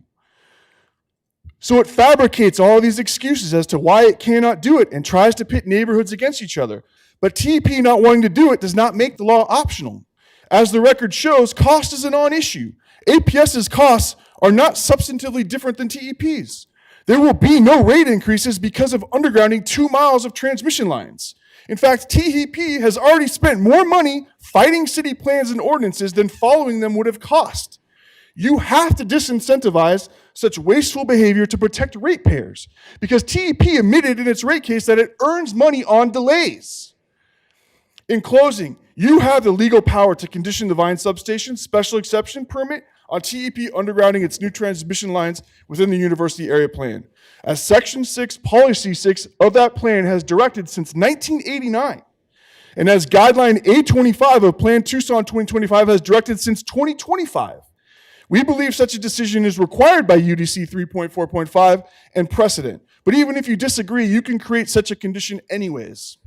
So it fabricates all these excuses as to why it cannot do it and tries to pit neighborhoods against each other. But TEP not wanting to do it does not make the law optional. As the record shows, cost is a non-issue. APS's costs are not substantively different than TEP's. There will be no rate increases because of undergrounding 2 miles of transmission lines. In fact, TEP has already spent more money fighting city plans and ordinances than following them would have cost. You have to disincentivize such wasteful behavior to protect ratepayers because TEP admitted in its rate case that it earns money on delays. In closing, you have the legal power to condition the Vine substation special exception permit on TEP undergrounding its new transmission lines within the university area plan, as Section 6, Policy 6 of that plan has directed since 1989, and as Guideline A25 of Plan Tucson 2025 has directed since 2025. We believe such a decision is required by UDC 3.4.5 and precedent, but even if you disagree, you can create such a condition anyways.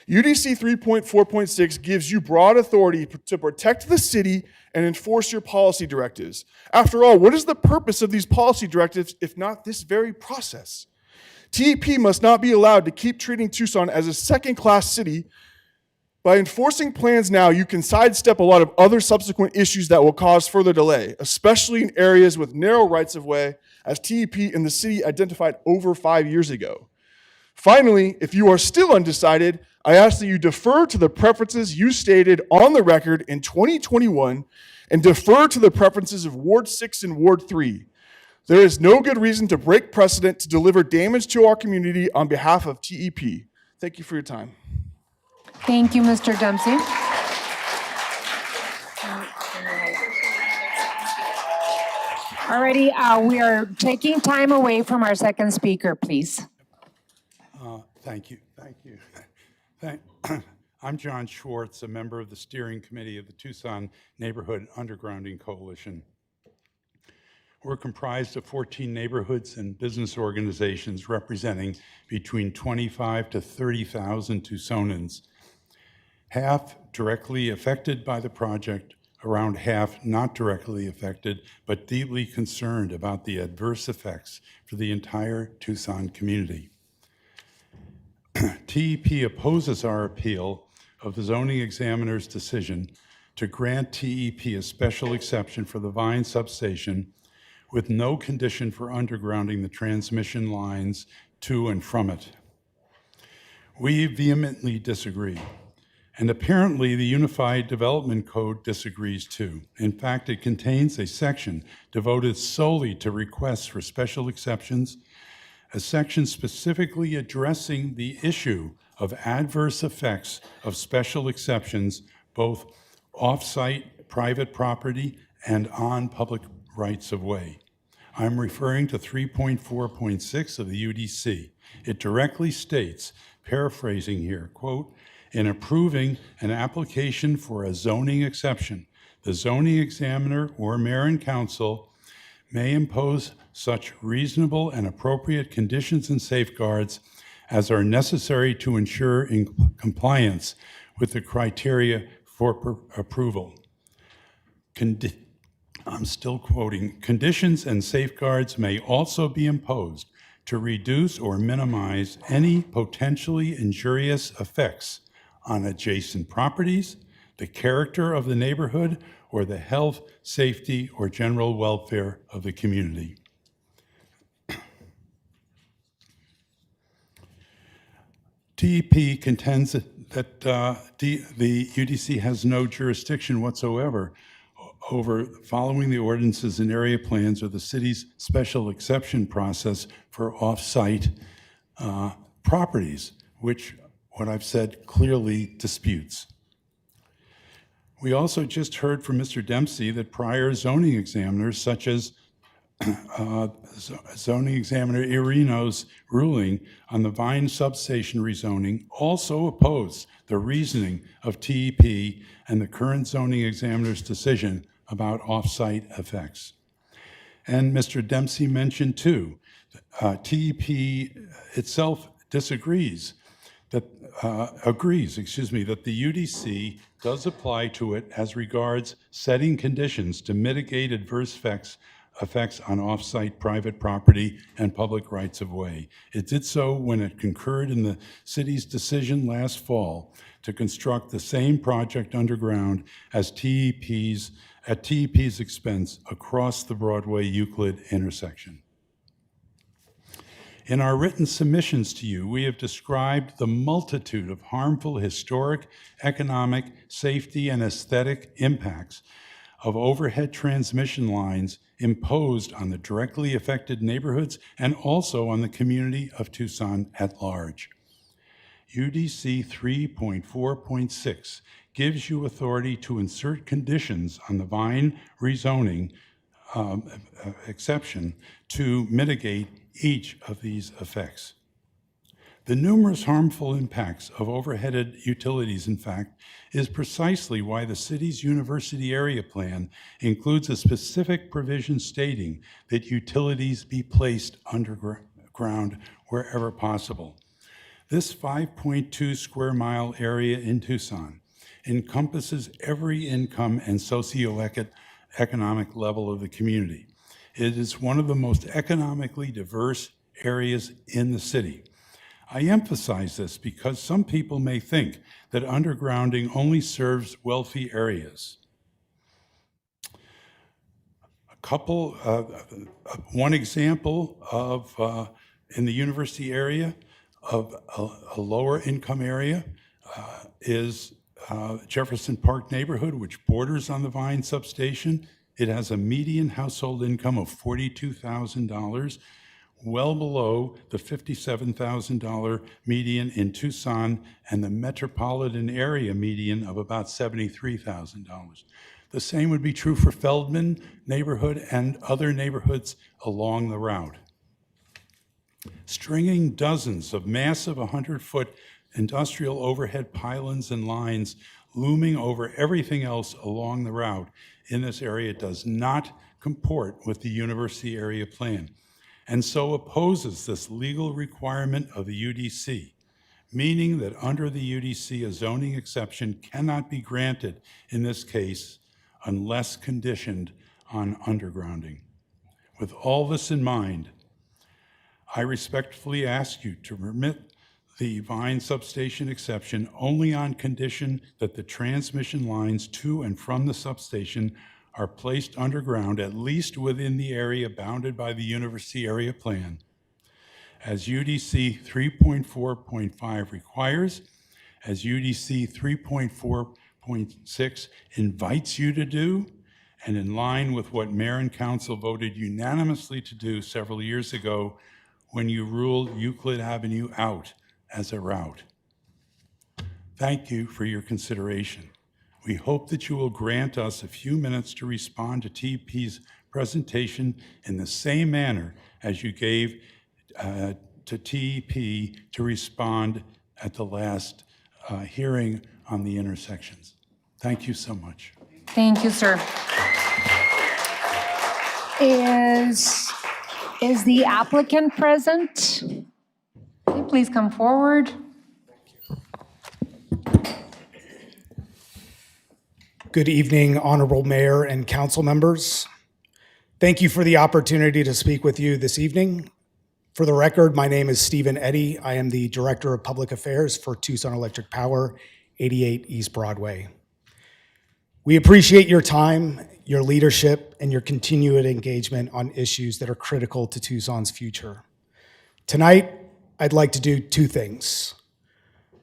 UDC 3.4.6 gives you broad authority to protect the city and enforce your policy directives. After all, what is the purpose of these policy directives if not this very process? TEP must not be allowed to keep treating Tucson as a second-class city. By enforcing plans now, you can sidestep a lot of other subsequent issues that will cause further delay, especially in areas with narrow rights-of-way, as TEP and the city identified over 5 years ago. Finally, if you are still undecided, I ask that you defer to the preferences you stated on the record in 2021 and defer to the preferences of Ward 6 and Ward 3. There is no good reason to break precedent to deliver damage to our community on behalf of TEP. Thank you for your time. Thank you, Mr. Dempsey. Alrighty, we are taking time away from our second speaker, please. Thank you. I'm John Schwartz, a member of the steering committee of the Tucson Neighborhood Undergrounding Coalition. We're comprised of 14 neighborhoods and business organizations representing between 25 to 30,000 Tucsonans. Half directly affected by the project, around half not directly affected, but deeply concerned about the adverse effects for the entire Tucson community. TEP opposes our appeal of the zoning examiner's decision to grant TEP a special exception for the Vine substation with no condition for undergrounding the transmission lines to and from it. We vehemently disagree, and apparently the Unified Development Code disagrees too. In fact, it contains a section devoted solely to requests for special exceptions, a section specifically addressing the issue of adverse effects of special exceptions, both off-site private property and on public rights of way. I'm referring to 3.4.6 of the UDC. It directly states, paraphrasing here, quote, in approving an application for a zoning exception, the zoning examiner or mayor and council may impose such reasonable and appropriate conditions and safeguards as are necessary to ensure compliance with the criteria for approval. I'm still quoting, conditions and safeguards may also be imposed to reduce or minimize any potentially injurious effects on adjacent properties, the character of the neighborhood, or the health, safety, or general welfare of the community. TEP contends that the UDC has no jurisdiction whatsoever over following the ordinances and area plans or the city's special exception process for off-site properties, which what I've said clearly disputes. We also just heard from Mr. Dempsey that prior zoning examiners, such as zoning examiner Urias' ruling on the Vine substation rezoning, also opposed the reasoning of TEP and the current zoning examiner's decision about off-site effects. And Mr. Dempsey mentioned too, TEP itself agrees that the UDC does apply to it as regards setting conditions to mitigate adverse effects on off-site private property and public rights of way. It did so when it concurred in the city's decision last fall to construct the same project underground as TEP's expense across the Broadway-Euclid intersection. In our written submissions to you, we have described the multitude of harmful historic, economic, safety, and aesthetic impacts of overhead transmission lines imposed on the directly affected neighborhoods and also on the community of Tucson at large. UDC 3.4.6 gives you authority to insert conditions on the Vine rezoning exception to mitigate each of these effects. The numerous harmful impacts of overheaded utilities, in fact, is precisely why the city's university area plan includes a specific provision stating that utilities be placed underground wherever possible. This 5.2 square mile area in Tucson encompasses every income and socioeconomic level of the community. It is one of the most economically diverse areas in the city. I emphasize this because some people may think that undergrounding only serves wealthy areas. One example of, in the university area, of a lower income area is Jefferson Park neighborhood, which borders on the Vine substation. It has a median household income of $42,000, well below the $57,000 median in Tucson and the metropolitan area median of about $73,000. The same would be true for Feldman neighborhood and other neighborhoods along the route. Stringing dozens of massive 100-foot industrial overhead pylons and lines looming over everything else along the route in this area does not comport with the university area plan, and so opposes this legal requirement of the UDC, meaning that under the UDC, a zoning exception cannot be granted in this case unless conditioned on undergrounding. With all this in mind, I respectfully ask you to permit the Vine substation exception only on condition that the transmission lines to and from the substation are placed underground, at least within the area bounded by the university area plan, as UDC 3.4.5 requires, as UDC 3.4.6 invites you to do, and in line with what Mayor and Council voted unanimously to do several years ago when you ruled Euclid Avenue out as a route. Thank you for your consideration. We hope that you will grant us a few minutes to respond to TEP's presentation in the same manner as you gave to TEP to respond at the last hearing on the intersections. Thank you so much. Thank you, sir. Is the applicant present? Okay, please come forward. Good evening, Honorable Mayor and council members. Thank you for the opportunity to speak with you this evening. For the record, my name is Stephen Eddy. I am the Director of Public Affairs for Tucson Electric Power, 88 East Broadway. We appreciate your time, your leadership, and your continued engagement on issues that are critical to Tucson's future. Tonight, I'd like to do two things.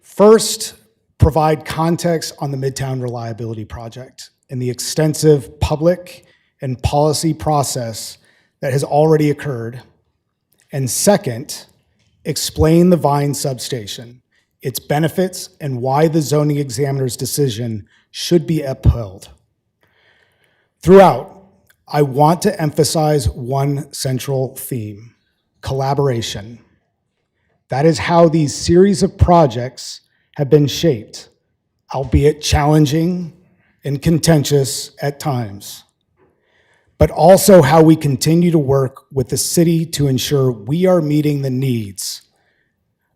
First, provide context on the Midtown Reliability Project and the extensive public and policy process that has already occurred. And second, explain the Vine substation, its benefits, and why the zoning examiner's decision should be upheld. Throughout, I want to emphasize one central theme: collaboration. That is how these series of projects have been shaped, albeit challenging and contentious at times, but also how we continue to work with the city to ensure we are meeting the needs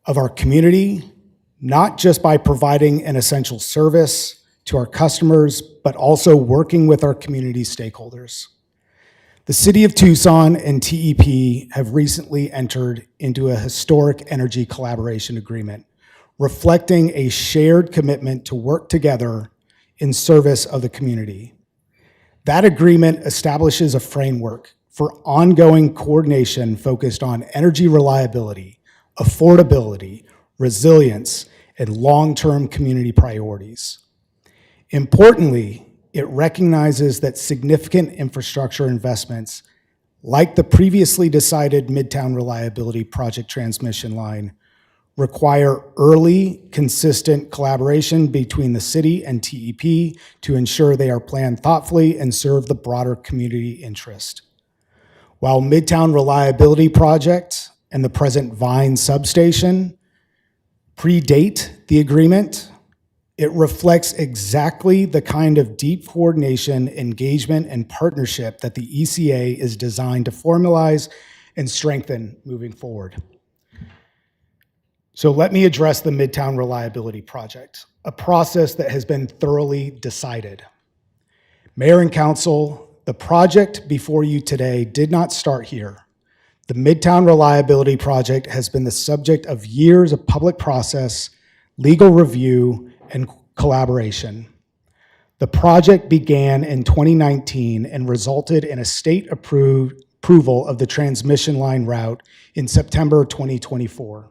of our community, not just by providing an essential service to our customers, but also working with our community stakeholders. The City of Tucson and TEP have recently entered into a historic energy collaboration agreement, reflecting a shared commitment to work together in service of the community. That agreement establishes a framework for ongoing coordination focused on energy reliability, affordability, resilience, and long-term community priorities. Importantly, it recognizes that significant infrastructure investments, like the previously decided Midtown Reliability Project transmission line, require early, consistent collaboration between the city and TEP to ensure they are planned thoughtfully and serve the broader community interest. While Midtown Reliability Project and the present Vine substation predate the agreement, it reflects exactly the kind of deep coordination, engagement, and partnership that the ECA is designed to formalize and strengthen moving forward. So let me address the Midtown Reliability Project, a process that has been thoroughly decided. Mayor and Council, the project before you today did not start here. The Midtown Reliability Project has been the subject of years of public process, legal review, and collaboration. The project began in 2019 and resulted in a state approval of the transmission line route in September 2024.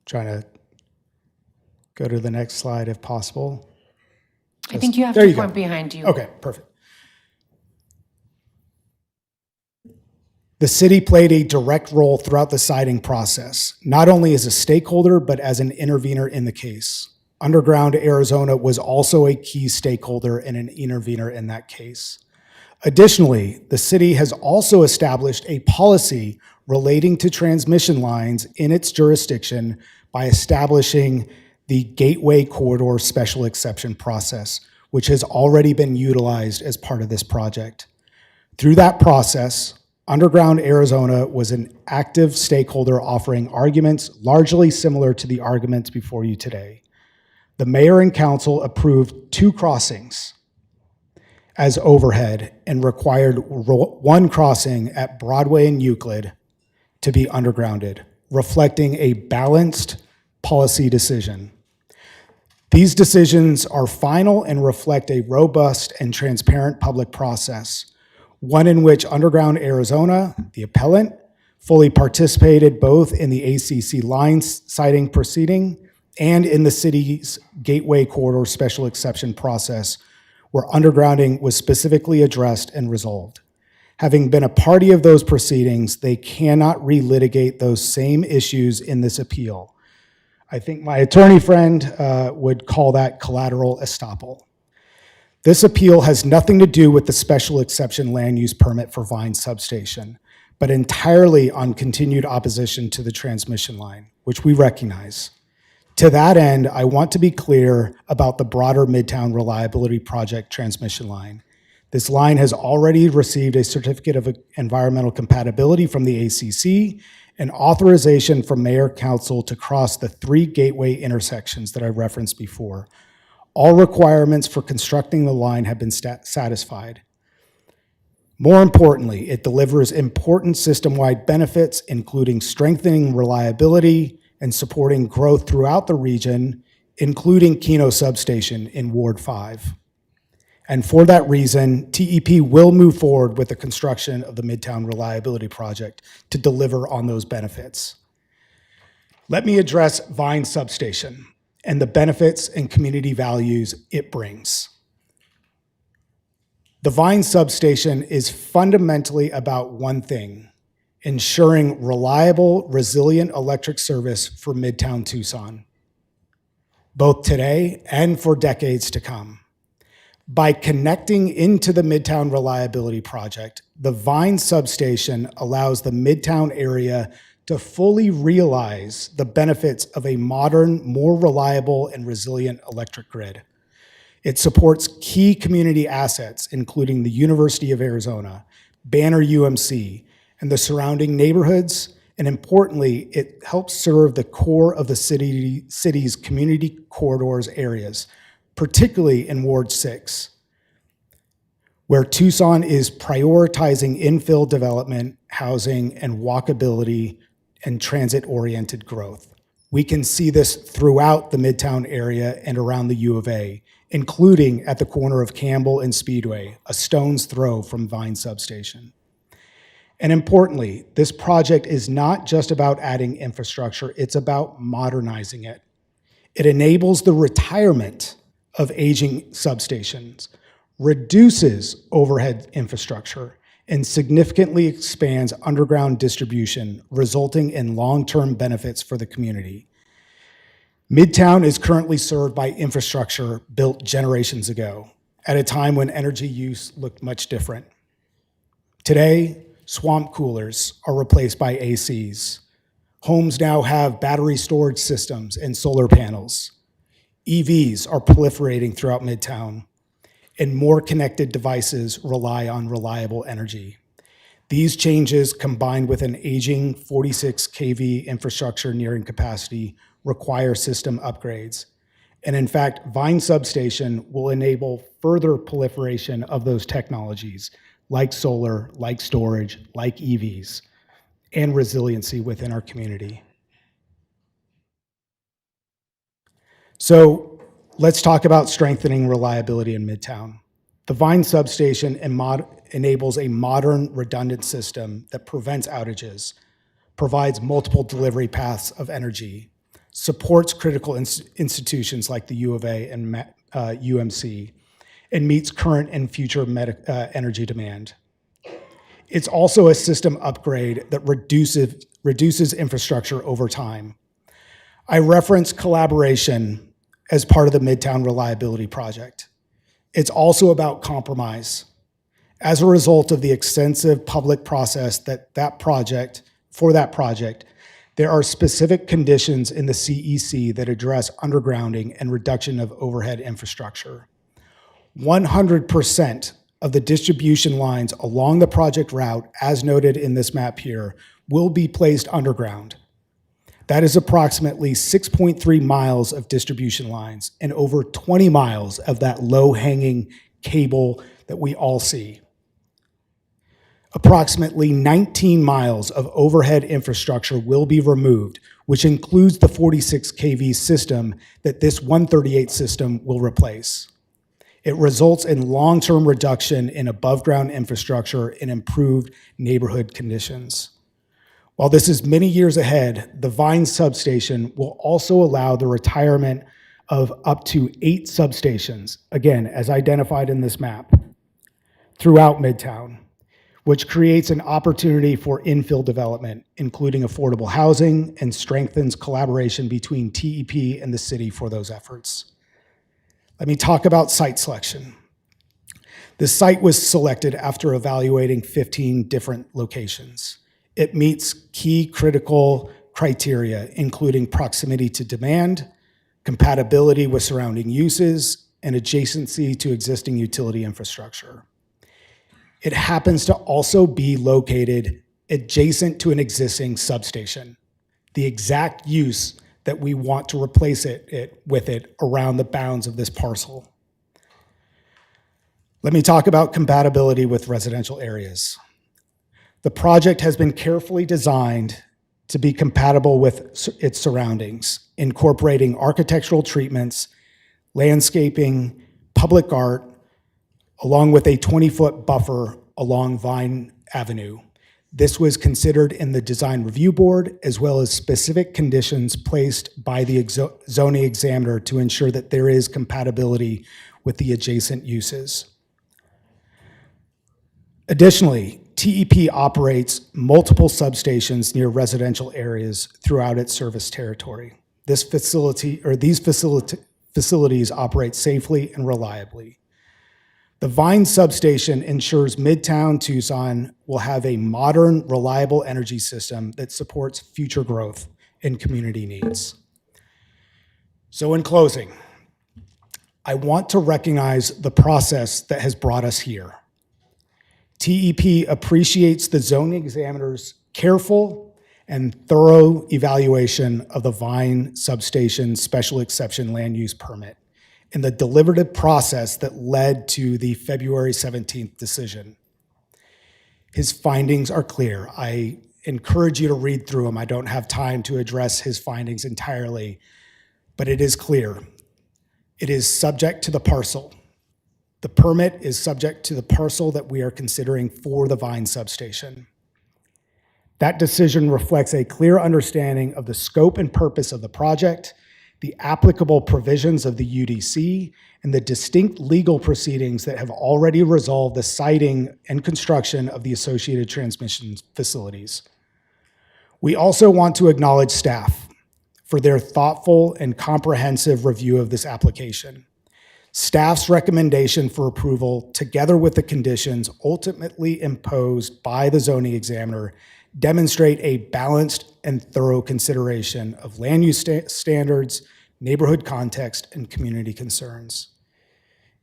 Trying to go to the next slide if possible. I think you have There to you go. point behind you. Okay, perfect. The city played a direct role throughout the siting process, not only as a stakeholder, but as an intervener in the case. Underground Arizona was also a key stakeholder and an intervener in that case. Additionally, the city has also established a policy relating to transmission lines in its jurisdiction by establishing the Gateway Corridor Special Exception process, which has already been utilized as part of this project. Through that process, Underground Arizona was an active stakeholder offering arguments largely similar to the arguments before you today. The mayor and council approved 2 crossings as overhead and required 1 crossing at Broadway and Euclid to be undergrounded, reflecting a balanced policy decision. These decisions are final and reflect a robust and transparent public process, one in which Underground Arizona, the appellant, fully participated both in the ACC line siting proceeding and in the city's Gateway Corridor Special Exception process, where undergrounding was specifically addressed and resolved. Having been a party of those proceedings, they cannot relitigate those same issues in this appeal. I think my attorney friend would call that collateral estoppel. This appeal has nothing to do with the special exception land use permit for Vine Substation, but entirely on continued opposition to the transmission line, which we recognize. To that end, I want to be clear about the broader Midtown Reliability Project transmission line. This line has already received a certificate of environmental compatibility from the ACC and authorization from Mayor Council to cross the 3 gateway intersections that I referenced before. All requirements for constructing the line have been satisfied. More importantly, it delivers important system-wide benefits, including strengthening reliability and supporting growth throughout the region, including Keno Substation in Ward 5. And for that reason, TEP will move forward with the construction of the Midtown Reliability Project to deliver on those benefits. Let me address Vine Substation and the benefits and community values it brings. The Vine Substation is fundamentally about one thing: ensuring reliable, resilient electric service for Midtown Tucson, both today and for decades to come. By connecting into the Midtown Reliability Project, the Vine Substation allows the Midtown area to fully realize the benefits of a modern, more reliable, and resilient electric grid. It supports key community assets, including the University of Arizona, Banner UMC, and the surrounding neighborhoods, and importantly, it helps serve the core of the city's community corridors areas, particularly in Ward 6, where Tucson is prioritizing infill development, housing, and walkability and transit-oriented growth. We can see this throughout the Midtown area and around the U of A, including at the corner of Campbell and Speedway, a stone's throw from Vine Substation. And importantly, this project is not just about adding infrastructure, it's about modernizing it. It enables the retirement of aging substations, reduces overhead infrastructure, and significantly expands underground distribution, resulting in long-term benefits for the community. Midtown is currently served by infrastructure built generations ago, at a time when energy use looked much different. Today, swamp coolers are replaced by ACs. Homes now have battery storage systems and solar panels. EVs are proliferating throughout Midtown, and more connected devices rely on reliable energy. These changes, combined with an aging 46 kV infrastructure nearing capacity, require system upgrades. And in fact, Vine Substation will enable further proliferation of those technologies, like solar, like storage, like EVs, and resiliency within our community. So let's talk about strengthening reliability in Midtown. The Vine Substation enables a modern, redundant system that prevents outages, provides multiple delivery paths of energy, supports critical institutions like the U of A and UMC, and meets current and future energy demand. It's also a system upgrade that reduces infrastructure over time. I reference collaboration as part of the Midtown Reliability Project. It's also about compromise. As a result of the extensive public process for that project, there are specific conditions in the CEC that address undergrounding and reduction of overhead infrastructure. 100% of the distribution lines along the project route, as noted in this map here, will be placed underground. That is approximately 6.3 miles of distribution lines and over 20 miles of that low-hanging cable that we all see. Approximately 19 miles of overhead infrastructure will be removed, which includes the 46 kV system that this 138 system will replace. It results in long-term reduction in above-ground infrastructure and improved neighborhood conditions. While this is many years ahead, the Vine Substation will also allow the retirement of up to 8 substations, again, as identified in this map, throughout Midtown, which creates an opportunity for infill development, including affordable housing, and strengthens collaboration between TEP and the city for those efforts. Let me talk about site selection. The site was selected after evaluating 15 different locations. It meets key critical criteria, including proximity to demand, compatibility with surrounding uses, and adjacency to existing utility infrastructure. It happens to also be located adjacent to an existing substation, the exact use that we want to replace it with around the bounds of this parcel. Let me talk about compatibility with residential areas. The project has been carefully designed to be compatible with its surroundings, incorporating architectural treatments, landscaping, public art, along with a 20-foot buffer along Vine Avenue. This was considered in the design review board, as well as specific conditions placed by the zoning examiner to ensure that there is compatibility with the adjacent uses. Additionally, TEP operates multiple substations near residential areas throughout its service territory. These facilities operate safely and reliably. The Vine substation ensures Midtown Tucson will have a modern, reliable energy system that supports future growth and community needs. So in closing, I want to recognize the process that has brought us here. TEP appreciates the zoning examiner's careful and thorough evaluation of the Vine substation special exception land use permit and the deliberative process that led to the February 17th decision. His findings are clear. I encourage you to read through them. I don't have time to address his findings entirely, but it is clear. It is subject to the parcel. The permit is subject to the parcel that we are considering for the Vine substation. That decision reflects a clear understanding of the scope and purpose of the project, the applicable provisions of the UDC, and the distinct legal proceedings that have already resolved the siting and construction of the associated transmission facilities. We also want to acknowledge staff for their thoughtful and comprehensive review of this application. Staff's recommendation for approval, together with the conditions ultimately imposed by the zoning examiner, demonstrate a balanced and thorough consideration of land use standards, neighborhood context, and community concerns.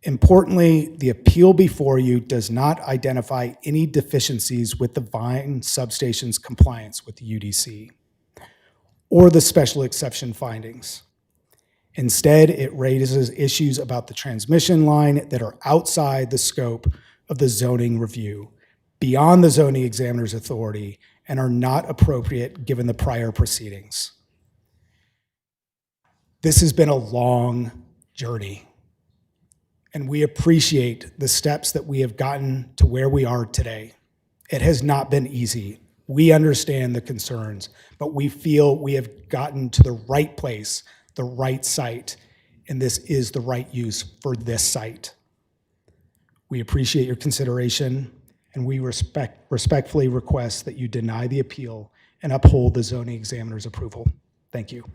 Importantly, the appeal before you does not identify any deficiencies with the Vine substation's compliance with the UDC or the special exception findings. Instead, it raises issues about the transmission line that are outside the scope of the zoning review, beyond the zoning examiner's authority, and are not appropriate given the prior proceedings. This has been a long journey, and we appreciate the steps that we have gotten to where we are today. It has not been easy. We understand the concerns, but we feel we have gotten to the right place, the right site, and this is the right use for this site. We appreciate your consideration, and we respectfully request that you deny the appeal and uphold the zoning examiner's approval. Thank you.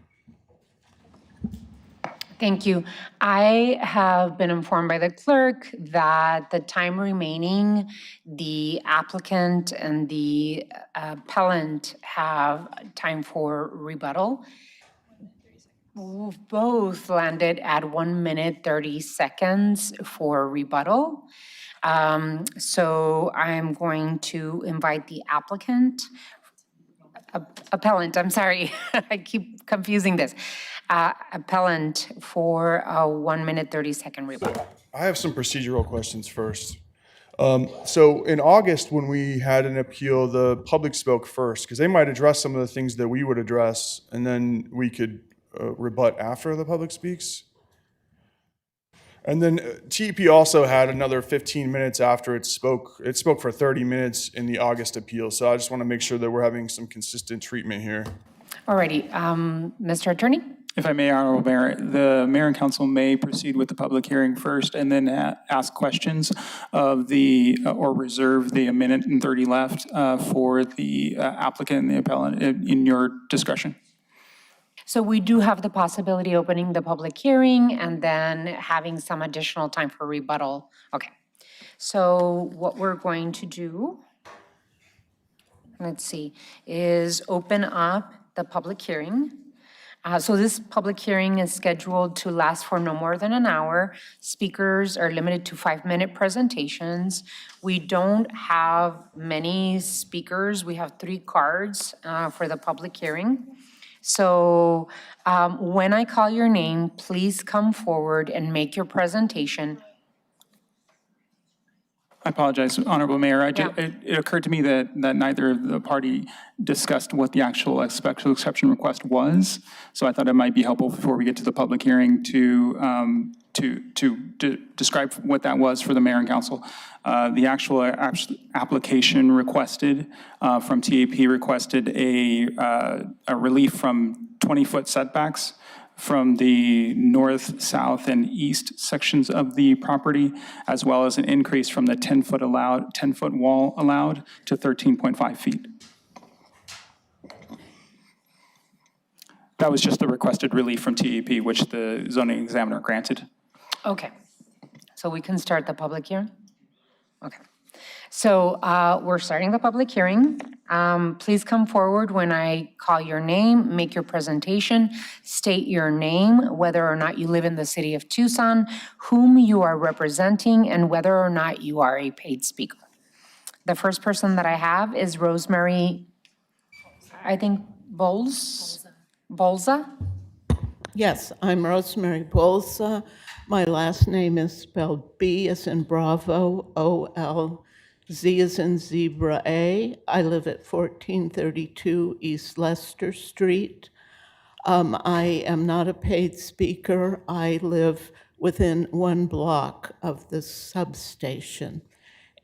Thank you. I have been informed by the clerk that the time remaining, the applicant and the appellant have time for rebuttal. Both landed at 1 minute, 30 seconds for rebuttal. So I'm going to invite the appellant, I'm sorry, I keep confusing this. Appellant for a 1 minute, 30 second rebuttal. I have some procedural questions first. So in August, when we had an appeal, the public spoke first, because they might address some of the things that we would address, and then we could rebut after the public speaks. And then TEP also had another 15 minutes after it spoke. It spoke for 30 minutes in the August appeal. So I just want to make sure that we're having some consistent treatment here. Alrighty, Mr. Attorney? If I may, Honorable Mayor, the mayor and council may proceed with the public hearing first and then ask questions of or reserve the minute and 30 left for the applicant and the appellant in your discretion. So we do have the possibility of opening the public hearing and then having some additional time for rebuttal. Okay. So what we're going to do, let's see, is open up the public hearing. So this public hearing is scheduled to last for no more than an hour. Speakers are limited to 5-minute presentations. We don't have many speakers. We have 3 cards for the public hearing. So when I call your name, please come forward and make your presentation. I apologize, Honorable Mayor. It occurred to me that neither of the party discussed what the actual special exception request was. So I thought it might be helpful before we get to the public hearing to describe what that was for the mayor and council. The actual application requested from TAP requested a relief from 20-foot setbacks from the north, south, and east sections of the property, as well as an increase from the 10-foot wall allowed to 13.5 feet. That was just the requested relief from TEP, which the zoning examiner granted. Okay. So we can start the public hearing? Okay. So we're starting the public hearing. Please come forward when I call your name, make your presentation, state your name, whether or not you live in the city of Tucson, whom you are representing, and whether or not you are a paid speaker. The first person that I have is Rosemary, I think, Bolza? Yes, I'm Rosemary Bolza. My last name is spelled B as in Bravo, O-L-Z as in Zebra A. I live at 1432 East Leicester Street. I am not a paid speaker. I live within 1 block of the substation.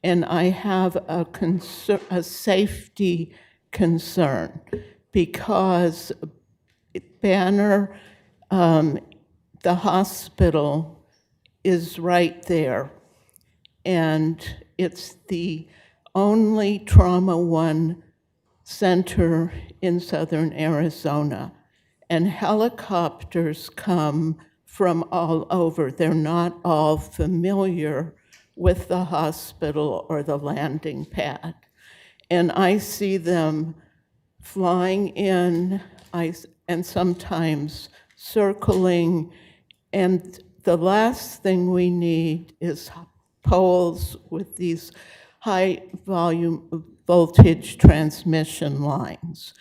And I have a safety concern because Banner, the hospital is right there. And it's the only Trauma 1 center in southern Arizona. And helicopters come from all over. They're not all familiar with the hospital or the landing pad. And I see them flying in, and sometimes circling. And the last thing we need is poles with these high volume voltage transmission lines.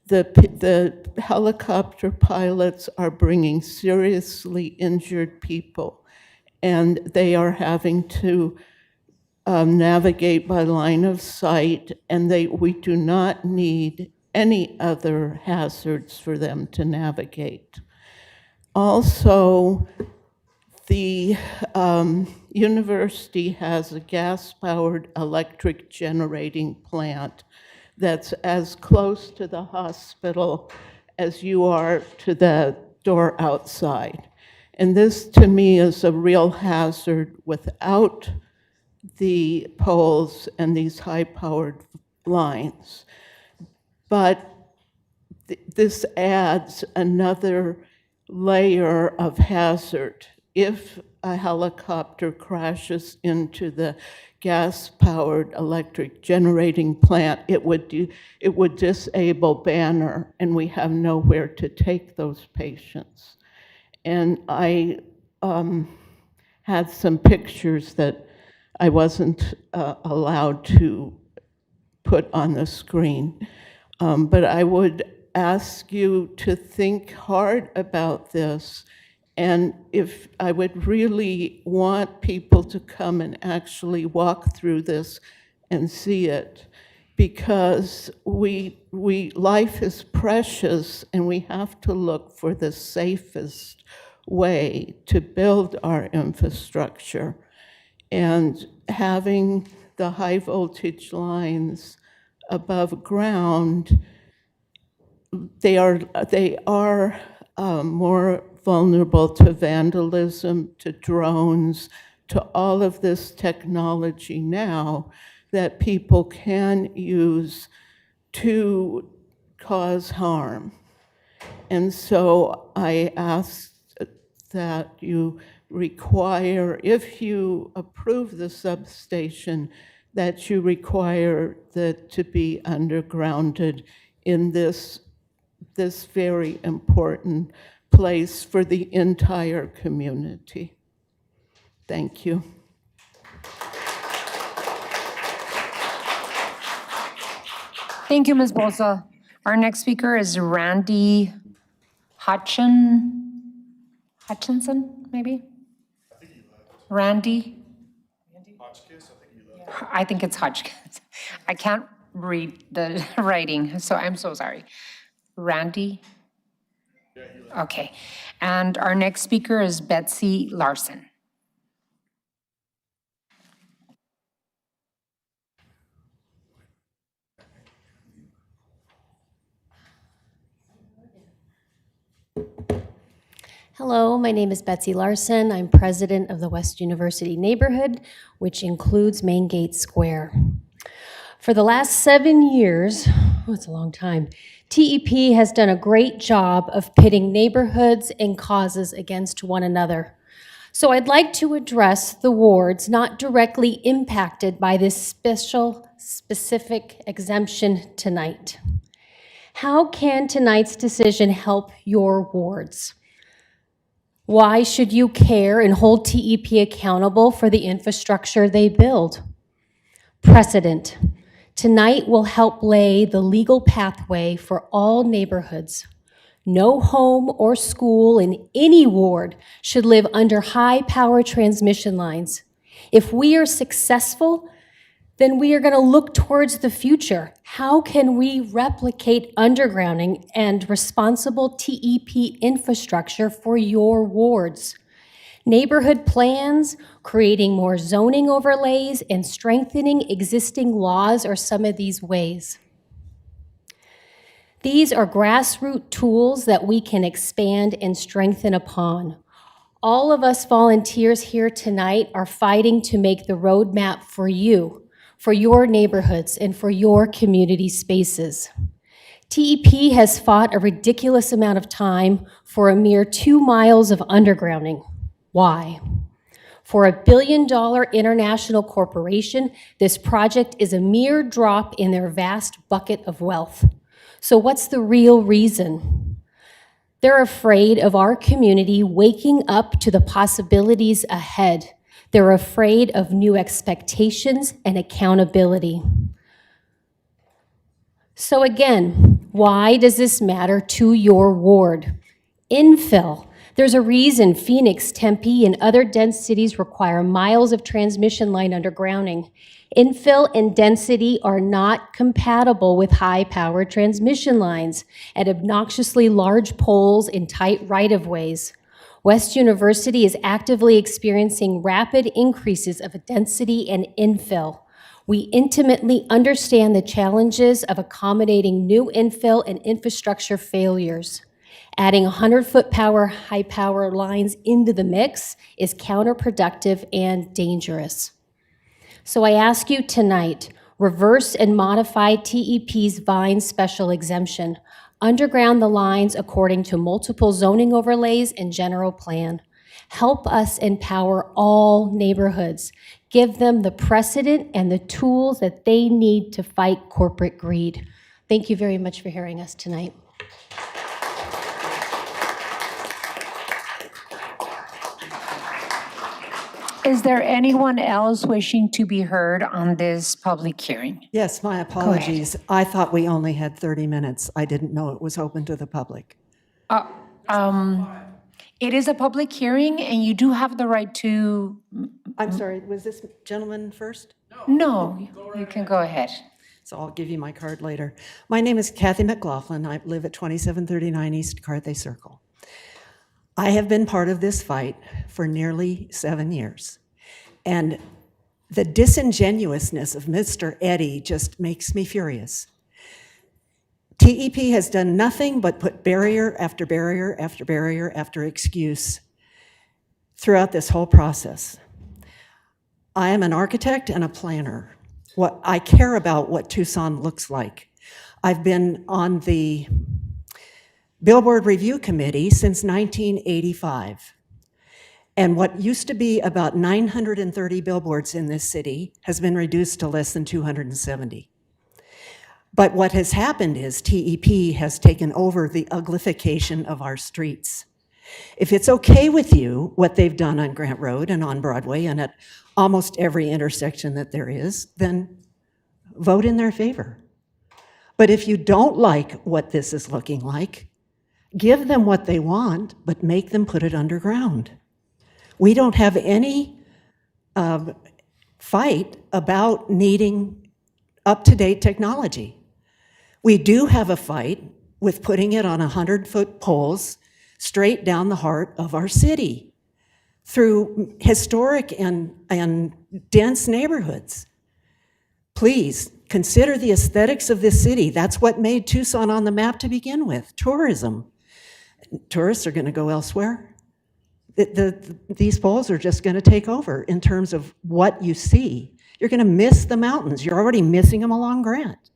The helicopter pilots are bringing seriously injured people, and they are having to navigate by line of sight, and we do not need any other hazards for them to navigate. Also, the university has a gas-powered electric generating plant that's as close to the hospital as you are to the door outside. And this, to me, is a real hazard without the poles and these high-powered lines. But this adds another layer of hazard. If a helicopter crashes into the gas-powered electric generating plant, it would disable Banner, and we have nowhere to take those patients. And I had some pictures that I wasn't allowed to put on the screen. But I would ask you to think hard about this, and if I would really want people to come and actually walk through this and see it, because life is precious, and we have to look for the safest way to build our infrastructure. And having the high voltage lines above ground, they are more vulnerable to vandalism, to drones, to all of this technology now that people can use to cause harm. And so I ask that you require, if you approve the substation, that you require that to be undergrounded in this very important place for the entire community. Thank you. Thank you, Ms. Bolsa. Our next speaker is Randy Hutchinson, maybe? Randy? I think it's Hotchkiss. I can't read the writing, so I'm so sorry. Randy? Okay. And our next speaker is Betsy Larson. Hello, my name is Betsy Larson. I'm president of the West University neighborhood, which includes Main Gate Square. For the last 7 years, it's a long time, TEP has done a great job of pitting neighborhoods and causes against one another. So I'd like to address the wards not directly impacted by this specific exemption tonight. How can tonight's decision help your wards? Why should you care and hold TEP accountable for the infrastructure they build? Precedent. Tonight will help lay the legal pathway for all neighborhoods. No home or school in any ward should live under high-power transmission lines. If we are successful, then we are going to look towards the future. How can we replicate undergrounding and responsible TEP infrastructure for your wards? Neighborhood plans, creating more zoning overlays, and strengthening existing laws are some of these ways. These are grassroots tools that we can expand and strengthen upon. All of us volunteers here tonight are fighting to make the roadmap for you, for your neighborhoods, and for your community spaces. TEP has fought a ridiculous amount of time for a mere 2 miles of undergrounding. Why? For a $1 billion international corporation, this project is a mere drop in their vast bucket of wealth. So what's the real reason? They're afraid of our community waking up to the possibilities ahead. They're afraid of new expectations and accountability. So again, why does this matter to your ward? Infill. There's a reason Phoenix, Tempe, and other dense cities require miles of transmission line undergrounding. Infill and density are not compatible with high-power transmission lines and obnoxiously large poles in tight right-of-ways. West University is actively experiencing rapid increases of density and infill. We intimately understand the challenges of accommodating new infill and infrastructure failures. Adding 100-foot high-power lines into the mix is counterproductive and dangerous. So I ask you tonight, reverse and modify TEP's Vine special exemption. Underground the lines according to multiple zoning overlays and general plan. Help us empower all neighborhoods. Give them the precedent and the tools that they need to fight corporate greed. Thank you very much for hearing us tonight. Is there anyone else wishing to be heard on this public hearing? Yes, my apologies. I thought we only had 30 minutes. I didn't know it was open to the public. It is a public hearing, and you do have the right to... I'm sorry, was this gentleman first? No, you can go ahead. So I'll give you my card later. My name is Kathy McLaughlin. I live at 2739 East Carthay Circle. I have been part of this fight for nearly 7 years. And the disingenuousness of Mr. Eddy just makes me furious. TEP has done nothing but put barrier after barrier after barrier after excuse throughout this whole process. I am an architect and a planner. I care about what Tucson looks like. I've been on the Billboard Review Committee since 1985. And what used to be about 930 billboards in this city has been reduced to less than 270. But what has happened is TEP has taken over the uglification of our streets. If it's okay with you, what they've done on Grant Road and on Broadway and at almost every intersection that there is, then vote in their favor. But if you don't like what this is looking like, give them what they want, but make them put it underground. We don't have any fight about needing up-to-date technology. We do have a fight with putting it on 100-foot poles straight down the heart of our city through historic and dense neighborhoods. Please consider the aesthetics of this city. That's what made Tucson on the map to begin with, tourism. Tourists are going to go elsewhere. These poles are just going to take over in terms of what you see. You're going to miss the mountains. You're already missing them along Grant.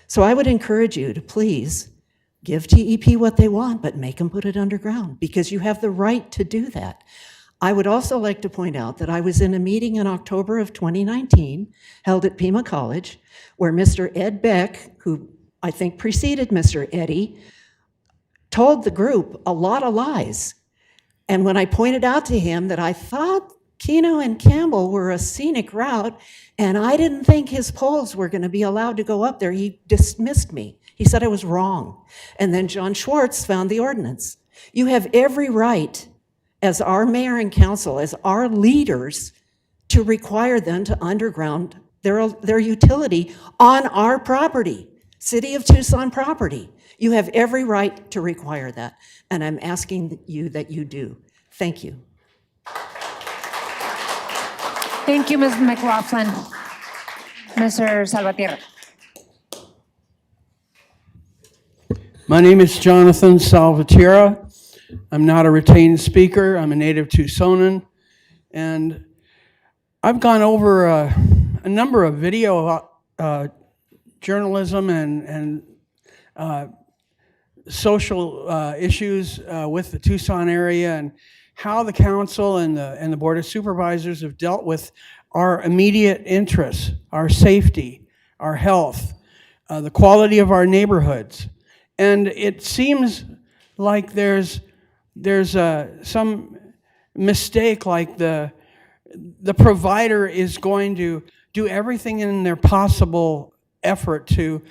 So I would encourage you to please give TEP what they want, but make them put it underground, because you have the right to do that. I would also like to point out that I was in a meeting in October of 2019 held at Pima College where Mr. Ed Beck, who I think preceded Mr. Eddy, told the group a lot of lies. And when I pointed out to him that I thought Keno and Campbell were a scenic route and I didn't think his poles were going to be allowed to go up there, he dismissed me. He said I was wrong. And then John Schwartz found the ordinance. You have every right as our mayor and council, as our leaders, to require them to underground their utility on our property, City of Tucson property. You have every right to require that, and I'm asking you that you do. Thank you. Thank you, Ms. McLaughlin. Mr. Salvatierra. My name is Jonathan Salvatierra. I'm not a retained speaker. I'm a native Tucsonan. And I've gone over a number of video journalism and social issues with the Tucson area and how the council and the Board of Supervisors have dealt with our immediate interests, our safety, our health, the quality of our neighborhoods. And it seems like there's some mistake, like the provider is going to do everything in their possible effort to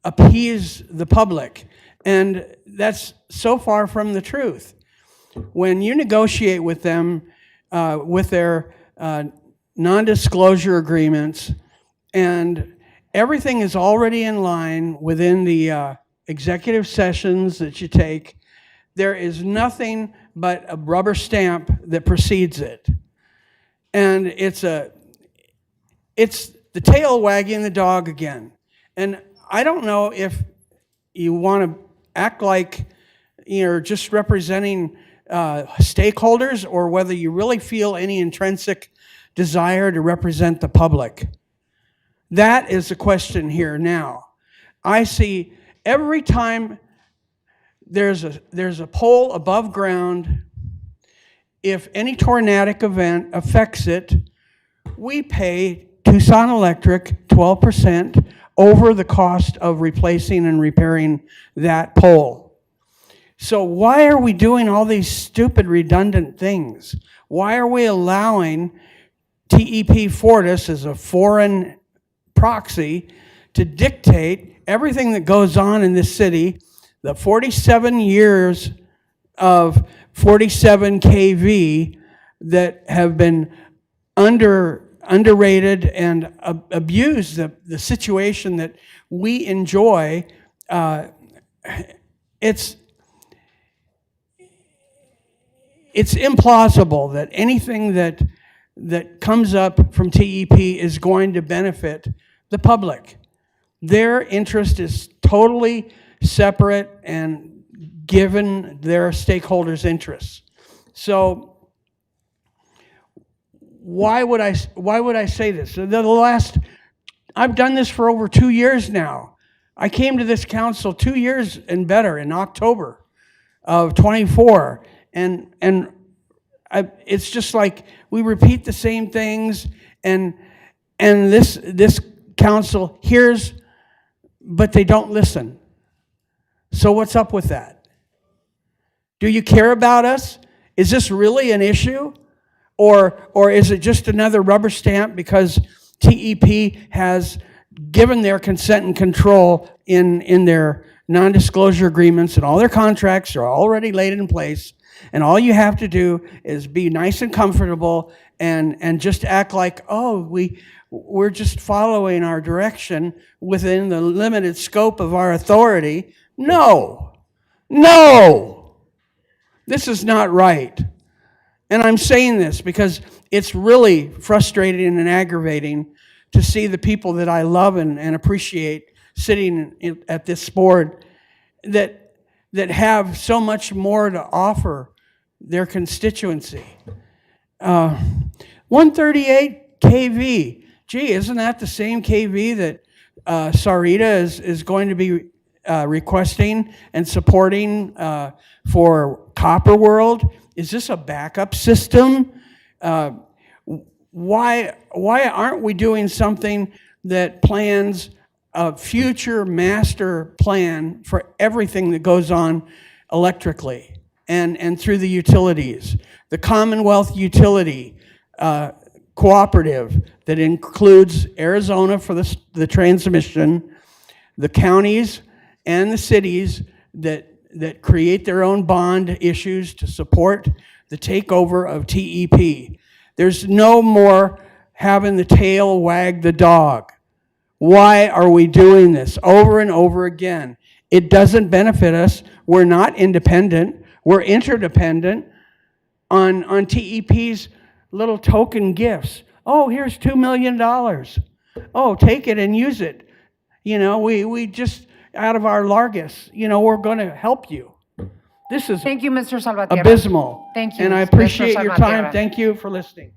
appease the public. And that's so far from the truth. When you negotiate with them with their non-disclosure agreements, and everything is already in line within the executive sessions that you take, there is nothing but a rubber stamp that precedes it. And it's the tail wagging the dog again. And I don't know if you want to act like you're just representing stakeholders or whether you really feel any intrinsic desire to represent the public. That is the question here now. I see every time there's a pole above ground, if any tornadic event affects it, we pay Tucson Electric 12% over the cost of replacing and repairing that pole. So why are we doing all these stupid redundant things? Why are we allowing TEP Fortis as a foreign proxy to dictate everything that goes on in this city, the 47 years of 47 kV that have been underrated and abused the situation that we enjoy? It's implausible that anything that comes up from TEP is going to benefit the public. Their interest is totally separate and given their stakeholders' interests. So why would I say this? I've done this for over 2 years now. I came to this council 2 years and better in October of 24, and it's just like we repeat the same things, and this council hears, but they don't listen. So what's up with that? Do you care about us? Is this really an issue? Or is it just another rubber stamp because TEP has given their consent and control in their non-disclosure agreements, and all their contracts are already laid in place, and all you have to do is be nice and comfortable and just act like, oh, we're just following our direction within the limited scope of our authority? No. This is not right. And I'm saying this because it's really frustrating and aggravating to see the people that I love and appreciate sitting at this board that have so much more to offer their constituency. 138 kV. Gee, isn't that the same kV that Sarita is going to be requesting and supporting for Copper World? Is this a backup system? Why aren't we doing something that plans a future master plan for everything that goes on electrically and through the utilities? The Commonwealth Utility Cooperative that includes Arizona for the transmission, the counties and the cities that create their own bond issues to support the takeover of TEP. There's no more having the tail wag the dog. Why are we doing this over and over again? It doesn't benefit us. We're not independent. We're interdependent on TEP's little token gifts. Oh, here's $2 million. Oh, take it and use it. You know, we just, out of our largesse, you know, we're going to help you. This is Thank you, Mr. Salvatierra. abysmal. Thank you, And I Mr. appreciate your time. Salvatierra. Thank you for listening.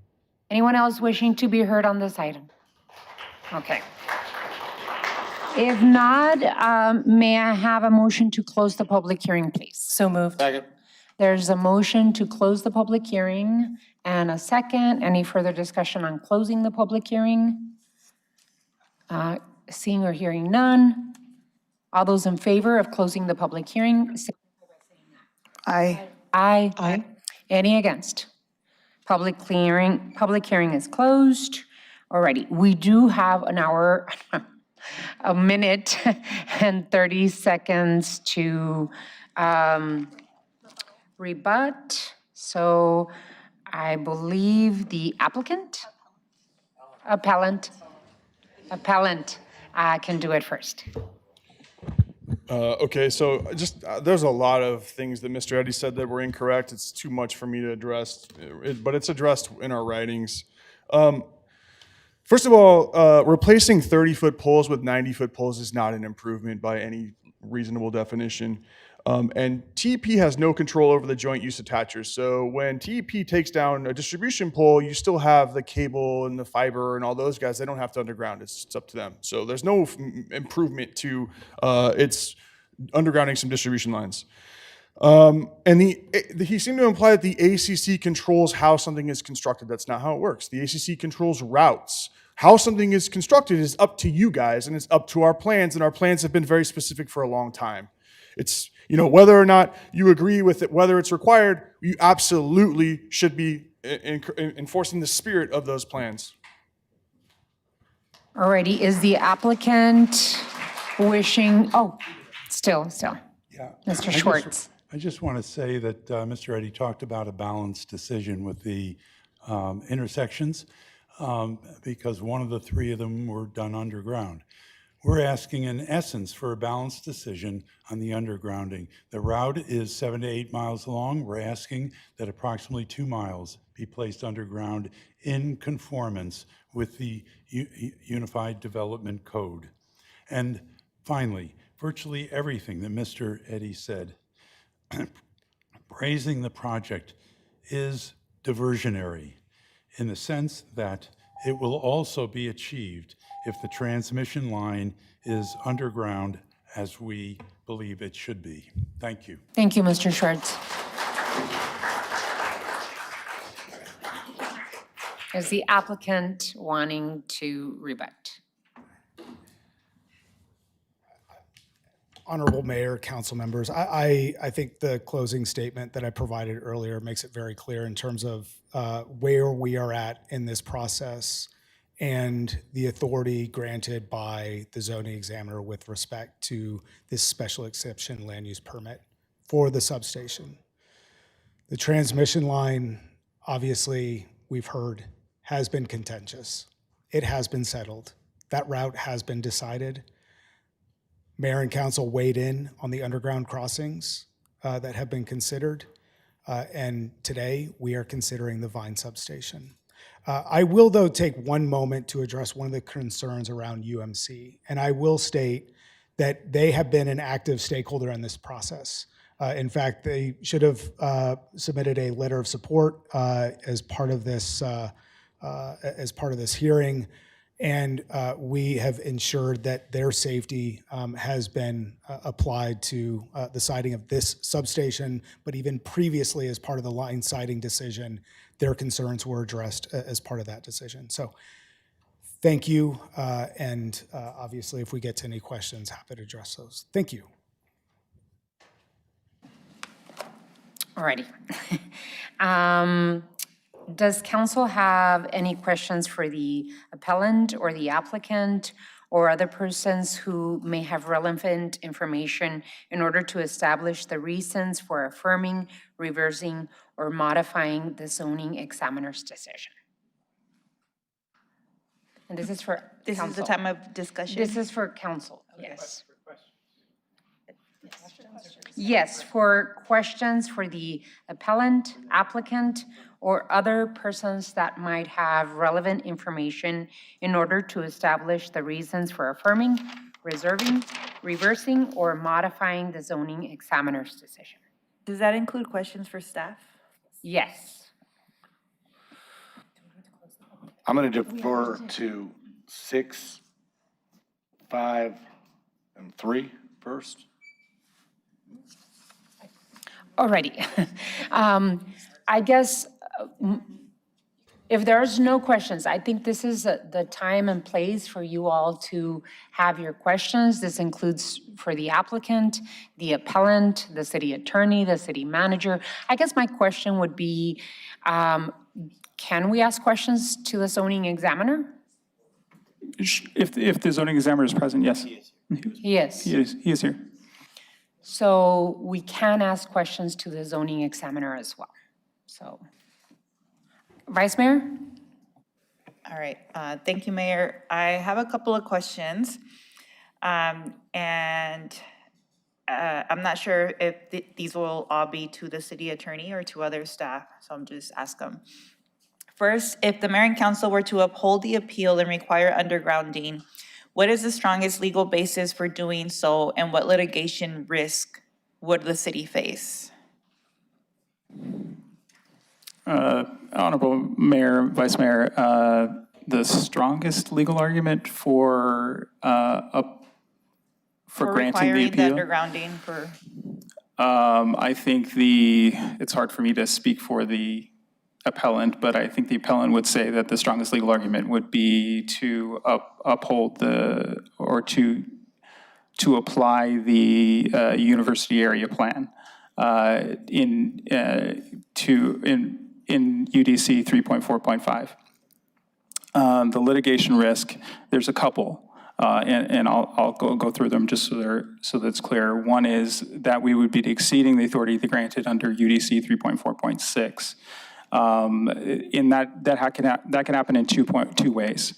Anyone else wishing to be heard on this item? Okay. If not, may I have a motion to close the public hearing, please? So moved. Second. There's a motion to close the public hearing and a second. Any further discussion on closing the public hearing? Seeing or hearing none. All those in favor of closing the public hearing? Aye. Aye. Aye. Any against? Public hearing is closed. Alrighty, we do have an hour, a minute and 30 seconds to rebut. So I believe the appellant can do it first. Okay, so just, there's a lot of things that Mr. Eddy said that were incorrect. It's too much for me to address, but it's addressed in our writings. First of all, replacing 30-foot poles with 90-foot poles is not an improvement by any reasonable definition. And TEP has no control over the joint use attachers. So when TEP takes down a distribution pole, you still have the cable and the fiber and all those guys. They don't have to underground. It's up to them. So there's no improvement to its undergrounding some distribution lines. And he seemed to imply that the ACC controls how something is constructed. That's not how it works. The ACC controls routes. How something is constructed is up to you guys, and it's up to our plans, and our plans have been very specific for a long time. It's, you know, whether or not you agree with it, whether it's required, you absolutely should be enforcing the spirit of those plans. Alrighty, is the applicant wishing, still, Yeah. Mr. Schwartz. I just want to say that Mr. Eddy talked about a balanced decision with the intersections because one of the three of them were done underground. We're asking, in essence, for a balanced decision on the undergrounding. The route is 7 to 8 miles long. We're asking that approximately 2 miles be placed underground in conformance with the Unified Development Code. And finally, virtually everything that Mr. Eddy said, praising the project is diversionary in the sense that it will also be achieved if the transmission line is underground as we believe it should be. Thank you. Thank you, Mr. Schwartz. Is the applicant wanting to rebut? Honorable Mayor, council members, I think the closing statement that I provided earlier makes it very clear in terms of where we are at in this process and the authority granted by the zoning examiner with respect to this special exception land use permit for the substation. The transmission line, obviously, we've heard, has been contentious. It has been settled. That route has been decided. Mayor and council weighed in on the underground crossings that have been considered. And today we are considering the Vine substation. I will, though, take one moment to address one of the concerns around UMC. And I will state that they have been an active stakeholder in this process. In fact, they should have submitted a letter of support as part of this hearing. And we have ensured that their safety has been applied to the siting of this substation, but even previously as part of the line siting decision, their concerns were addressed as part of that decision. So thank you, and obviously if we get to any questions, happy to address those. Thank you. Alrighty. Does council have any questions for the appellant or the applicant or other persons who may have relevant information in order to establish the reasons for affirming, reversing, or modifying the zoning examiner's decision? And this is for This council. is the time of discussion? This is for council, yes. Yes, for questions for the appellant, applicant, or other persons that might have relevant information in order to establish the reasons for affirming, reserving, reversing, or modifying the zoning examiner's decision. Does that include questions for staff? Yes. I'm going to defer to 6, 5, and 3 first. Alrighty. I guess if there's no questions, I think this is the time and place for you all to have your questions. This includes for the applicant, the appellant, the city attorney, the city manager. I guess my question would be, can we ask questions to the zoning examiner? If the zoning examiner is present, yes. He is. He is here. So we can ask questions to the zoning examiner as well. So, Vice Mayor? All right, thank you, Mayor. I have a couple of questions. I'm not sure if these will all be to the city attorney or to other staff, so I'm just ask them. First, if the mayor and council were to uphold the appeal and require undergrounding, what is the strongest legal basis for doing so, and what litigation risk would the city face? Honorable Mayor, Vice Mayor, the strongest legal argument for granting the appeal? Requiring the undergrounding for? I think it's hard for me to speak for the appellant, but I think the appellant would say that the strongest legal argument would be to uphold or to apply the university area plan in UDC 3.4.5. The litigation risk, there's a couple, and I'll go through them just so that's clear. One is that we would be exceeding the authority granted under UDC 3.4.6. In that can happen in two ways.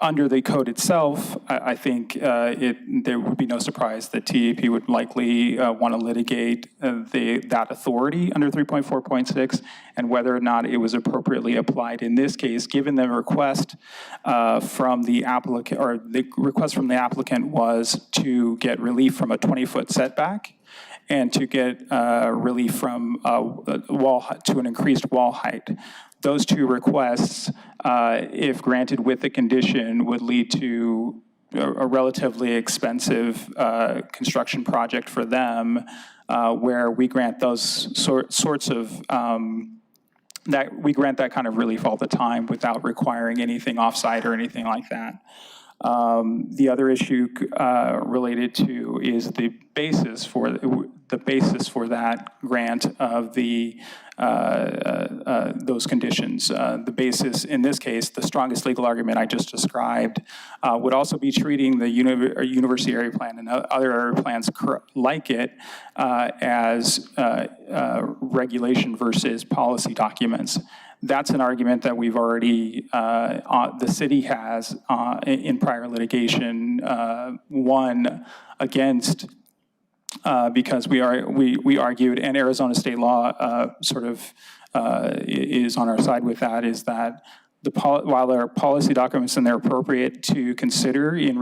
under the code itself, I think there would be no surprise that TEP would likely want to litigate that authority under 3.4.6 and whether or not it was appropriately applied in this case, given the request from the applicant, or the request from the applicant was to get relief from a 20-foot setback and to get relief from to an increased wall height. Those two requests, if granted with the condition, would lead to a relatively expensive construction project for them, where we grant those sorts of that kind of relief all the time without requiring anything offsite or anything like that. The other issue related to is the basis for that grant of the those conditions. The basis in this case, the strongest legal argument I just described, would also be treating the university area plan and other area plans like it as regulation versus policy documents. That's an argument that we've already, the city has in prior litigation won against, because we argued, and Arizona state law sort of is on our side with that, is that while there are policy documents and they're appropriate to consider in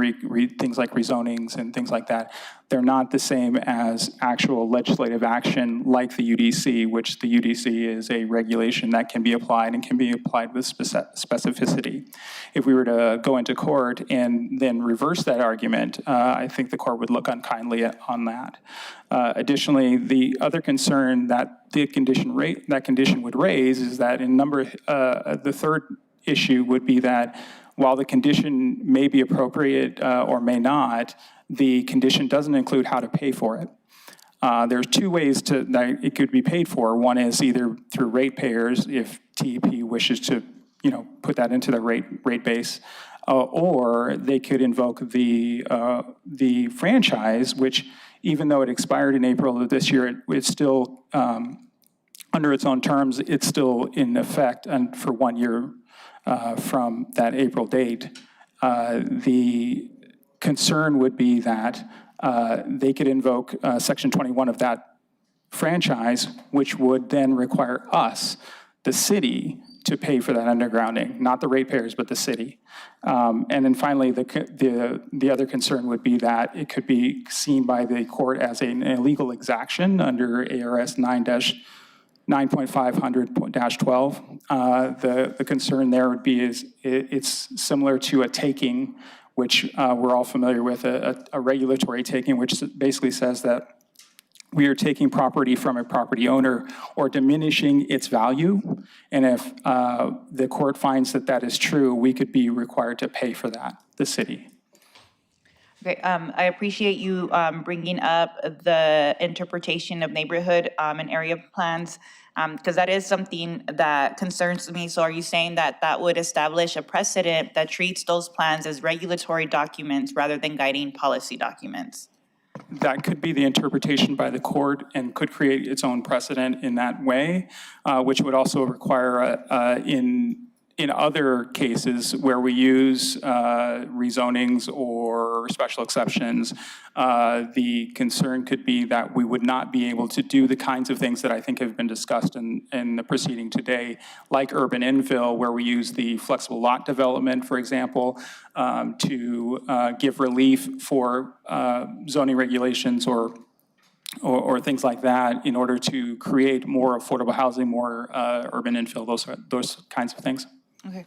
things like rezonings and things like that, they're not the same as actual legislative action like the UDC, which the UDC is a regulation that can be applied and can be applied with specificity. If we were to go into court and then reverse that argument, I think the court would look unkindly on that. Additionally, the other concern that the condition would raise is that the third issue would be that while the condition may be appropriate or may not, the condition doesn't include how to pay for it. There's two ways that it could be paid for. One is either through ratepayers, if TEP wishes to, put that into their rate base, or they could invoke the franchise, which, even though it expired in April of this year, it's still under its own terms. It's still in effect and for 1 year from that April date. The concern would be that they could invoke Section 21 of that franchise, which would then require us, the city, to pay for that undergrounding, not the ratepayers, but the city. And then finally, the other concern would be that it could be seen by the court as an illegal exaction under A.R.S. 9.500-12. The concern there would be it's similar to a taking, which we're all familiar with, a regulatory taking, which basically says that we are taking property from a property owner or diminishing its value. And if the court finds that that is true, we could be required to pay for that, the city. Okay, I appreciate you bringing up the interpretation of neighborhood and area plans, because that is something that concerns me. So are you saying that that would establish a precedent that treats those plans as regulatory documents rather than guiding policy documents? That could be the interpretation by the court and could create its own precedent in that way, which would also require in other cases where we use rezonings or special exceptions, the concern could be that we would not be able to do the kinds of things that I think have been discussed in the proceeding today, like urban infill, where we use the flexible lot development, for example, to give relief for zoning regulations or things like that in order to create more affordable housing, more urban infill, those kinds of things. Okay.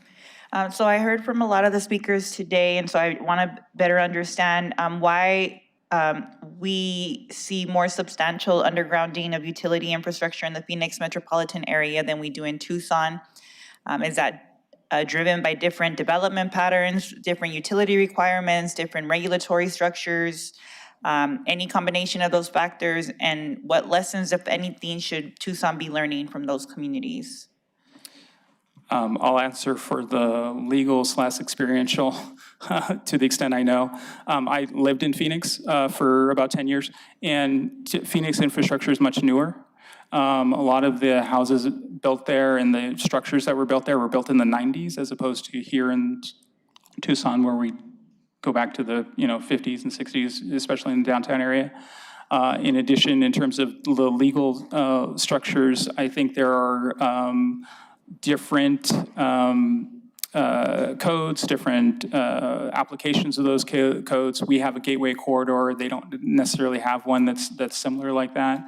So I heard from a lot of the speakers today, and so I want to better understand why we see more substantial undergrounding of utility infrastructure in the Phoenix metropolitan area than we do in Tucson. Is that driven by different development patterns, different utility requirements, different regulatory structures, any combination of those factors, and what lessons, if anything, should Tucson be learning from those communities? I'll answer for the legal/experiential to the extent I know. I lived in Phoenix for about 10 years, and Phoenix infrastructure is much newer. A lot of the houses built there and the structures that were built there were built in the 90s, as opposed to here in Tucson, where we go back to the 50s and 60s, especially in the downtown area. In addition, in terms of the legal structures, I think there are different codes, different applications of those codes. We have a gateway corridor. They don't necessarily have one that's similar like that.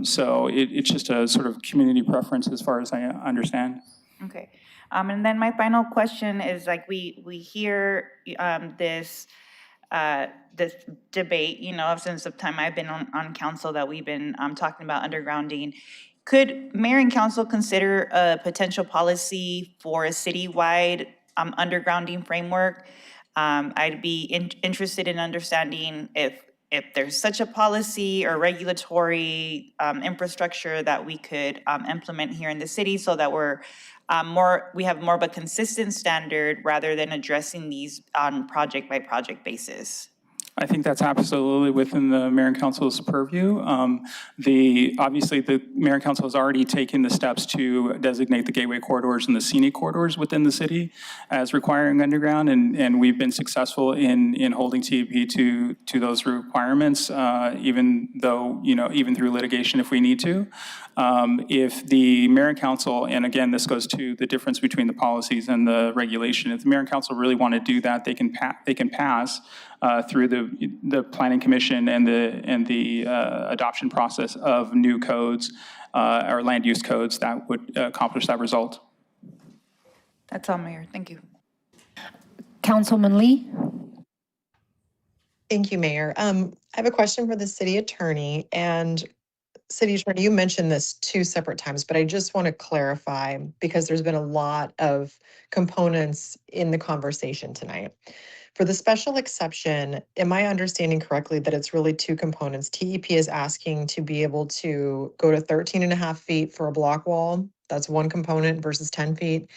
So it's just a sort of community preference as far as I understand. Okay. And then my final question is, like, we hear this debate, since the time I've been on council, that we've been talking about undergrounding. Could mayor and council consider a potential policy for a citywide undergrounding framework? I'd be interested in understanding if there's such a policy or regulatory infrastructure that we could implement here in the city, so that we have more of a consistent standard rather than addressing these on project by project basis. I think that's absolutely within the mayor and council's purview. Obviously, the mayor and council has already taken the steps to designate the gateway corridors and the scenic corridors within the city as requiring underground, and we've been successful in holding TEP to those requirements, even through litigation if we need to. If the mayor and council, and again, this goes to the difference between the policies and the regulation, if the mayor and council really want to do that, they can pass through the planning commission and the adoption process of new codes or land use codes that would accomplish that result. That's all, Mayor. Thank you. Councilman Lee? Thank you, Mayor. I have a question for the city attorney. And city attorney, you mentioned this 2 separate times, but I just want to clarify because there's been a lot of components in the conversation tonight. For the special exception, am I understanding correctly that it's really 2 components? TEP is asking to be able to go to 13.5 feet for a block wall. That's one component versus 10 feet.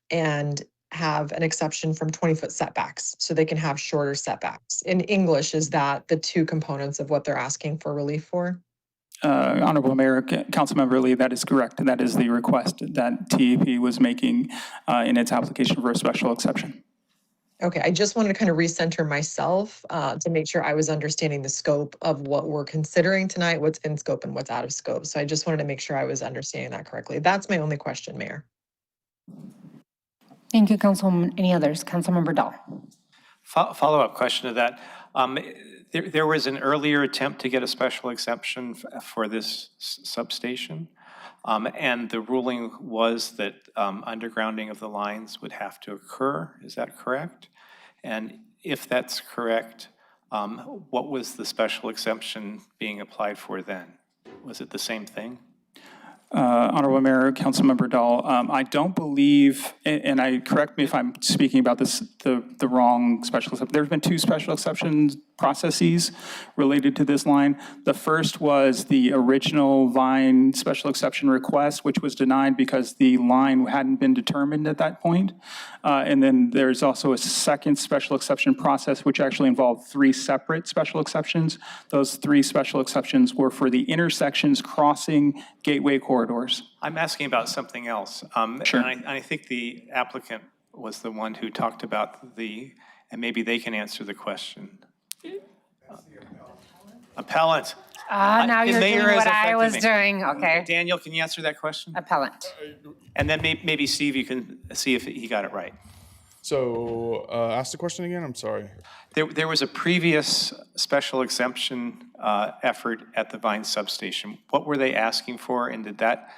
And have an exception from 20-foot setbacks, so they can have shorter setbacks. In English, is that the 2 components of what they're asking for relief for? Honorable Mayor, Councilmember Lee, that is correct. That is the request that TEP was making in its application for a special exception. Okay, I just wanted to kind of recenter myself to make sure I was understanding the scope of what we're considering tonight, what's in scope and what's out of scope. So I just wanted to make sure I was understanding that correctly. That's my only question, Mayor. Thank you, Councilwoman. Any others? Councilmember Dahl. Follow-up question to that. There was an earlier attempt to get a special exception for this substation, and the ruling was that undergrounding of the lines would have to occur. Is that correct? And if that's correct, what was the special exception being applied for then? Was it the same thing? Honorable Mayor, Councilmember Dahl, I don't believe, and correct me if I'm speaking about this the wrong special exception. There's been 2 special exceptions processes related to this line. The first was the original Vine special exception request, which was denied because the line hadn't been determined at that point. And then there's also a second special exception process, which actually involved 3 separate special exceptions. Those 3 special exceptions were for the intersections crossing gateway corridors. I'm asking about something else. Sure. And I think the applicant was the one who talked about and maybe they can answer the question. Appellant. Now you're doing Mayor has what I was affected me. doing. Okay. Daniel, can you answer that question? Appellant. And then maybe Steve, you can see if he got it right. So ask the question again, I'm sorry. There was a previous special exemption effort at the Vine substation. What were they asking for, and did that,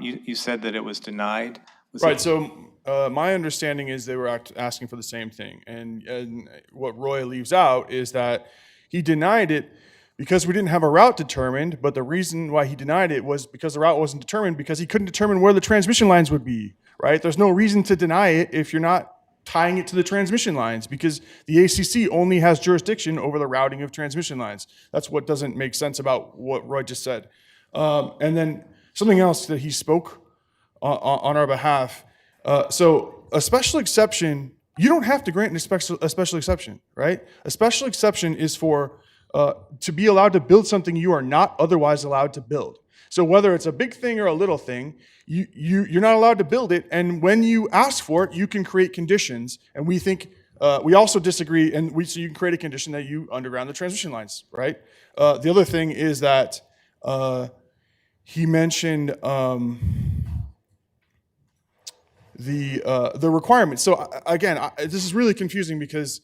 you said that it was denied? Right, so my understanding is they were asking for the same thing. And what Roy leaves out is that he denied it because we didn't have a route determined, but the reason why he denied it was because the route wasn't determined because he couldn't determine where the transmission lines would be, right? There's no reason to deny it if you're not tying it to the transmission lines because the ACC only has jurisdiction over the routing of transmission lines. That's what doesn't make sense about what Roy just said. And then something else that he spoke on our behalf. So a special exception, you don't have to grant a special exception, right? A special exception is for to be allowed to build something you are not otherwise allowed to build. So whether it's a big thing or a little thing, you're not allowed to build it. And when you ask for it, you can create conditions. And we think, we also disagree, and so you can create a condition that you underground the transmission lines, right? The other thing is that he mentioned the requirements. So again, this is really confusing because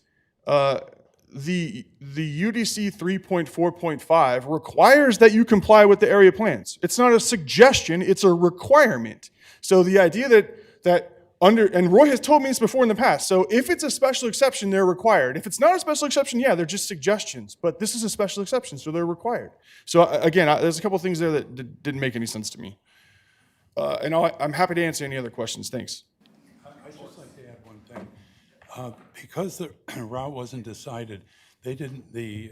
the UDC 3.4.5 requires that you comply with the area plans. It's not a suggestion, it's a requirement. So the idea that and Roy has told me this before in the past, so if it's a special exception, they're required. If it's not a special exception, yeah, they're just suggestions, but this is a special exception, so they're required. So again, there's a couple things there that didn't make any sense to me. And I'm happy to answer any other questions, thanks. I'd just like to add one thing. Because the route wasn't decided, the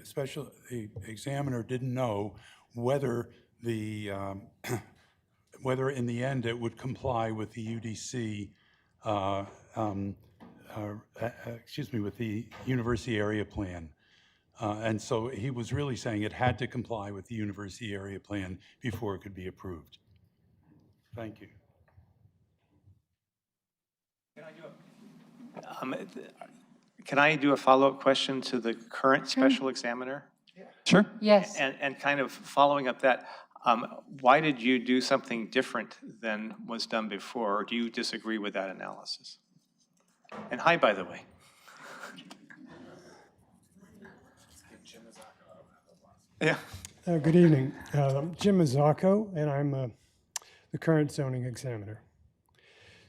examiner didn't know whether whether in the end it would comply with the UDC, with the university area plan. And so he was really saying it had to comply with the university area plan before it could be approved. Thank you. Can I do a follow-up question to the current special examiner? Sure. Yes. And kind of following up that, why did you do something different than was done before, or do you disagree with that analysis? And hi, by the way. Yeah. Good evening. I'm Jim Mazzacco, and I'm the current zoning examiner.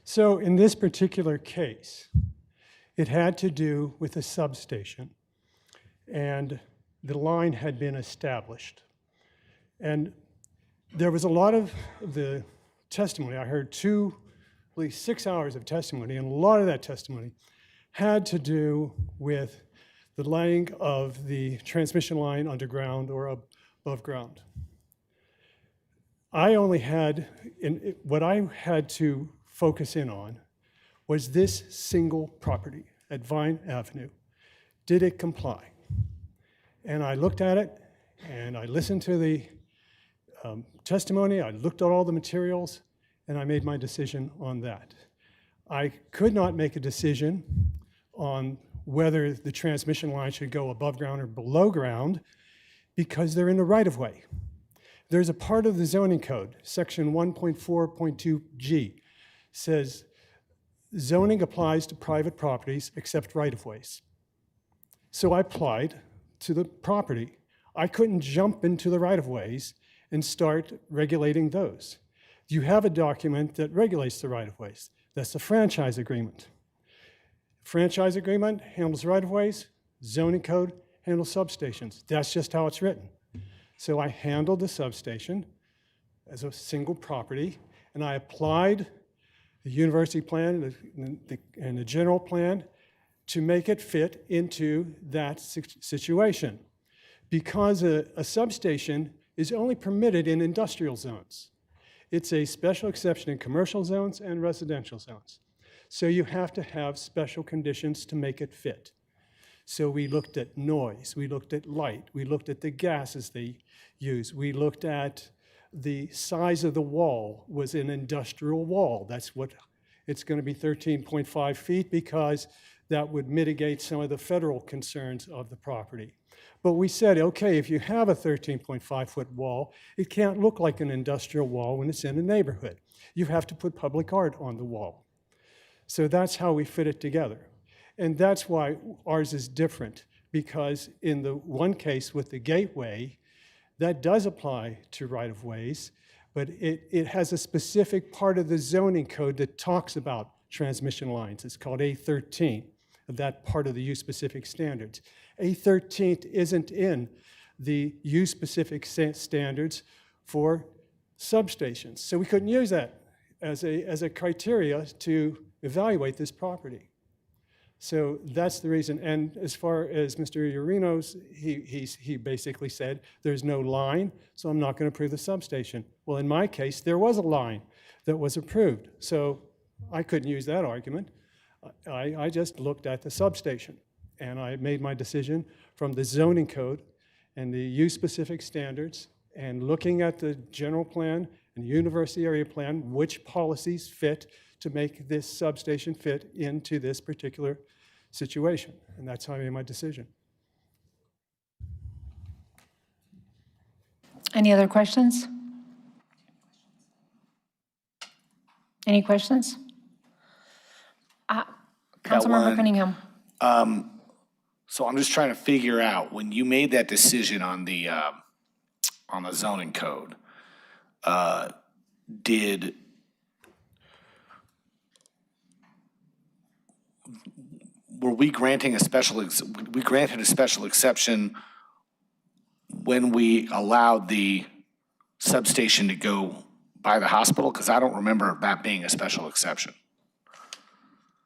So in this particular case, it had to do with a substation, and the line had been established. And there was a lot of the testimony. I heard at least 6 hours of testimony, and a lot of that testimony had to do with the laying of the transmission line underground or above ground. What I had to focus in on was this single property at Vine Avenue. Did it comply? And I looked at it, and I listened to the testimony, I looked at all the materials, and I made my decision on that. I could not make a decision on whether the transmission line should go above ground or below ground because they're in the right-of-way. There's a part of the zoning code, section 1.4.2G, says zoning applies to private properties except right-of-ways. So I applied to the property. I couldn't jump into the right-of-ways and start regulating those. You have a document that regulates the right-of-ways. That's the franchise agreement. Franchise agreement handles right-of-ways, zoning code handles substations. That's just how it's written. So I handled the substation as a single property, and I applied the university plan and the general plan to make it fit into that situation. Because a substation is only permitted in industrial zones. It's a special exception in commercial zones and residential zones. So you have to have special conditions to make it fit. So we looked at noise, we looked at light, we looked at the gases they use, we looked at the size of the wall was an industrial wall. That's what it's going to be, 13.5 feet, because that would mitigate some of the federal concerns of the property. But we said, okay, if you have a 13.5-foot wall, it can't look like an industrial wall when it's in a neighborhood. You have to put public art on the wall. So that's how we fit it together. And that's why ours is different, because in the one case with the gateway, that does apply to right-of-ways, but it has a specific part of the zoning code that talks about transmission lines. It's called A13, that part of the use-specific standards. A13 isn't in the use-specific standards for substations. So we couldn't use that as a criteria to evaluate this property. So that's the reason. And as far as Mr. Urias, he basically said, there's no line, so I'm not going to approve the substation. Well, in my case, there was a line that was approved. So I couldn't use that argument. I just looked at the substation, and I made my decision from the zoning code and the use-specific standards and looking at the general plan and university area plan, which policies fit to make this substation fit into this particular situation. And that's how I made my decision. Any other questions? Any questions? Councilmember one. Cunningham. So I'm just trying to figure out, when you made that decision on the zoning code, were we granting a special, we granted a special exception when we allowed the substation to go by the hospital? Because I don't remember that being a special exception.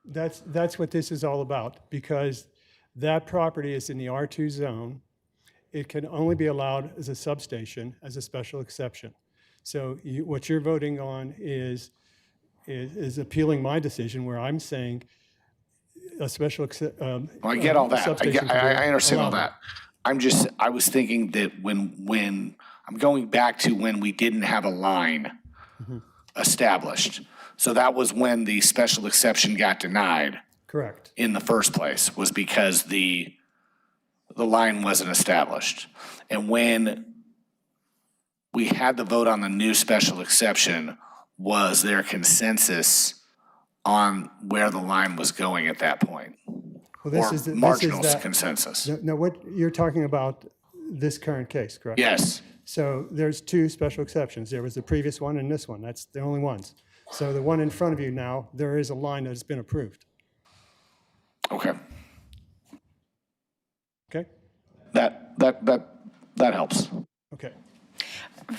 That's what this is all about, because that property is in the R2 zone. It can only be allowed as a substation, as a special exception. So what you're voting on is appealing my decision, where I'm saying a special I get all that. I understand all allowable. that. I was thinking that when I'm going back to when we didn't have a line established. So that was when the special exception got denied. Correct. In the first place, was because the line wasn't established. And when we had the vote on the new special exception, was there consensus on where the line was going at that point? Well, this or is marginal this is that, consensus? No, what you're talking about, this current case, correct? Yes. So there's two special exceptions. There was the previous one and this one. That's the only ones. So the one in front of you now, there is a line that has been approved. Okay. Okay? That helps. Okay.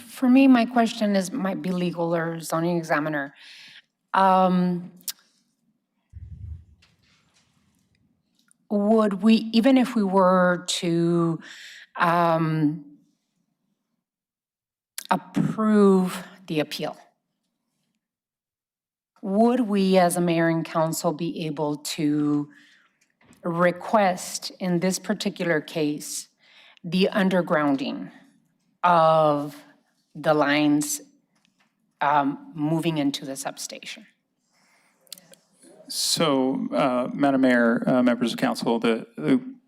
For me, my question might be legal or zoning examiner. Would we, even if we were to approve the appeal, would we as a mayor and council be able to request in this particular case the undergrounding of the lines moving into the substation? So, Madam Mayor, members of council,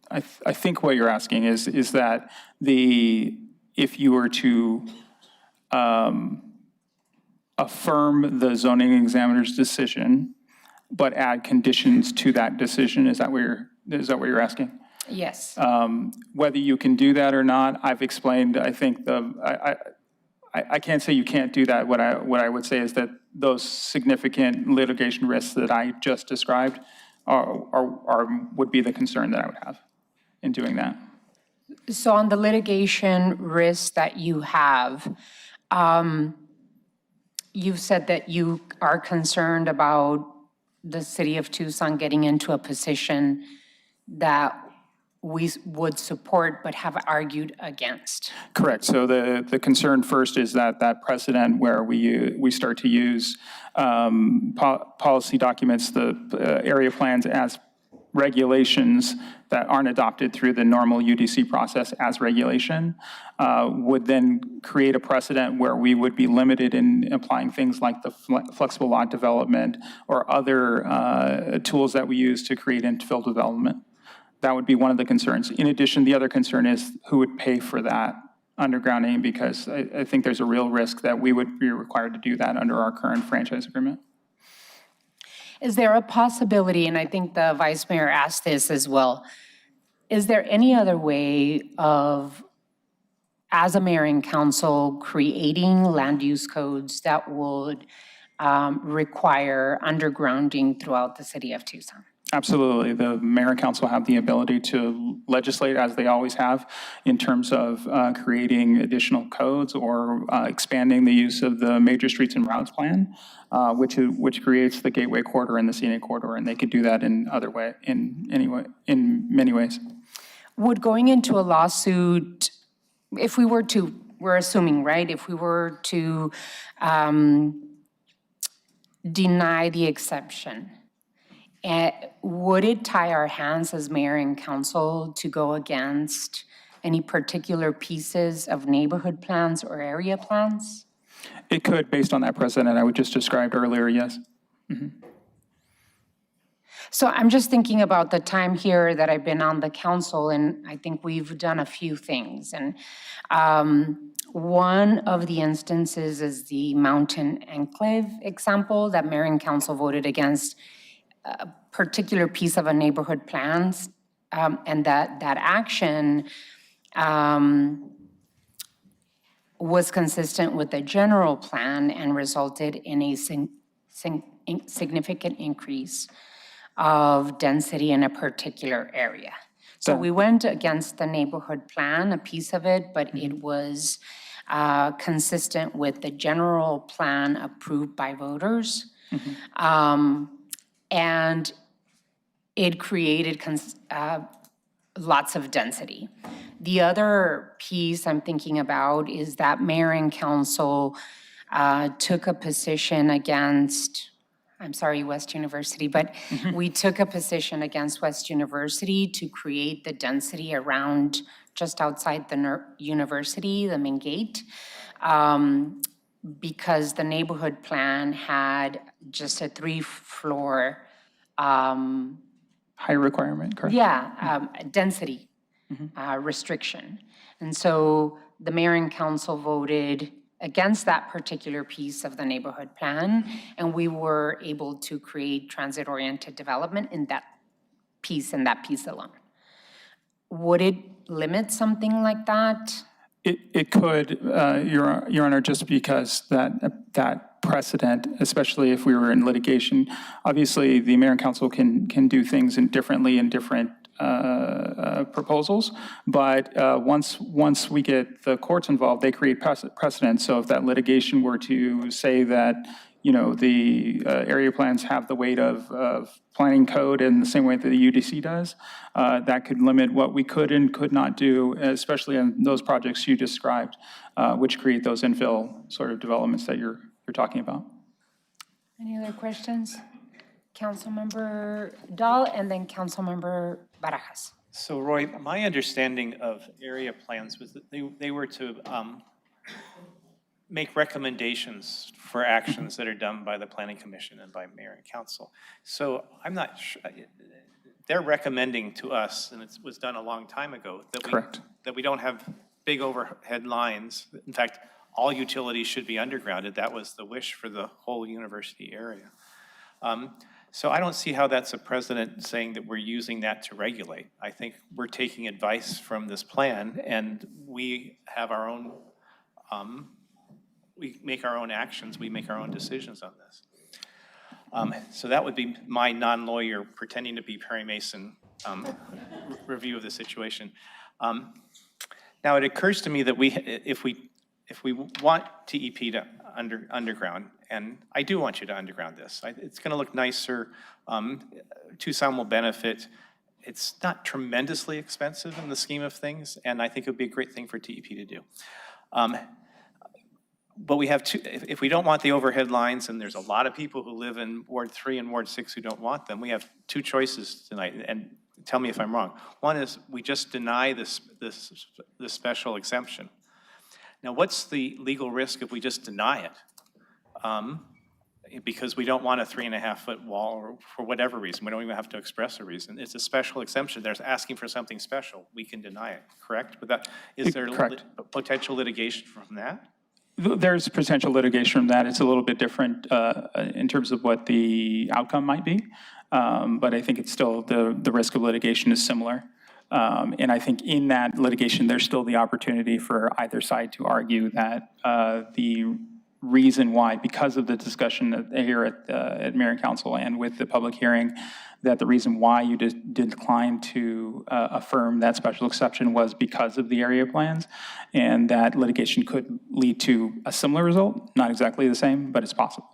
I think what you're asking is that if you were to affirm the zoning examiner's decision, but add conditions to that decision, is that what you're asking? Yes. Whether you can do that or not, I've explained. I think I can't say you can't do that. What I would say is that those significant litigation risks that I just described would be the concern that I would have in doing that. So on the litigation risks that you have, you've said that you are concerned about the city of Tucson getting into a position that we would support but have argued against. Correct. So the concern first is that precedent where we start to use policy documents, the area plans as regulations that aren't adopted through the normal UDC process as regulation, would then create a precedent where we would be limited in applying things like the flexible lot development or other tools that we use to create infill development. That would be one of the concerns. In addition, the other concern is who would pay for that undergrounding, because I think there's a real risk that we would be required to do that under our current franchise agreement. Is there a possibility, and I think the Vice Mayor asked this as well, is there any other way of, as a mayor and council, creating land use codes that would require undergrounding throughout the city of Tucson? Absolutely. The mayor and council have the ability to legislate, as they always have, in terms of creating additional codes or expanding the use of the major streets and routes plan, which creates the gateway corridor and the scenic corridor, and they could do that in many ways. Would going into a lawsuit, if we were to, we're assuming, right, if we were to deny the exception, would it tie our hands as mayor and council to go against any particular pieces of neighborhood plans or area plans? It could, based on that precedent I would just described earlier, yes. So I'm just thinking about the time here that I've been on the council, and I think we've done a few things. And one of the instances is the Mountain Enclave example that mayor and council voted against a particular piece of a neighborhood plans, and that action was consistent with the general plan and resulted in a significant increase of density in a particular area. So we went against the neighborhood plan, a piece of it, but it was consistent with the general plan approved by voters. And it created lots of density. The other piece I'm thinking about is that mayor and council took a position against, I'm sorry, West University, but we took a position against West University to create the density around just outside the university, the main gate, because the neighborhood plan had just a 3-floor High requirement, correct? yeah, density restriction. And so the mayor and council voted against that particular piece of the neighborhood plan, and we were able to create transit-oriented development in that piece and that piece alone. Would it limit something like that? It could, Your Honor, just because that precedent, especially if we were in litigation, obviously the mayor and council can do things differently in different proposals, but once we get the courts involved, they create precedent. So if that litigation were to say that, you know, the area plans have the weight of planning code in the same way that the UDC does, that could limit what we could and could not do, especially on those projects you described, which create those infill sort of developments that you're talking about. Any other questions? Councilmember Dahl and then Councilmember Barajas. So Roy, my understanding of area plans was that they were to make recommendations for actions that are done by the Planning Commission and by mayor and council. So I'm not sure, they're recommending to us, and it was done a long time ago, that we don't have big overhead lines. In fact, all utilities should be undergrounded. That was the wish for the whole university area. So I don't see how that's a precedent saying that we're using that to regulate. I think we're taking advice from this plan, and we have our own, we make our own actions, we make our own decisions on this. So that would be my non-lawyer pretending to be Perry Mason review of the situation. Now it occurs to me that if we want TEP to underground, and I do want you to underground this, it's going to look nicer. Tucson will benefit. It's not tremendously expensive in the scheme of things, and I think it would be a great thing for TEP to do. But we have if we don't want the overhead lines, and there's a lot of people who live in Ward 3 and Ward 6 who don't want them, we have two choices tonight, and tell me if I'm wrong. One is we just deny this special exemption. Now, what's the legal risk if we just deny it? Because we don't want a 3.5-foot wall, or for whatever reason. We don't even have to express a reason. It's a special exemption. They're asking for something special. We can deny it, correct? But is there potential litigation from that? There's potential litigation from that. It's a little bit different in terms of what the outcome might be, but I think it's still, the risk of litigation is similar. And I think in that litigation, there's still the opportunity for either side to argue that the reason why, because of the discussion here at Mayor and Council and with the public hearing, that the reason why you did decline to affirm that special exception was because of the area plans, and that litigation could lead to a similar result, not exactly the same, but it's possible.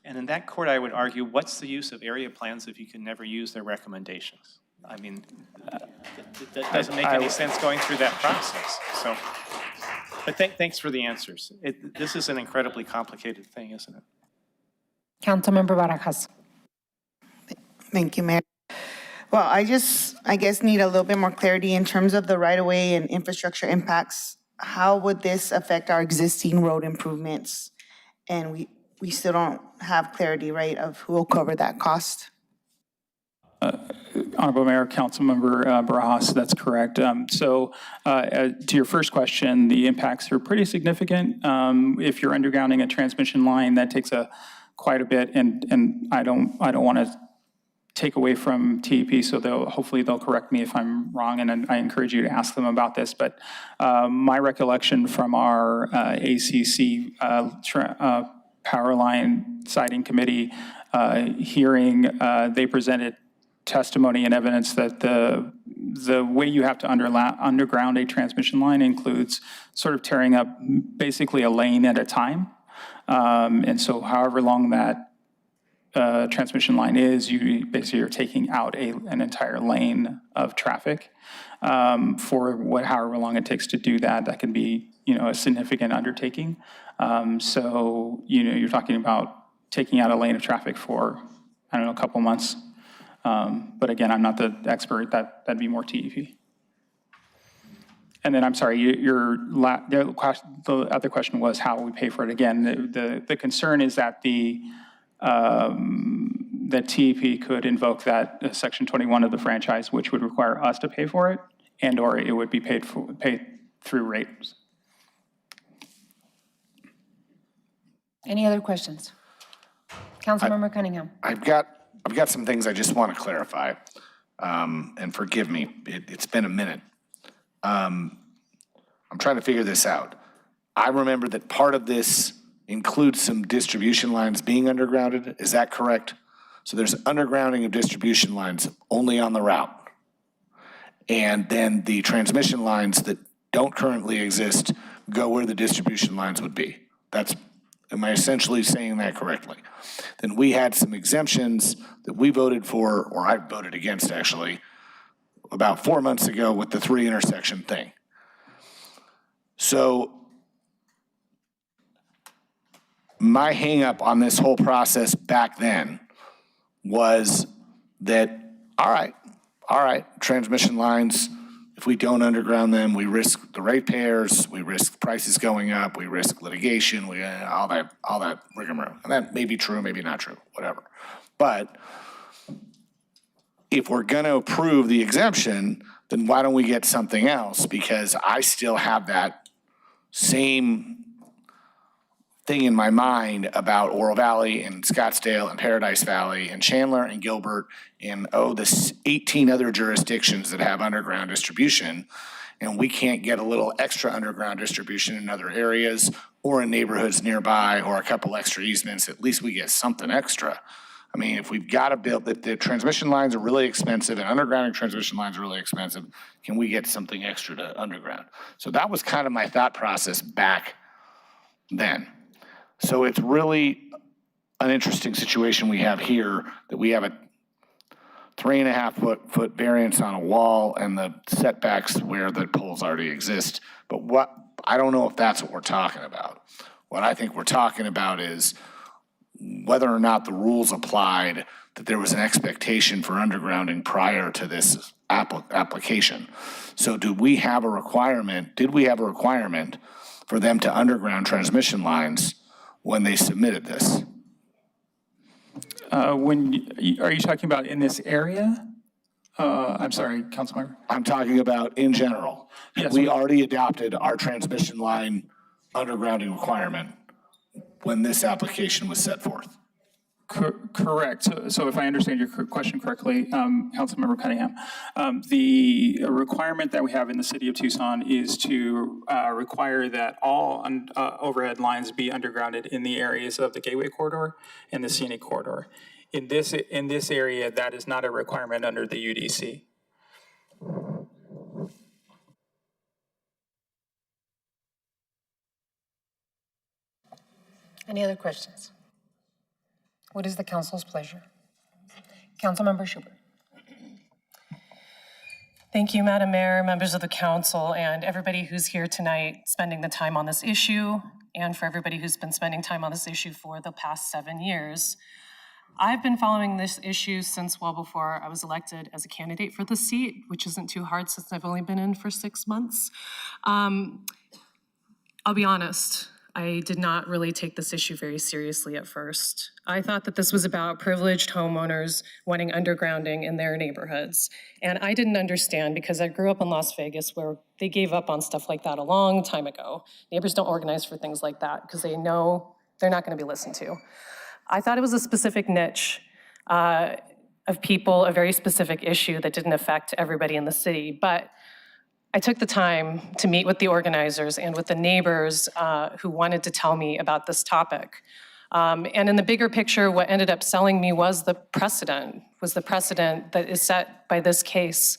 And in that court, I would argue, what's the use of area plans if you can never use their recommendations? I mean, that doesn't make any sense going through that process. So, but thanks for the answers. This is an incredibly complicated thing, isn't it? Councilmember Barajas. Thank you, Mayor. Well, I I guess, need a little bit more clarity in terms of the right-of-way and infrastructure impacts. How would this affect our existing road improvements? And we still don't have clarity, right, of who will cover that cost? Honorable Mayor, Councilmember Barajas, that's correct. To your first question, the impacts are pretty significant. If you're undergrounding a transmission line, that takes quite a bit, and I don't want to take away from TEP, so hopefully they'll correct me if I'm wrong, and I encourage you to ask them about this. But my recollection from our ACC Power Line Siting Committee hearing, they presented testimony and evidence that the way you have to underground a transmission line includes sort of tearing up basically a lane at a time. And so however long that transmission line is, you basically are taking out an entire lane of traffic. For however long it takes to do that, that can be, a significant undertaking. So, you're talking about taking out a lane of traffic for, I don't know, a couple months. But again, I'm not the expert. That'd be more TEP. And then I'm sorry, the other question was how we pay for it. Again, the concern is that that TEP could invoke that Section 21 of the franchise, which would require us to pay for it, and/or it would be paid through rates. Any other questions? Councilmember Cunningham. I've got some things I just want to clarify, and forgive me, it's been a minute. I'm trying to figure this out. I remember that part of this includes some distribution lines being undergrounded. Is that correct? So there's undergrounding of distribution lines only on the route. And then the transmission lines that don't currently exist go where the distribution lines would be. Am I essentially saying that correctly? Then we had some exemptions that we voted for, or I voted against actually, about 4 months ago with the 3 intersection thing. So my hang up on this whole process back then was that, all right, transmission lines, if we don't underground them, we risk the ratepayers, we risk prices going up, we risk litigation, all that rigmarole. And that may be true, maybe not true, whatever. But if we're gonna approve the exemption, then why don't we get something else? Because I still have that same thing in my mind about Oro Valley and Scottsdale and Paradise Valley and Chandler and Gilbert and the 18 other jurisdictions that have underground distribution, and we can't get a little extra underground distribution in other areas or in neighborhoods nearby or a couple extra easements. At least we get something extra. I mean, if we've got to build, that the transmission lines are really expensive and undergrounding transmission lines are really expensive, can we get something extra to underground? So that was kind of my thought process back then. So it's really an interesting situation we have here, that we have a 3.5 foot variance on a wall and the setbacks where the poles already exist. But I don't know if that's what we're talking about. What I think we're talking about is whether or not the rules applied, that there was an expectation for undergrounding prior to this application. So did we have a requirement for them to underground transmission lines when they submitted this? Are you talking about in this area? I'm sorry, Councilmember. I'm talking about in general. Yes. We already adopted our transmission line undergrounding requirement when this application was set forth. Correct. So if I understand your question correctly, Councilmember Cunningham, the requirement that we have in the city of Tucson is to require that all overhead lines be undergrounded in the areas of the Gateway Corridor and the Scenic Corridor. In this area, that is not a requirement under the UDC. Any other questions? What is the council's pleasure? Councilmember Schubert. Thank you, Madam Mayor, members of the council, and everybody who's here tonight spending the time on this issue, and for everybody who's been spending time on this issue for the past 7 years. I've been following this issue since well before I was elected as a candidate for the seat, which isn't too hard since I've only been in for 6 months. I'll be honest, I did not really take this issue very seriously at first. I thought that this was about privileged homeowners wanting undergrounding in their neighborhoods. And I didn't understand because I grew up in Las Vegas where they gave up on stuff like that a long time ago. Neighbors don't organize for things like that because they know they're not going to be listened to. I thought it was a specific niche of people, a very specific issue that didn't affect everybody in the city. But I took the time to meet with the organizers and with the neighbors who wanted to tell me about this topic. And in the bigger picture, what ended up selling me was the precedent that is set by this case.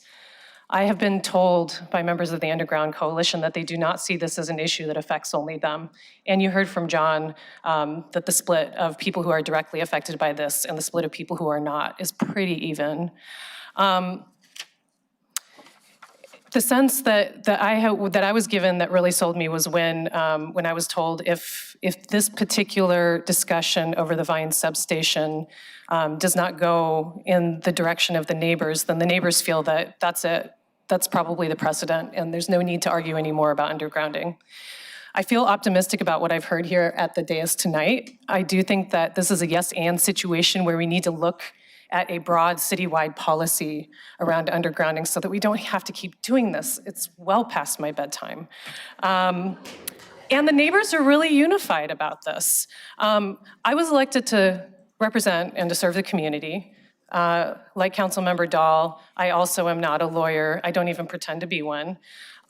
I have been told by members of the Underground Coalition that they do not see this as an issue that affects only them. And you heard from John that the split of people who are directly affected by this and the split of people who are not is pretty even. The sense that I was given that really sold me was when I was told if this particular discussion over the Vine substation does not go in the direction of the neighbors, then the neighbors feel that that's it. That's probably the precedent, and there's no need to argue anymore about undergrounding. I feel optimistic about what I've heard here at the dais tonight. I do think that this is a yes-and situation where we need to look at a broad citywide policy around undergrounding so that we don't have to keep doing this. It's well past my bedtime. And the neighbors are really unified about this. I was elected to represent and to serve the community. Like Councilmember Dahl, I also am not a lawyer. I don't even pretend to be one.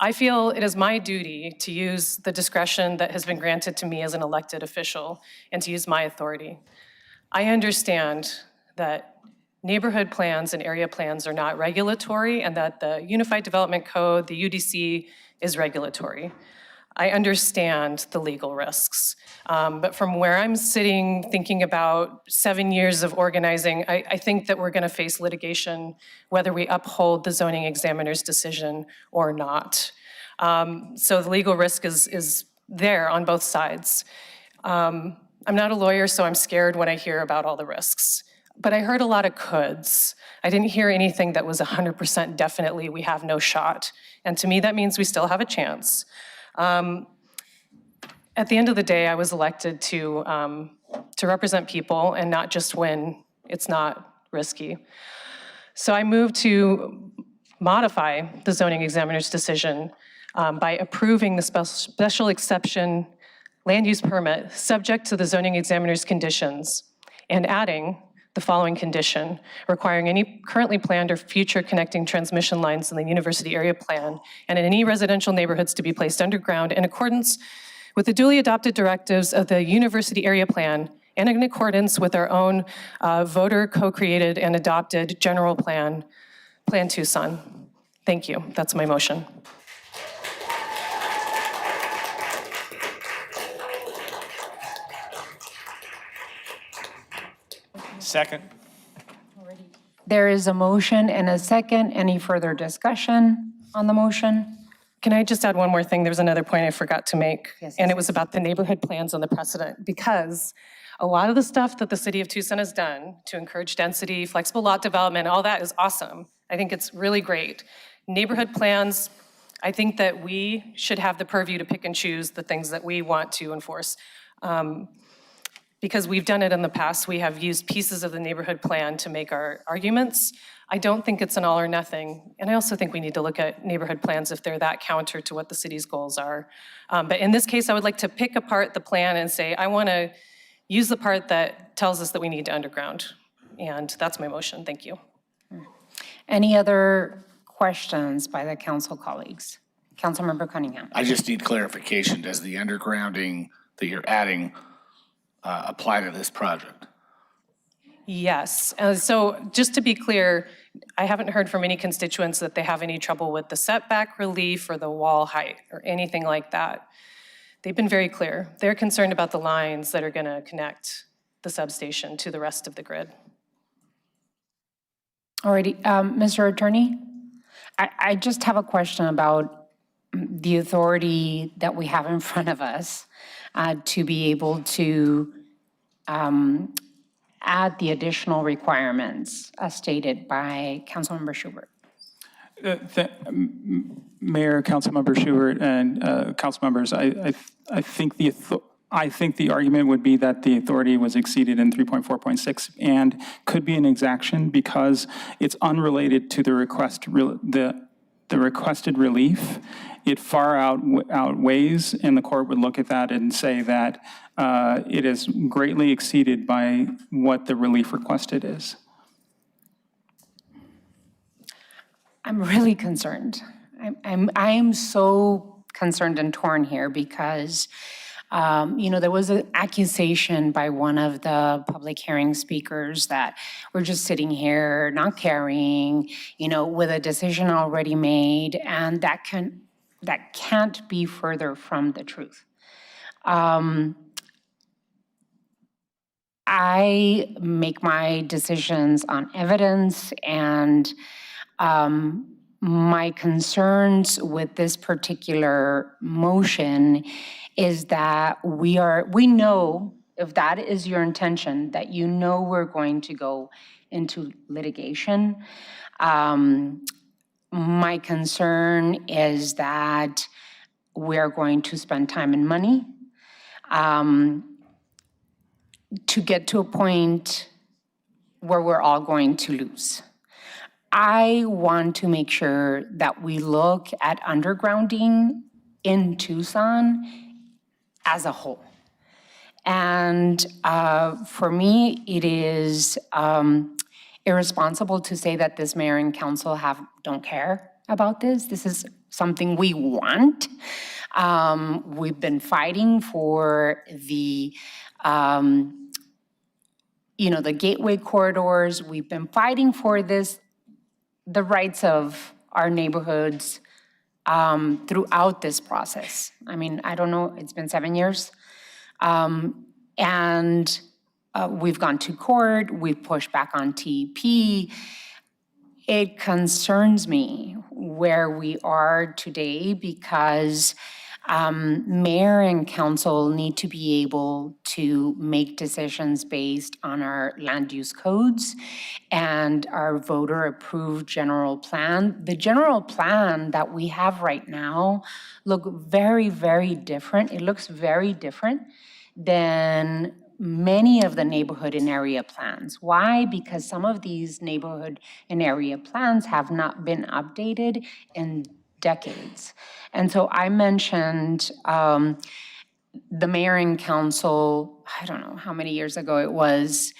I feel it is my duty to use the discretion that has been granted to me as an elected official and to use my authority. I understand that neighborhood plans and area plans are not regulatory and that the Unified Development Code, the UDC, is regulatory. I understand the legal risks, but from where I'm sitting thinking about 7 years of organizing, I think that we're gonna face litigation whether we uphold the zoning examiner's decision or not. So the legal risk is there on both sides. I'm not a lawyer, so I'm scared when I hear about all the risks. But I heard a lot of coulds. I didn't hear anything that was 100% definitely we have no shot. And to me, that means we still have a chance. At the end of the day, I was elected to represent people and not just when it's not risky. So I moved to modify the zoning examiner's decision by approving the special exception land use permit subject to the zoning examiner's conditions and adding the following condition, requiring any currently planned or future connecting transmission lines in the university area plan and in any residential neighborhoods to be placed underground in accordance with the duly adopted directives of the university area plan and in accordance with our own voter co-created and adopted general plan, Plan Tucson. Thank you. That's my motion. Second. There is a motion and a second. Any further discussion on the motion? Can I just add one more thing? There was another point I forgot to make, Yes, and yes, it was about the neighborhood plans on the precedent, because a lot of the stuff that the city of Tucson has done to encourage density, flexible lot development, all that is awesome. I think it's really great. Neighborhood plans, I think that we should have the purview to pick and choose the things that we want to enforce. Because we've done it in the past, we have used pieces of the neighborhood plan to make our arguments. I don't think it's an all or nothing. And I also think we need to look at neighborhood plans if they're that counter to what the city's goals are. But in this case, I would like to pick apart the plan and say, I want to use the part that tells us that we need to underground. And that's my motion. Thank you. Any other questions by the council colleagues? Councilmember Cunningham. I just need clarification. Does the undergrounding that you're adding apply to this project? Yes. So just to be clear, I haven't heard from any constituents that they have any trouble with the setback relief or the wall height or anything like that. They've been very clear. They're concerned about the lines that are going to connect the substation to the rest of the grid. Alrighty, Mr. Attorney, I just have a question about the authority that we have in front of us to be able to add the additional requirements as stated by Councilmember Schubert. Mayor, Councilmember Schubert, and council members, I think the argument would be that the authority was exceeded in 3.4.6 and could be an exaction because it's unrelated to the requested relief. It far outweighs, and the court would look at that and say that it is greatly exceeded by what the relief requested is. I'm really concerned. I'm so concerned and torn here because, there was an accusation by one of the public hearing speakers that we're just sitting here not caring, with a decision already made, and that can't be further from the truth. I make my decisions on evidence, and my concerns with this particular motion is that we know, if that is your intention, that we're going to go into litigation. My concern is that we're going to spend time and money to get to a point where we're all going to lose. I want to make sure that we look at undergrounding in Tucson as a whole. And for me, it is irresponsible to say that this mayor and council don't care about this. This is something we want. We've been fighting for the the gateway corridors. We've been fighting for the rights of our neighborhoods throughout this process. I mean, I don't know, it's been 7 years. And we've gone to court, we've pushed back on TEP. It concerns me where we are today because mayor and council need to be able to make decisions based on our land use codes and our voter-approved general plan. The general plan that we have right now look very, very different. It looks very different than many of the neighborhood and area plans. Why? Because some of these neighborhood and area plans have not been updated in decades. And so I mentioned the mayor and council, I don't know how many years ago it was,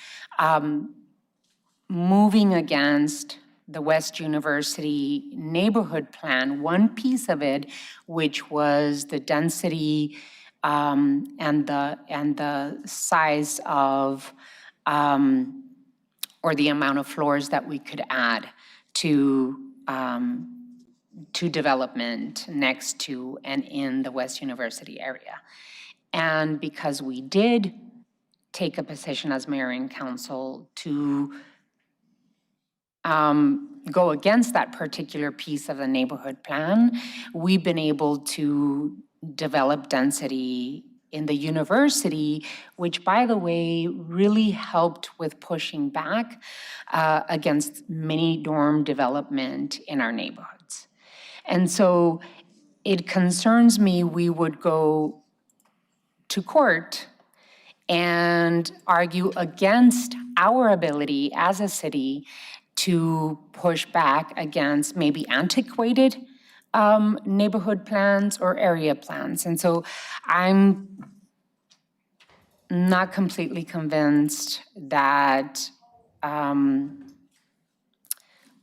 moving against the West University neighborhood plan, one piece of it, which was the density and the size of, or the amount of floors that we could add to development next to and in the West University area. And because we did take a position as mayor and council to go against that particular piece of the neighborhood plan, we've been able to develop density in the university, which, by the way, really helped with pushing back against mini dorm development in our neighborhoods. And so it concerns me we would go to court and argue against our ability as a city to push back against maybe antiquated neighborhood plans or area plans. And so I'm not completely convinced that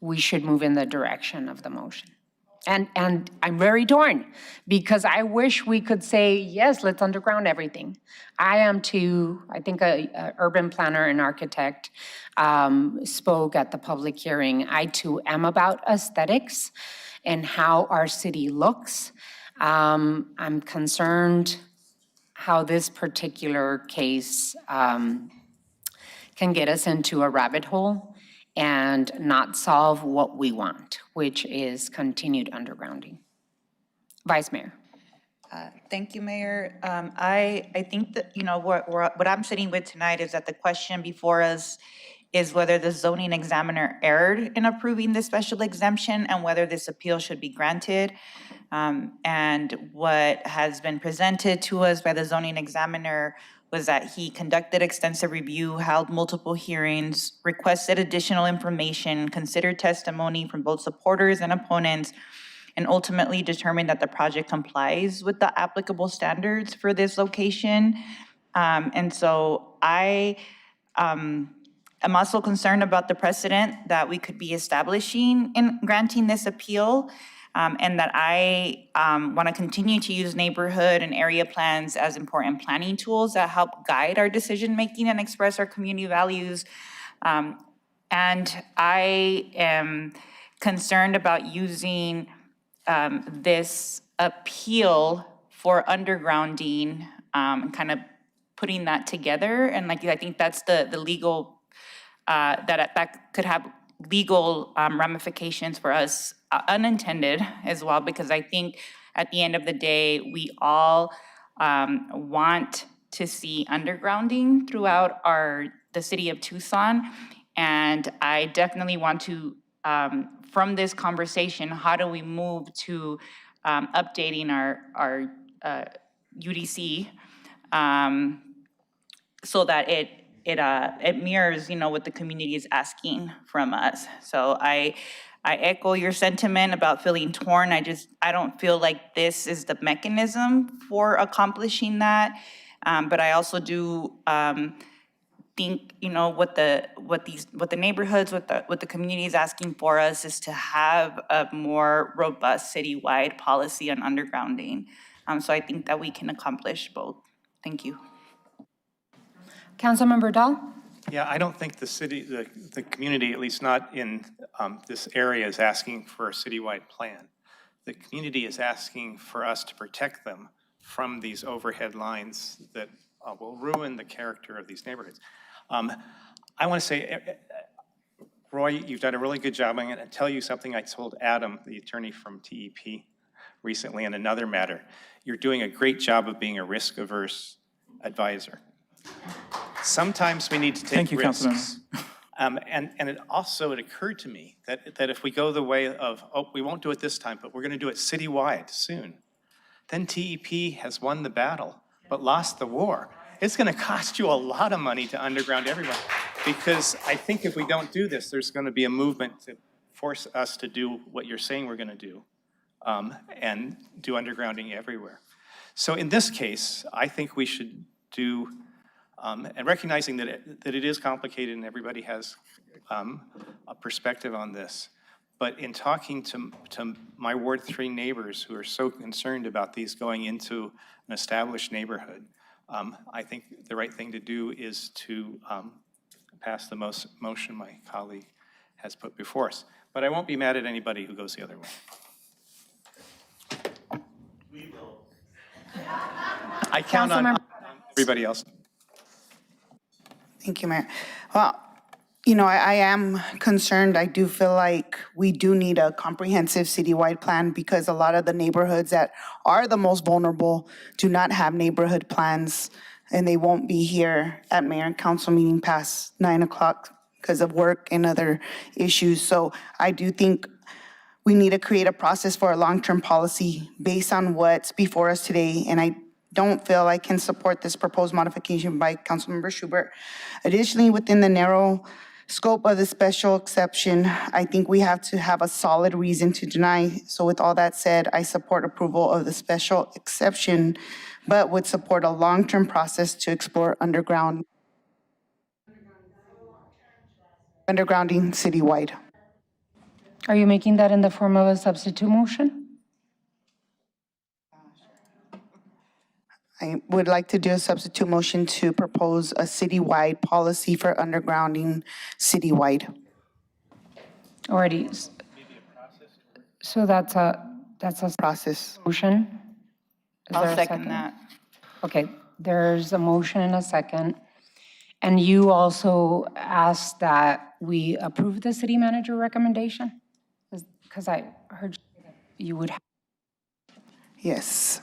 we should move in the direction of the motion. And I'm very torn because I wish we could say, yes, let's underground everything. I think a urban planner and architect spoke at the public hearing. I too am about aesthetics and how our city looks. I'm concerned how this particular case can get us into a rabbit hole and not solve what we want, which is continued undergrounding. Vice Mayor. Thank you, Mayor. I think that, what I'm sitting with tonight is that the question before us is whether the zoning examiner erred in approving the special exemption and whether this appeal should be granted. And what has been presented to us by the zoning examiner was that he conducted extensive review, held multiple hearings, requested additional information, considered testimony from both supporters and opponents, and ultimately determined that the project complies with the applicable standards for this location. And so I am also concerned about the precedent that we could be establishing in granting this appeal, and that I want to continue to use neighborhood and area plans as important planning tools that help guide our decision-making and express our community values. And I am concerned about using this appeal for undergrounding, kind of putting that together. And like, I think that's the legal, that could have legal ramifications for us, unintended as well, because I think at the end of the day, we all want to see undergrounding throughout the city of Tucson. And I definitely want to, from this conversation, how do we move to updating our UDC so that it mirrors, what the community is asking from us. So I echo your sentiment about feeling torn. I don't feel like this is the mechanism for accomplishing that. But I also do think, what the neighborhoods, what the community is asking for us is to have a more robust citywide policy on undergrounding. So I think that we can accomplish both. Thank you. Councilmember Dahl? Yeah, I don't think the city, the community, at least not in this area, is asking for a citywide plan. The community is asking for us to protect them from these overhead lines that will ruin the character of these neighborhoods. I want to say, Roy, you've done a really good job. I'm going to tell you something I told Adam, the attorney from TEP, recently in another matter. You're doing a great job of being a risk-averse advisor. Sometimes we need to take risks. And it occurred to me that if we go the way of, we won't do it this time, but we're going to do it citywide soon, then TEP has won the battle, but lost the war. It's going to cost you a lot of money to underground everyone, because I think if we don't do this, there's going to be a movement to force us to do what you're saying we're going to do, and do undergrounding everywhere. So in this case, I think we should do, and recognizing that it is complicated and everybody has a perspective on this, but in talking to my Ward 3 neighbors who are so concerned about these going into an established neighborhood, I think the right thing to do is to pass the motion my colleague has put before us. But I won't be mad at anybody who goes the other way. We will. I count on everybody else. Thank you, Mayor. Well, I am concerned. I do feel like we do need a comprehensive citywide plan because a lot of the neighborhoods that are the most vulnerable do not have neighborhood plans, and they won't be here at mayor and council meeting past 9 o'clock because of work and other issues. So I do think we need to create a process for a long-term policy based on what's before us today, and I don't feel I can support this proposed modification by Councilmember Schubert. Additionally, within the narrow scope of the special exception, I think we have to have a solid reason to deny. So with all that said, I support approval of the special exception, but would support a long-term process to explore undergrounding citywide. Are you making that in the form of a substitute motion? I would like to do a substitute motion to propose a citywide policy for undergrounding citywide. Already. So that's a process motion. Is I'll there a second that. Okay, there's a motion and a second. And you also asked that we approve the city manager recommendation? Because I heard you would. Yes.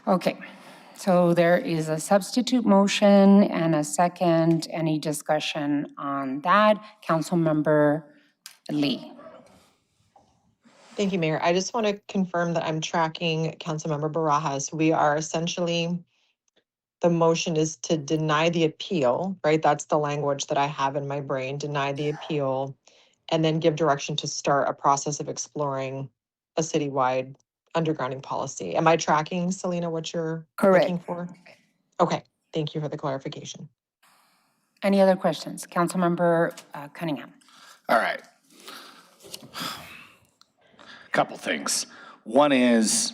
Okay, so there is a substitute motion and a second. Any discussion on that? Councilmember Lee. Thank you, Mayor. I just want to confirm that I'm tracking Councilmember Barajas. We are essentially, the motion is to deny the appeal, right? That's the language that I have in my brain, deny the appeal, and then give direction to start a process of exploring a citywide undergrounding policy. Am I tracking, Selena, what you're looking for? Okay, thank you for the clarification. Any other questions? Councilmember Cunningham. All right. Couple things. One is,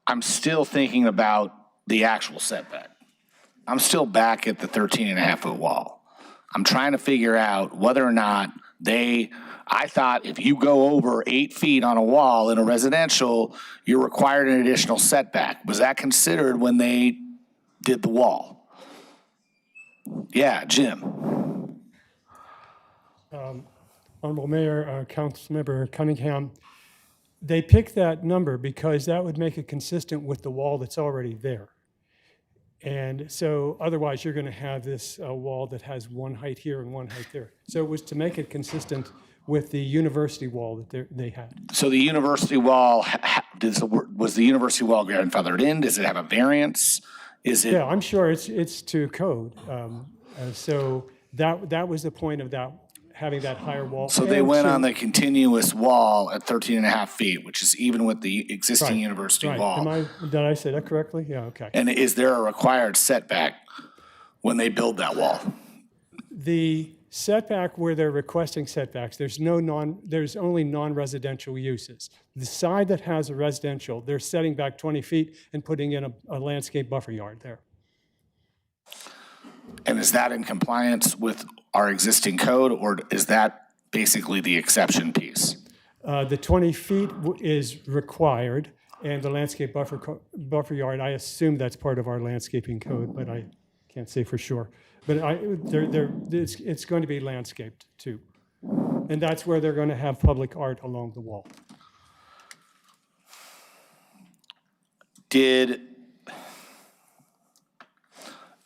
I'm still thinking about the actual setback. I'm still back at the 13.5-foot wall. I'm trying to figure out whether or not I thought if you go over 8 feet on a wall in a residential, you're required an additional setback. Was that considered when they did the wall? Yeah, Jim. Honorable Mayor, Councilmember Cunningham, they picked that number because that would make it consistent with the wall that's already there. And so otherwise you're going to have this wall that has one height here and one height there. So it was to make it consistent with the university wall that they had. So the university wall, was the university wall grandfathered in? Does it have a variance? Is it? Yeah, I'm sure it's to code. So that was the point of that, having that higher wall. So they went on the continuous wall at 13.5 feet, which is even with the existing university wall. Did I say that correctly? Yeah, okay. And is there a required setback when they build that wall? The setback where they're requesting setbacks, there's only non-residential uses. The side that has a residential, they're setting back 20 feet and putting in a landscape buffer yard there. And is that in compliance with our existing code, or is that basically the exception piece? The 20 feet is required, and the landscape buffer yard, I assume that's part of our landscaping code, but I can't say for sure. But it's going to be landscaped too. And that's where they're going to have public art along the wall. Did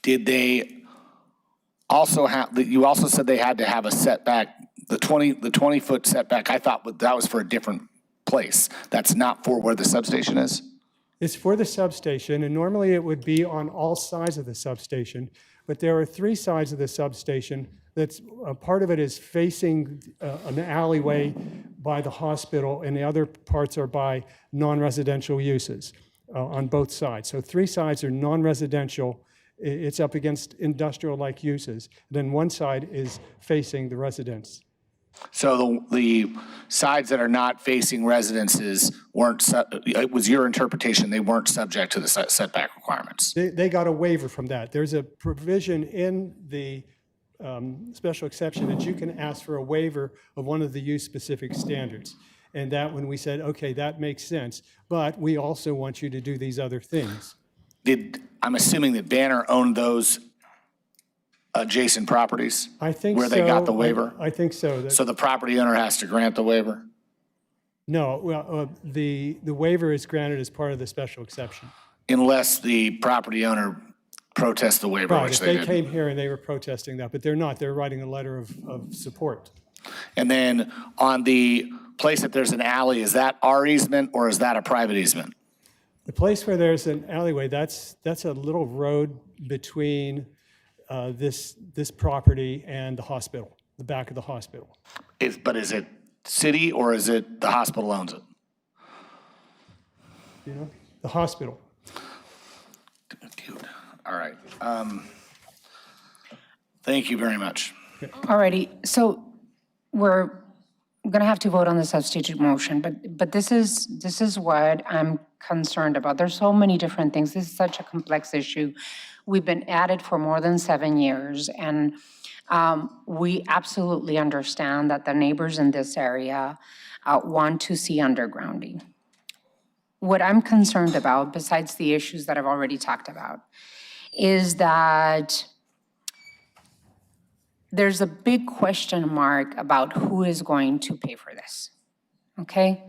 they also have, you also said they had to have a setback, the 20-foot setback, I thought that was for a different place. That's not for where the substation is? It's for the substation, and normally it would be on all sides of the substation, but there are 3 sides of the substation. That's part of it is facing an alleyway by the hospital, and the other parts are by non-residential uses on both sides. So 3 sides are non-residential. It's up against industrial-like uses. Then one side is facing the residents. So the sides that are not facing residences weren't, it was your interpretation, they weren't subject to the setback requirements? They got a waiver from that. There's a provision in the special exception that you can ask for a waiver of one of the use-specific standards. And that when we said, okay, that makes sense, but we also want you to do these other things. I'm assuming that Banner owned those adjacent properties? I think where so. they got the waiver? I think so. So the property owner has to grant the waiver? No, well, the waiver is granted as part of the special exception. Unless the property owner protests the waiver, Right, which if they they did. came here and they were protesting that, but they're not. They're writing a letter of support. And then on the place that there's an alley, is that our easement or is that a private easement? The place where there's an alleyway, that's a little road between this property and the hospital, the back of the hospital. But is it city or is it the hospital owns it? You know, the hospital. All right. Thank you very much. Alrighty, so we're going to have to vote on the substitute motion, but this is what I'm concerned about. There's so many different things. This is such a complex issue. We've been at it for more than 7 years, and we absolutely understand that the neighbors in this area want to see undergrounding. What I'm concerned about, besides the issues that I've already talked about, is that there's a big question mark about who is going to pay for this, okay?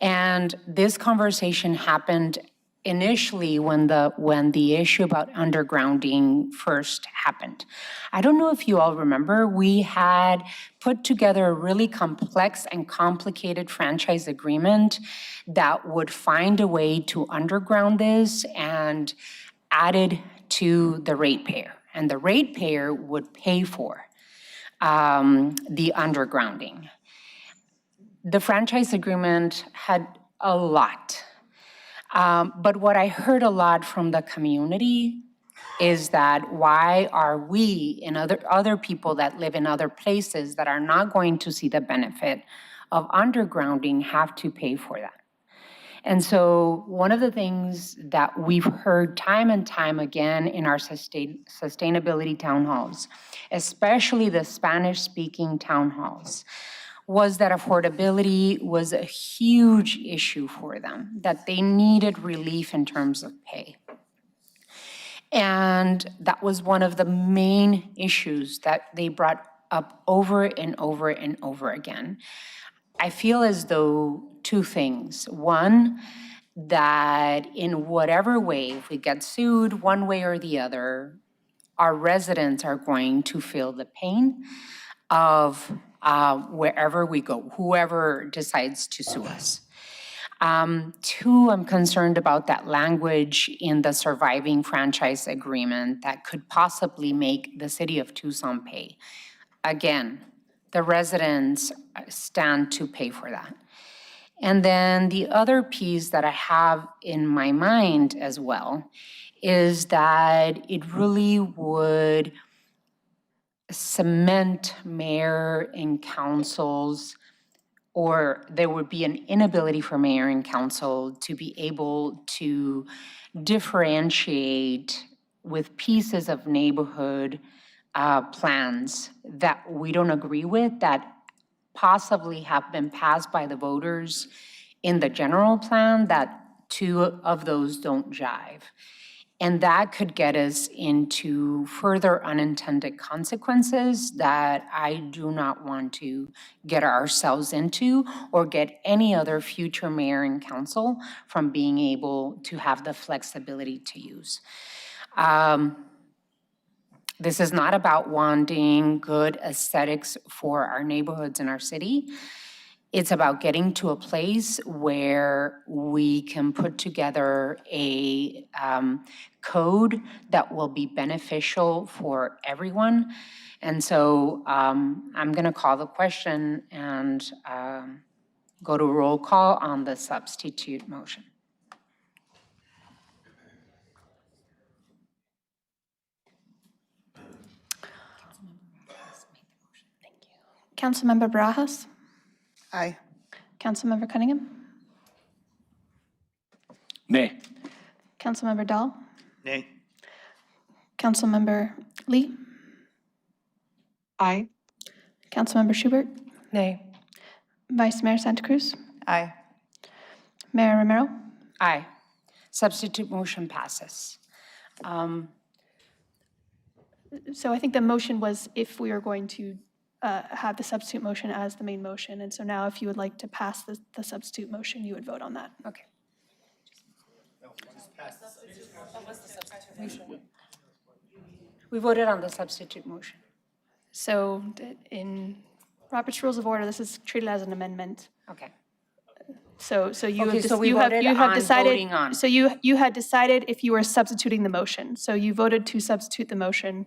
And this conversation happened initially when the issue about undergrounding first happened. I don't know if you all remember, we had put together a really complex and complicated franchise agreement that would find a way to underground this and add it to the ratepayer. And the ratepayer would pay for the undergrounding. The franchise agreement had a lot. But what I heard a lot from the community is that why are we and other people that live in other places that are not going to see the benefit of undergrounding have to pay for that? And so one of the things that we've heard time and time again in our sustainability town halls, especially the Spanish-speaking town halls, was that affordability was a huge issue for them, that they needed relief in terms of pay. And that was one of the main issues that they brought up over and over and over again. I feel as though two things. One, that in whatever way, if we get sued one way or the other, our residents are going to feel the pain of wherever we go, whoever decides to sue us. Two, I'm concerned about that language in the surviving franchise agreement that could possibly make the city of Tucson pay. Again, the residents stand to pay for that. And then the other piece that I have in my mind as well is that it really would cement mayor and councils, or there would be an inability for mayor and council to be able to differentiate with pieces of neighborhood plans that we don't agree with, that possibly have been passed by the voters in the general plan, that two of those don't jive. And that could get us into further unintended consequences that I do not want to get ourselves into or get any other future mayor and council from being able to have the flexibility to use. This is not about wanting good aesthetics for our neighborhoods in our city. It's about getting to a place where we can put together a code that will be beneficial for everyone. And so I'm going to call the question and go to roll call on the substitute motion. Councilmember Barajas? Aye. Councilmember Cunningham? Nay. Councilmember Dahl? Nay. Councilmember Lee? Aye. Councilmember Schubert? Nay. Vice Mayor Santa Cruz? Aye. Mayor Romero? Aye. Substitute motion passes. So I think the motion was if we are going to have the substitute motion as the main motion. And so now if you would like to pass the substitute motion, you would vote on that. Okay. We voted on the substitute motion. So in Robert's Rules of Order, this is treated as an amendment. Okay. So you Okay, have, so we you have voted on decided, voting on. so you had decided if you were substituting the motion. So you voted to substitute the motion.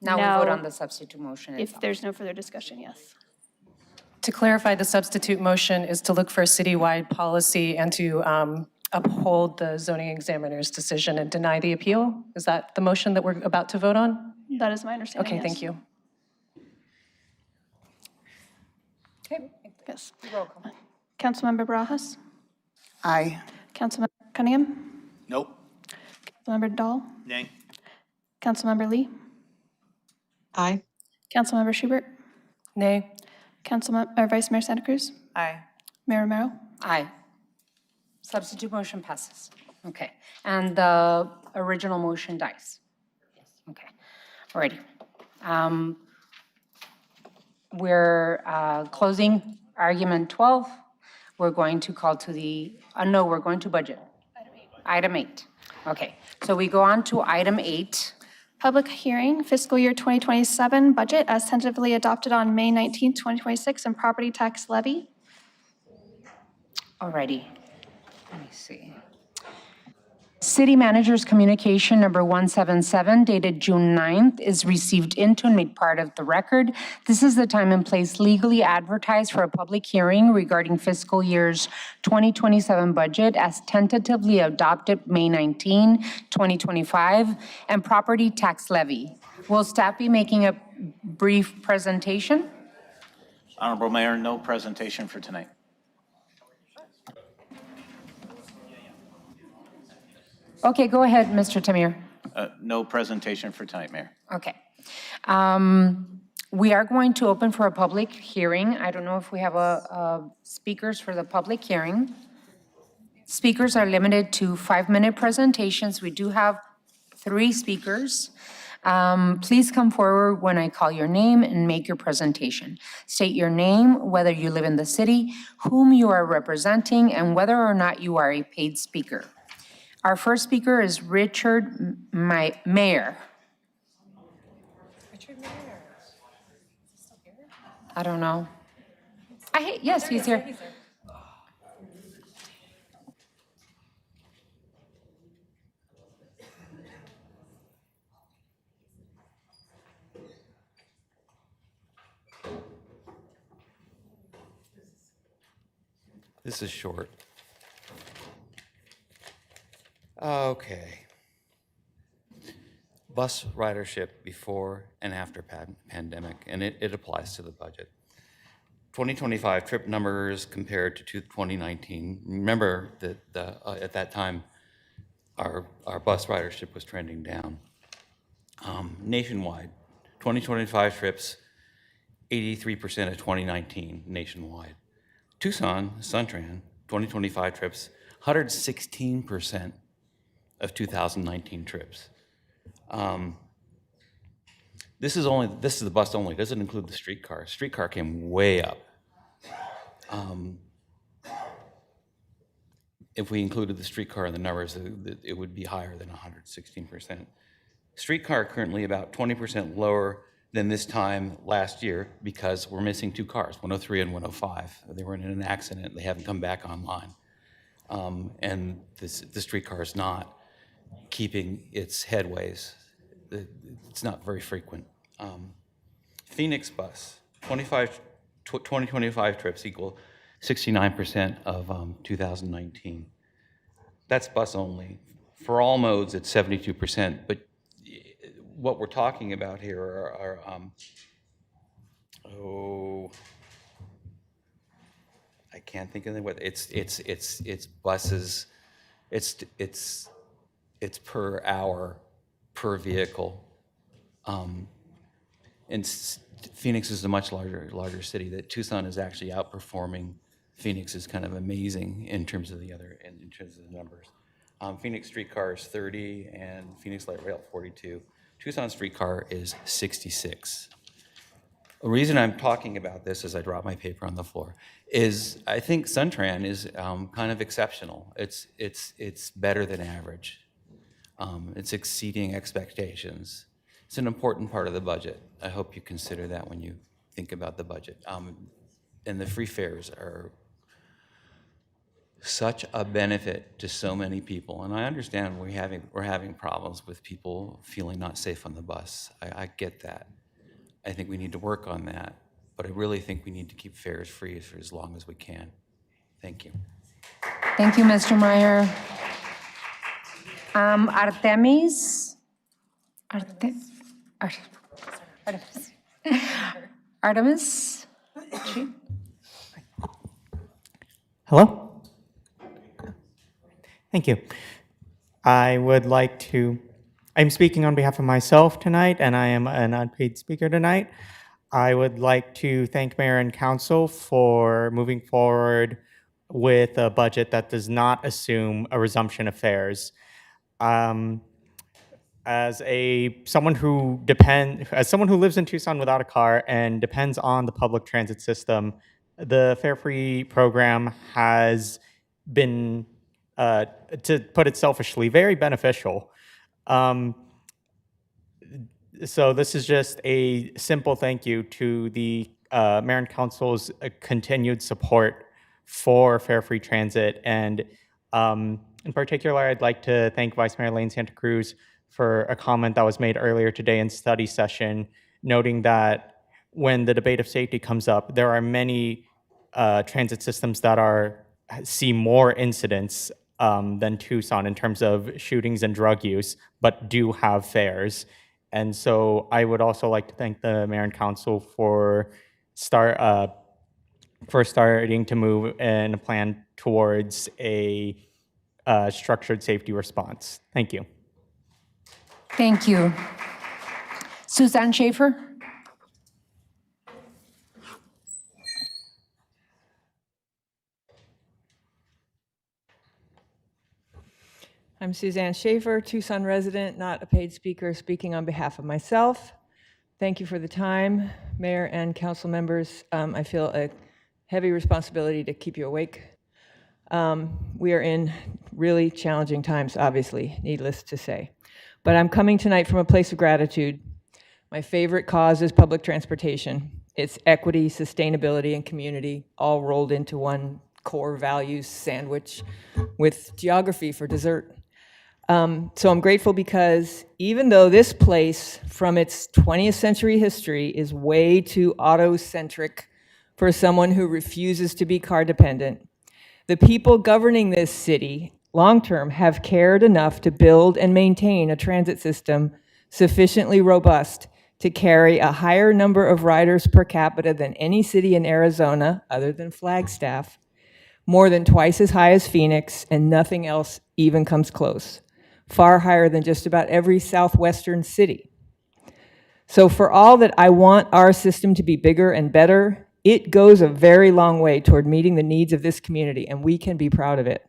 Now we vote on the substitute motion If itself. there's no further discussion, yes. To clarify, the substitute motion is to look for a citywide policy and to uphold the zoning examiner's decision and deny the appeal? Is that the motion that we're about to vote on? That is my understanding, Okay, yes. thank you. Okay. Yes. Roll call. Councilmember Barajas? Aye. Councilmember Cunningham? Nope. Councilmember Dahl? Nay. Councilmember Lee? Aye. Councilmember Schubert? Nay. Vice Mayor Santa Cruz? Aye. Mayor Romero? Aye. Substitute motion passes. Okay. And the original motion dies? Yes. Okay. Alrighty. We're closing argument 12. We're going to call to the, no, we're going to budget. Item 8. Okay, so we go on to item 8. Public hearing, fiscal year 2027 budget as tentatively adopted on May 19th, 2026, and property tax levy. Alrighty, let me see. City Manager's Communication Number 177 dated June 9th is received into and made part of the record. This is the time and place legally advertised for a public hearing regarding fiscal year's 2027 budget as tentatively adopted May 19, 2025, and property tax levy. Will staff be making a brief presentation? Honorable Mayor, no presentation for tonight. Okay, go ahead, Mr. Tamir. No presentation for tonight, Mayor. Okay. We are going to open for a public hearing. I don't know if we have speakers for the public hearing. Speakers are limited to 5-minute presentations. We do have 3 speakers. Please come forward when I call your name and make your presentation. State your name, whether you live in the city, whom you are representing, and whether or not you are a paid speaker. Our first speaker is Richard Mayer. I don't know. Yes, he's here. This is short. Okay. Bus ridership before and after pandemic, and it applies to the budget. 2025 trip numbers compared to 2019. Remember that at that time, our bus ridership was trending down. Nationwide, 2025 trips, 83% of 2019 nationwide. Tucson, Suntran, 2025 trips, 116% of 2019 trips. This is the bus only, doesn't include the streetcar. Streetcar came way up. If we included the streetcar in the numbers, it would be higher than 116%. Streetcar currently about 20% lower than this time last year because we're missing 2 cars, 103 and 105. They were in an accident, they haven't come back online. And the streetcar is not keeping its headways. It's not very frequent. Phoenix bus, 2025 trips equal 69% of 2019. That's bus only. For all modes, it's 72%, but what we're talking about here are I can't think of the way. It's buses. It's per hour per vehicle. And Phoenix is a much larger city. That Tucson is actually outperforming Phoenix is kind of amazing in terms of the numbers. Phoenix streetcar is 30 and Phoenix light rail 42. Tucson streetcar is 66. The reason I'm talking about this as I drop my paper on the floor is I think Suntran is kind of exceptional. It's better than average. It's exceeding expectations. It's an important part of the budget. I hope you consider that when you think about the budget. And the free fares are such a benefit to so many people. And I understand we're having problems with people feeling not safe on the bus. I get that. I think we need to work on that. But I really think we need to keep fares free for as long as we can. Thank you. Thank you, Mr. Meyer. Artemis. Artemis. Hello? Thank you. I'm speaking on behalf of myself tonight, and I am an unpaid speaker tonight. I would like to thank Mayor and Council for moving forward with a budget that does not assume a resumption of fares. As someone who lives in Tucson without a car and depends on the public transit system, the fare-free program has been to put it selfishly, very beneficial. So this is just a simple thank you to the Mayor and Council's continued support for Fare Free Transit. And in particular, I'd like to thank Vice Mayor Lane Santa Cruz for a comment that was made earlier today in study session, noting that when the debate of safety comes up, there are many transit systems that see more incidents than Tucson in terms of shootings and drug use, but do have fares. And so I would also like to thank the Mayor and Council for starting to move in a plan towards a structured safety response. Thank you. Thank you. Suzanne Schaefer? I'm Suzanne Schaefer, Tucson resident, not a paid speaker, speaking on behalf of myself. Thank you for the time, Mayor and council members. I feel a heavy responsibility to keep you awake. We are in really challenging times, obviously, needless to say. But I'm coming tonight from a place of gratitude. My favorite cause is public transportation. It's equity, sustainability, and community, all rolled into one core values sandwich with geography for dessert. So I'm grateful because even though this place from its 20th century history is way too auto-centric for someone who refuses to be car dependent, the people governing this city long-term have cared enough to build and maintain a transit system sufficiently robust to carry a higher number of riders per capita than any city in Arizona, other than Flagstaff, more than twice as high as Phoenix, and nothing else even comes close. Far higher than just about every southwestern city. So for all that I want our system to be bigger and better, it goes a very long way toward meeting the needs of this community, and we can be proud of it.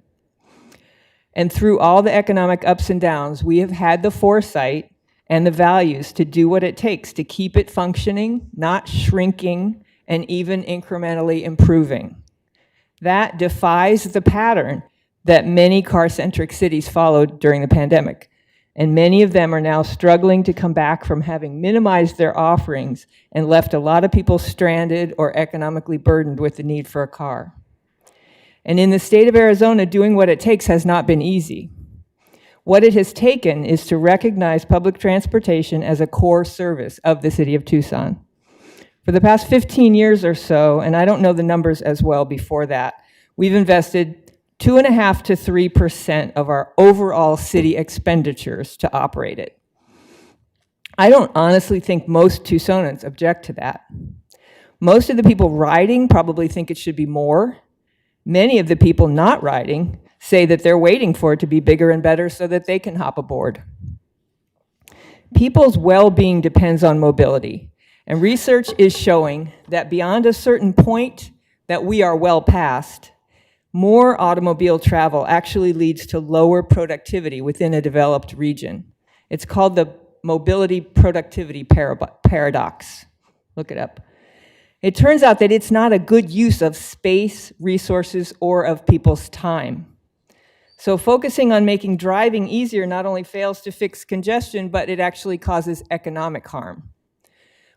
And through all the economic ups and downs, we have had the foresight and the values to do what it takes to keep it functioning, not shrinking, and even incrementally improving. That defies the pattern that many car-centric cities followed during the pandemic. And many of them are now struggling to come back from having minimized their offerings and left a lot of people stranded or economically burdened with the need for a car. And in the state of Arizona, doing what it takes has not been easy. What it has taken is to recognize public transportation as a core service of the city of Tucson. For the past 15 years or so, and I don't know the numbers as well before that, we've invested 2.5% to 3% of our overall city expenditures to operate it. I don't honestly think most Tucsonans object to that. Most of the people riding probably think it should be more. Many of the people not riding say that they're waiting for it to be bigger and better so that they can hop aboard. People's well-being depends on mobility, and research is showing that beyond a certain point that we are well past, more automobile travel actually leads to lower productivity within a developed region. It's called the mobility productivity paradox. Look it up. It turns out that it's not a good use of space, resources, or of people's time. So focusing on making driving easier not only fails to fix congestion, but it actually causes economic harm.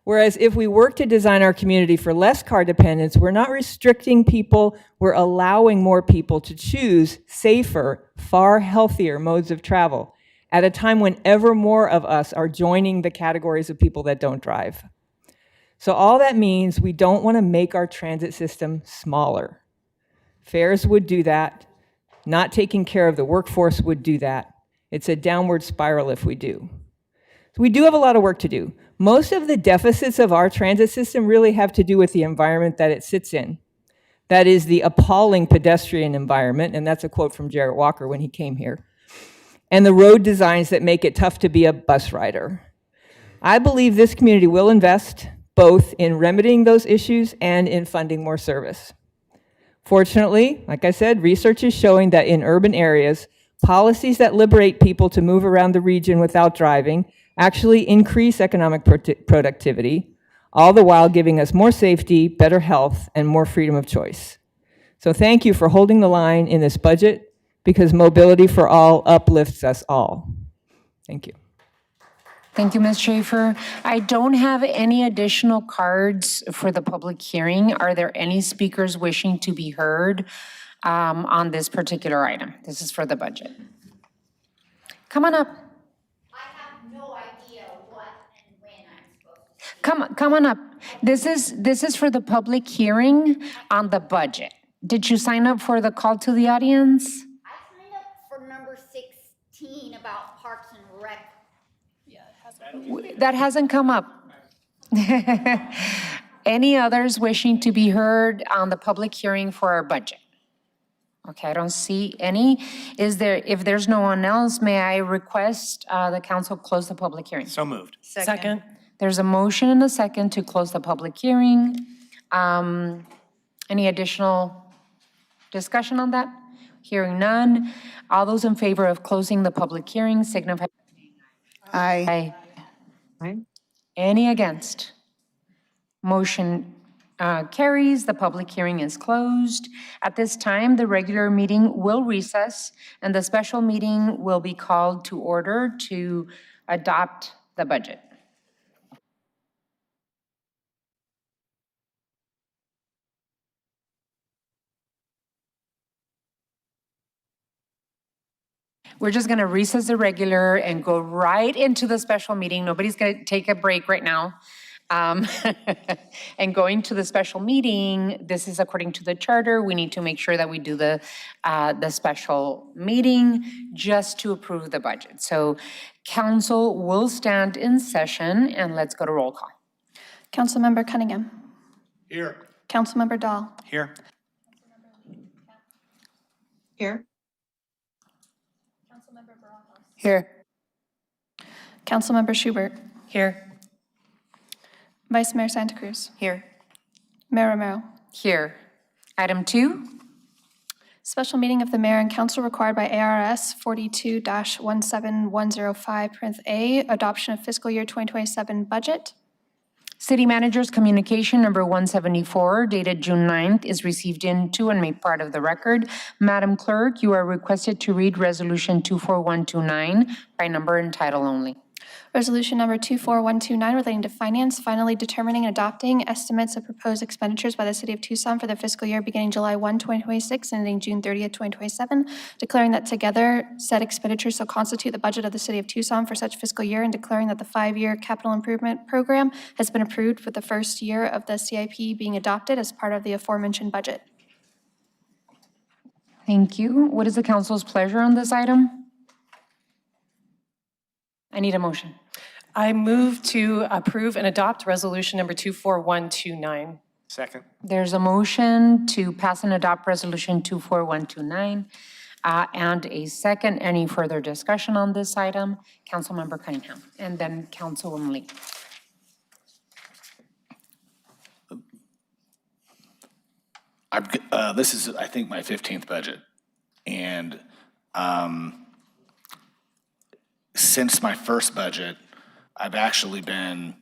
Whereas if we work to design our community for less car dependence, we're not restricting people, we're allowing more people to choose safer, far healthier modes of travel at a time when ever more of us are joining the categories of people that don't drive. So all that means we don't want to make our transit system smaller. Fares would do that. Not taking care of the workforce would do that. It's a downward spiral if we do. So we do have a lot of work to do. Most of the deficits of our transit system really have to do with the environment that it sits in. That is the appalling pedestrian environment, and that's a quote from Jarrett Walker when he came here, and the road designs that make it tough to be a bus rider. I believe this community will invest both in remedying those issues and in funding more service. Fortunately, like I said, research is showing that in urban areas, policies that liberate people to move around the region without driving actually increase economic productivity, all the while giving us more safety, better health, and more freedom of choice. So thank you for holding the line in this budget. because mobility for all uplifts us all. Thank you. Thank you, Ms. Schaefer. I don't have any additional cards for the public hearing. Are there any speakers wishing to be heard on this particular item? This is for the budget. Come on up. Come on up. This is for the public hearing on the budget. Did you sign up for the call to the audience? I signed up for number 16 about Parks and Rec. That hasn't come up. Any others wishing to be heard on the public hearing for our budget? Okay, I don't see any. If there's no one else, may I request the council close the public hearing? So moved. Second. There's a motion and a second to close the public hearing. Any additional discussion on that? Hearing none. All those in favor of closing the public hearing signify. Aye. Aye. Any against? Motion carries. The public hearing is closed. At this time, the regular meeting will recess and the special meeting will be called to order to adopt the budget. We're just going to recess the regular and go right into the special meeting. Nobody's going to take a break right now. And going to the special meeting, this is according to the charter. We need to make sure that we do the special meeting just to approve the budget. So council will stand in session and let's go to roll call. Councilmember Cunningham. Here. Councilmember Dahl. Here. Here. Here. Councilmember Schubert. Here. Vice Mayor Santa Cruz. Here. Mayor Romero. Here. Item 2. Special meeting of the mayor and council required by A.R.S. 42-17105, adoption of fiscal year 2027 budget. City Manager's communication number 174 dated June 9th is received into and made part of the record. Madam Clerk, you are requested to read Resolution 24129 by number and title only. Resolution number 24129 relating to finance, finally determining and adopting estimates of proposed expenditures by the City of Tucson for the fiscal year beginning July 1, 2026 and ending June 30th, 2027, declaring that together said expenditures shall constitute the budget of the City of Tucson for such fiscal year, and declaring that the 5-year capital improvement program has been approved with the first year of the CIP being adopted as part of the aforementioned budget. Thank you. What is the council's pleasure on this item? I need a motion. I move to approve and adopt resolution number 24129. Second. There's a motion to pass and adopt Resolution 24129 and a second. Any further discussion on this item? Councilmember Cunningham and then Councilwoman Lee. This is, I think, my 15th budget. And since my first budget, I've actually been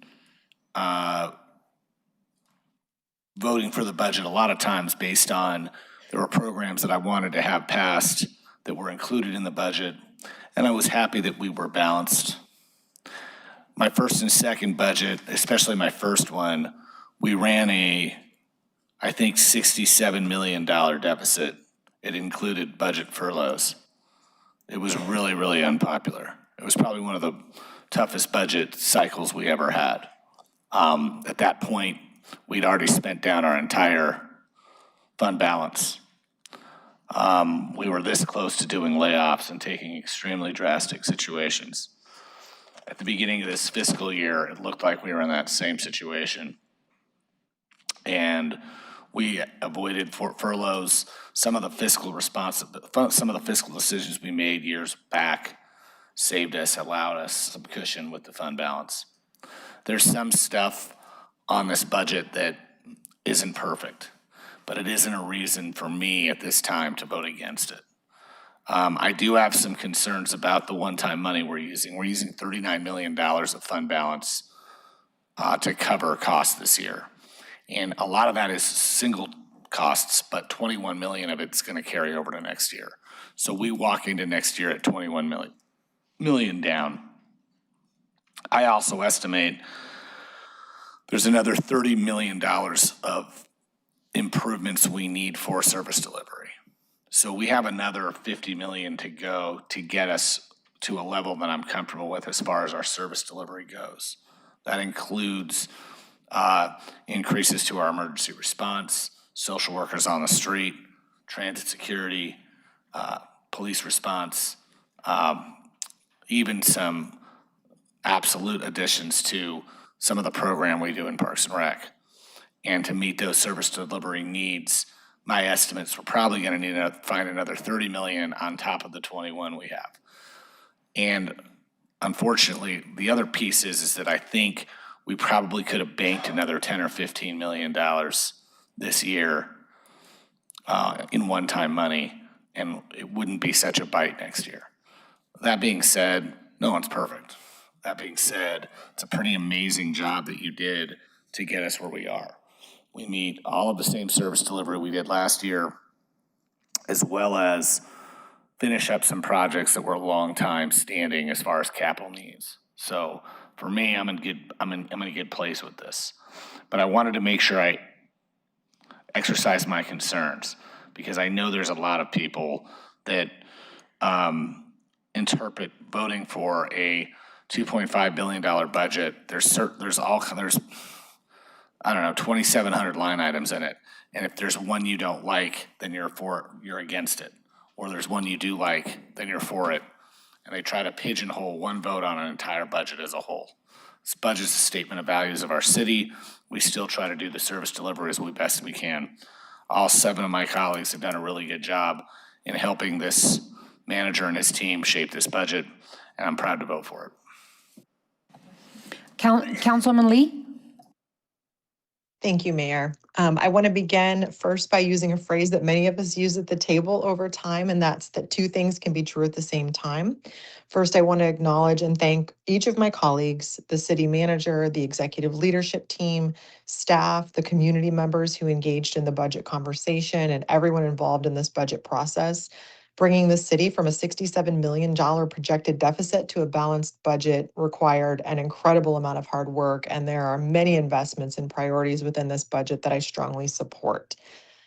voting for the budget a lot of times based on there were programs that I wanted to have passed that were included in the budget, and I was happy that we were balanced. My first and second budget, especially my first one, we ran I think, $67 million deficit. It included budget furloughs. It was really, really unpopular. It was probably one of the toughest budget cycles we ever had. At that point, we'd already spent down our entire fund balance. We were this close to doing layoffs and taking extremely drastic situations. At the beginning of this fiscal year, it looked like we were in that same situation. And we avoided furloughs. Some of the fiscal decisions we made years back saved us, allowed us some cushion with the fund balance. There's some stuff on this budget that isn't perfect, but it isn't a reason for me at this time to vote against it. I do have some concerns about the one-time money we're using. We're using $39 million of fund balance to cover costs this year. And a lot of that is single costs, but 21 million of it's going to carry over to next year. So we walk into next year at 21 million down. I also estimate there's another $30 million of improvements we need for service delivery. So we have another 50 million to go to get us to a level that I'm comfortable with as far as our service delivery goes. That includes increases to our emergency response, social workers on the street, transit security, police response, even some absolute additions to some of the program we do in Parks and Rec. And to meet those service delivery needs, my estimates, we're probably going to need to find another 30 million on top of the 21 we have. And unfortunately, the other piece is that I think we probably could have banked another 10 or 15 million dollars this year in one-time money, and it wouldn't be such a bite next year. That being said, no one's perfect. That being said, it's a pretty amazing job that you did to get us where we are. We meet all of the same service delivery we did last year, as well as finish up some projects that were a long time standing as far as capital needs. So for me, I'm in a good place with this. But I wanted to make sure I exercise my concerns, because I know there's a lot of people that interpret voting for a $2.5 billion budget. There's I don't know, 2,700 line items in it. And if there's one you don't like, then you're against it. Or there's one you do like, then you're for it. And they try to pigeonhole one vote on an entire budget as a whole. This budget's a statement of values of our city. We still try to do the service delivery as best we can. All 7 of my colleagues have done a really good job in helping this manager and his team shape this budget, and I'm proud to vote for it. Councilman Lee? Thank you, Mayor. I want to begin first by using a phrase that many of us use at the table over time, and that's that two things can be true at the same time. First, I want to acknowledge and thank each of my colleagues, the city manager, the executive leadership team, staff, the community members who engaged in the budget conversation, and everyone involved in this budget process, bringing the city from a $67 million projected deficit to a balanced budget required an incredible amount of hard work, and there are many investments and priorities within this budget that I strongly support.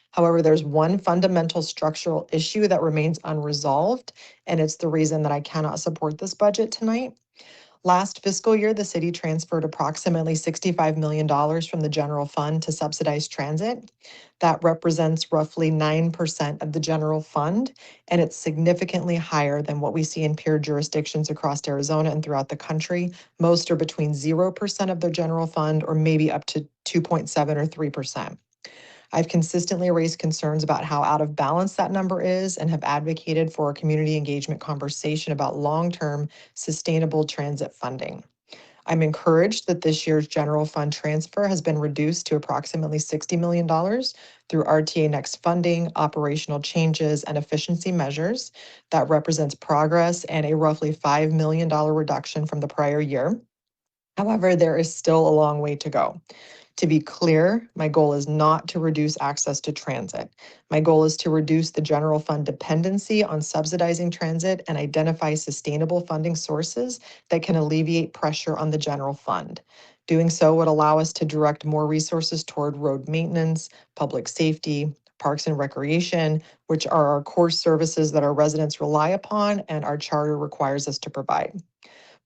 However, there's one fundamental structural issue that remains unresolved, and it's the reason that I cannot support this budget tonight. Last fiscal year, the city transferred approximately $65 million from the general fund to subsidize transit. That represents roughly 9% of the general fund, and it's significantly higher than what we see in peer jurisdictions across Arizona and throughout the country. Most are between 0% of their general fund or maybe up to 2.7 or 3%. I've consistently raised concerns about how out of balance that number is and have advocated for a community engagement conversation about long-term sustainable transit funding. I'm encouraged that this year's general fund transfer has been reduced to approximately $60 million through RTA Next funding, operational changes, and efficiency measures. That represents progress and a roughly $5 million reduction from the prior year. However, there is still a long way to go. To be clear, my goal is not to reduce access to transit. My goal is to reduce the general fund dependency on subsidizing transit and identify sustainable funding sources that can alleviate pressure on the general fund. Doing so would allow us to direct more resources toward road maintenance, public safety, parks and recreation, which are our core services that our residents rely upon and our charter requires us to provide.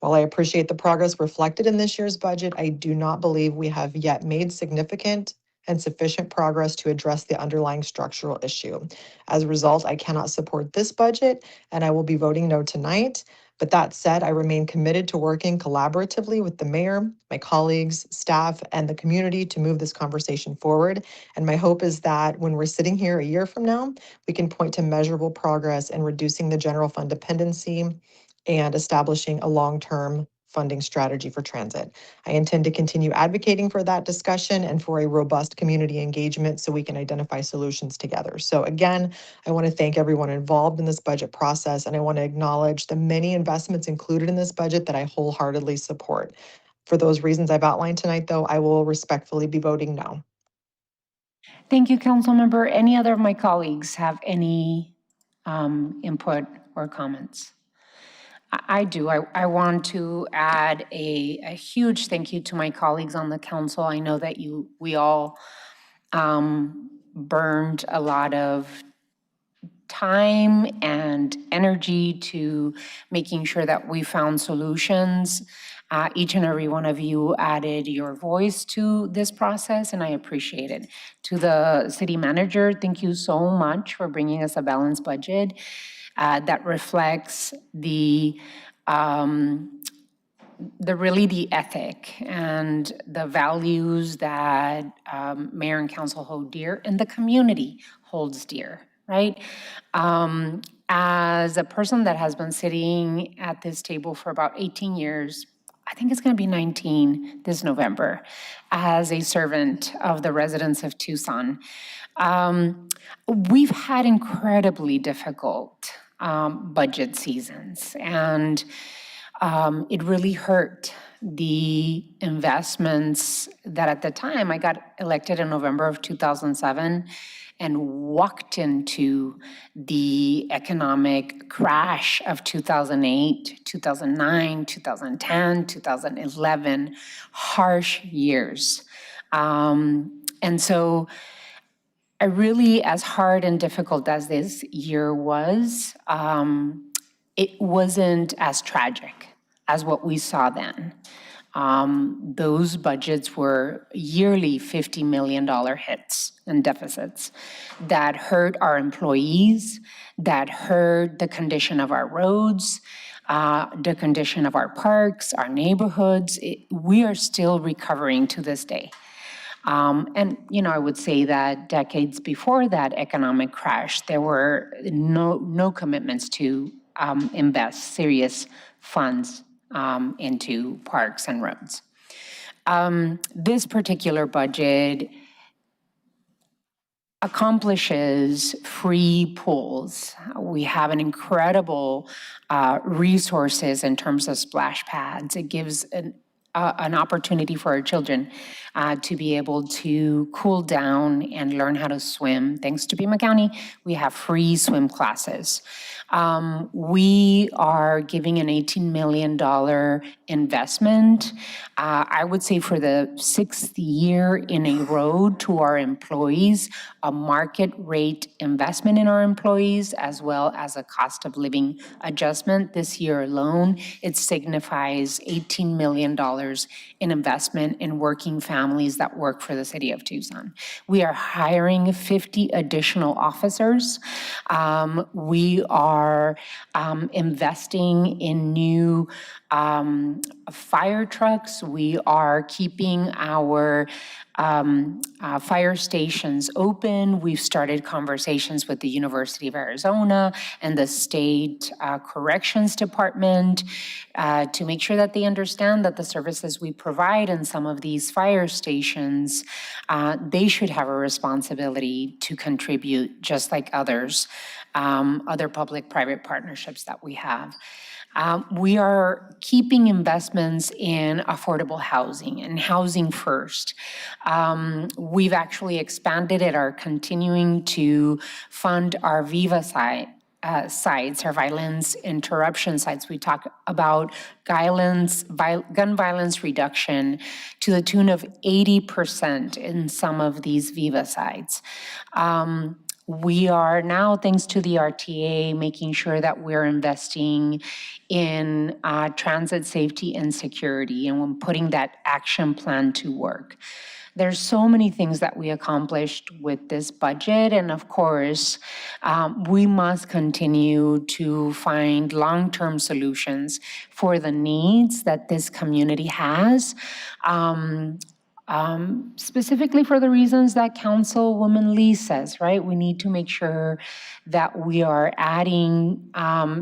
While I appreciate the progress reflected in this year's budget, I do not believe we have yet made significant and sufficient progress to address the underlying structural issue. As a result, I cannot support this budget, and I will be voting no tonight. But that said, I remain committed to working collaboratively with the mayor, my colleagues, staff, and the community to move this conversation forward. And my hope is that when we're sitting here a year from now, we can point to measurable progress in reducing the general fund dependency and establishing a long-term funding strategy for transit. I intend to continue advocating for that discussion and for a robust community engagement so we can identify solutions together. So again, I want to thank everyone involved in this budget process, and I want to acknowledge the many investments included in this budget that I wholeheartedly support. For those reasons I've outlined tonight, though, I will respectfully be voting no. Thank you, Councilmember. Any other of my colleagues have any input or comments? I do. I want to add a huge thank you to my colleagues on the council. I know that we all burned a lot of time and energy to making sure that we found solutions. Each and every one of you added your voice to this process, and I appreciate it. To the city manager, thank you so much for bringing us a balanced budget that reflects the ethic and the values that mayor and council hold dear and the community holds dear, right? As a person that has been sitting at this table for about 18 years, I think it's gonna be 19 this November, as a servant of the residents of Tucson, we've had incredibly difficult budget seasons, and it really hurt the investments that at the time I got elected in November of 2007 and walked into the economic crash of 2008, 2009, 2010, 2011, harsh years. And so I really, as hard and difficult as this year was, it wasn't as tragic as what we saw then. Those budgets were yearly $50 million hits and deficits that hurt our employees, that hurt the condition of our roads, the condition of our parks, our neighborhoods. We are still recovering to this day. And, you know, I would say that decades before that economic crash, there were no commitments to invest serious funds into parks and roads. This particular budget accomplishes free pools. We have an incredible resources in terms of splash pads. It gives an opportunity for our children to be able to cool down and learn how to swim. Thanks to Pima County, we have free swim classes. We are giving an $18 million investment, I would say for the 6th year in a row, to our employees, a market rate investment in our employees, as well as a cost of living adjustment. This year alone, it signifies $18 million in investment in working families that work for the city of Tucson. We are hiring 50 additional officers. We are investing in new fire trucks. We are keeping our fire stations open. We've started conversations with the University of Arizona and the state corrections department to make sure that they understand that the services we provide in some of these fire stations, they should have a responsibility to contribute just like others, other public-private partnerships that we have. We are keeping investments in affordable housing and housing first. We've actually expanded it, are continuing to fund our VIVA sites, our violence interruption sites. We talk about gun violence reduction to the tune of 80% in some of these VIVA sites. We are now, thanks to the RTA, making sure that we're investing in transit safety and security, and when putting that action plan to work. There's so many things that we accomplished with this budget, and of course, we must continue to find long-term solutions for the needs that this community has. Specifically for the reasons that Councilwoman Lee says, right? We need to make sure that we are adding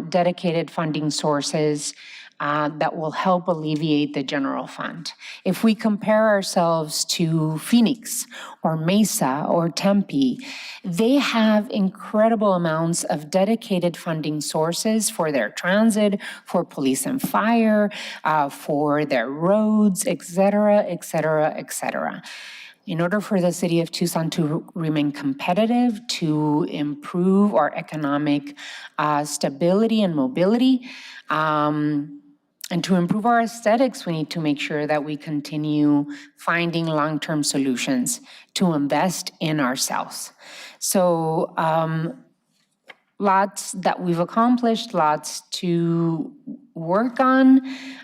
dedicated funding sources that will help alleviate the general fund. If we compare ourselves to Phoenix or Mesa or Tempe, they have incredible amounts of dedicated funding sources for their transit, for police and fire, for their roads, et cetera, et cetera, et cetera. in order for the city of Tucson to remain competitive, to improve our economic stability and mobility, and to improve our aesthetics, we need to make sure that we continue finding long-term solutions to invest in ourselves. So lots that we've accomplished, lots to work on,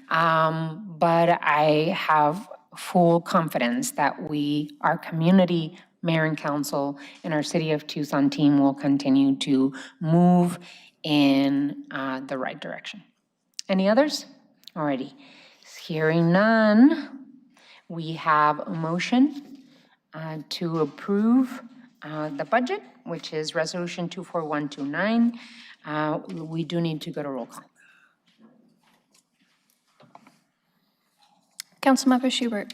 but I have full confidence that our community, mayor and council, and our City of Tucson team will continue to move in the right direction. Any others? Alrighty. Hearing none, we have a motion to approve the budget, which is Resolution 24129. We do need to go to roll call. Councilmember Schubert.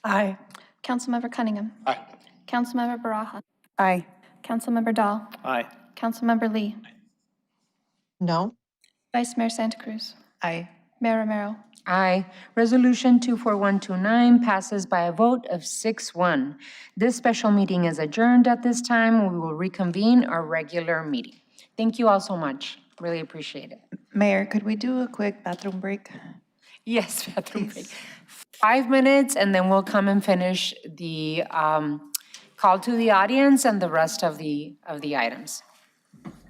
Aye. Councilmember Cunningham. Aye. Councilmember Baraja. Aye. Councilmember Dahl. Aye. Councilmember Lee. No? Vice Mayor Santa Cruz. Aye. Mayor Romero. Aye. Resolution 24129 passes by a vote of 6-1. This special meeting is adjourned at this time. We will reconvene our regular meeting. Thank you all so much. Really appreciate it. Mayor, could we do a quick bathroom break? Yes, bathroom break. 5 minutes, and then we'll come and finish the call to the audience and the rest of the items.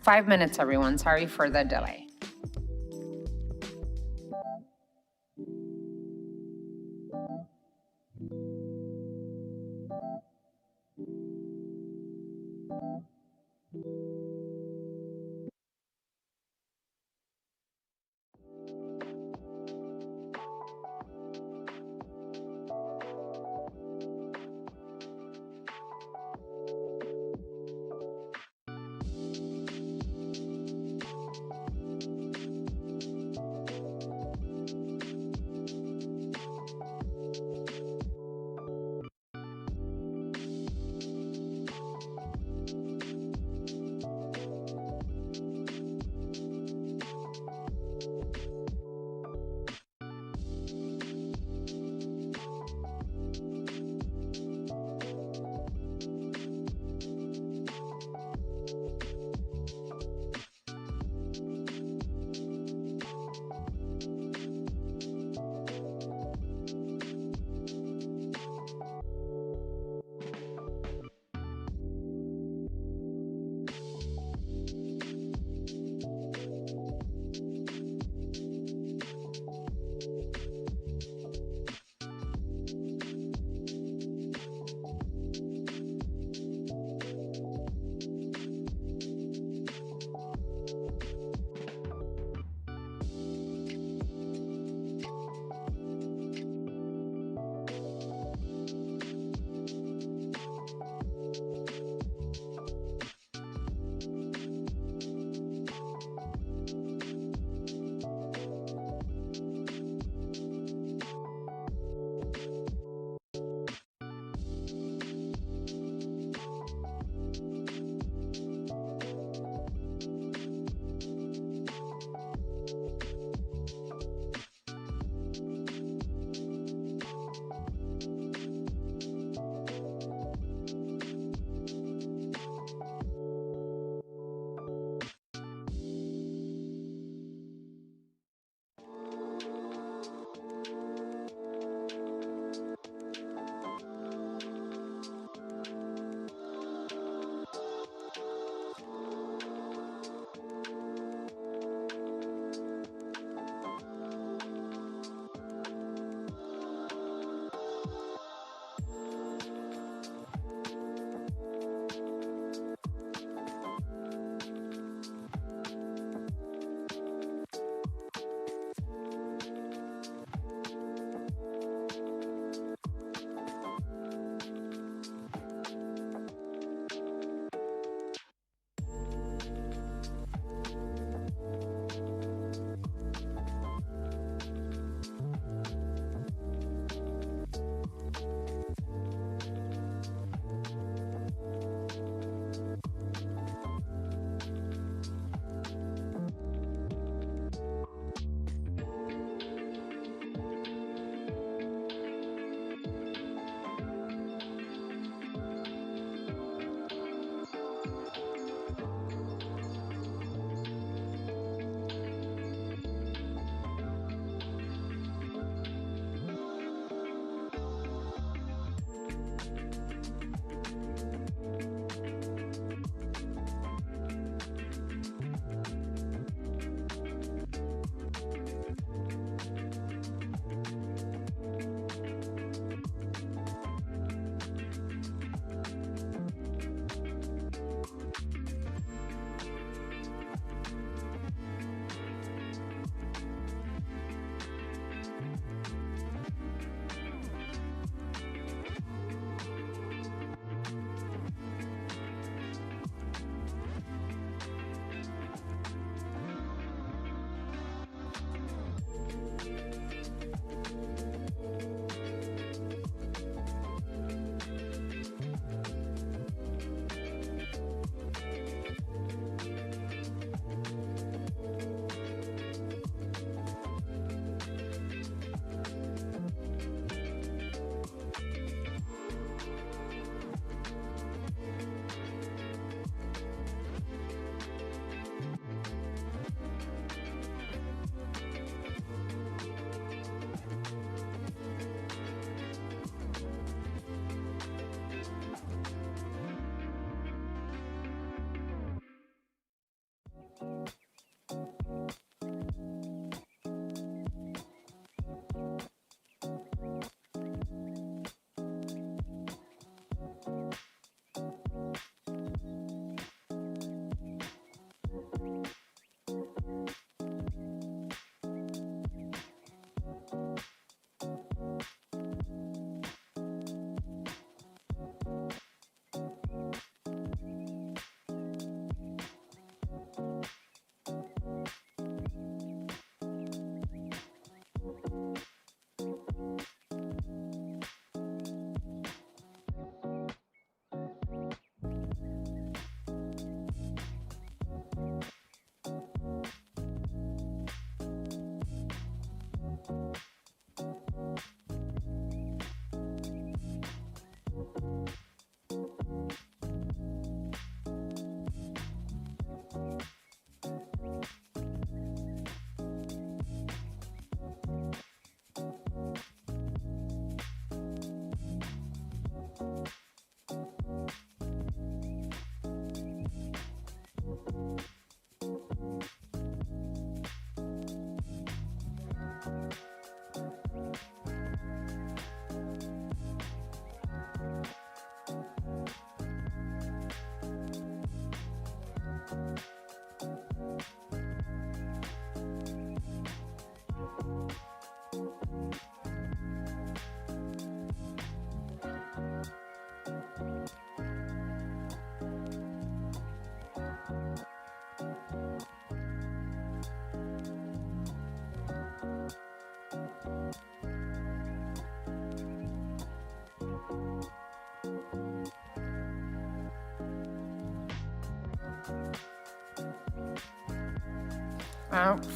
5 minutes, everyone. Sorry for the delay.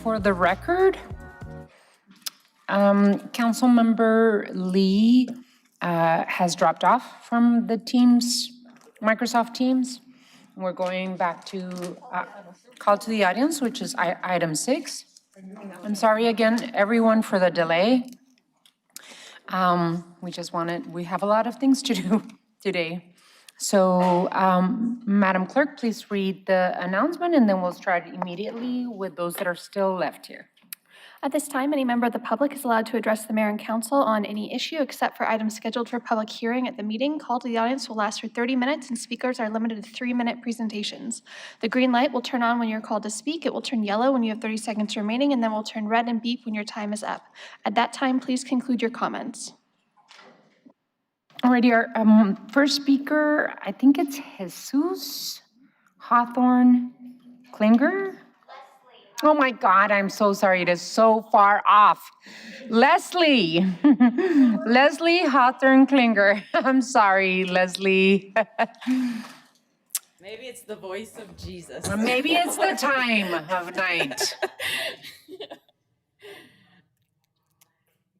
For the record, Councilmember Lee has dropped off from the Microsoft Teams. We're going back to call to the audience, which is item 6. I'm sorry again, everyone, for the delay. We have a lot of things to do today. So, Madam Clerk, please read the announcement, and then we'll start immediately with those that are still left here. At this time, any member of the public is allowed to address the mayor and council on any issue except for items scheduled for public hearing at the meeting. Call to the audience will last for 30 minutes, and speakers are limited to 3-minute presentations. The green light will turn on when you're called to speak. It will turn yellow when you have 30 seconds remaining, and then will turn red and beep when your time is up. At that time, please conclude your comments. Alrighty, our first speaker, I think it's Jesus Hawthorne Klinger. Oh my God, I'm so sorry. It is so far off. Leslie. Leslie Hawthorne Klinger. I'm sorry, Leslie. Maybe it's the voice of Jesus. Maybe it's the time of night.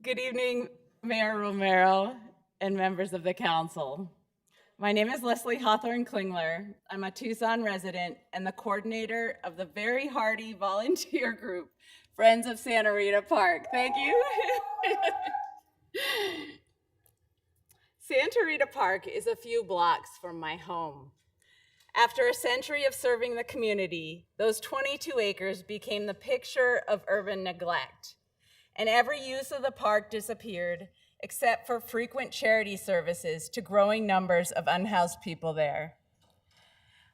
Good evening, Mayor Romero and members of the council. My name is Leslie Hawthorne Klingler. I'm a Tucson resident and the coordinator of the very hardy volunteer group, Friends of Santa Rita Park. Thank you. Santa Rita Park is a few blocks from my home. After a century of serving the community, those 22 acres became the picture of urban neglect, and every use of the park disappeared except for frequent charity services to growing numbers of unhoused people there.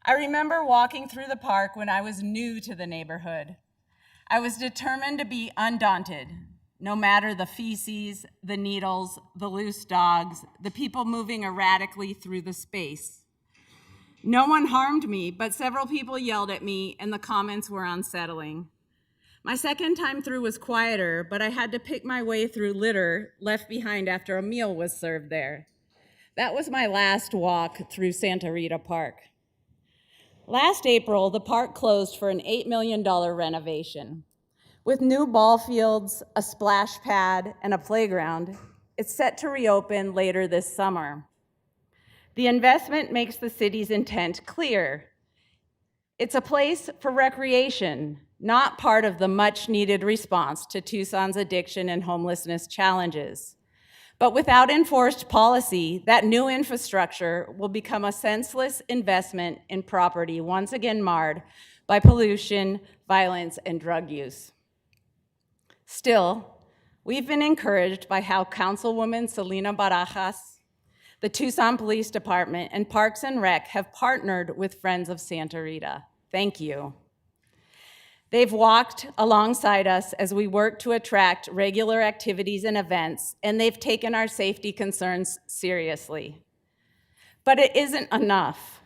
I remember walking through the park when I was new to the neighborhood. I was determined to be undaunted, no matter the feces, the needles, the loose dogs, the people moving erratically through the space. No one harmed me, but several people yelled at me, and the comments were unsettling. My second time through was quieter, but I had to pick my way through litter left behind after a meal was served there. That was my last walk through Santa Rita Park. Last April, the park closed for an $8 million renovation. With new ball fields, a splash pad, and a playground, it's set to reopen later this summer. The investment makes the city's intent clear. It's a place for recreation, not part of the much-needed response to Tucson's addiction and homelessness challenges. But without enforced policy, that new infrastructure will become a senseless investment in property once again marred by pollution, violence, and drug use. Still, we've been encouraged by how Councilwoman Selena Barajas, the Tucson Police Department, and Parks and Rec have partnered with Friends of Santa Rita. Thank you. They've walked alongside us as we work to attract regular activities and events, and they've taken our safety concerns seriously. But it isn't enough.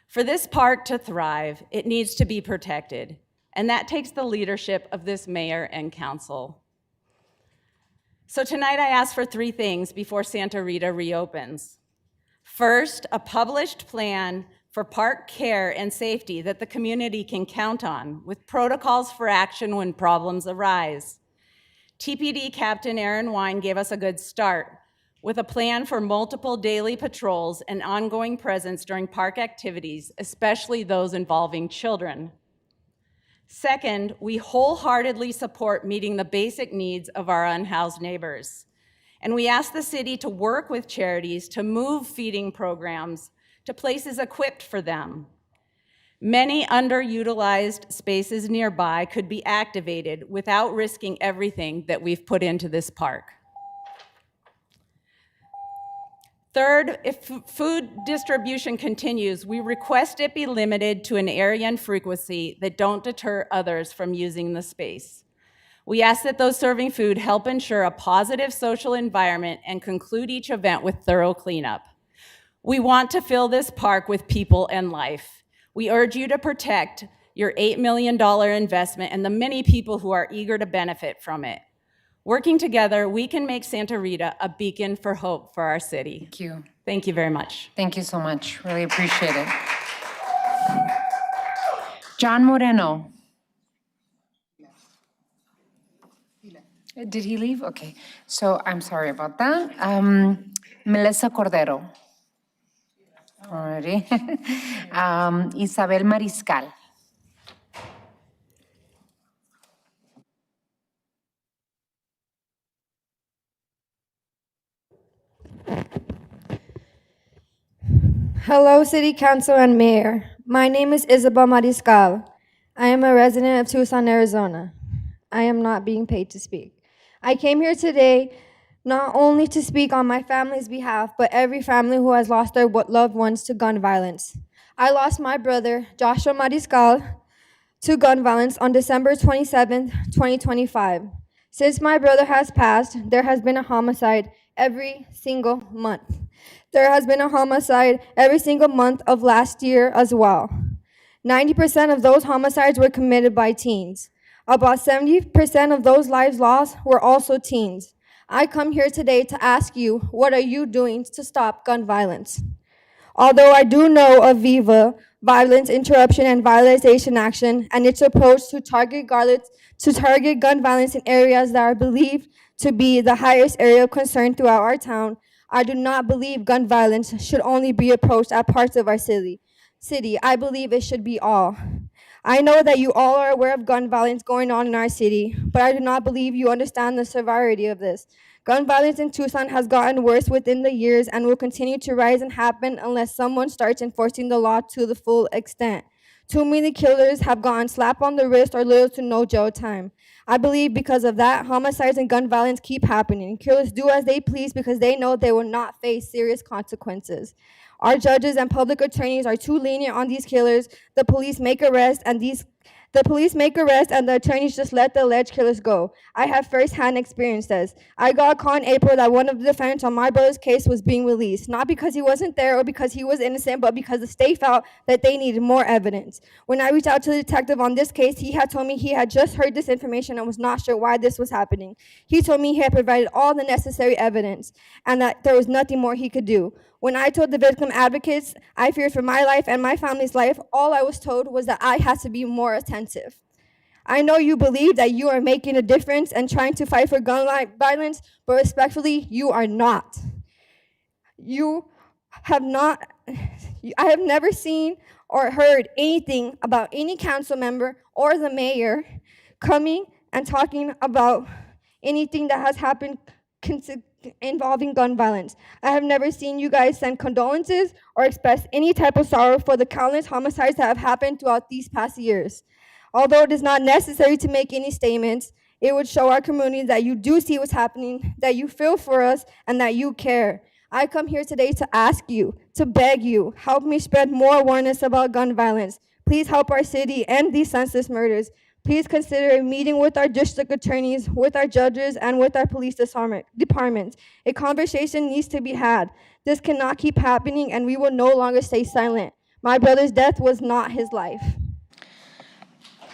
For this park to thrive, it needs to be protected, and that takes the leadership of this mayor and council. So tonight I ask for 3 things before Santa Rita reopens. First, a published plan for park care and safety that the community can count on, with protocols for action when problems arise. TPD Captain Aaron Wine gave us a good start with a plan for multiple daily patrols and ongoing presence during park activities, especially those involving children. Second, we wholeheartedly support meeting the basic needs of our unhoused neighbors. And we ask the city to work with charities to move feeding programs to places equipped for them. Many underutilized spaces nearby could be activated without risking everything that we've put into this park. Third, if food distribution continues, we request it be limited to an area and frequency that don't deter others from using the space. We ask that those serving food help ensure a positive social environment and conclude each event with thorough cleanup. We want to fill this park with people and life. We urge you to protect your $8 million investment and the many people who are eager to benefit from it. Working together, we can make Santa Rita a beacon for hope for our city. Thank you. Thank you very much. Thank you so much. Really appreciate it. John Moreno. Did he leave? Okay. So I'm sorry about that. Melissa Cordero. Alrighty. Isabel Mariscal. Hello, City Council and Mayor. My name is Isabel Mariscal. I am a resident of Tucson, Arizona. I am not being paid to speak. I came here today not only to speak on my family's behalf, but every family who has lost their loved ones to gun violence. I lost my brother, Joshua Mariscal, to gun violence on December 27th, 2025. Since my brother has passed, there has been a homicide every single month. There has been a homicide every single month of last year as well. 90% of those homicides were committed by teens. About 70% of those lives lost were also teens. I come here today to ask you, what are you doing to stop gun violence? Although I do know of VIVA, Violence Interruption and Violation Action, and its approach to target gun violence in areas that are believed to be the highest area of concern throughout our town, I do not believe gun violence should only be approached at parts of our city. I believe it should be all. I know that you all are aware of gun violence going on in our city, but I do not believe you understand the severity of this. Gun violence in Tucson has gotten worse within the years and will continue to rise and happen unless someone starts enforcing the law to the full extent. Too many killers have gotten slap on the wrist or little to no jail time. I believe because of that, homicides and gun violence keep happening. Killers do as they please because they know they will not face serious consequences. Our judges and public attorneys are too lenient on these killers. The police make arrests and the attorneys just let the alleged killers go. I have first-hand experience this. I got a call in April that one of the defendants on my brother's case was being released, not because he wasn't there or because he was innocent, but because the state felt that they needed more evidence. When I reached out to the detective on this case, he had told me he had just heard this information and was not sure why this was happening. He told me he had provided all the necessary evidence and that there was nothing more he could do. When I told the victim advocates I feared for my life and my family's life, all I was told was that I had to be more attentive. I know you believe that you are making a difference and trying to fight for gun violence, but respectfully, you are not. I have never seen or heard anything about any council member or the mayor coming and talking about anything that has happened involving gun violence. I have never seen you guys send condolences or express any type of sorrow for the countless homicides that have happened throughout these past years. Although it is not necessary to make any statements, it would show our community that you do see what's happening, that you feel for us, and that you care. I come here today to ask you, to beg you, help me spread more awareness about gun violence. Please help our city end these senseless murders. Please consider a meeting with our district attorneys, with our judges, and with our police departments. A conversation needs to be had. This cannot keep happening, and we will no longer stay silent. My brother's death was not his life.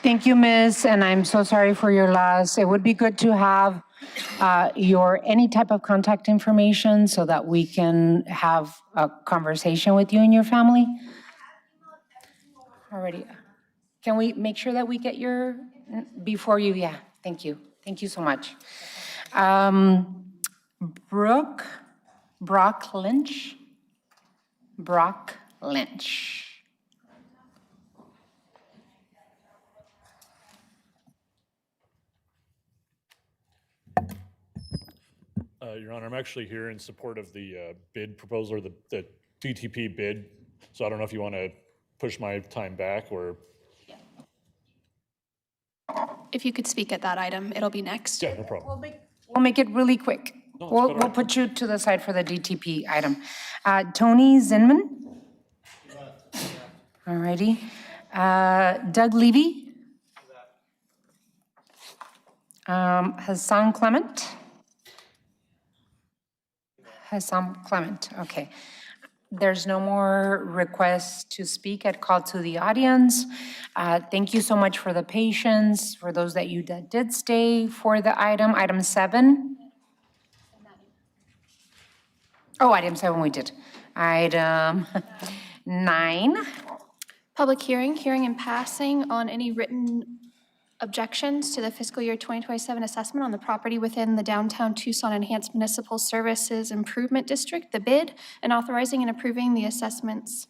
Thank you, Ms., and I'm so sorry for your loss. It would be good to have any type of contact information so that we can have a conversation with you and your family. Already. Can we make sure that we get your, before you, yeah, thank you. Thank you so much. Brock Lynch. Your Honor, I'm actually here in support of the bid proposal, or the DTP bid. So I don't know if you want to push my time back or. If you could speak at that item, it'll be next. Yeah, no problem. We'll make it really quick. We'll put you to the side for the DTP item. Tony Zinman. All righty. Doug Levy. Hassan Clement. Okay. There's no more requests to speak. I'd call to the audience. Thank you so much for the patience, for those that did stay for the item 7. Oh, item 7 we did. Item 9. Public hearing and passing on any written objections to the fiscal year 2027 assessment on the property within the downtown Tucson Enhanced Municipal Services Improvement District, the bid, and authorizing and approving the assessments.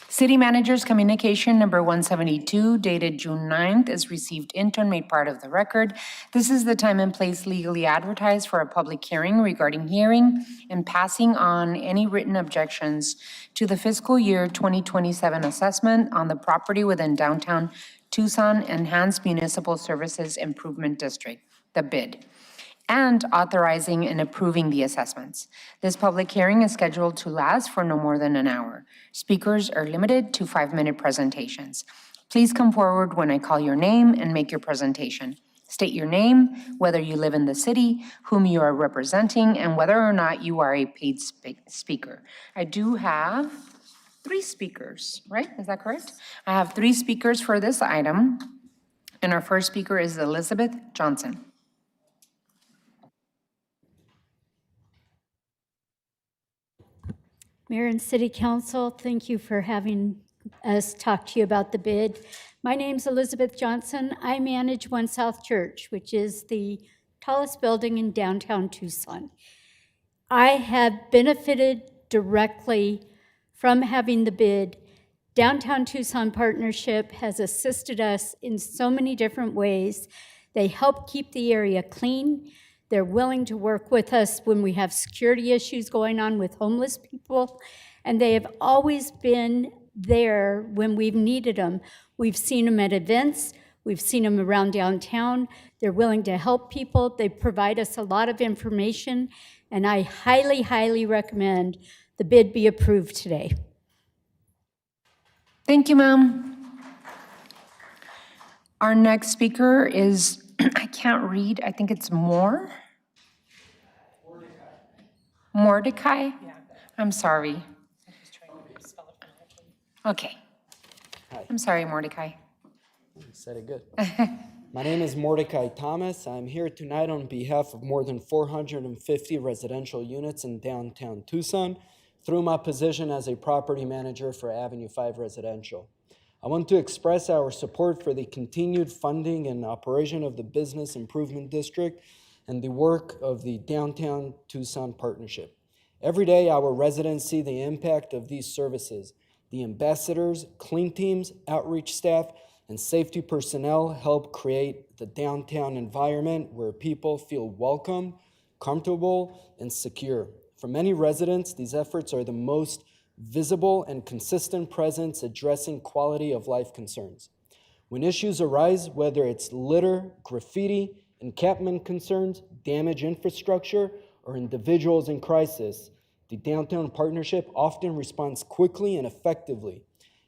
City Manager's Communication Number 172 dated June 9th is received into and made part of the record. This is the time and place legally advertised for a public hearing regarding hearing and passing on any written objections to the fiscal year 2027 assessment on the property within downtown Tucson Enhanced Municipal Services Improvement District, the bid, and authorizing and approving the assessments. This public hearing is scheduled to last for no more than an hour. Speakers are limited to 5-minute presentations. Please come forward when I call your name and make your presentation. State your name, whether you live in the city, whom you are representing, and whether or not you are a paid speaker. I do have 3 speakers, right? Is that correct? I have 3 speakers for this item, and our first speaker is Elizabeth Johnson. Mayor and City Council, thank you for having us talk to you about the bid. My name's Elizabeth Johnson. I manage One South Church, which is the tallest building in downtown Tucson. I have benefited directly from having the bid. Downtown Tucson Partnership has assisted us in so many different ways. They help keep the area clean. They're willing to work with us when we have security issues going on with homeless people, and they have always been there when we've needed them. We've seen them at events, we've seen them around downtown. They're willing to help people. They provide us a lot of information, and I highly, highly recommend the bid be approved today. Thank you, ma'am. Our next speaker is, I can't read, I think it's Mordecai? Yeah. I'm sorry. Okay. Hi. I'm sorry, Mordecai. You said it good. My name is Mordecai Thomas. I'm here tonight on behalf of more than 450 residential units in downtown Tucson through my position as a property manager for Avenue 5 Residential. I want to express our support for the continued funding and operation of the Business Improvement District and the work of the Downtown Tucson Partnership. Every day, our residents see the impact of these services. The ambassadors, clean teams, outreach staff, and safety personnel help create the downtown environment where people feel welcome, comfortable, and secure. For many residents, these efforts are the most visible and consistent presence addressing quality of life concerns. When issues arise, whether it's litter, graffiti, encampment concerns, damaged infrastructure, or individuals in crisis, the Downtown Partnership often responds quickly and effectively.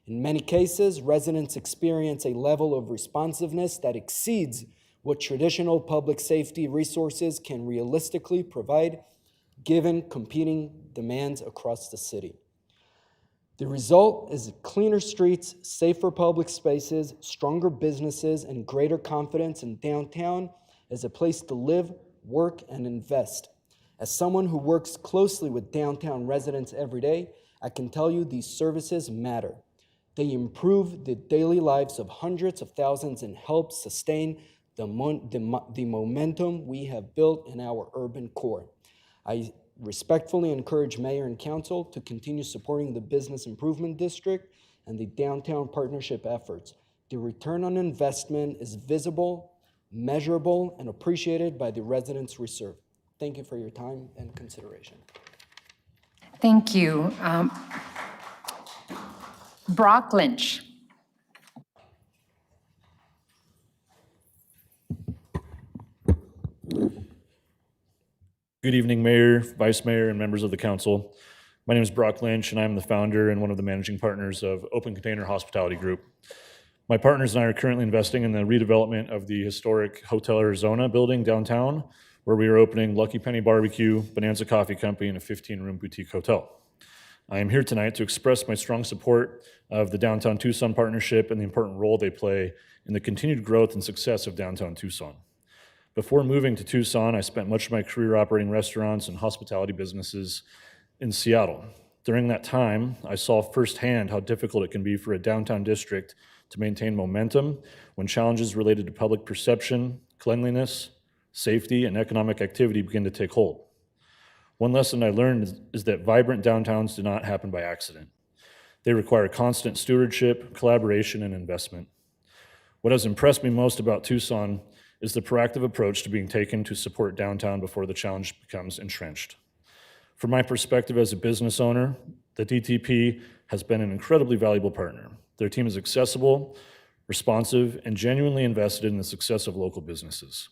In many cases, residents experience a level of responsiveness that exceeds what traditional public safety resources can realistically provide, given competing demands across the city. The result is cleaner streets, safer public spaces, stronger businesses, and greater confidence in downtown as a place to live, work, and invest. As someone who works closely with downtown residents every day, I can tell you these services matter. They improve the daily lives of hundreds of thousands and help sustain the momentum we have built in our urban core. I respectfully encourage Mayor and Council to continue supporting the Business Improvement District and the Downtown Partnership efforts. The return on investment is visible, measurable, and appreciated by the residents we serve. Thank you for your time and consideration. Thank you. Brock Lynch. Good evening, Mayor, Vice Mayor, and members of the council. My name is Brock Lynch, and I'm the founder and one of the managing partners of Open Container Hospitality Group. My partners and I are currently investing in the redevelopment of the historic Hotel Arizona building downtown, where we are opening Lucky Penny Barbecue, Bonanza Coffee Company, and a 15-room boutique hotel. I am here tonight to express my strong support of the Downtown Tucson Partnership and the important role they play in the continued growth and success of downtown Tucson. Before moving to Tucson, I spent much of my career operating restaurants and hospitality businesses in Seattle. During that time, I saw firsthand how difficult it can be for a downtown district to maintain momentum when challenges related to public perception, cleanliness, safety, and economic activity begin to take hold. One lesson I learned is that vibrant downtowns do not happen by accident. They require constant stewardship, collaboration, and investment. What has impressed me most about Tucson is the proactive approach to being taken to support downtown before the challenge becomes entrenched. From my perspective as a business owner, the DTP has been an incredibly valuable partner. Their team is accessible, responsive, and genuinely invested in the success of local businesses.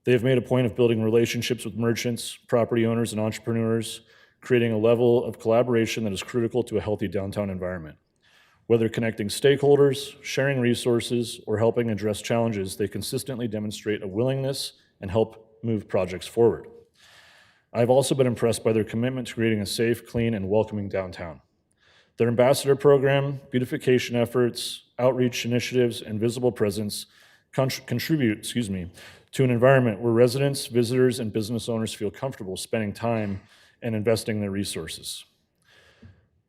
They have made a point of building relationships with merchants, property owners, and entrepreneurs, creating a level of collaboration that is critical to a healthy downtown environment. Whether connecting stakeholders, sharing resources, or helping address challenges, they consistently demonstrate a willingness and help move projects forward. I've also been impressed by their commitment to creating a safe, clean, and welcoming downtown. Their ambassador program, beautification efforts, outreach initiatives, and visible presence contribute to an environment where residents, visitors, and business owners feel comfortable spending time and investing their resources.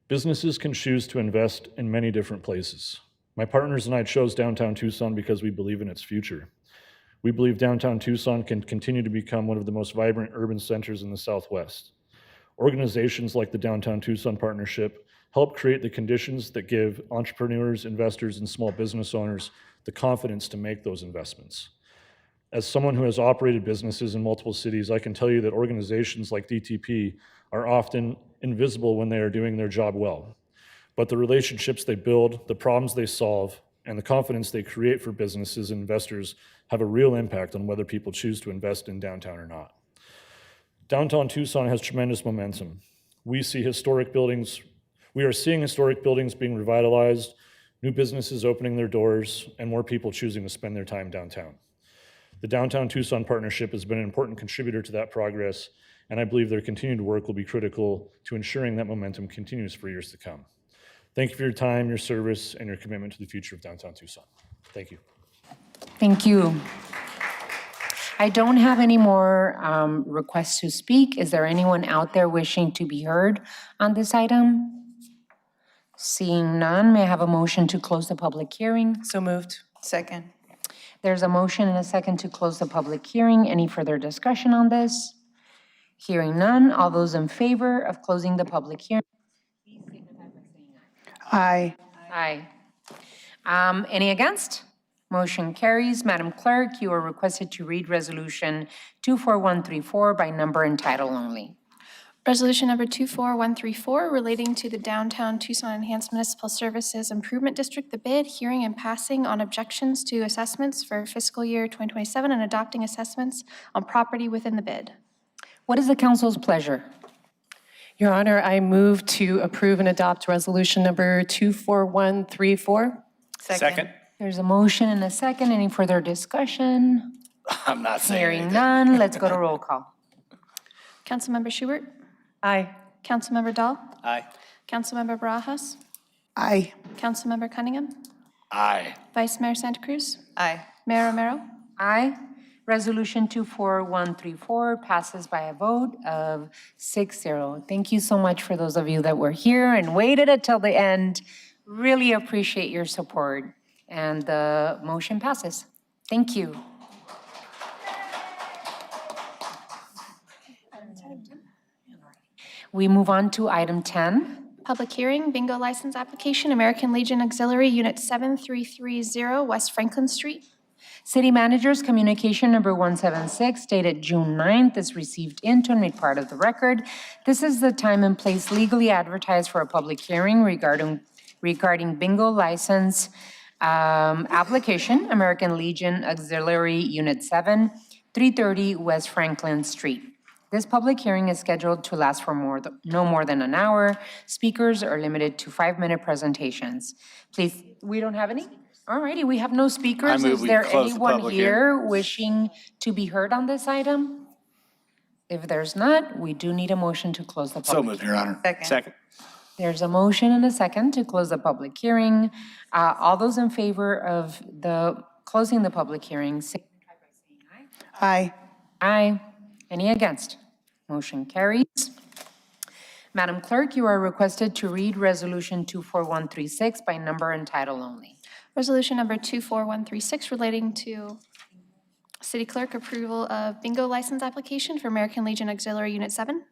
Businesses can choose to invest in many different places. My partners and I chose downtown Tucson because we believe in its future. We believe downtown Tucson can continue to become one of the most vibrant urban centers in the Southwest. Organizations like the Downtown Tucson Partnership help create the conditions that give entrepreneurs, investors, and small business owners the confidence to make those investments. As someone who has operated businesses in multiple cities, I can tell you that organizations like DTP are often invisible when they are doing their job well. But the relationships they build, the problems they solve, and the confidence they create for businesses and investors have a real impact on whether people choose to invest in downtown or not. Downtown Tucson has tremendous momentum. We are seeing historic buildings being revitalized, new businesses opening their doors, and more people choosing to spend their time downtown. The Downtown Tucson Partnership has been an important contributor to that progress, and I believe their continued work will be critical to ensuring that momentum continues for years to come. Thank you for your time, your service, and your commitment to the future of downtown Tucson. Thank you. Thank you. I don't have any more requests to speak. Is there anyone out there wishing to be heard on this item? Seeing none, may I have a motion to close the public hearing? So moved. Second. There's a motion and a second to close the public hearing. Any further discussion on this? Hearing none, all those in favor of closing the public hearing? Aye. Aye. Any against? Motion carries. Madam Clerk, you are requested to read Resolution 24134 by number and title only. Resolution number 24134 relating to the Downtown Tucson Enhanced Municipal Services Improvement District, the bid, hearing and passing on objections to assessments for fiscal year 2027 and adopting assessments on property within the bid. What is the council's pleasure? Your Honor, I move to approve and adopt resolution number 24134. Second. There's a motion and a second. Any further discussion? I'm not saying Hearing anything. none, let's go to roll call. Councilmember Schubert? Aye. Councilmember Dahl? Aye. Councilmember Barajas? Aye. Councilmember Cunningham? Aye. Vice Mayor Santa Cruz? Aye. Mayor Romero? Aye. Resolution 24134 passes by a vote of 6-0. Thank you so much for those of you that were here and waited until the end. Really appreciate your support. And the motion passes. Thank you. We move on to item 10. Public hearing, bingo license application, American Legion Auxiliary, Unit 7330, West Franklin Street. City Manager's Communication Number 176 dated June 9th is received into and made part of the record. This is the time and place legally advertised for a public hearing regarding bingo license application, American Legion Auxiliary Unit 7, 330 West Franklin Street. This public hearing is scheduled to last for no more than an hour. Speakers are limited to 5-minute presentations. Please, we don't have any? All righty, we have no speakers. I move Is we there close the anyone public here wishing to be heard on this item? If there's not, we do need a motion to close the public. So moved, Your Honor. Second. There's a motion and a second to close the public hearing. All those in favor of closing the public hearing, signify by saying aye. Aye. Aye. Any against? Motion carries. Madam Clerk, you are requested to read Resolution 24136 by number and title only. Resolution number 24136 relating to City Clerk approval of bingo license application for American Legion Auxiliary Unit 7.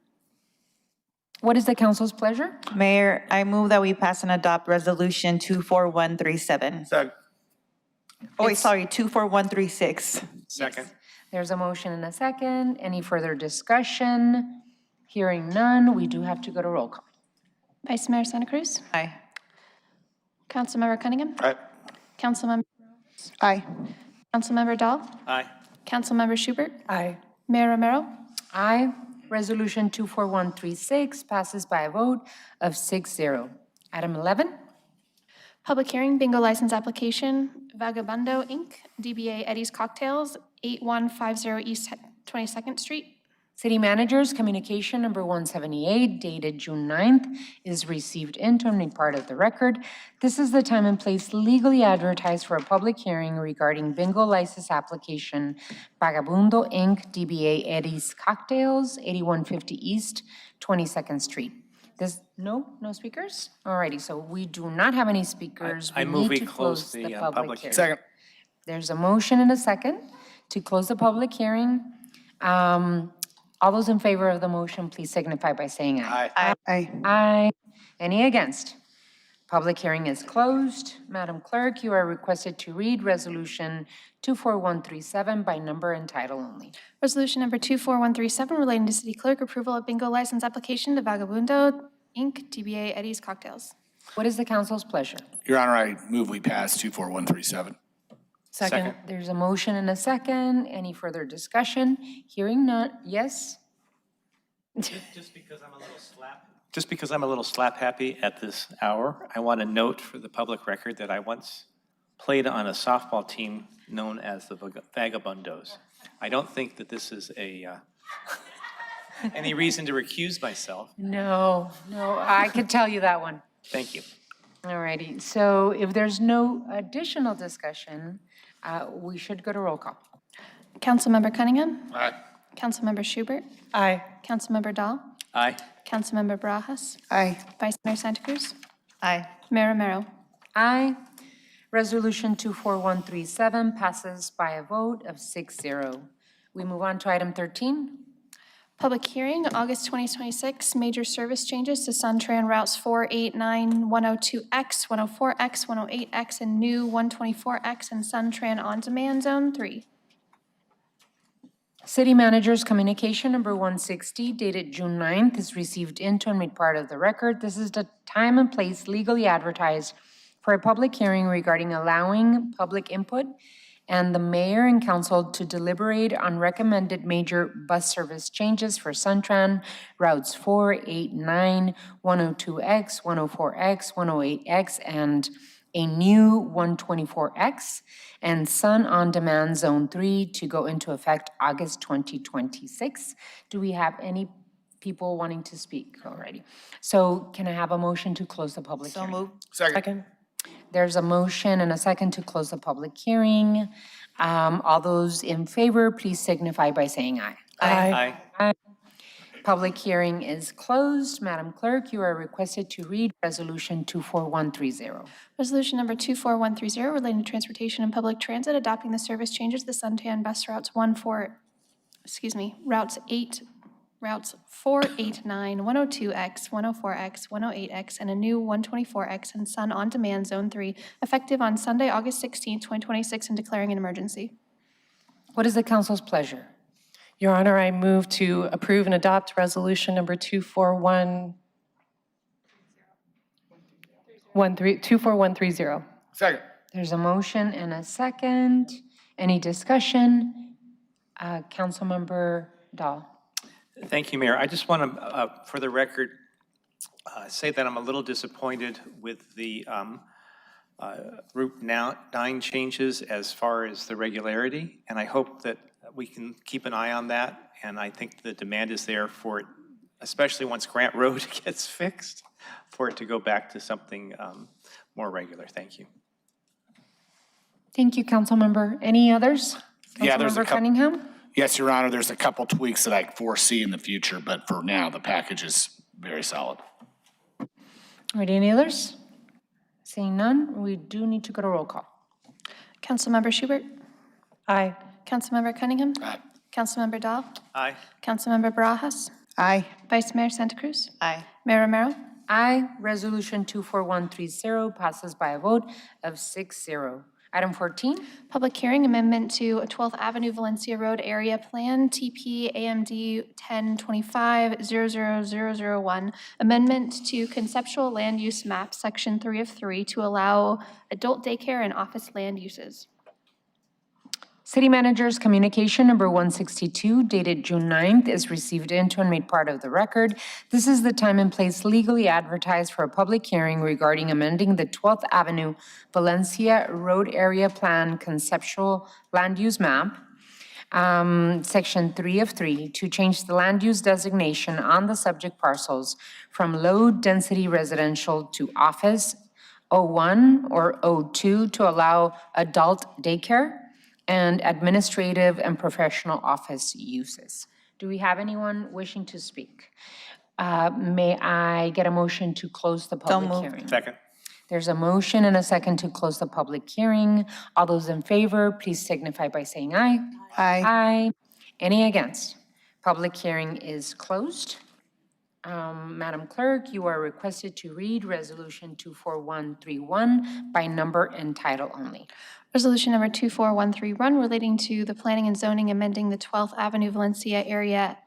What is the council's pleasure? Mayor, I move that we pass and adopt Resolution 24137. Second. Oh, wait, sorry, 24136. Second. There's a motion and a second. Any further discussion? Hearing none, we do have to go to roll call. Vice Mayor Santa Cruz. Aye. Councilmember Cunningham. Aye. Councilmember. Aye. Councilmember Dahl. Aye. Councilmember Schubert. Aye. Mayor Romero. Aye. Resolution 24136 passes by a vote of 6-0. Item 11. Public hearing, bingo license application, Vagabundo, Inc., DBA Eddie's Cocktails, 8150 East 22nd Street. City Manager's Communication Number 178, dated June 9th, is received into and made part of the record. This is the time and place legally advertised for a public hearing regarding bingo license application, Vagabundo, Inc., DBA Eddie's Cocktails, 8150 East 22nd Street. No speakers? Alrighty, so we do not have any speakers. I move we close the public hearing. Second. There's a motion and a second to close the public hearing. All those in favor of the motion, please signify by saying aye. Aye. Aye. Aye. Any against? Public hearing is closed. Madam Clerk, you are requested to read Resolution 24137 by number and title only. Resolution number 24137 relating to City Clerk approval of bingo license application to Vagabundo, Inc., DBA Eddie's Cocktails. What is the council's pleasure? Your Honor, I move we pass 24137. Second. There's a motion and a second. Any further discussion? Hearing none. Yes? Just because I'm a little slap happy at this hour, I want to note for the public record that I once played on a softball team known as the Vagabundos. I don't think that this is any reason to recuse myself. No, I could tell you that one. Thank you. All righty. So if there's no additional discussion, we should go to roll call. Councilmember Cunningham. Aye. Councilmember Schubert. Aye. Councilmember Dahl. Aye. Councilmember Barajas. Aye. Vice Mayor Santa Cruz. Aye. Mayor Romero. Aye. Resolution 24137 passes by a vote of 6-0. We move on to item 13. Public hearing, August 2026, major service changes to SunTran routes 489, 102X, 104X, 108X, and new 124X and SunTran On-Demand Zone 3. City Manager's Communication Number 160, dated June 9th, is received into and made part of the record. This is the time and place legally advertised for a public hearing regarding allowing public input and the mayor and council to deliberate on recommended major bus service changes for SunTran routes 489, 102X, 104X, 108X, and a new 124X, and Sun On Demand Zone 3 to go into effect August 2026. Do we have any people wanting to speak already? So can I have a motion to close the public hearing? So move. Second. There's a motion and a second to close the public hearing. All those in favor, please signify by saying aye. Aye. Aye. Public hearing is closed. Madam Clerk, you are requested to read Resolution 24130. Resolution number 24130 relating to transportation and public transit, adopting the service changes to the SunTran bus routes routes 489, 102X, 104X, 108X, and a new 124X and Sun On Demand Zone 3, effective on Sunday, August 16, 2026, and declaring an emergency. What is the council's pleasure? Your Honor, I move to approve and adopt resolution number 24130. Second. There's a motion and a second. Any discussion? Councilmember Dahl. Thank you, Mayor. I just want to, for the record, say that I'm a little disappointed with the Route 9 changes as far as the regularity, and I hope that we can keep an eye on that, and I think the demand is there for it, especially once Grant Road gets fixed, for it to go back to something more regular. Thank you. Thank you, Councilmember. Any others? Yeah, there's a Councilmember Cunningham? Yes, Your Honor, there's a couple tweaks that I foresee in the future, but for now, the package is very solid. All right, any others? Seeing none, we do need to go to roll call. Councilmember Schubert. Aye. Councilmember Cunningham. Aye. Councilmember Dahl. Aye. Councilmember Barajas. Aye. Vice Mayor Santa Cruz. Aye. Mayor Romero. Aye. Resolution 24130 passes by a vote of 6-0. Item 14, Public hearing amendment to 12th Avenue Valencia Road Area Plan, TP AMD 1025-00001. Amendment to Conceptual Land Use Map, Section 3 of 3, to allow adult daycare and office land uses. City Manager's Communication Number 162 dated June 9th is received into and made part of the record. This is the time and place legally advertised for a public hearing regarding amending the 12th Avenue Valencia Road Area Plan Conceptual Land Use Map, Section 3 of 3, to change the land use designation on the subject parcels from low-density residential to office, O1 or O2 to allow adult daycare, and administrative and professional office uses. Do we have anyone wishing to speak? May I get a motion to close the public moved. hearing? Second. There's a motion and a second to close the public hearing. All those in favor, please signify by saying aye. Aye. Aye. Any against? Public hearing is closed. Madam Clerk, you are requested to read Resolution 24131 by number and title only. Resolution number 24131 relating to the planning and zoning amending the 12th Avenue Valencia Area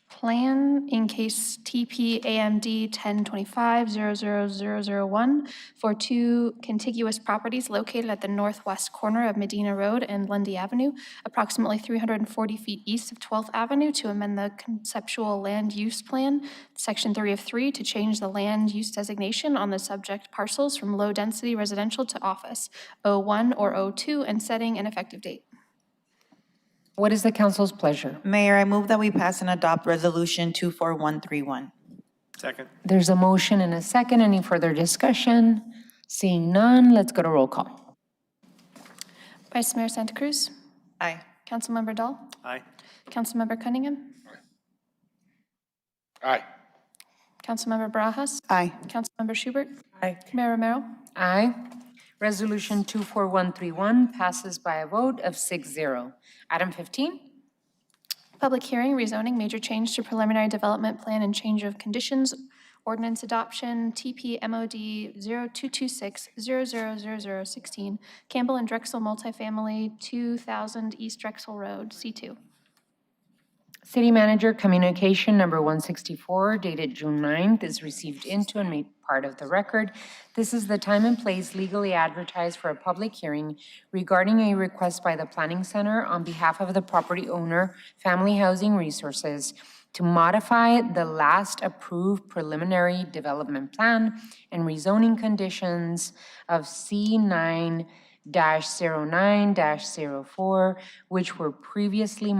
Plan in case TP AMD 1025-00001 for two contiguous properties located at the northwest corner of Medina Road and Lundy Avenue, approximately 340 feet east of 12th Avenue, to amend the conceptual land use plan, Section 3 of 3, to change the land use designation on the subject parcels from low-density residential to office, O1 or O2, and setting an effective date. What is the council's pleasure? Mayor, I move that we pass and adopt Resolution 24131. Second. There's a motion and a second. Any further discussion? Seeing none, let's go to roll call. Vice Mayor Santa Cruz. Aye. Councilmember Dahl. Aye. Councilmember Cunningham. Aye. Councilmember Barajas. Aye. Councilmember Schubert. Aye. Mayor Romero. Aye. Resolution 24131 passes by a vote of 6-0. Item 15, Public hearing, rezoning, major change to preliminary development plan and change of conditions, ordinance adoption, TP MOD 0226-000016, Campbell and Drexel multifamily, 2000 East Drexel Road, C2. City Manager Communication Number 164 dated June 9th is received into and made part of the record. This is the time and place legally advertised for a public hearing regarding a request by the Planning Center on behalf of the property owner, Family Housing Resources, to modify the last approved preliminary development plan and rezoning conditions of C9-09-04, which were previously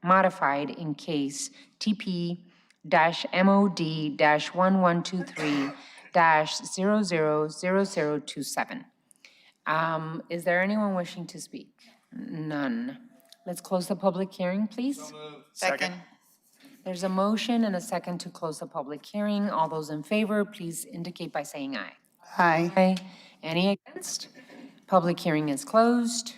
modified in case TP-MOD-1123-000027. Is there anyone wishing to speak? None. Let's close the public hearing, please. Second. There's a motion and a second to close the public hearing. All those in favor, please indicate by saying aye. Aye. Aye. Any against? Public hearing is closed.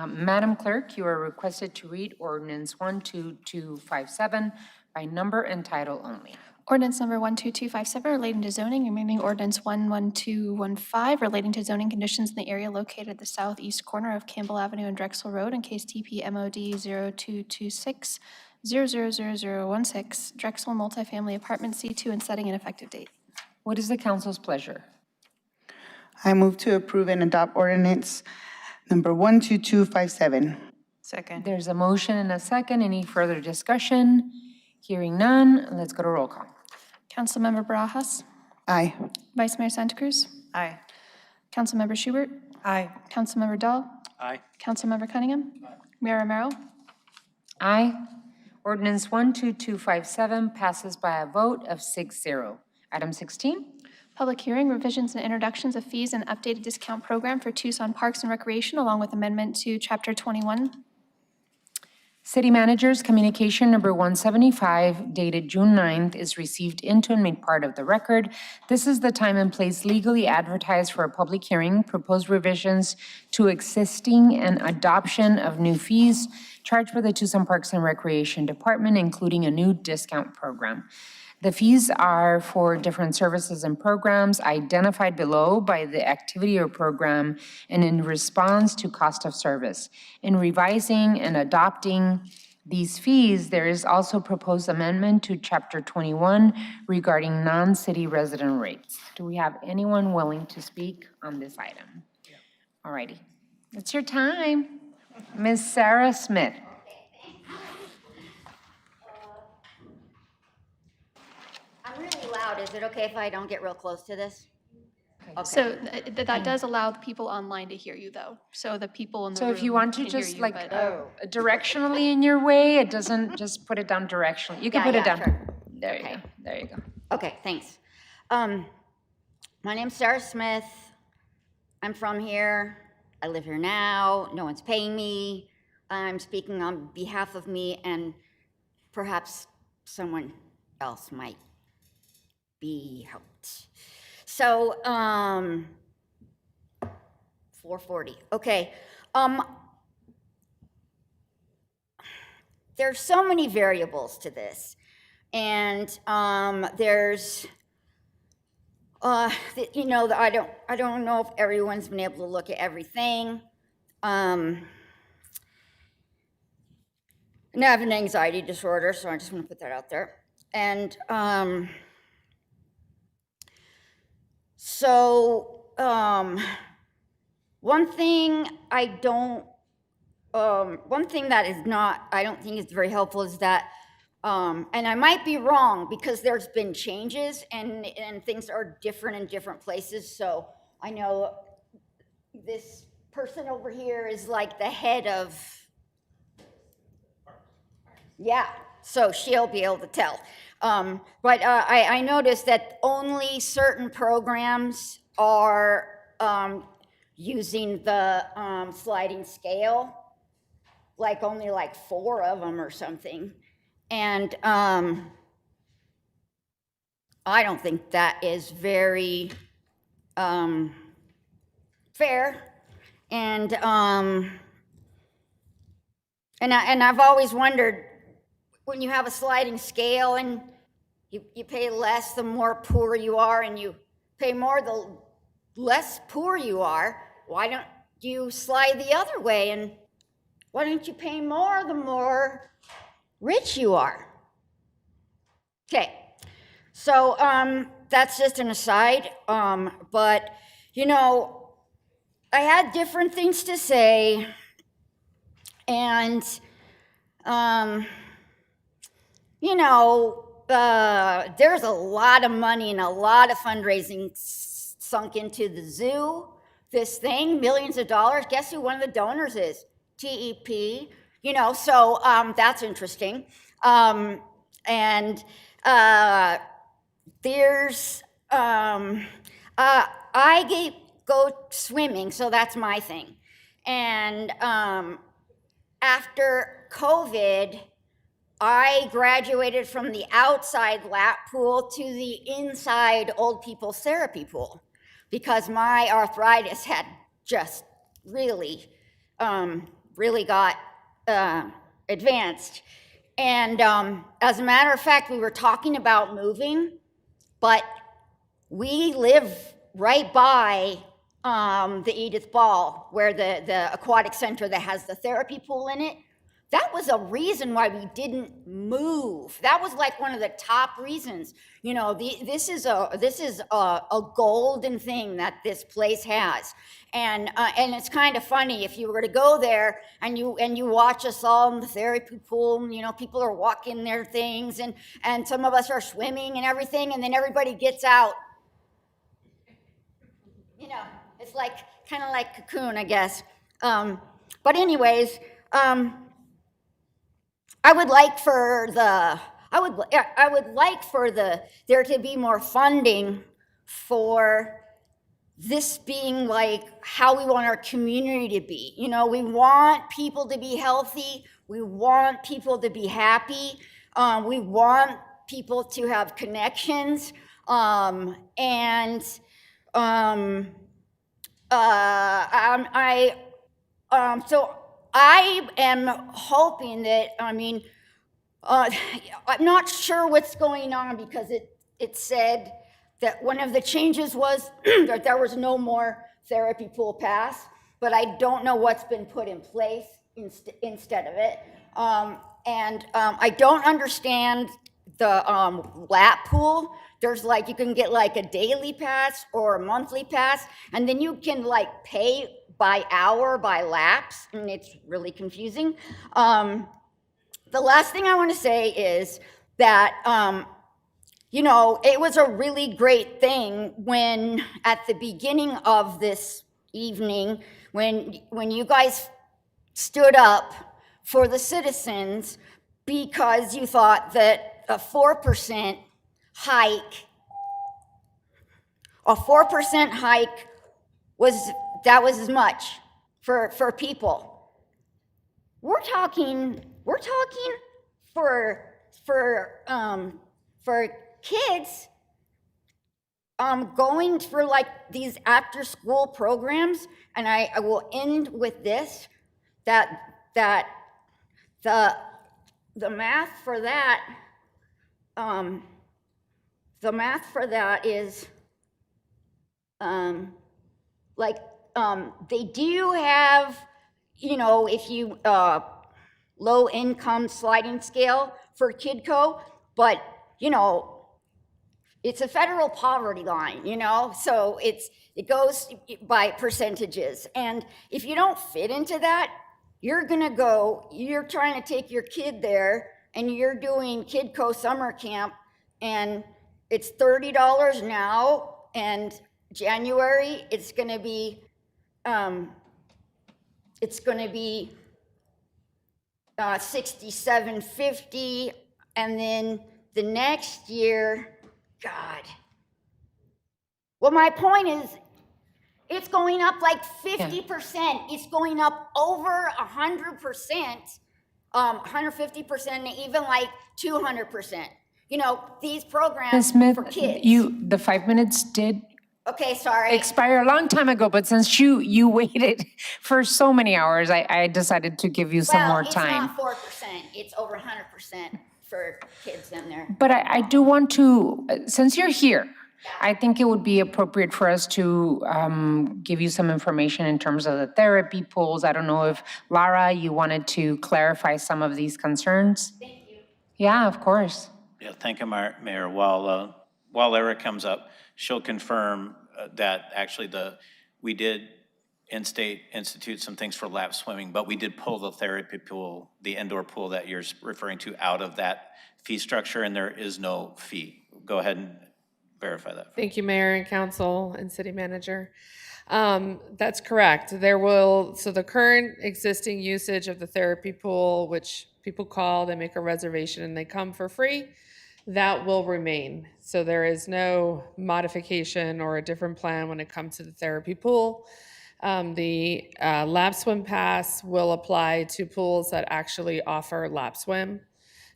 Madam Clerk, you are requested to read Ordinance 12257 by number and title only. Ordinance number 12257 relating to zoning, amending ordinance 11215 relating to zoning conditions in the area located at the southeast corner of Campbell Avenue and Drexel Road in case TP MOD 0226-000016, Drexel multifamily apartment C2, and setting an effective date. What is the council's pleasure? I move to approve and adopt ordinance number 12257. Second. There's a motion and a second. Any further discussion? Hearing none, let's go to roll call. Councilmember Barajas. Aye. Vice Mayor Santa Cruz. Aye. Councilmember Schubert. Aye. Councilmember Dahl. Aye. Councilmember Cunningham. Mayor Romero. Aye. Ordinance 12257 passes by a vote of 6-0. Item 16. Public hearing, revisions and introductions of fees and updated discount program for Tucson Parks and Recreation, along with amendment to Chapter 21. City Manager's Communication Number 175 dated June 9th is received into and made part of the record. This is the time and place legally advertised for a public hearing, proposed revisions to existing and adoption of new fees charged by the Tucson Parks and Recreation Department, including a new discount program. The fees are for different services and programs identified below by the activity or program and in response to cost of service. In revising and adopting these fees, there is also proposed amendment to Chapter 21 regarding non-city resident rates. Do we have anyone willing to speak on this item? All righty, it's your time. Ms. Sarah Smith. I'm really loud. Is it okay if I don't get real close to this? Okay. So that does allow the people online to hear you, though. So the people in the room So if you want to can hear just you, like but- directionally in your way, it doesn't just put it down directionally. You can put it down. Sure. There you go, there you go. Okay, thanks. My name's Sarah Smith. I'm from here. I live here now. No one's paying me. I'm speaking on behalf of me, and perhaps someone else might be helped. So, 440. Okay. There's so many variables to this, and there's, you know, I don't know if everyone's been able to look at everything. And I have an anxiety disorder, so I just want to put that out there. And so one thing that is not, I don't think is very helpful is that, and I might be wrong because there's been changes and things are different in different places. So I know this person over here is like the head of, yeah, so she'll be able to tell. But I noticed that only certain programs are using the sliding scale, like only like 4 of them or something. And I don't think that is very fair. And I've always wondered, when you have a sliding scale and you pay less the more poor you are, and you pay more the less poor you are, why don't you slide the other way? And why don't you pay more the more rich you are? Okay, so that's just an aside, but you know, I had different things to say, and you know, there's a lot of money and a lot of fundraising sunk into the zoo, this thing, millions of dollars. Guess who one of the donors is? TEP, you know, so that's interesting. And there's, I go swimming, so that's my thing. And after COVID, I graduated from the outside lap pool to the inside old people's therapy pool because my arthritis had just really, really got advanced. And as a matter of fact, we were talking about moving, but we live right by the Edith Ball, where the aquatic center that has the therapy pool in it. That was a reason why we didn't move. That was like one of the top reasons. You know, this is a golden thing that this place has, and it's kind of funny if you were to go there and you watch us all in the therapy pool. You know, people are walking their things, and some of us are swimming and everything, and then everybody gets out. You know, it's like kind of like Cocoon, I guess. But anyways. I would like for there to be more funding for this being like how we want our community to be. You know, we want people to be healthy, We want people to be happy. We want people to have connections. So I am hoping that, I'm not sure what's going on because it said that one of the changes was that there was no more therapy pool pass, but I don't know what's been put in place instead of it. I don't understand the lap pool. There's like, you can get like a daily pass or a monthly pass, and then you can like pay by hour, by laps, and it's really confusing. The last thing I want to say is that, it was a really great thing when, at the beginning of this evening, when you guys stood up for the citizens because you thought that a 4% hike was as much for people. We're talking for kids going for like these after school programs, and I will end with this, that the math for that is they do have, if you low income sliding scale for KidCo, but it's a federal poverty line, so it goes by percentages. And if you don't fit into that, you're trying to take your kid there and you're doing KidCo summer camp, and it's $30 now, and January it's going to be $67.50, and then the next year, God. Well, my point is, it's going up like 50%. It's going up over 100%, 150%, and even like 200%. These programs Ms. Smith, for kids. the 5 minutes did Okay, sorry. expire a long time ago, but since you waited for so many hours, I decided to give you some more time. It's not 4%. It's over 100% for kids in there. But I do want to, since you're here, I think it would be appropriate for us to give you some information in terms of the therapy pools. I don't know if, Lara, you wanted to clarify some of these concerns? Thank you. Yeah, of course. Yeah, thank you, Mayor. While Lara comes up, she'll confirm that actually we did institute some things for lap swimming, but we did pull the therapy pool, the indoor pool that you're referring to, out of that fee structure, and there is no fee. Go ahead and verify that. Thank you, Mayor and Council and City Manager. That's correct. So the current existing usage of the therapy pool, which people call, they make a reservation and they come for free, that will remain. So there is no modification or a different plan when it comes to the therapy pool. The lap swim pass will apply to pools that actually offer lap swim.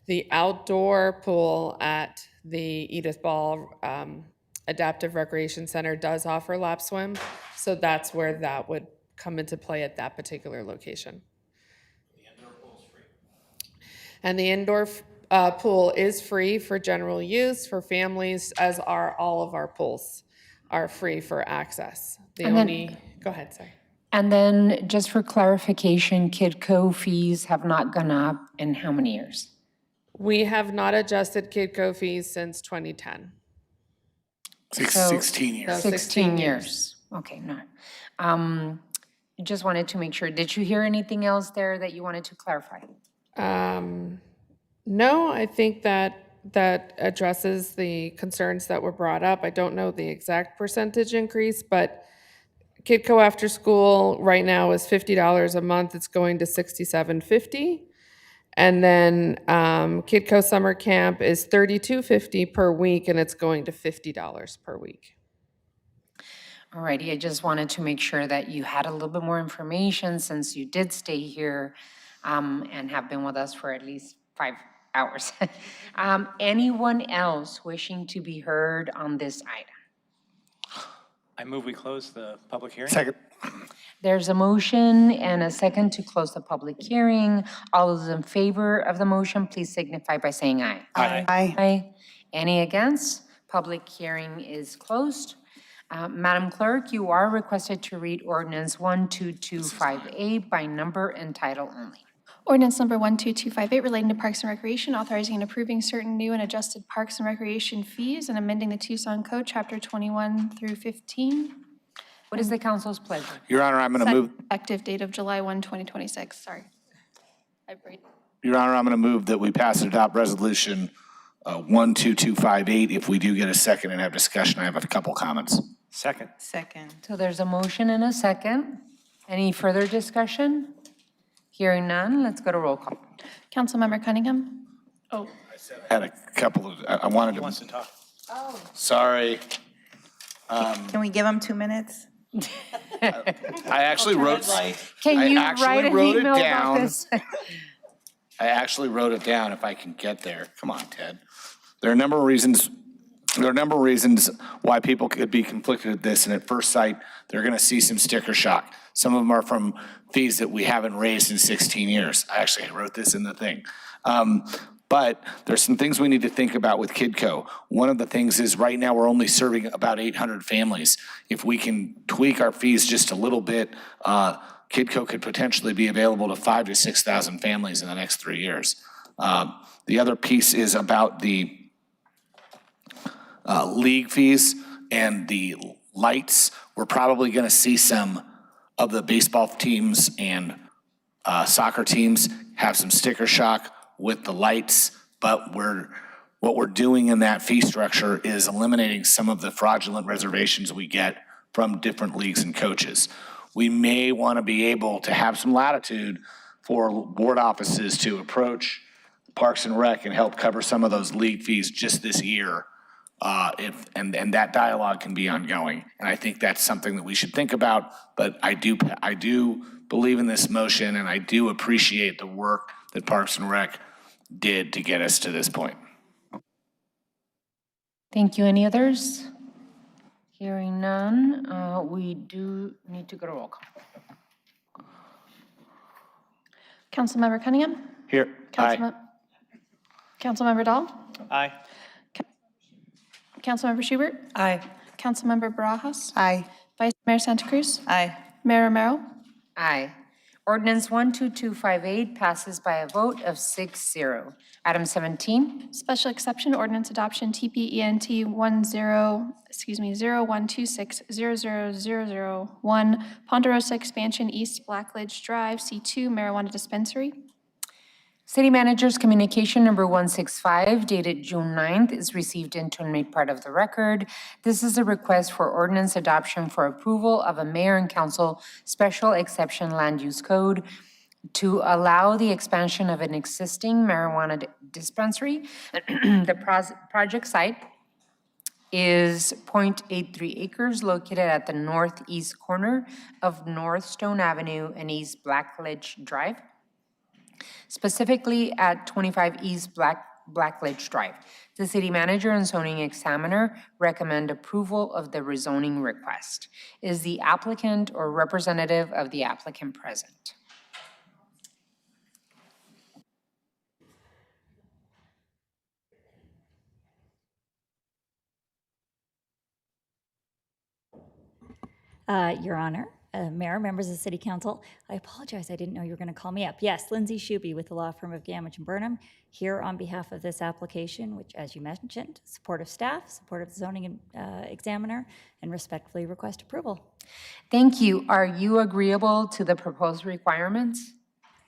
The outdoor pool at the Edith Ball Adaptive Recreation Center does offer lap swim, so that's where that would come into play at that particular location. The indoor pool is free. And the indoor pool is free for general use for families, as are all of our pools are free for access. Go ahead, sorry. And then just for clarification, KidCo fees have not gone up in how many years? We have not adjusted KidCo fees since 2010. 16 years. 16 years. Okay, no. Just wanted to make sure. Did you hear anything else there that you wanted to clarify? No, I think that addresses the concerns that were brought up. I don't know the exact percentage increase, but KidCo after school right now is $50 a month. It's going to $67.50. And then KidCo summer camp is $32.50 per week, and it's going to $50 per week. All righty, I just wanted to make sure that you had a little bit more information since you did stay here and have been with us for at least 5 hours. Anyone else wishing to be heard on this item? I move we close the public hearing. Second. There's a motion and a second to close the public hearing. All those in favor of the motion, please signify by saying aye. Aye. Aye. Any against? Public hearing is closed. Madam Clerk, you are requested to read ordinance 12258 by number and title only. Ordinance number 12258 relating to Parks and Recreation, authorizing and approving certain new and adjusted Parks and Recreation fees and amending the Tucson Code, Chapter 21 through 15. What is the council's pleasure? Your Honor, I'm going to move. Effective date of July 1, 2026. Sorry. Your Honor, I'm going to move that we pass and adopt resolution 12258. If we do get a second and have discussion, I have a couple comments. Second. Second. So there's a motion and a second. Any further discussion? Hearing none, let's go to roll call. Councilmember Cunningham? Oh. I had a couple of, I wanted Who to. wants to talk? Sorry. Can we give them 2 minutes? I actually wrote. Can you I actually write an wrote it email about down. this? I actually wrote it down if I can get there. Come on, Ted. There are a number of reasons. There are a number of reasons why people could be conflicted with this, and at first sight, they're going to see some sticker shock. Some of them are from fees that we haven't raised in 16 years. I actually wrote this in the thing. But there's some things we need to think about with KidCo. One of the things is right now we're only serving about 800 families. If we can tweak our fees just a little bit, KidCo could potentially be available to 5,000 to 6,000 families in the next 3 years. The other piece is about the league fees and the lights. We're probably going to see some of the baseball teams and soccer teams have some sticker shock with the lights, but what we're doing in that fee structure is eliminating some of the fraudulent reservations we get from different leagues and coaches. We may want to be able to have some latitude for board offices to approach Parks and Rec and help cover some of those league fees just this year. And that dialogue can be ongoing. And I think that's something that we should think about, but I do believe in this motion, and I do appreciate the work that Parks and Rec did to get us to this point. Thank you. Any others? Hearing none, we do need to go to roll call. Councilmember Cunningham? Here. Aye. Councilmember Dahl? Aye. Councilmember Schubert? Aye. Councilmember Barajas? Aye. Vice Mayor Santa Cruz? Aye. Mayor Romero? Aye. Ordinance 12258 passes by a vote of 6-0. Item 17. Special exception ordinance adoption TPENT 0126000001 Ponderosa Expansion East Blackledge Drive C2 Marijuana Dispensary. City Manager's Communication Number 165 dated June 9th is received into and made part of the record. This is a request for ordinance adoption for approval of a mayor and council special exception land use code to allow the expansion of an existing marijuana dispensary. The project site is 0.83 acres located at the northeast corner of North Stone Avenue and East Blackledge Drive, specifically at 25 East Blackledge Drive. The city manager and zoning examiner recommend approval of the rezoning request. Is the applicant or representative of the applicant present? Your Honor, Mayor, members of the City Council, I apologize, I didn't know you were going to call me up. Yes, Lindsay Shuby with the law firm of Gamage and Burnham, here on behalf of this application, which, as you mentioned, support of staff, support of the zoning examiner, and respectfully request approval. Thank you. Are you agreeable to the proposed requirements?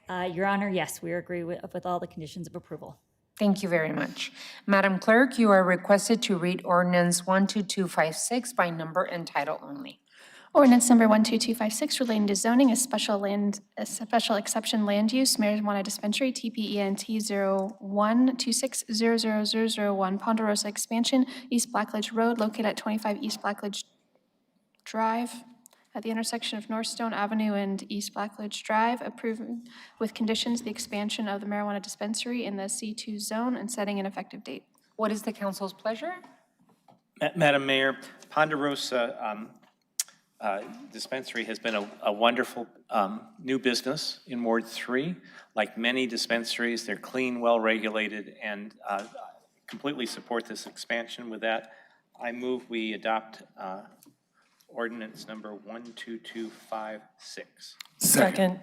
Your Honor, yes, we agree with all the conditions of approval. Thank you very much. Madam Clerk, you are requested to read ordinance 12256 by number and title only. Ordinance number 12256 relating to zoning, a special exception land use, marijuana dispensary, TPENT 0126000001 Ponderosa Expansion, East Blackledge Road, located at 25 East Blackledge Drive. at the intersection of Northstone Avenue and East Blackledge Drive, approving with conditions the expansion of the marijuana dispensary in the C2 zone and setting an effective date. What is the council's pleasure? Madam Mayor, Ponderosa Dispensary has been a wonderful new business in Ward 3. Like many dispensaries, they're clean, well-regulated, and completely support this expansion. With that, I move we adopt ordinance number 12256. Second.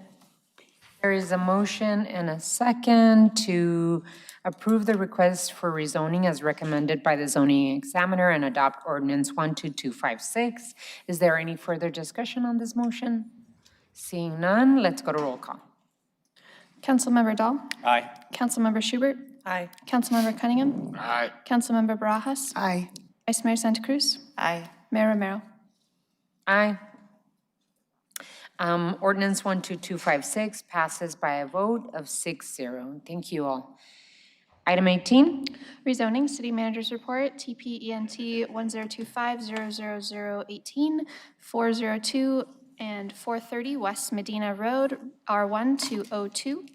There is a motion and a second to approve the request for rezoning as recommended by the zoning examiner and adopt ordinance 12256. Is there any further discussion on this motion? Seeing none, let's go to roll call. Councilmember Dahl? Aye. Councilmember Schubert? Aye. Councilmember Cunningham? Aye. Councilmember Barajas? Aye. Vice Mayor Santa Cruz? Aye. Mayor Romero? Aye. Ordinance 12256 passes by a vote of 6-0. Thank you all. Item 18. Rezoning, City Manager's Report, TPENT 1025-00018, 402 and 430 West Medina Road, R1 to O2.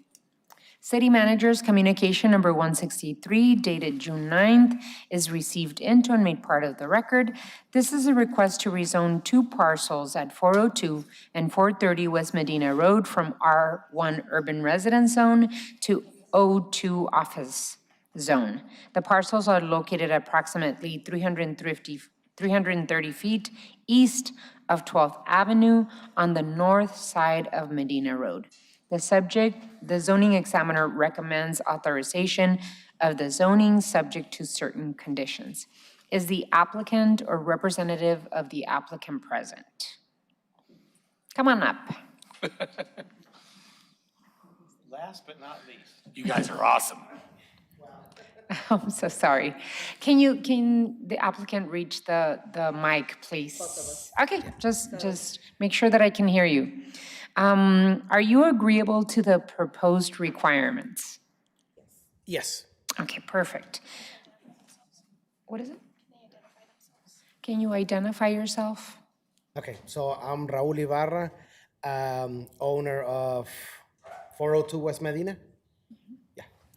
City Manager's Communication Number 163, dated June 9th, is received into and made part of the record. This is a request to rezone 2 parcels at 402 and 430 West Medina Road from R1 Urban Residence Zone to O2 Office Zone. The parcels are located approximately 330 feet east of 12th Avenue on the north side of Medina Road. The zoning examiner recommends authorization of the zoning subject to certain conditions. Is the applicant or representative of the applicant present? Come on up. Last but not least. You guys are awesome. I'm so sorry. Can the applicant reach the mic, please? Okay, just make sure that I can hear you. Are you agreeable to the proposed requirements? Yes. Okay, perfect. What is it? Can you identify yourself? Okay, so I'm Raul Ibarra, owner of 402 West Medina.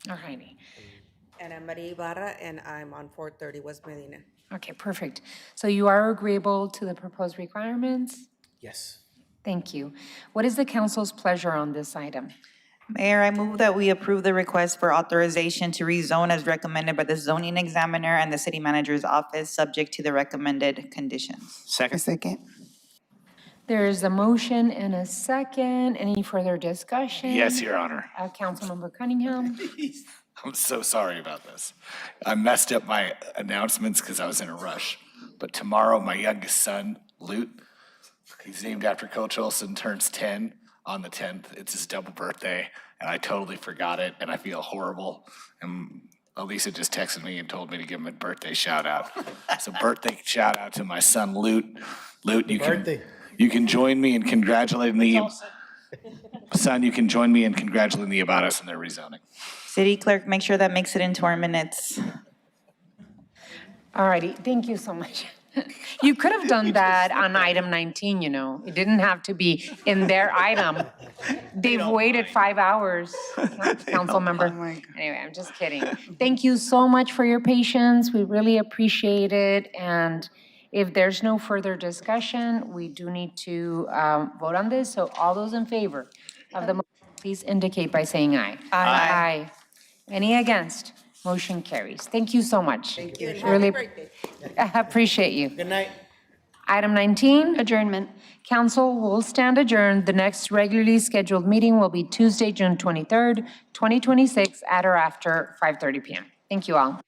All righty. And I'm Maria Ibarra, and I'm on 430 West Medina. Okay, perfect. So you are agreeable to the proposed requirements? Yes. Thank you. What is the council's pleasure on this item? Mayor, I move that we approve the request for authorization to rezone as recommended by the zoning examiner and the city manager's office, subject to the recommended conditions. Second. There is a motion and a second. Any further discussion? Yes, Your Honor. Councilmember Cunningham? I'm so sorry about this. I messed up my announcements because I was in a rush. But tomorrow, my youngest son, Lute, he's named after Coach Olson, turns 10 on the 10th. It's his double birthday, and I totally forgot it, and I feel horrible. And Elisa just texted me and told me to give him a birthday shout out. So birthday shout out to my son, Lute. Lute, you can join me in congratulating the son. You can join me in congratulating the A.R.S and their rezoning. City clerk, make sure that makes it into our minutes. All righty, thank you so much. You could have done that on item 19, you know. It didn't have to be in their item. They've waited 5 hours, council member. Anyway, I'm just kidding. Thank you so much for your patience. We really appreciate it. And if there's no further discussion, we do need to vote on this. So all those in favor of the motion, please indicate by saying aye. Aye. Any against? Motion carries. Thank you so much. Thank you. Really Happy birthday. appreciate you. Good night. Item 19. Adjournment. Council will stand adjourned. The next regularly scheduled meeting will be Tuesday, June 23rd, 2026, at or after 5:30 p.m. Thank you all.